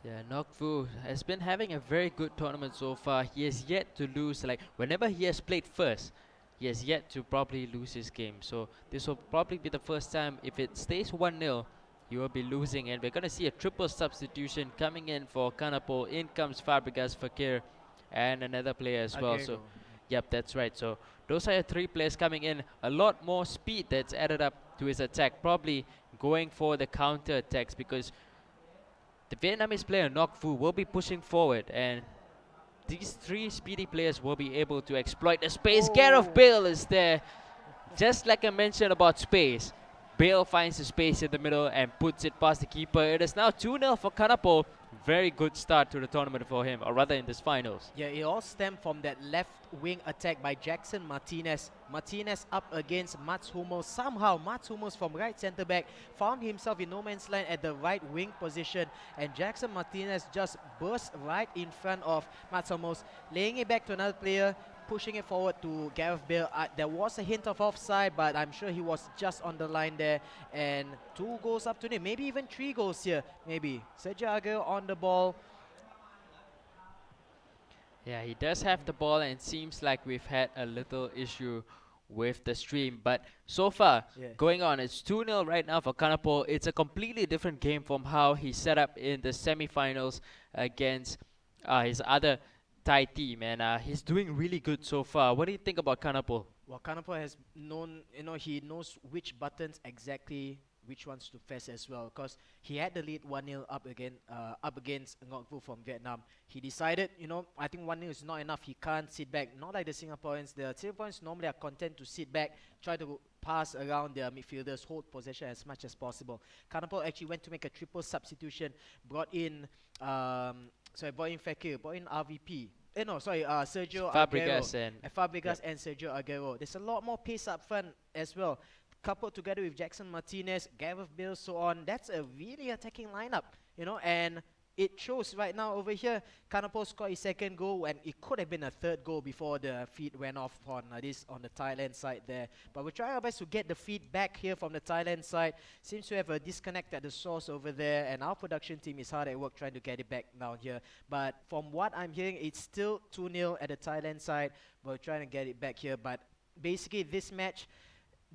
Yeah, Ngoc Vu has been having a very good tournament so far. He has yet to lose, like whenever he has played first, he has yet to probably lose his game. So this will probably be the first time. If it stays 1-0, you will be losing, and we're going to see a triple substitution coming in for Kanapor. In comes Fabregas, Fakir, and another player as well. So, yep, that's right. So those are your 3 players coming in. A lot more speed that's added up to his attack, probably going for the counter attacks, because the Vietnamese player Ngoc Vu will be pushing forward, and these 3 speedy players will be able to exploit the space. Gareth Bale is there. Just like I mentioned about space, Bale finds the space in the middle and puts it past the keeper. It is now 2-0 for Kanapor. Very good start to the tournament for him, or rather in this finals. Yeah, it all stemmed from that left wing attack by Jackson Martinez. Martinez up against Mats Hummels. Somehow Mats Hummels from right centre back found himself in no man's land at the right wing position, and Jackson Martinez just burst right in front of Mats Hummels, laying it back to another player. pushing it forward to Gareth Bale. There was a hint of offside, but I'm sure he was just on the line there. And 2 goals up to him, maybe even 3 goals here. Maybe Sergio Aguero on the ball. Yeah, he does have the ball, and it seems like we've had a little issue with the stream. But so far, Yeah. going on, it's 2-0 right now for Kanapo. It's a completely different game from how he set up in the semi-finals against his other Thai team. And he's doing really good so far. What do you think about Kanapo? Well, Kanapo has known, he knows which buttons exactly, which ones to press as well. Because he had the lead 1-0 up against Ngoc Vu from Vietnam. He decided, I think 1-0 is not enough. He can't sit back. Not like the Singaporeans. The Singaporeans normally are content to sit back, try to pass around their midfielders, hold possession as much as possible. Kanapo actually went to make a triple substitution, brought in Fekir, brought in RVP. Sergio Fabregas Aguero. Fabregas and Sergio Aguero. There's a lot more pace up front as well. Coupled together with Jackson Martinez, Gareth Bale, so on. That's a really attacking lineup, and it shows right now over here. Kanapo scored his 2nd goal, and it could have been a 3rd goal before the feed went off on the Thailand side there. But we're trying our best to get the feed back here from the Thailand side. Seems to have a disconnect at the source over there, and our production team is hard at work trying to get it back down here. But from what I'm hearing, it's still 2-0 at the Thailand side. We're trying to get it back here. But basically, this match,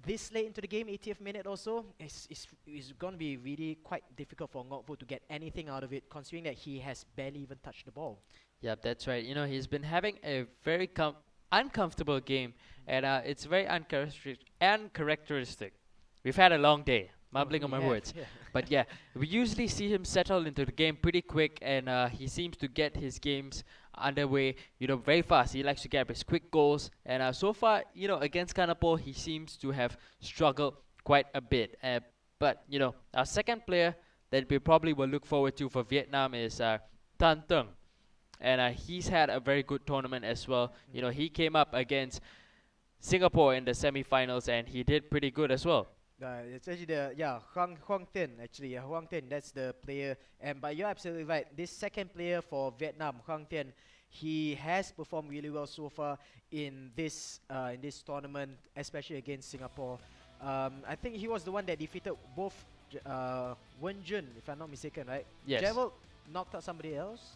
this late into the game, 80th minute or so, is going to be really quite difficult for Ngoc Vu to get anything out of it, considering that he has barely even touched the ball. Yeah, that's right. He's been having a very uncomfortable game, and it's very uncharacteristic. We've had a long day, mumbling on my words. Yeah. But yeah, we usually see him settle into the game pretty quick, and he seems to get his games underway, very fast. He likes to get his quick goals, and so far, against Kanapo, he seems to have struggled quite a bit. But our second player that we probably will look forward to for Vietnam is Tan Tung, and he's had a very good tournament as well. He came up against Singapore in the semi-finals, and he did pretty good as well. It's actually Huang Tin. Actually, Huang Tin. That's the player. But you're absolutely right. This second player for Vietnam, Huang Tin, he has performed really well so far in this tournament, especially against Singapore. I think he was the one that defeated both Wen Jun, if I'm not mistaken, right? Yes. Gerald knocked out somebody else.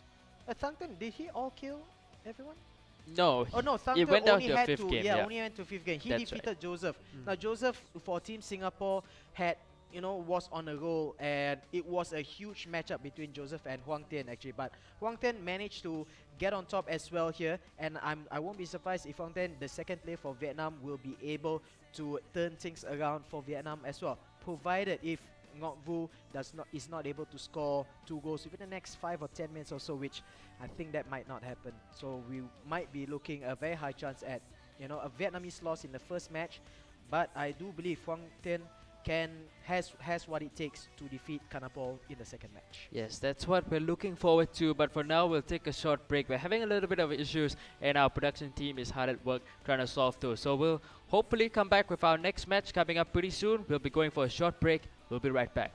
Thang Tin, did he all kill everyone? No. Oh no, Thang it Tin went down only to a had fifth to game. only went to 5th game. He That's defeated right. Joseph. Now Joseph for Team Singapore had was on a roll, and it was a huge matchup between Joseph and Huang Tin actually. But Huang Tin managed to get on top as well here, and I won't be surprised if Huang Tin, the second player for Vietnam, will be able to turn things around for Vietnam as well, provided if Ngoc Vu is not able to score 2 goals within the next 5 or 10 minutes or so, which I think that might not happen. So we might be looking a very high chance at a Vietnamese loss in the first match, but I do believe Huang Tin has what it takes to defeat Kanapo in the second match. Yes, that's what we're looking forward to. But for now, we'll take a short break. We're having a little bit of issues, and our production team is hard at work trying to solve those. So we'll hopefully come back with our next match coming up pretty soon. We'll be going for a short break. We'll be right back.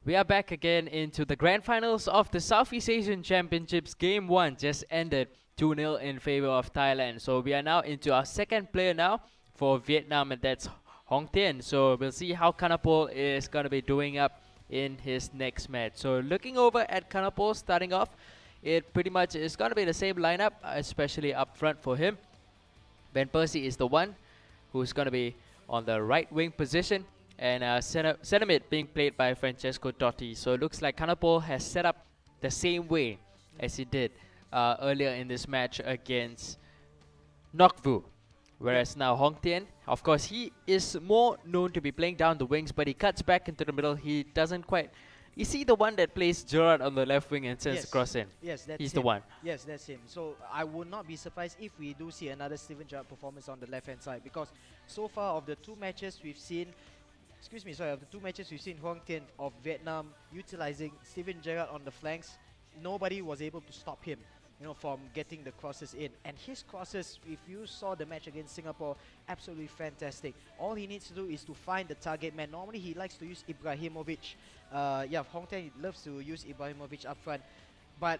We are back again into the grand finals of the Southeast Asian Championships. Game 1 just ended 2-0 in favor of Thailand. So we are now into our second player now for Vietnam, and that's Hong Tien. So we'll see how Kanapol is going to be doing up in his next match. So looking over at Kanapol starting off, it pretty much is going to be the same lineup, especially up front for him. Van Persie is the one who's going to be on the right wing position, and center mid being played by Francesco Totti. So it looks like Kanapol has set up the same way as he did earlier in this match against Nokvu. Whereas now Hong Tien, of course, he is more known to be playing down the wings, but he cuts back into the middle. He doesn't quite... Is he the one that plays Gerard on the left wing and sends the cross in? Yes, that's He's him. the one. Yes, that's him. So I would not be surprised if we do see another Steven Gerrard performance on the left-hand side, because so far of the two matches we've seen, of the two matches we've seen Hong Tien of Vietnam utilizing Steven Gerrard on the flanks, nobody was able to stop him, from getting the crosses in. And his crosses, if you saw the match against Singapore, absolutely fantastic. All he needs to do is to find the target man. Normally he likes to use Ibrahimovic. Hong Tien loves to use Ibrahimovic up front, but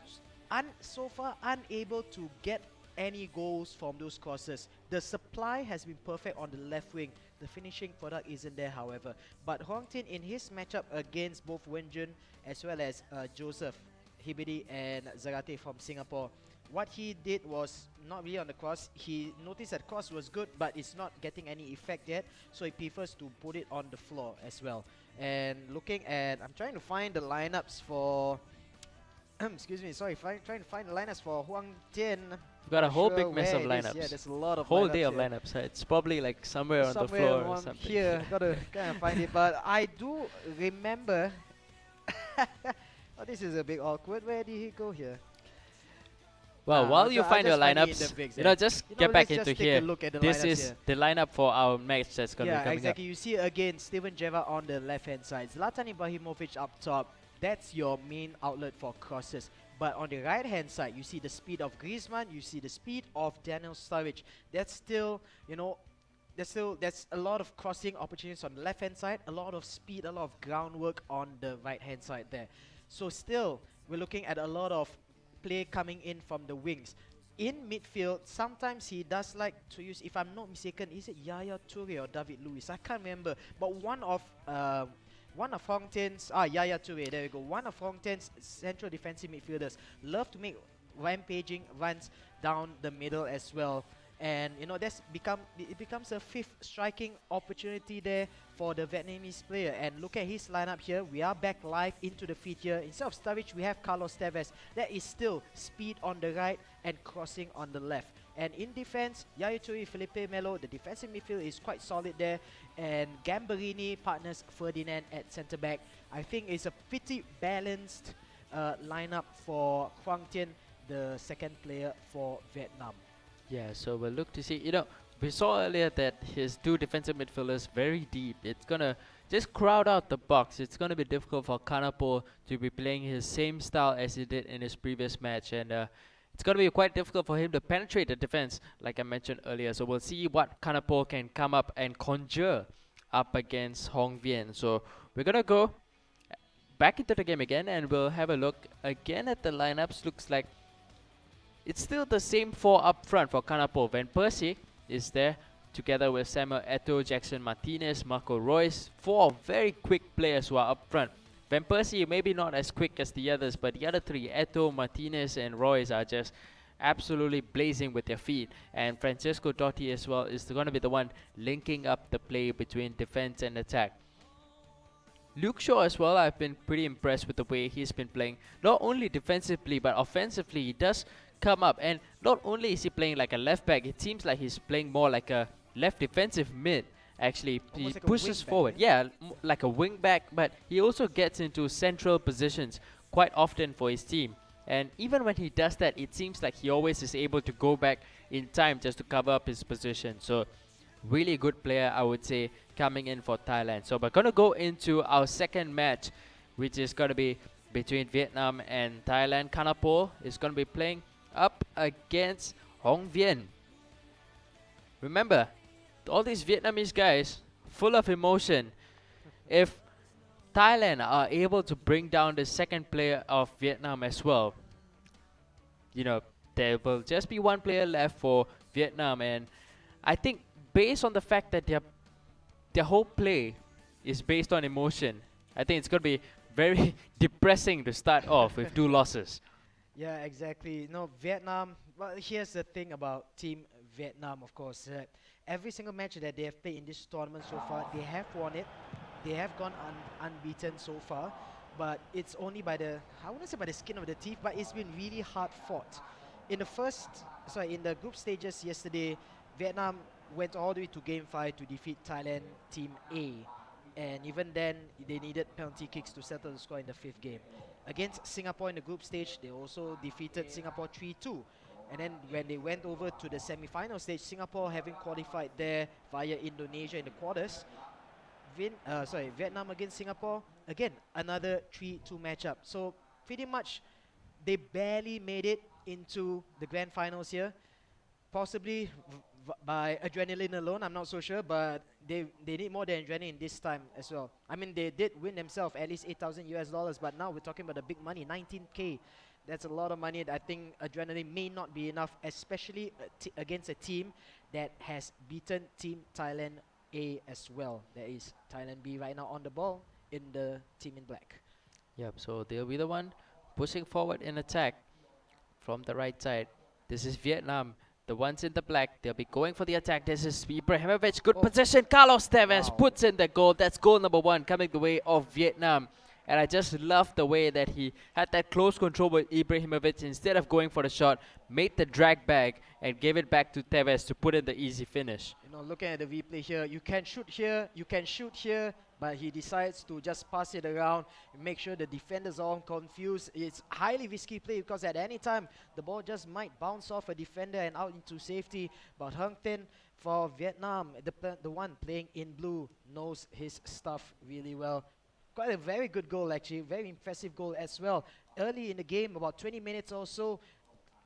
so far unable to get any goals from those crosses. The supply has been perfect on the left wing. The finishing product isn't there, however. But Hong Tien, in his matchup against both Wenjun as well as Joseph Hibidi and Zarate from Singapore, what he did was not really on the cross. He noticed that cross was good, but it's not getting any effect yet, so he prefers to put it on the floor as well. And looking at, I'm trying to find the lineups for trying to find the lineups for Hong Tien. We've got a whole big mess of lineups. Yeah, there's a lot of whole lineups day of here. lineups. It's probably like somewhere on the floor or something. Here, gotta kind of find it. But I do remember. Oh, this is a bit awkward. Where did he go here? Well, while you find your lineups, just get back into here. This is the lineup for our match that's going to be coming exactly. up. You see again Steven Gerrard on the left-hand side, Zlatan Ibrahimovic up top. That's your main outlet for crosses. But on the right-hand side, you see the speed of Griezmann, you see the speed of Daniel Sturridge. That's still, there's a lot of crossing opportunities on the left-hand side, a lot of speed, a lot of groundwork on the right-hand side there. So still, we're looking at a lot of play coming in from the wings. In midfield, sometimes he does like to use, if I'm not mistaken, is it Yaya Toure or David Luiz? I can't remember. But one of Hong Tien's, Yaya Toure, there we go. One of Hong Tien's central defensive midfielders love to make rampaging runs down the middle as well. And it becomes a fifth striking opportunity there for the Vietnamese player. And look at his lineup here. We are back live into the feed here. Instead of Sturridge, we have Carlos Tevez. That is still speed on the right and crossing on the left. And in defense, Yaya Toure, Felipe Melo, the defensive midfield is quite solid there. And Gambarini partners Ferdinand at centre back. I think it's a pretty balanced lineup for Hong Tien, the second player for Vietnam. Yeah, so we'll look to see. We saw earlier that his two defensive midfielders very deep. It's gonna just crowd out the box. It's gonna be difficult for Kanapol to be playing his same style as he did in his previous match, and it's gonna be quite difficult for him to penetrate the defense, like I mentioned earlier. So we'll see what Kanapol can come up and conjure up against Hong Tien. So we're gonna go back into the game again, and we'll have a look again at the lineups. Looks like it's still the same four up front for Kanapol. Van Persie is there together with Samuel Eto'o, Jackson Martinez, Marco Reus. Four very quick players who are up front. Van Persie maybe not as quick as the others, but the other three, Eto'o, Martinez and Reus, are just absolutely blazing with their feet. And Francesco Totti as well is going to be the one linking up the play between defense and attack. Luke Shaw as well, I've been pretty impressed with the way he's been playing. Not only defensively, but offensively, he does come up, and not only is he playing like a left back, it seems like he's playing more like a left defensive mid. Actually, Almost he like a pushes wing forward, back, like a wing back, but he also gets into central positions quite often for his team. And even when he does that, it seems like he always is able to go back in time just to cover up his position. So really good player, I would say, coming in for Thailand. So we're gonna go into our second match, which is gonna be between Vietnam and Thailand. Kanapol is gonna be playing up against Hong Tien. Remember, all these Vietnamese guys, full of emotion. If Thailand are able to bring down the second player of Vietnam as well, you know, there will just be one player left for Vietnam, and I think based on the fact that their whole play is based on emotion, I think it's going to be very depressing to start off with 2 losses. Yeah, exactly. No, Vietnam. Well, here's the thing about Team Vietnam, of course. Every single match that they have played in this tournament so far, they have won it. They have gone unbeaten so far, but it's only by the, I wouldn't say by the skin of the teeth, but it's been really hard fought. In the group stages yesterday, Vietnam went all the way to Game 5 to defeat Thailand Team A. And even then, they needed penalty kicks to settle the score in the 5th game. Against Singapore in the group stage, they also defeated Singapore 3-2. And then when they went over to the semi-final stage, Singapore having qualified there via Indonesia in the quarters, Vietnam against Singapore, again, another 3-2 matchup. So pretty much, they barely made it into the grand finals here. Possibly by adrenaline alone, I'm not so sure, but they need more than adrenaline this time as well. I mean, they did win themselves at least $8,000 US, but now we're talking about the big money, 19K. That's a lot of money. I think adrenaline may not be enough, especially against a team that has beaten Team Thailand A as well. There is Thailand B right now on the ball in the team in black. Yep, so they'll be the one pushing forward in attack from the right side. This is Vietnam. The ones in the black, they'll be going for the attack. This is Ibrahimovic. Good position. Carlos Tevez puts in the goal. That's goal number 1 coming the way of Vietnam. And I just love the way that he had that close control with Ibrahimovic. Instead of going for the shot, made the drag back and gave it back to Tevez to put in the easy finish. You know, looking at the replay here, you can shoot here, but he decides to just pass it around and make sure the defenders are confused. It's highly risky play because at any time, the ball just might bounce off a defender and out into safety. But Hung Tin for Vietnam, the one playing in blue, knows his stuff really well. Quite a very good goal actually, very impressive goal as well. Early in the game, about 20 minutes or so,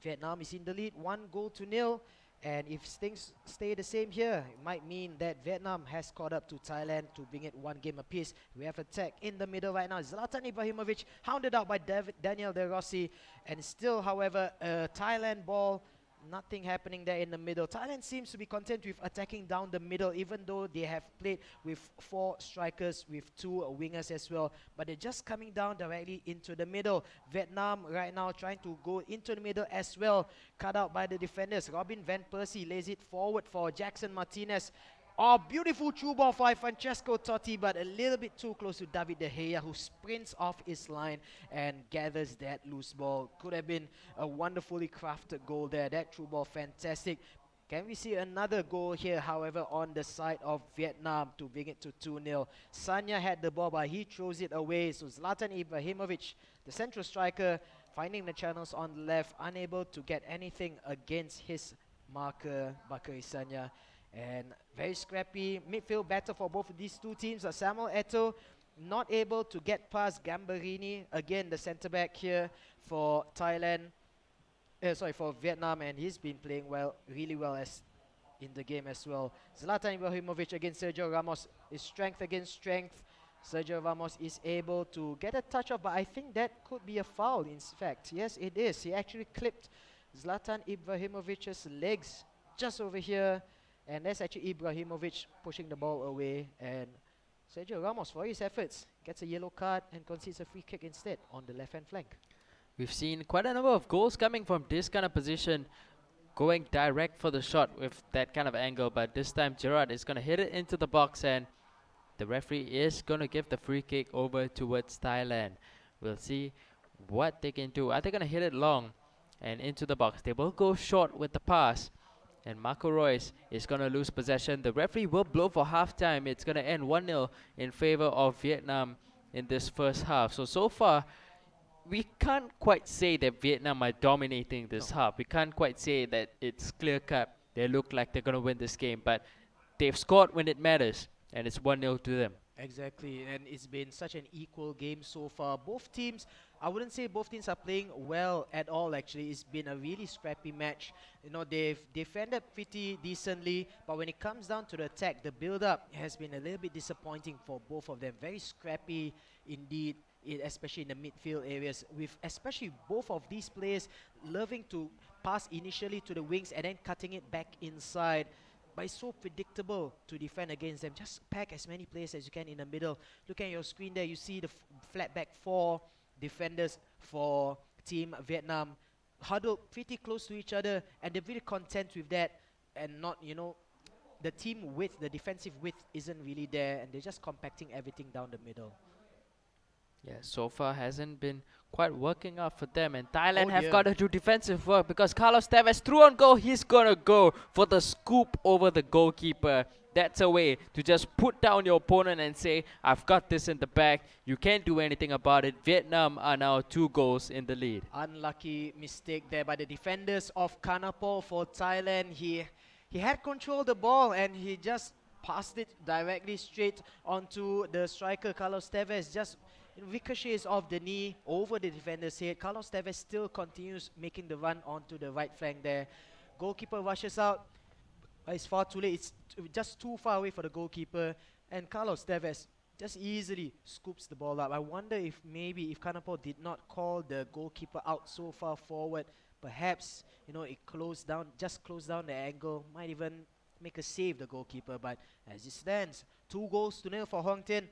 Vietnam is in the lead, 1-0. And if things stay the same here, it might mean that Vietnam has caught up to Thailand to bring it 1 game apiece. We have attack in the middle right now. Zlatan Ibrahimovic hounded out by Daniel De Rossi. And still, however, a Thailand ball. Nothing happening there in the middle. Thailand seems to be content with attacking down the middle, even though they have played with 4 strikers, with 2 wingers as well. But they're just coming down directly into the middle. Vietnam right now trying to go into the middle as well. Cut out by the defenders. Robin Van Persie lays it forward for Jackson Martinez. Oh, beautiful through ball by Francesco Totti, but a little bit too close to David De Gea, who sprints off his line and gathers that loose ball. Could have been a wonderfully crafted goal there. That through ball, fantastic. Can we see another goal here, however, on the side of Vietnam to bring it to 2-0. Sanya had the ball, but he throws it away. So Zlatan Ibrahimovic, the central striker, finding the channels on the left, unable to get anything against his marker, Bakary Sanya. And very scrappy midfield battle for both of these 2 teams. Samuel Eto'o not able to get past Gambarini. Again, the centre-back here for for Vietnam. And he's been playing well, really well as in the game as well. Zlatan Ibrahimovic against Sergio Ramos is strength against strength. Sergio Ramos is able to get a touch off, but I think that could be a foul in fact. Yes, it is. He actually clipped Zlatan Ibrahimovic's legs just over here. And that's actually Ibrahimovic pushing the ball away. And Sergio Ramos, for his efforts, gets a yellow card and concedes a free kick instead on the left-hand flank. We've seen quite a number of goals coming from this kind of position, going direct for the shot with that kind of angle. But this time, Gerard is going to hit it into the box, and the referee is going to give the free kick over towards Thailand. We'll see what they can do. Are they going to hit it long and into the box? They will go short with the pass. And Marco Reus is going to lose possession. The referee will blow for halftime. It's going to end 1-0 in favor of Vietnam in this first half. So far, we can't quite say that Vietnam are dominating this half. We can't quite say that it's clear-cut. They look like they're going to win this game. But they've scored when it matters, and it's 1-0 to them. Exactly, and it's been such an equal game so far. Both teams, I wouldn't say both teams are playing well at all actually. It's been a really scrappy match. You know, they've defended pretty decently, but when it comes down to the attack, the build-up has been a little bit disappointing for both of them. Very scrappy indeed, especially in the midfield areas, with especially both of these players loving to pass initially to the wings and then cutting it back inside. But it's so predictable to defend against them. Just pack as many players as you can in the middle. Look at your screen there. You see the flat back four defenders for Team Vietnam huddled pretty close to each other, and they're really content with that, and not, you know, the team width, the defensive width isn't really there, and they're just compacting everything down the middle. Yeah, so far hasn't been quite working out for them, and Thailand Oh have dear. got to do defensive work because Carlos Tevez through on goal. He's gonna go for the scoop over the goalkeeper. That's a way to just put down your opponent and say, I've got this in the bag. You can't do anything about it. Vietnam are now 2 goals in the lead. Unlucky mistake there by the defenders of Kanapor for Thailand. He had control of the ball and he just passed it directly straight onto the striker Carlos Tevez. Just ricochets off the knee over the defender's head. Carlos Tevez still continues making the run onto the right flank there. Goalkeeper rushes out, but it's far too late. It's just too far away for the goalkeeper, and Carlos Tevez just easily scoops the ball up. I wonder if maybe if Kanapor did not call the goalkeeper out so far forward, perhaps, you know, it closed down the angle, might even make a save, the goalkeeper. But as it stands, 2-0 for Hong Tin,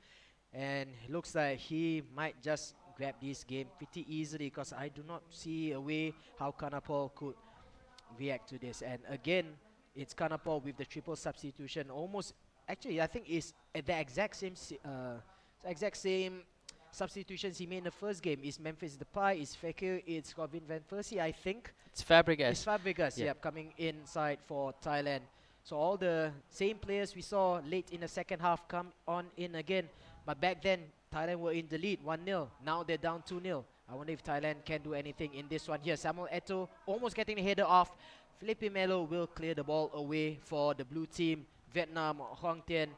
and it looks like he might just grab this game pretty easily, because I do not see a way how Kanapor could react to this. And again, it's Kanapor with the triple substitution. Almost, actually, I think it's at the exact same substitutions he made in the first game. Is Memphis Depay, is Fekir, it's Robin van Persie, I think. It's Fabregas. It's Fabregas, Yeah. yep, coming inside for Thailand. So all the same players we saw late in the second half come on in again. But back then, Thailand were in the lead, 1-0. Now they're down 2-0. I wonder if Thailand can do anything in this one here. Samuel Eto'o almost getting the header off. Felipe Melo will clear the ball away for the blue team. Vietnam, Hong Tien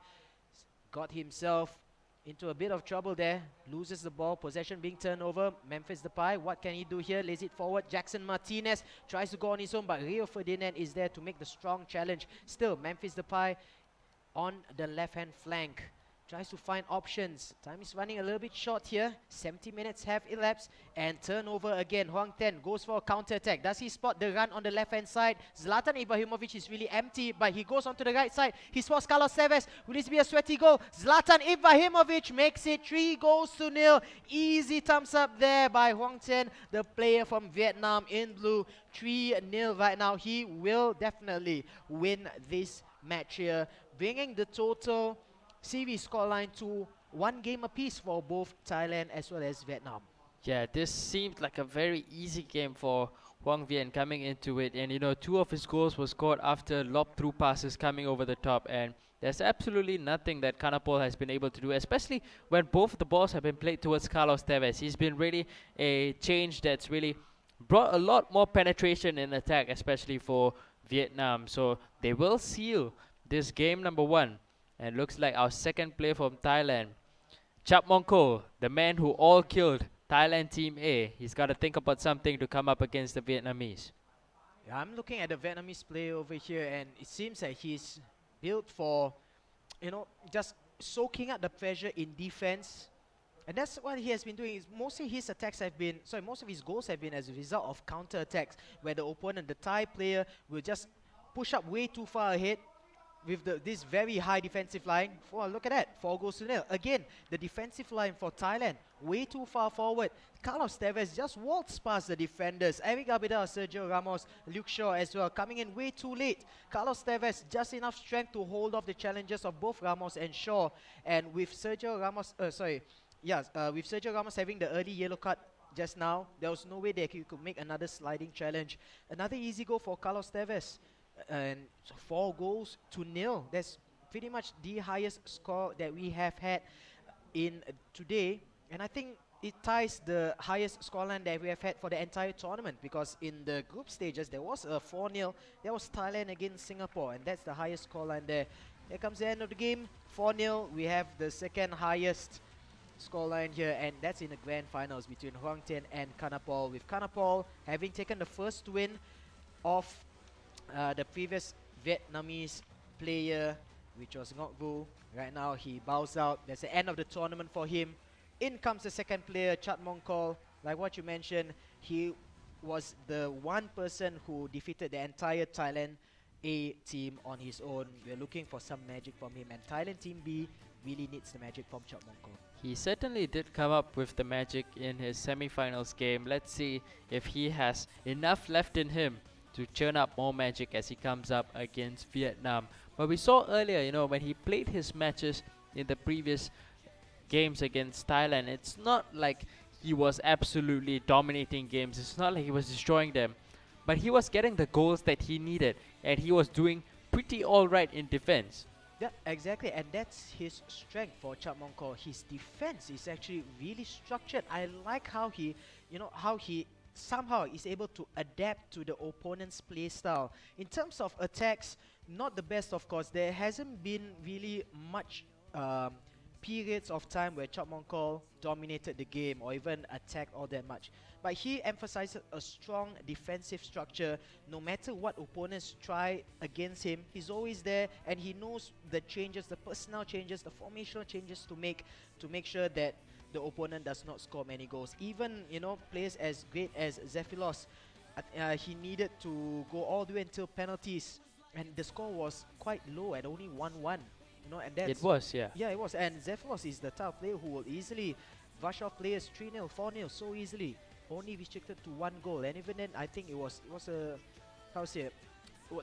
got himself into a bit of trouble there. Loses the ball, possession being turned over. Memphis Depay, what can he do here? Lays it forward. Jackson Martinez tries to go on his own, but Rio Ferdinand is there to make the strong challenge. Still, Memphis Depay on the left-hand flank. Tries to find options. Time is running a little bit short here. 70 minutes have elapsed. And turnover again. Huang Ten goes for a counter-attack. Does he spot the run on the left-hand side? Zlatan Ibrahimovic is really empty, but he goes onto the right side. He spots Carlos Tevez. Will this be a sweaty goal? Zlatan Ibrahimovic makes it 3-0. Easy thumbs up there by Huang Ten, the player from Vietnam in blue. 3-0 right now. He will definitely win this match here, bringing the total series scoreline to 1 game apiece for both Thailand as well as Vietnam. Yeah, this seemed like a very easy game for Huang Vien coming into it. And, you know, 2 of his goals were scored after lob-through passes coming over the top. And there's absolutely nothing that Kanapor has been able to do, especially when both of the balls have been played towards Carlos Tevez. He's been really a change that's really brought a lot more penetration in attack, especially for Vietnam. So they will seal this game number 1. And looks like our second player from Thailand, Chap Mongko, the man who all killed Thailand Team A. He's got to think about something to come up against the Vietnamese. Yeah, I'm looking at the Vietnamese player over here, and it seems that he's built for, you know, just soaking up the pressure in defense. And that's what he has been doing. Most of his goals have been as a result of counter attacks, where the opponent, the Thai player, will just push up way too far ahead with this very high defensive line. Oh, look at that, 4-0. Again, the defensive line for Thailand, way too far forward. Carlos Tevez just waltzed past the defenders. Eric Abidal, Sergio Ramos, Luke Shaw as well, coming in way too late. Carlos Tevez, just enough strength to hold off the challenges of both Ramos and Shaw. And with Sergio Ramos, with Sergio Ramos having the early yellow card just now, there was no way that he could make another sliding challenge. Another easy goal for Carlos Tevez. And 4-0. That's pretty much the highest score that we have had in today, and I think it ties the highest scoreline that we have had for the entire tournament, because in the group stages there was a 4-0. That was Thailand against Singapore, and that's the highest scoreline there. Here comes the end of the game. 4-0. We have the second highest scoreline here, and that's in the grand finals between Hoang Tien and Kanapol. With Kanapol having taken the first win of the previous Vietnamese player, which was Ngoc Vu. Right now he bows out. That's the end of the tournament for him. In comes the second player, Chat Mongkol. Like what you mentioned, he was the one person who defeated the entire Thailand A team on his own. We're looking for some magic from him, and Thailand Team B really needs the magic from Chat Mongkol. He certainly did come up with the magic in his semi-finals game. Let's see if he has enough left in him to churn up more magic as he comes up against Vietnam. But we saw earlier, you know, when he played his matches in the previous games against Thailand, it's not like he was absolutely dominating games. It's not like he was destroying them. But he was getting the goals that he needed, and he was doing pretty alright in defense. Yeah, exactly, and that's his strength for Chat Mongkol. His defense is actually really structured. I like how he, how he somehow is able to adapt to the opponent's play style. In terms of attacks, not the best, of course. There hasn't been really much periods of time where Chat Mongkol dominated the game or even attacked all that much. But he emphasizes a strong defensive structure. No matter what opponents try against him, he's always there, and he knows the changes, the personnel changes, the formational changes to make sure that the opponent does not score many goals. Even players as great as Zephylos, he needed to go all the way until penalties, and the score was quite low at only 1-1. And that's It was, yeah. Yeah, it was. And Zephylos is the type of player who will easily rush off players 3-0, 4-0 so easily. Only restricted to 1 goal, and even then, I think it was a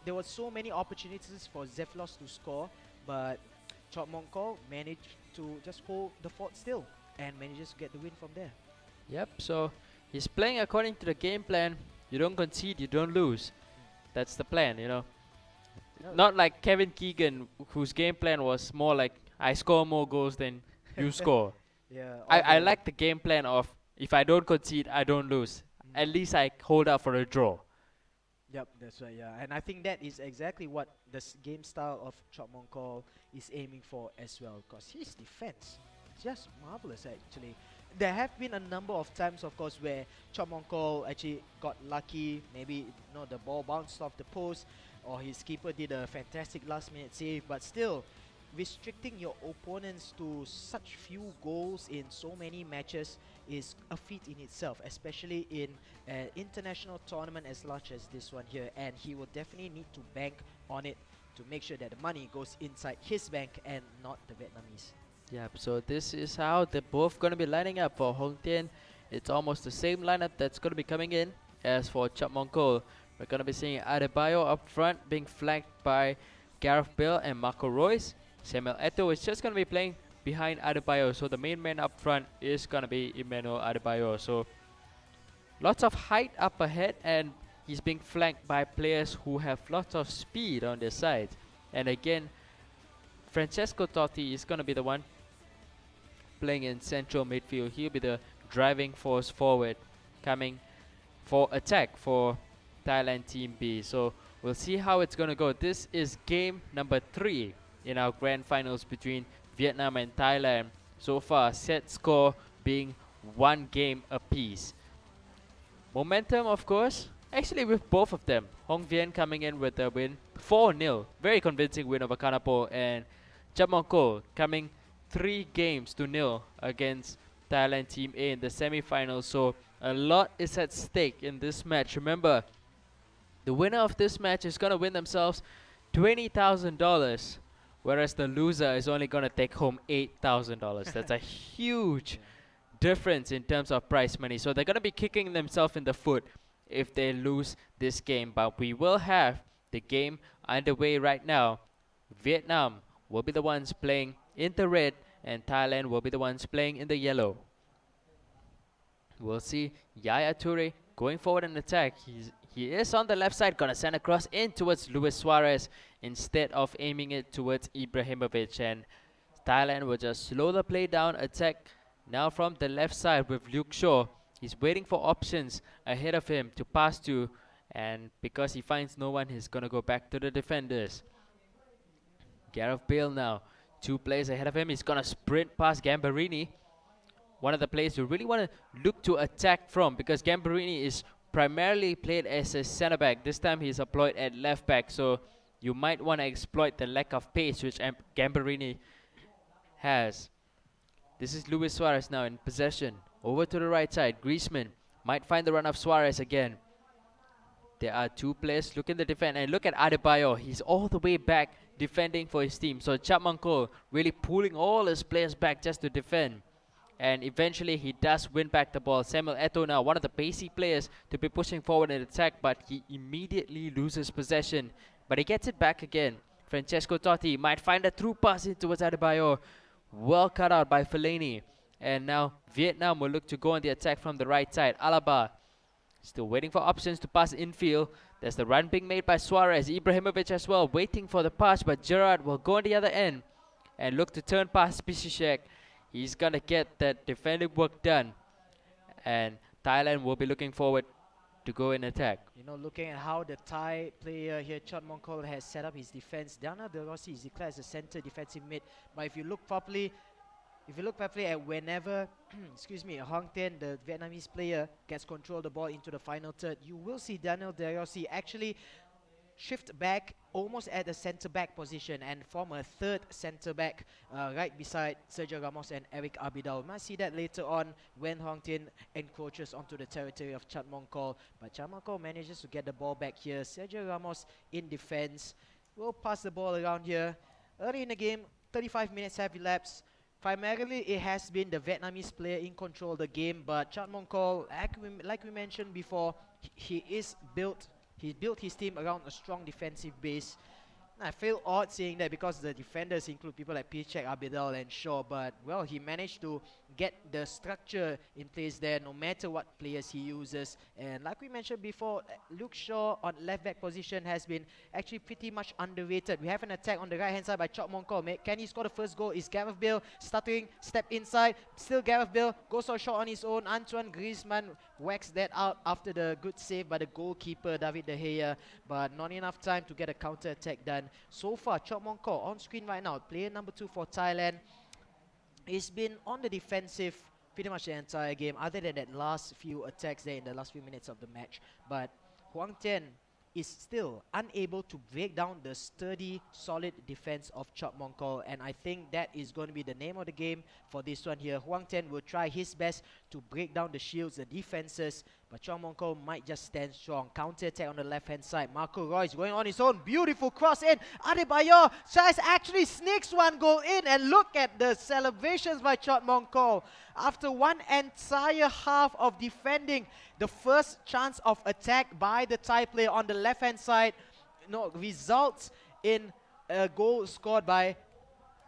there were so many opportunities for Zephylos to score, but Chat Mongkol managed to just hold the fort still and manages to get the win from there. Yep, so he's playing according to the game plan. You don't concede, you don't lose. That's the plan, No. Not like Kevin Keegan, whose game plan was more like, I score more goals than you score. Yeah, I like the game plan of, if I don't concede, I don't lose. At least I hold out for a draw. Yep, that's right, yeah. And I think that is exactly what the game style of Chat Mongkol is aiming for as well, because his defense is just marvelous actually. There have been a number of times, of course, where Chat Mongkol actually got lucky. Maybe the ball bounced off the post, or his keeper did a fantastic last-minute save. But still, restricting your opponents to such few goals in so many matches is a feat in itself, especially in an international tournament as large as this one here. And he will definitely need to bank on it to make sure that the money goes inside his bank and not the Vietnamese. Yep, so this is how they're both going to be lining up for Hoang Tien. It's almost the same lineup that's going to be coming in as for Chat Mongkol. We're going to be seeing Adebayo up front being flanked by Gareth Bale and Marco Reus. Samuel Eto'o is just going to be playing behind Adebayo, so the main man up front is going to be Emmanuel Adebayo. So lots of height up ahead, and he's being flanked by players who have lots of speed on their side. And again, Francesco Totti is going to be the one playing in central midfield. He'll be the driving force forward, coming for attack for Thailand Team B. So we'll see how it's going to go. This is game number 3 in our grand finals between Vietnam and Thailand. So far, set score being 1 game apiece. Momentum, of course, actually with both of them. Hoang Vien coming in with a win, 4-0. Very convincing win over Kanapo, and Chat Mongkol coming 3-0 against Thailand Team A in the semi-finals. So a lot is at stake in this match. Remember, the winner of this match is going to win themselves $20,000, whereas the loser is only going to take home $8,000. That's a huge difference in terms of prize money. So they're going to be kicking themselves in the foot if they lose this game. But we will have the game underway right now. Vietnam will be the ones playing in the red, and Thailand will be the ones playing in the yellow. We'll see Yaya Toure going forward in attack. He is on the left side, gonna send across in towards Luis Suarez instead of aiming it towards Ibrahimovic, and Thailand will just slow the play down, attack now from the left side with Luke Shaw. He's waiting for options ahead of him to pass to, and because he finds no one, he's gonna go back to the defenders. Gareth Bale now, 2 players ahead of him. He's gonna sprint past Gambarini. One of the players you really want to look to attack from, because Gambarini is primarily played as a center back. This time he's employed at left back, so you might want to exploit the lack of pace which Gambarini has. This is Luis Suarez now in possession. Over to the right side. Griezmann might find the run of Suarez again. There are 2 players. Look in the defense and look at Adebayo. He's all the way back defending for his team. So Chapmanko really pulling all his players back just to defend. And eventually he does win back the ball. Samuel Eto'o now, one of the pacey players to be pushing forward in attack, but he immediately loses possession. But he gets it back again. Francesco Totti might find a through pass in towards Adebayo. Well cut out by Fellaini. And now Vietnam will look to go on the attack from the right side. Alaba still waiting for options to pass infield. There's the run being made by Suarez. Ibrahimovic as well, waiting for the pass, but Gerrard will go on the other end and look to turn past Pisicek. He's gonna get that defending work done. And Thailand will be looking forward to go in attack. You know, looking at how the Thai player here, Chot Mongkol, has set up his defense. Dana De Rossi is declared as a center defensive mid. But if you look properly at whenever, excuse me, Hong Tien, the Vietnamese player, gets control of the ball into the final third, you will see Daniel De Rossi actually shift back almost at the centre back position and form a third centre back right beside Sergio Ramos and Eric Abidal. We might see that later on when Hong Tien encroaches onto the territory of Chat Mongkol. But Chat Mongkol manages to get the ball back here. Sergio Ramos in defense will pass the ball around here. Early in the game, 35 minutes have elapsed. Primarily, it has been the Vietnamese player in control of the game, but Chat Mongkol, like we mentioned before, he built his team around a strong defensive base. I feel odd saying that because the defenders include people like Piszczek, Abidal and Shaw, but well, he managed to get the structure in place there no matter what players he uses. And like we mentioned before, Luke Shaw on left back position has been actually pretty much underrated. We have an attack on the right hand side by Chot Mongkol. Can he score the first goal? Is Gareth Bale stuttering, step inside, still Gareth Bale goes for a shot on his own. Antoine Griezmann whacks that out after the good save by the goalkeeper David De Gea, but not enough time to get a counter attack done. So far, Chot Mongkol on screen right now, player number 2 for Thailand. He's been on the defensive pretty much the entire game, other than that last few attacks there in the last few minutes of the match. But Huang Tian is still unable to break down the sturdy, solid defense of Chot Mongkol, and I think that is going to be the name of the game for this one here. Huang Tian will try his best to break down the shields, the defenses, but Chot Mongkol might just stand strong. Counter attack on the left hand side. Marco Reus going on his own. Beautiful cross in. Adebayo tries actually sneaks one goal in, and look at the celebrations by Chot Mongkol. After one entire half of defending, the first chance of attack by the Thai player on the left hand side results in a goal scored by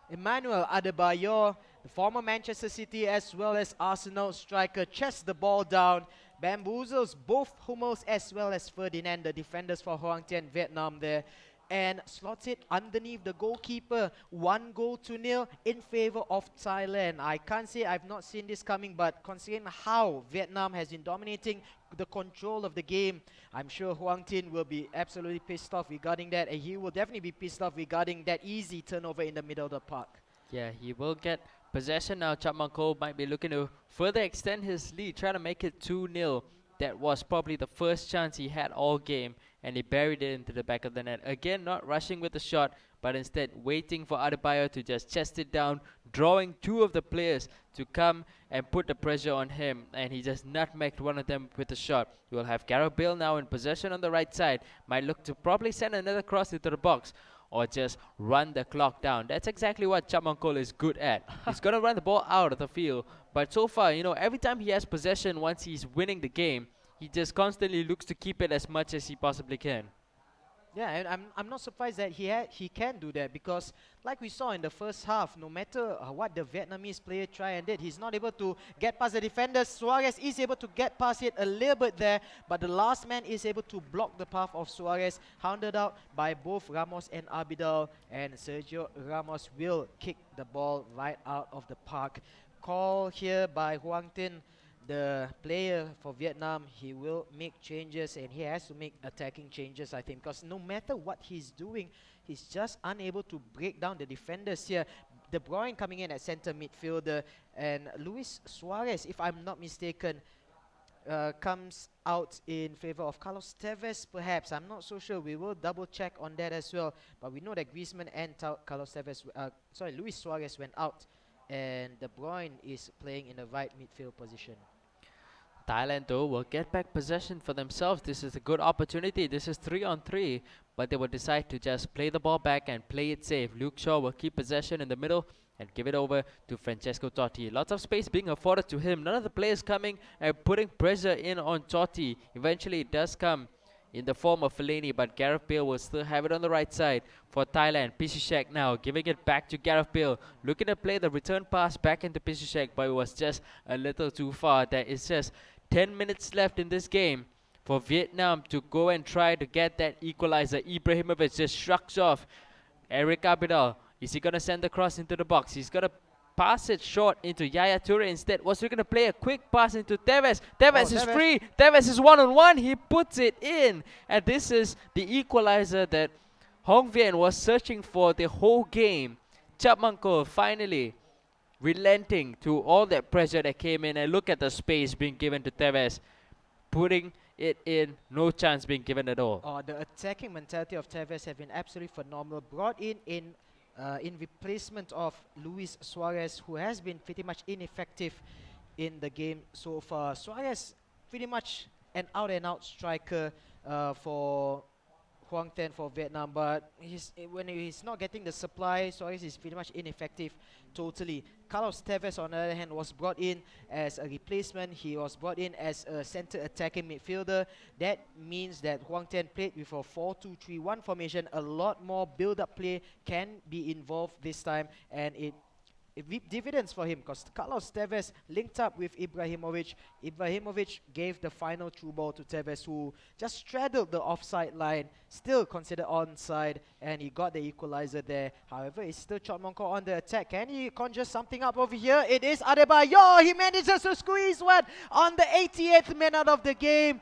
Emmanuel Adebayo, the former Manchester City as well as Arsenal striker. Chests the ball down, bamboozles both Hummels as well as Ferdinand, the defenders for Hoang Tien Vietnam there, and slots it underneath the goalkeeper. 1-0 in favor of Thailand. I can't say I've not seen this coming, but considering how Vietnam has been dominating the control of the game, I'm sure Huang Tin will be absolutely pissed off regarding that, and he will definitely be pissed off regarding that easy turnover in the middle of the park. Yeah, he will get possession now. Chap Mongkol might be looking to further extend his lead, try to make it 2-0. That was probably the first chance he had all game, and he buried it into the back of the net. Again, not rushing with the shot, but instead waiting for Adebayo to just chest it down, drawing 2 of the players to come and put the pressure on him, and he just nutmegged one of them with a shot. You will have Gareth Bale now in possession on the right side. Might look to probably send another cross into the box, or just run the clock down. That's exactly what Chap Mongkol is good at. He's going to run the ball out of the field. But so far, every time he has possession, once he's winning the game, he just constantly looks to keep it as much as he possibly can. Yeah, and I'm not surprised that he can do that, because like we saw in the first half, no matter what the Vietnamese player tried and did, he's not able to get past the defenders. Suarez is able to get past it a little bit there, but the last man is able to block the path of Suarez, hounded out by both Ramos and Abidal, and Sergio Ramos will kick the ball right out of the park. Call here by Huang Tin. the player for Vietnam, he will make changes and he has to make attacking changes, I think, because no matter what he's doing, he's just unable to break down the defenders here. De Bruyne coming in at center midfielder, and Luis Suarez, if I'm not mistaken, comes out in favor of Carlos Tevez, perhaps. I'm not so sure. We will double check on that as well. But we know that Griezmann and Carlos Tevez, Luis Suarez went out, and De Bruyne is playing in the right midfield position. Thailand though will get back possession for themselves. This is a good opportunity. This is 3-on-3, but they will decide to just play the ball back and play it safe. Luke Shaw will keep possession in the middle and give it over to Francesco Totti. Lots of space being afforded to him. None of the players coming and putting pressure in on Totti. Eventually it does come in the form of Fellaini, but Gareth Bale will still have it on the right side for Thailand. Piszczek now giving it back to Gareth Bale, looking to play the return pass back into Piszczek, but it was just a little too far. There is just 10 minutes left in this game for Vietnam to go and try to get that equalizer. Ibrahimovic just shrugs off Eric Abidal. Is he going to send the cross into the box? He's going to pass it short into Yaya Toure instead. Was he going to play a quick pass into Tevez? Tevez is free. Tevez is one-on-one. He puts it in. And this is the equalizer that Hong Vien was searching for the whole game. Chapmanko finally relenting to all that pressure that came in, and look at the space being given to Tevez, putting it in, no chance being given at all. The attacking mentality of Tevez have been absolutely phenomenal. Brought in replacement of Luis Suarez, who has been pretty much ineffective in the game so far. Suarez pretty much an out-and-out striker for Huang Ten for Vietnam, but when he's not getting the supply, Suarez is pretty much ineffective totally. Carlos Tevez, on the other hand, was brought in as a replacement. He was brought in as a center attacking midfielder. That means that Huang Ten played with a 4-2-3-1 formation. A lot more build-up play can be involved this time, and it reaped dividends for him, because Carlos Tevez linked up with Ibrahimovic. Ibrahimovic gave the final through ball to Tevez, who just straddled the offside line, still considered onside, and he got the equalizer there. However, it's still Chotmonko on the attack. Can he conjure something up over here? It is Adebayo. He manages to squeeze one on the 88th minute of the game.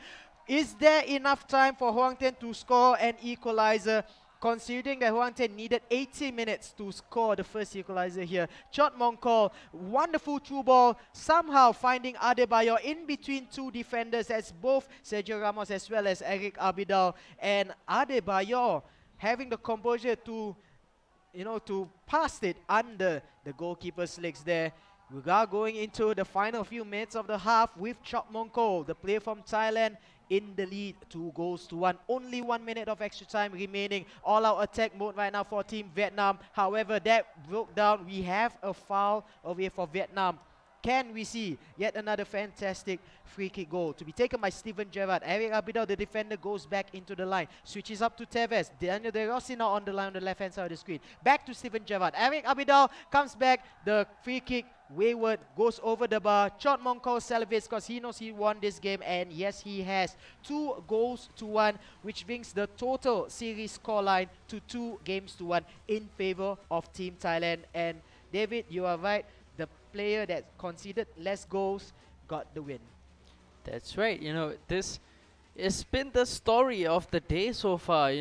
Is there enough time for Huang Ten to score an equalizer? Considering that Huang Ten needed 80 minutes to score the first equalizer here. Chot Mongkol, wonderful through ball, somehow finding Adebayo in between two defenders, as both Sergio Ramos as well as Eric Abidal. And Adebayo having the composure to, to pass it under the goalkeeper's legs there. We are going into the final few minutes of the half with Chot Mongkol, the player from Thailand, in the lead, 2-1. Only 1 minute of extra time remaining. All-out attack mode right now for Team Vietnam. However, that broke down. We have a foul away for Vietnam. Can we see yet another fantastic free kick goal to be taken by Steven Gerrard? Eric Abidal, the defender, goes back into the line. Switches up to Tevez. Daniel De Rossi now on the line on the left-hand side of the screen. Back to Steven Gerrard. Eric Abidal comes back. The free kick wayward, goes over the bar. Chot Mongkol celebrates because he knows he won this game, and yes, he has. 2-1, which brings the total series scoreline to 2-1 in favor of Team Thailand. And David, you are right. The player that conceded less goals got the win. That's right. This has been the story of the day so far.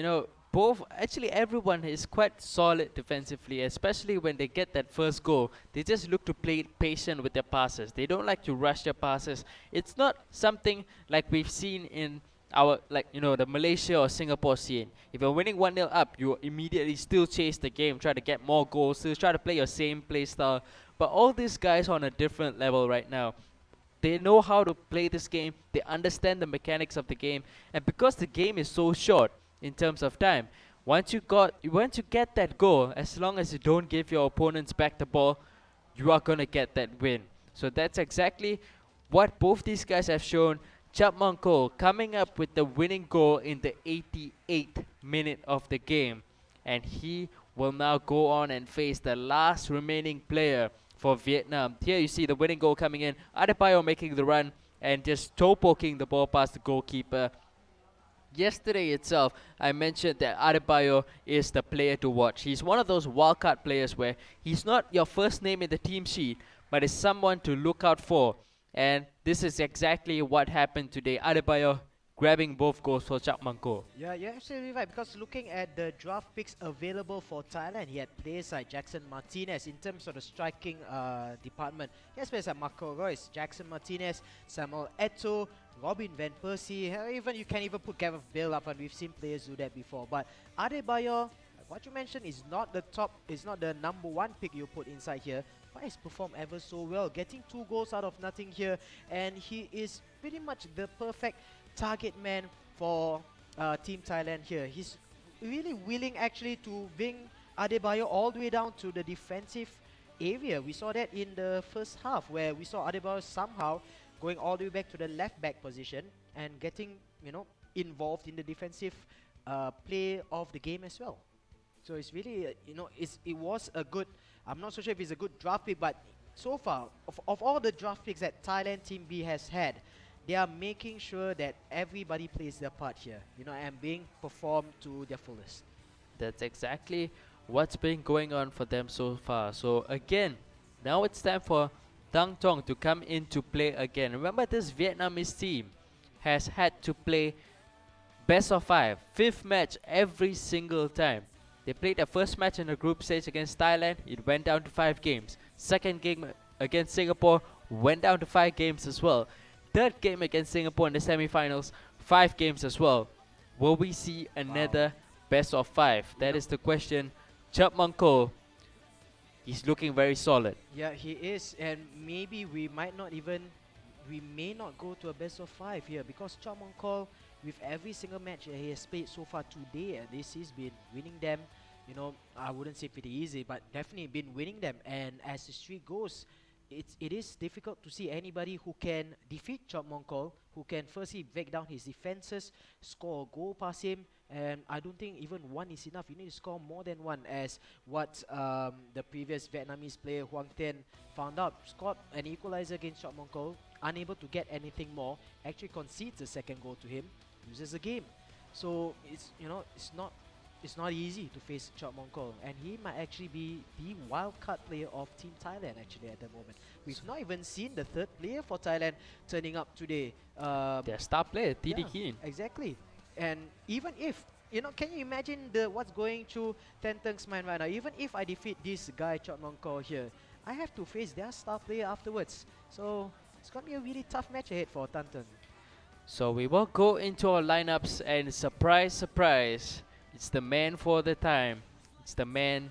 Actually everyone is quite solid defensively, especially when they get that first goal. They just look to play patient with their passes. They don't like to rush their passes. It's not something like we've seen in our, the Malaysia or Singapore scene. If you're winning 1-0 up, you immediately still chase the game, try to get more goals, still try to play your same play style. But all these guys are on a different level right now. They know how to play this game. They understand the mechanics of the game. And because the game is so short in terms of time, once you get that goal, as long as you don't give your opponents back the ball, you are going to get that win. So that's exactly what both these guys have shown. Chap Mongkol coming up with the winning goal in the 88th minute of the game. And he will now go on and face the last remaining player for Vietnam. Here you see the winning goal coming in. Adebayo making the run and just toe poking the ball past the goalkeeper. Yesterday itself, I mentioned that Adebayo is the player to watch. He's one of those wildcard players where he's not your first name in the team sheet, but is someone to look out for. And this is exactly what happened today. Adebayo grabbing both goals for Chapmanko. Yeah, you're absolutely right. Because looking at the draft picks available for Thailand, he had players like Jackson Martinez in terms of the striking department. He has players like Marco Royce, Jackson Martinez, Samuel Eto'o, Robin Van Persie. Even you can even put Gareth Bale up, and we've seen players do that before. But Adebayo, what you mentioned, is not the top, is not the number one pick you put inside here. But he's performed ever so well, getting 2 goals out of nothing here, and he is pretty much the perfect target man for Team Thailand here. He's really willing actually to bring Adebayo all the way down to the defensive area. We saw that in the first half, where we saw Adebayo somehow going all the way back to the left back position and getting, you know, involved in the defensive play of the game as well. So it's really, you know, it was a good, I'm not so sure if it's a good draft pick, but so far, of all the draft picks that Thailand Team B has had, they are making sure that everybody plays their part here, you know, and being performed to their fullest. That's exactly what's been going on for them so far. So again, now it's time for Tang Tong to come into play again. Remember, this Vietnamese team has had to play best of 5, 5th match every single time. They played their first match in the group stage against Thailand. It went down to 5 games. Second game against Singapore went down to 5 games as well. Third game against Singapore in the semi-finals, 5 games as well. Will we see another best of 5? That is the question. Chapmanko, he's looking very solid. Yeah, he is, and maybe we may not go to a best of 5 here, because Chapmanko, with every single match that he has played so far today, at least he's been winning them. You know, I wouldn't say pretty easy, but definitely been winning them. And as the streak goes, it is difficult to see anybody who can defeat Chapmanko, who can firstly break down his defenses, score a goal past him. And I don't think even one is enough. You need to score more than one, as what the previous Vietnamese player Huang Tien found out. Scored an equalizer against Chapmanko, unable to get anything more, actually concedes the second goal to him, loses the game. So it's, you know, it's not easy to face Chapmanko, and he might actually be the wild card player of Team Thailand actually at the moment. We've not even seen the third player for Thailand turning up today. Their star player, T.D. Keen. Exactly. And even if, you know, can you imagine what's going through Tan Teng's mind right now? Even if I defeat this guy Chapmanko here, I have to face their star player afterwards. So it's going to be a really tough match ahead for Tan Teng. So we will go into our lineups, and surprise, surprise, it's the man for the time. It's the man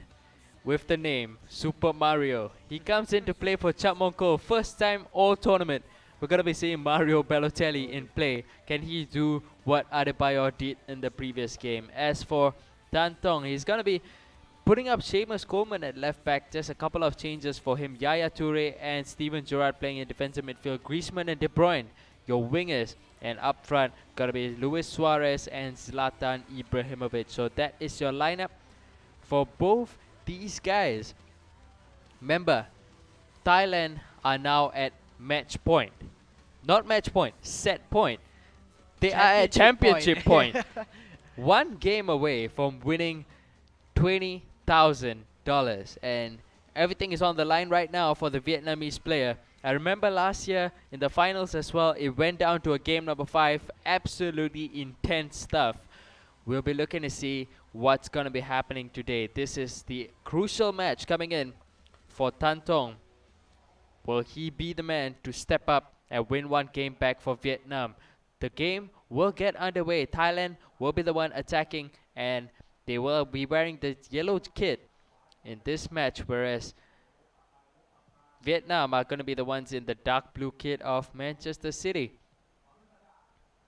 with the name Super Mario. He comes in to play for Chapmanko. First time all tournament. We're going to be seeing Mario Balotelli in play. Can he do what Adebayo did in the previous game? As for Tan Tong, he's going to be putting up Seamus Coleman at left back. Just a couple of changes for him. Yaya Toure and Steven Gerrard playing in defensive midfield. Griezmann and De Bruyne, your wingers. And up front, gonna be Luis Suarez and Zlatan Ibrahimovic. So that is your lineup for both these guys. Remember, Thailand are now at match point. Not match point, set point. They are at championship point. 1 game away from winning $20,000. And everything is on the line right now for the Vietnamese player. I remember last year in the finals as well, it went down to a game number 5. Absolutely intense stuff. We'll be looking to see what's going to be happening today. This is the crucial match coming in for Tan Tong. Will he be the man to step up and win 1 game back for Vietnam? The game will get underway. Thailand will be the one attacking, and they will be wearing the yellow kit in this match, whereas Vietnam are going to be the ones in the dark blue kit of Manchester City.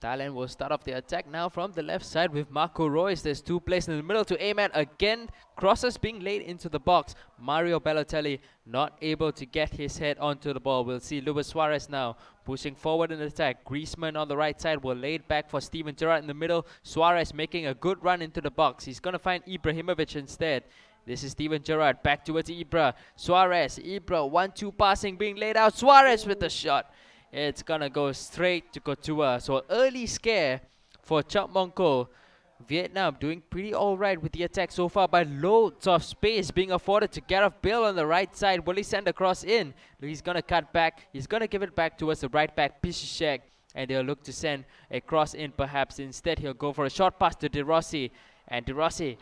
Thailand will start off the attack now from the left side with Marco Royce. There's 2 players in the middle to aim at. Again, crosses being laid into the box. Mario Balotelli not able to get his head onto the ball. We'll see Luis Suarez now pushing forward in the attack. Griezmann on the right side will lay it back for Steven Gerrard in the middle. Suarez making a good run into the box. He's going to find Ibrahimovic instead. This is Steven Gerrard back towards Ibra. Suarez, Ibra, 1-2 passing being laid out. Suarez with the shot. It's gonna go straight to Couture. So early scare for Chapmanko. Vietnam doing pretty alright with the attack so far, but loads of space being afforded to Gareth Bale on the right side. Will he send a cross in? He's gonna cut back. He's gonna give it back towards the right back, Piszczek, and they'll look to send a cross in perhaps. Instead, he'll go for a short pass to De Rossi. And De Rossi,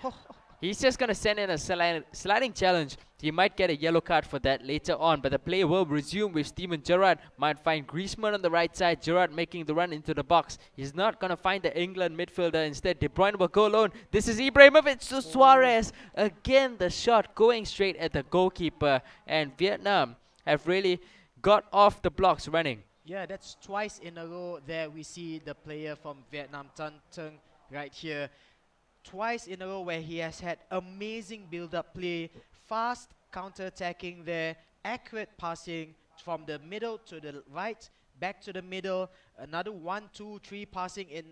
he's just gonna send in a sliding challenge. He might get a yellow card for that later on, but the play will resume with Steven Gerrard. Might find Griezmann on the right side. Gerrard making the run into the box. He's not gonna find the England midfielder. Instead, De Bruyne will go alone. This is Ibrahimovic to Suarez. Again, the shot going straight at the goalkeeper. And Vietnam have really got off the blocks running. Yeah, that's twice in a row there we see the player from Vietnam, Tan Teng, right here. Twice in a row where he has had amazing build-up play, fast counter-attacking there, accurate passing from the middle to the right, back to the middle, another 1, 2, 3 passing in,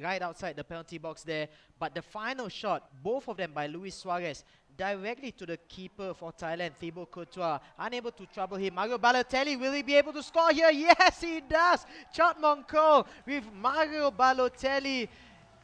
right outside the penalty box there. But the final shot, both of them by Luis Suarez, directly to the keeper for Thailand, Thibaut Courtois, unable to trouble him. Mario Balotelli, will he be able to score here? Yes, he does! Chot Mongkol with Mario Balotelli.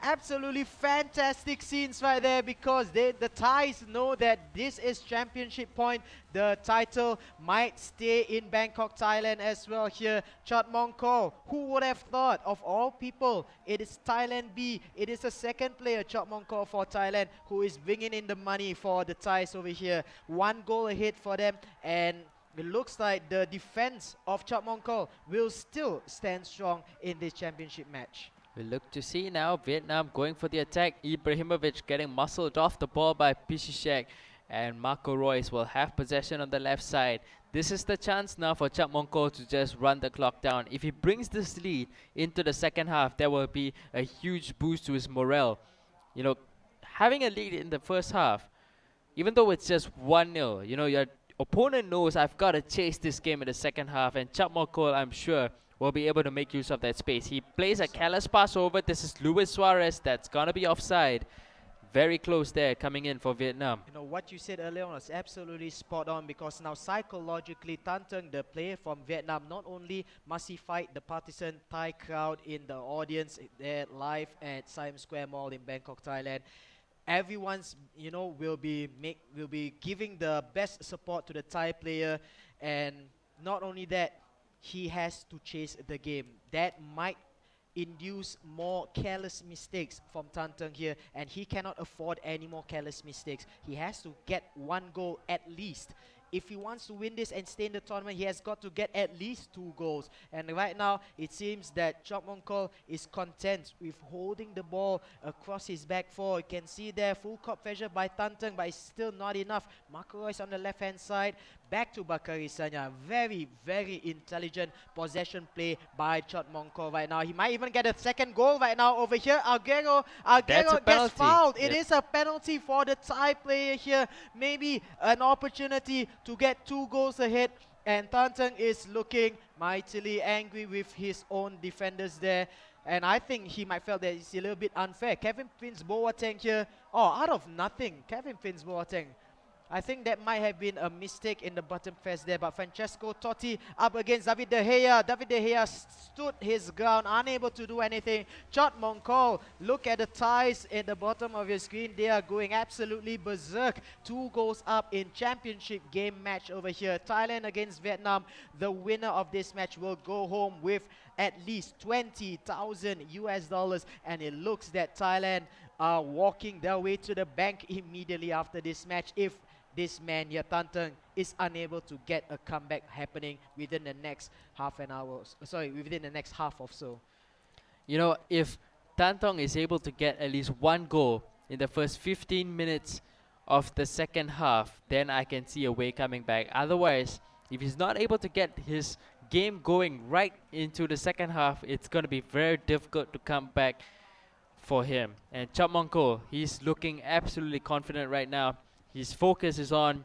Absolutely fantastic scenes right there, because the Thais know that this is championship point. The title might stay in Bangkok, Thailand as well here. Chot Mongkol, who would have thought, of all people, it is Thailand B. It is the second player, Chot Mongkol for Thailand, who is bringing in the money for the Thais over here. 1 goal ahead for them, and it looks like the defense of Chot Mongkol will still stand strong in this championship match. We look to see now Vietnam going for the attack. Ibrahimovic getting muscled off the ball by Piszczek, and Marco Reus will have possession on the left side. This is the chance now for Chot Mongkol to just run the clock down. If he brings this lead into the second half, there will be a huge boost to his morale. You know, having a lead in the first half, even though it's just 1-0, you know, your opponent knows I've got to chase this game in the second half, and Chot Mongkol, I'm sure, will be able to make use of that space. He plays a careless pass over. This is Luis Suarez. That's gonna be offside. Very close there coming in for Vietnam. You know, what you said earlier on was absolutely spot on, because now psychologically, Tan Teng, the player from Vietnam, not only must he fight the partisan Thai crowd in the audience there live at Siam Square Mall in Bangkok, Thailand. Everyone's, you know, will be giving the best support to the Thai player, and not only that, he has to chase the game. That might induce more careless mistakes from Tan Teng here, and he cannot afford any more careless mistakes. He has to get 1 goal at least. If he wants to win this and stay in the tournament, he has got to get at least 2 goals. And right now, it seems that Chot Mongkol is content with holding the ball across his back four. You can see there, full court pressure by Tan Teng, but it's still not enough. Marco Reus on the left-hand side. Back to Bakary Sagna. Very, very intelligent possession play by Chot Mongkol right now. He might even get a second goal right now over here. Aguero gets fouled. It is a penalty for the Thai player here. Maybe an opportunity to get 2 goals ahead. And Tan Teng is looking mightily angry with his own defenders there. And I think he might feel that it's a little bit unfair. Kevin Prince Boateng here. Oh, out of nothing, Kevin Prince Boateng. I think that might have been a mistake in the bottom press there, but Francesco Totti up against David De Gea. David De Gea stood his ground, unable to do anything. Chot Mongkol, look at the ties in the bottom of your screen. They are going absolutely berserk. 2 goals up in championship game match over here. Thailand against Vietnam. The winner of this match will go home with at least 20,000 US dollars, and it looks that Thailand are walking their way to the bank immediately after this match if this man here, Tan Teng, is unable to get a comeback happening within the next within the next half or so. You know, if Tan Teng is able to get at least 1 goal in the first 15 minutes of the second half, then I can see a way coming back. Otherwise, if he's not able to get his game going right into the second half, it's going to be very difficult to come back for him. And Chot Mongkol, he's looking absolutely confident right now. His focus is on,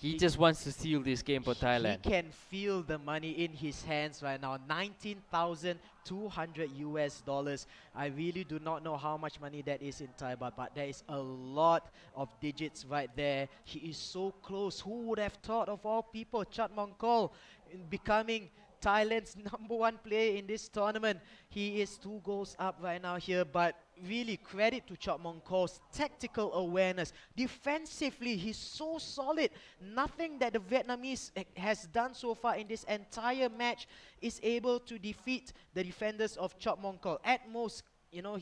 he just wants to seal this game for Thailand. He can feel the money in his hands right now. 19,200 US dollars. I really do not know how much money that is in Thai baht, but there is a lot of digits right there. He is so close. Who would have thought, of all people, Chot Mongkol becoming Thailand's #1 player in this tournament. He is 2 goals up right now here, but really credit to Chot Mong Ko's tactical awareness. Defensively, he's so solid. Nothing that the Vietnamese has done so far in this entire match is able to defeat the defenders of Chot Mong Ko. At most,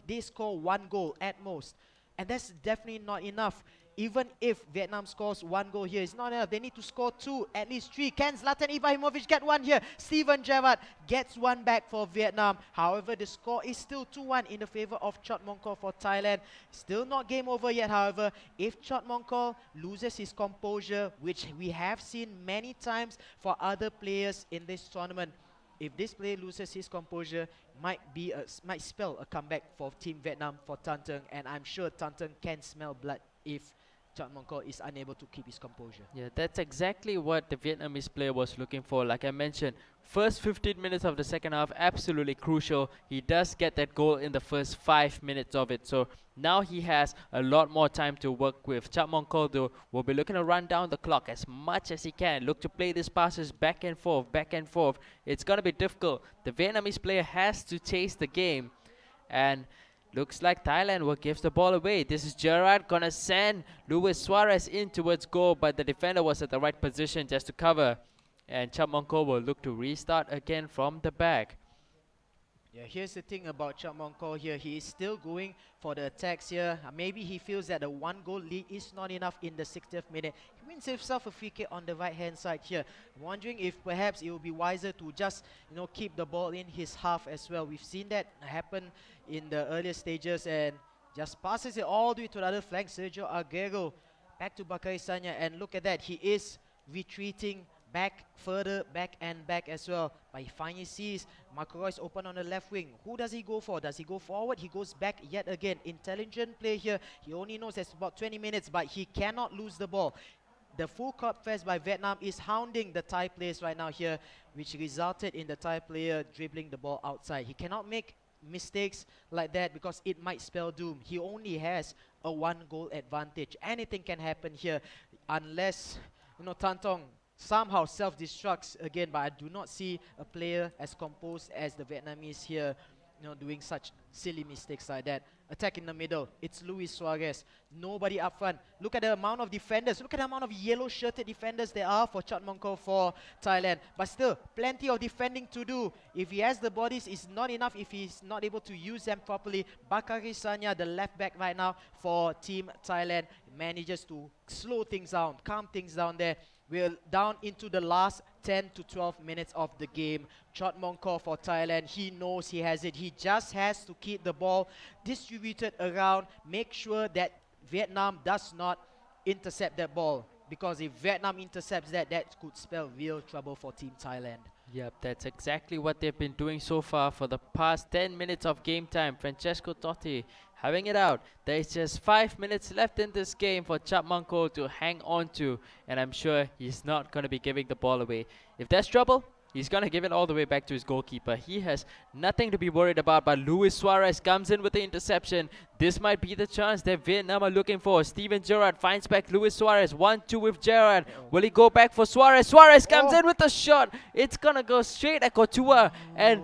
they score 1 goal at most. And that's definitely not enough. Even if Vietnam scores 1 goal here, it's not enough. They need to score 2, at least 3. Can Zlatan Ibrahimovic get 1 here? Steven Gerrard gets 1 back for Vietnam. However, the score is still 2-1 in the favor of Chot Mong Ko for Thailand. Still not game over yet, however. If Chot Mong Ko loses his composure, which we have seen many times for other players in this tournament, if this player loses his composure, might spell a comeback for Team Vietnam for Tan Teng, and I'm sure Tan Teng can smell blood if Chot Mong Ko is unable to keep his composure. Yeah, that's exactly what the Vietnamese player was looking for. Like I mentioned, first 15 minutes of the second half, absolutely crucial. He does get that goal in the first 5 minutes of it. So now he has a lot more time to work with. Chot Mong Ko, though, will be looking to run down the clock as much as he can. Look to play these passes back and forth, back and forth. It's going to be difficult. The Vietnamese player has to chase the game. And looks like Thailand will give the ball away. This is Gerrard gonna send Luis Suarez in towards goal, but the defender was at the right position just to cover. And Chot Mong Ko will look to restart again from the back. Yeah, here's the thing about Chot Mong Ko here. He is still going for the attacks here. Maybe he feels that the 1 goal lead is not enough in the 60th minute. He wins himself a free kick on the right hand side here. I'm wondering if perhaps it would be wiser to just keep the ball in his half as well. We've seen that happen in the earlier stages, and just passes it all the way to the other flank. Sergio Aguero back to Bakary Sagna, and look at that, he is retreating back, further back and back as well. But he finally sees Marco Reus open on the left wing. Who does he go for? Does he go forward? He goes back yet again. Intelligent play here. He only knows there's about 20 minutes, but he cannot lose the ball. The full court press by Vietnam is hounding the Thai players right now here, which resulted in the Thai player dribbling the ball outside. He cannot make mistakes like that because it might spell doom. He only has a 1 goal advantage. Anything can happen here unless Tan Tong somehow self-destructs again, but I do not see a player as composed as the Vietnamese here, doing such silly mistakes like that. Attack in the middle, it's Luis Suarez. Nobody up front. Look at the amount of defenders. Look at the amount of yellow-shirted defenders there are for Chot Mong Ko for Thailand. But still, plenty of defending to do. If he has the bodies, it's not enough if he's not able to use them properly. Bakary Sagna, the left back right now for Team Thailand, manages to slow things down, calm things down there. We're down into the last 10 to 12 minutes of the game. Chot Mong Ko for Thailand, he knows he has it. He just has to keep the ball distributed around, make sure that Vietnam does not intercept that ball. Because if Vietnam intercepts that, that could spell real trouble for Team Thailand. Yep, that's exactly what they've been doing so far for the past 10 minutes of game time. Francesco Totti having it out. There's just 5 minutes left in this game for Chot Mong Ko to hang on to, and I'm sure he's not going to be giving the ball away. If there's trouble, he's going to give it all the way back to his goalkeeper. He has nothing to be worried about, but Luis Suarez comes in with the interception. This might be the chance that Vietnam are looking for. Steven Gerrard finds back Luis Suarez. 1-2 with Gerrard. Will he go back for Suarez? Suarez comes in with the shot. It's going to go straight at Courtois, and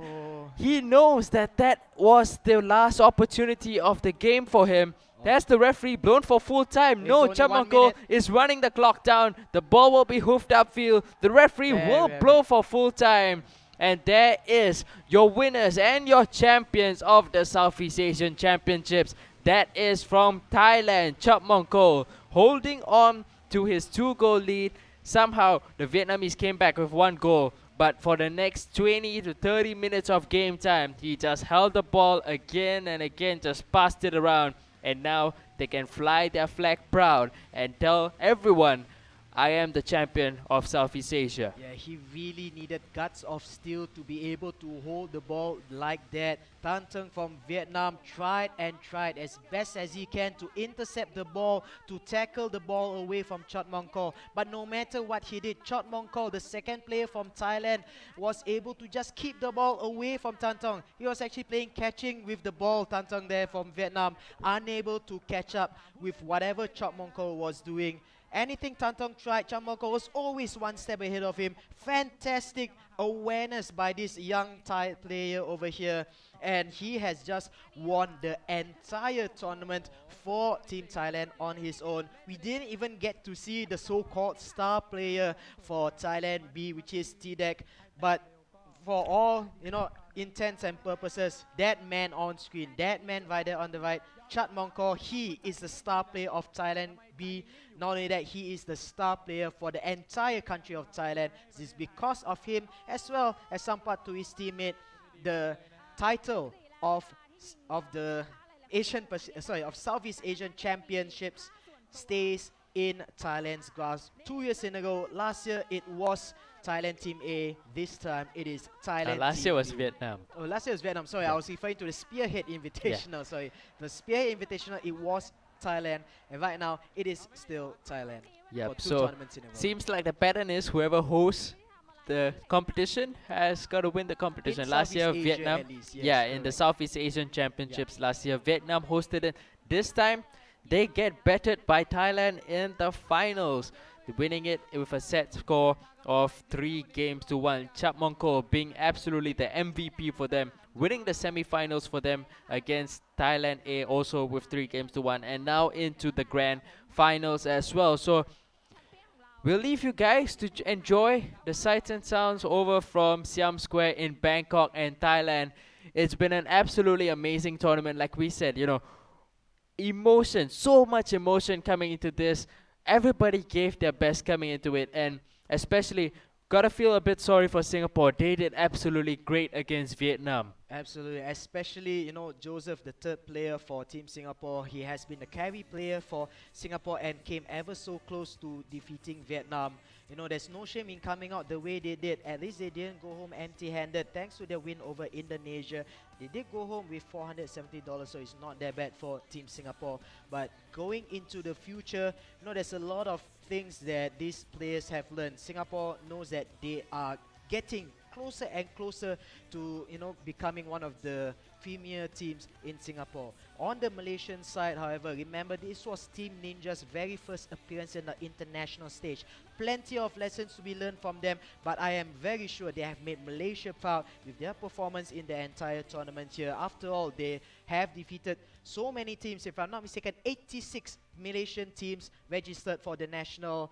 he knows that that was the last opportunity of the game for him. There's the referee blown for full time. No, Chot Mong Ko is running the clock down. The ball will be hoofed upfield. The referee will blow for full time. And there is your winners and your champions of the Southeast Asian Championships. That is from Thailand, Chot Mong Ko, holding on to his 2-goal lead. Somehow, the Vietnamese came back with 1 goal. But for the next 20 to 30 minutes of game time, he just held the ball again and again, just passed it around. And now they can fly their flag proud and tell everyone, I am the champion of Southeast Asia. Yeah, he really needed guts of steel to be able to hold the ball like that. Tan Teng from Vietnam tried and tried as best as he can to intercept the ball, to tackle the ball away from Chot Mong Ko. But no matter what he did, Chot Mong Ko, the second player from Thailand, was able to just keep the ball away from Tan Teng. He was actually playing catching with the ball, Tan Teng there from Vietnam, unable to catch up with whatever Chot Mong Ko was doing. Anything Tantong tried, Chamoko was always one step ahead of him. Fantastic awareness by this young Thai player over here. And he has just won the entire tournament for Team Thailand on his own. We didn't even get to see the so-called star player for Thailand B, which is T-Deck. But for all, intents and purposes, that man on screen, that man right there on the right, Chat Mongkor, he is the star player of Thailand B. Not only that, he is the star player for the entire country of Thailand. This is because of him, as well as some part to his teammate. The title of the of Southeast Asian Championships stays in Thailand's grasp. 2 years in a row, last year it was Thailand Team A. This time it is Thailand last Team year was B. Vietnam. Oh, last year was Vietnam. Sorry, Yeah. I was referring to the Spearhead Invitational. Sorry, the Spearhead Invitational. It was Thailand, and right now it is still Thailand. Yep. For 2 So tournaments in a row. seems like the pattern is whoever hosts the competition has got to win the competition. In Last year, Southeast Asia Vietnam. at least, yes, Yeah, in the correct. Southeast Asian Championships last year, Vietnam hosted it. This time, they get battered by Thailand in the finals, winning it with a set score of 3-1. Chap Mongko being absolutely the MVP for them, winning the semi-finals for them against Thailand A, also with 3-1, and now into the grand finals as well. So we'll leave you guys to enjoy the sights and sounds over from Siam Square in Bangkok and Thailand. It's been an absolutely amazing tournament. Like we said, emotion, so much emotion coming into this. Everybody gave their best coming into it, and especially gotta feel a bit sorry for Singapore. They did absolutely great against Vietnam. Absolutely, especially Joseph, the third player for Team Singapore. He has been the carry player for Singapore and came ever so close to defeating Vietnam. There's no shame in coming out the way they did. At least they didn't go home empty-handed. Thanks to their win over Indonesia, they did go home with $470, so it's not that bad for Team Singapore. But going into the future, there's a lot of things that these players have learned. Singapore knows that they are getting closer and closer to becoming one of the premier teams in Singapore. On the Malaysian side, however, remember this was Team Ninja's very first appearance in the international stage. Plenty of lessons to be learned from them, but I am very sure they have made Malaysia proud with their performance in the entire tournament here. After all, they have defeated so many teams. If I'm not mistaken, 86 Malaysian teams registered for the national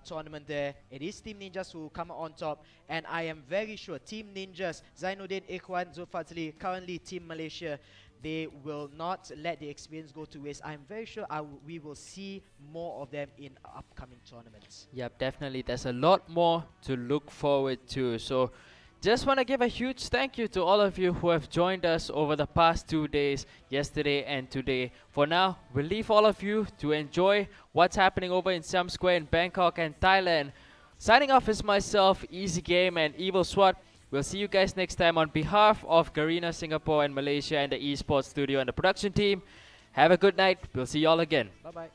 tournament there. It is Team Ninjas who come out on top, and I am very sure Team Ninjas, Zainuddin, Ikhwan, Zulfazli, currently Team Malaysia, they will not let the experience go to waste. I'm very sure we will see more of them in upcoming tournaments. Yep, definitely. There's a lot more to look forward to. So just want to give a huge thank you to all of you who have joined us over the past 2 days, yesterday and today. For now, we'll leave all of you to enjoy what's happening over in Siam Square in Bangkok and Thailand. Signing off is myself, Easy Game and Evil SWAT. We'll see you guys next time on behalf of Garena Singapore and Malaysia and the esports studio and the production team. Have a good night. We'll see you all again. Bye-bye.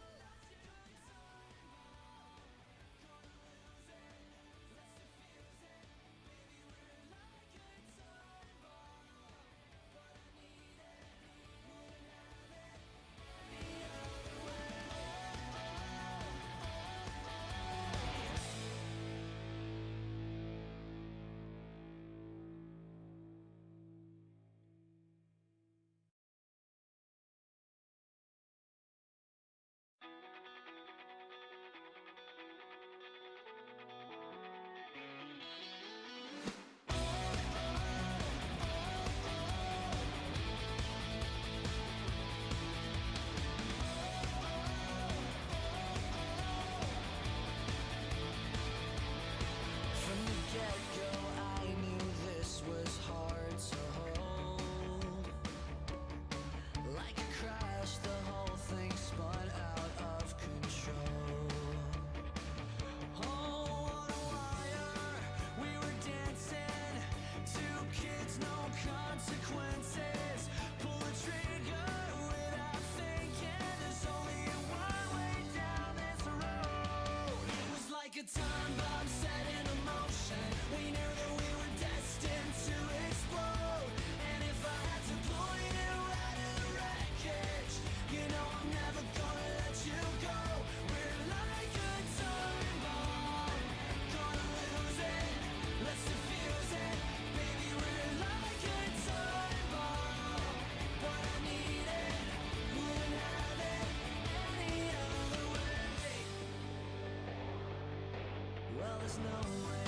From the get-go, I knew this was hard to hold. Like a crash, the whole thing spun out of control. Oh, what a wire, we were dancing. 2 kids, no consequences. Pull the trigger without thinking. There's only one way down this road. It was like a time bomb set in motion. We knew that Well, there's no way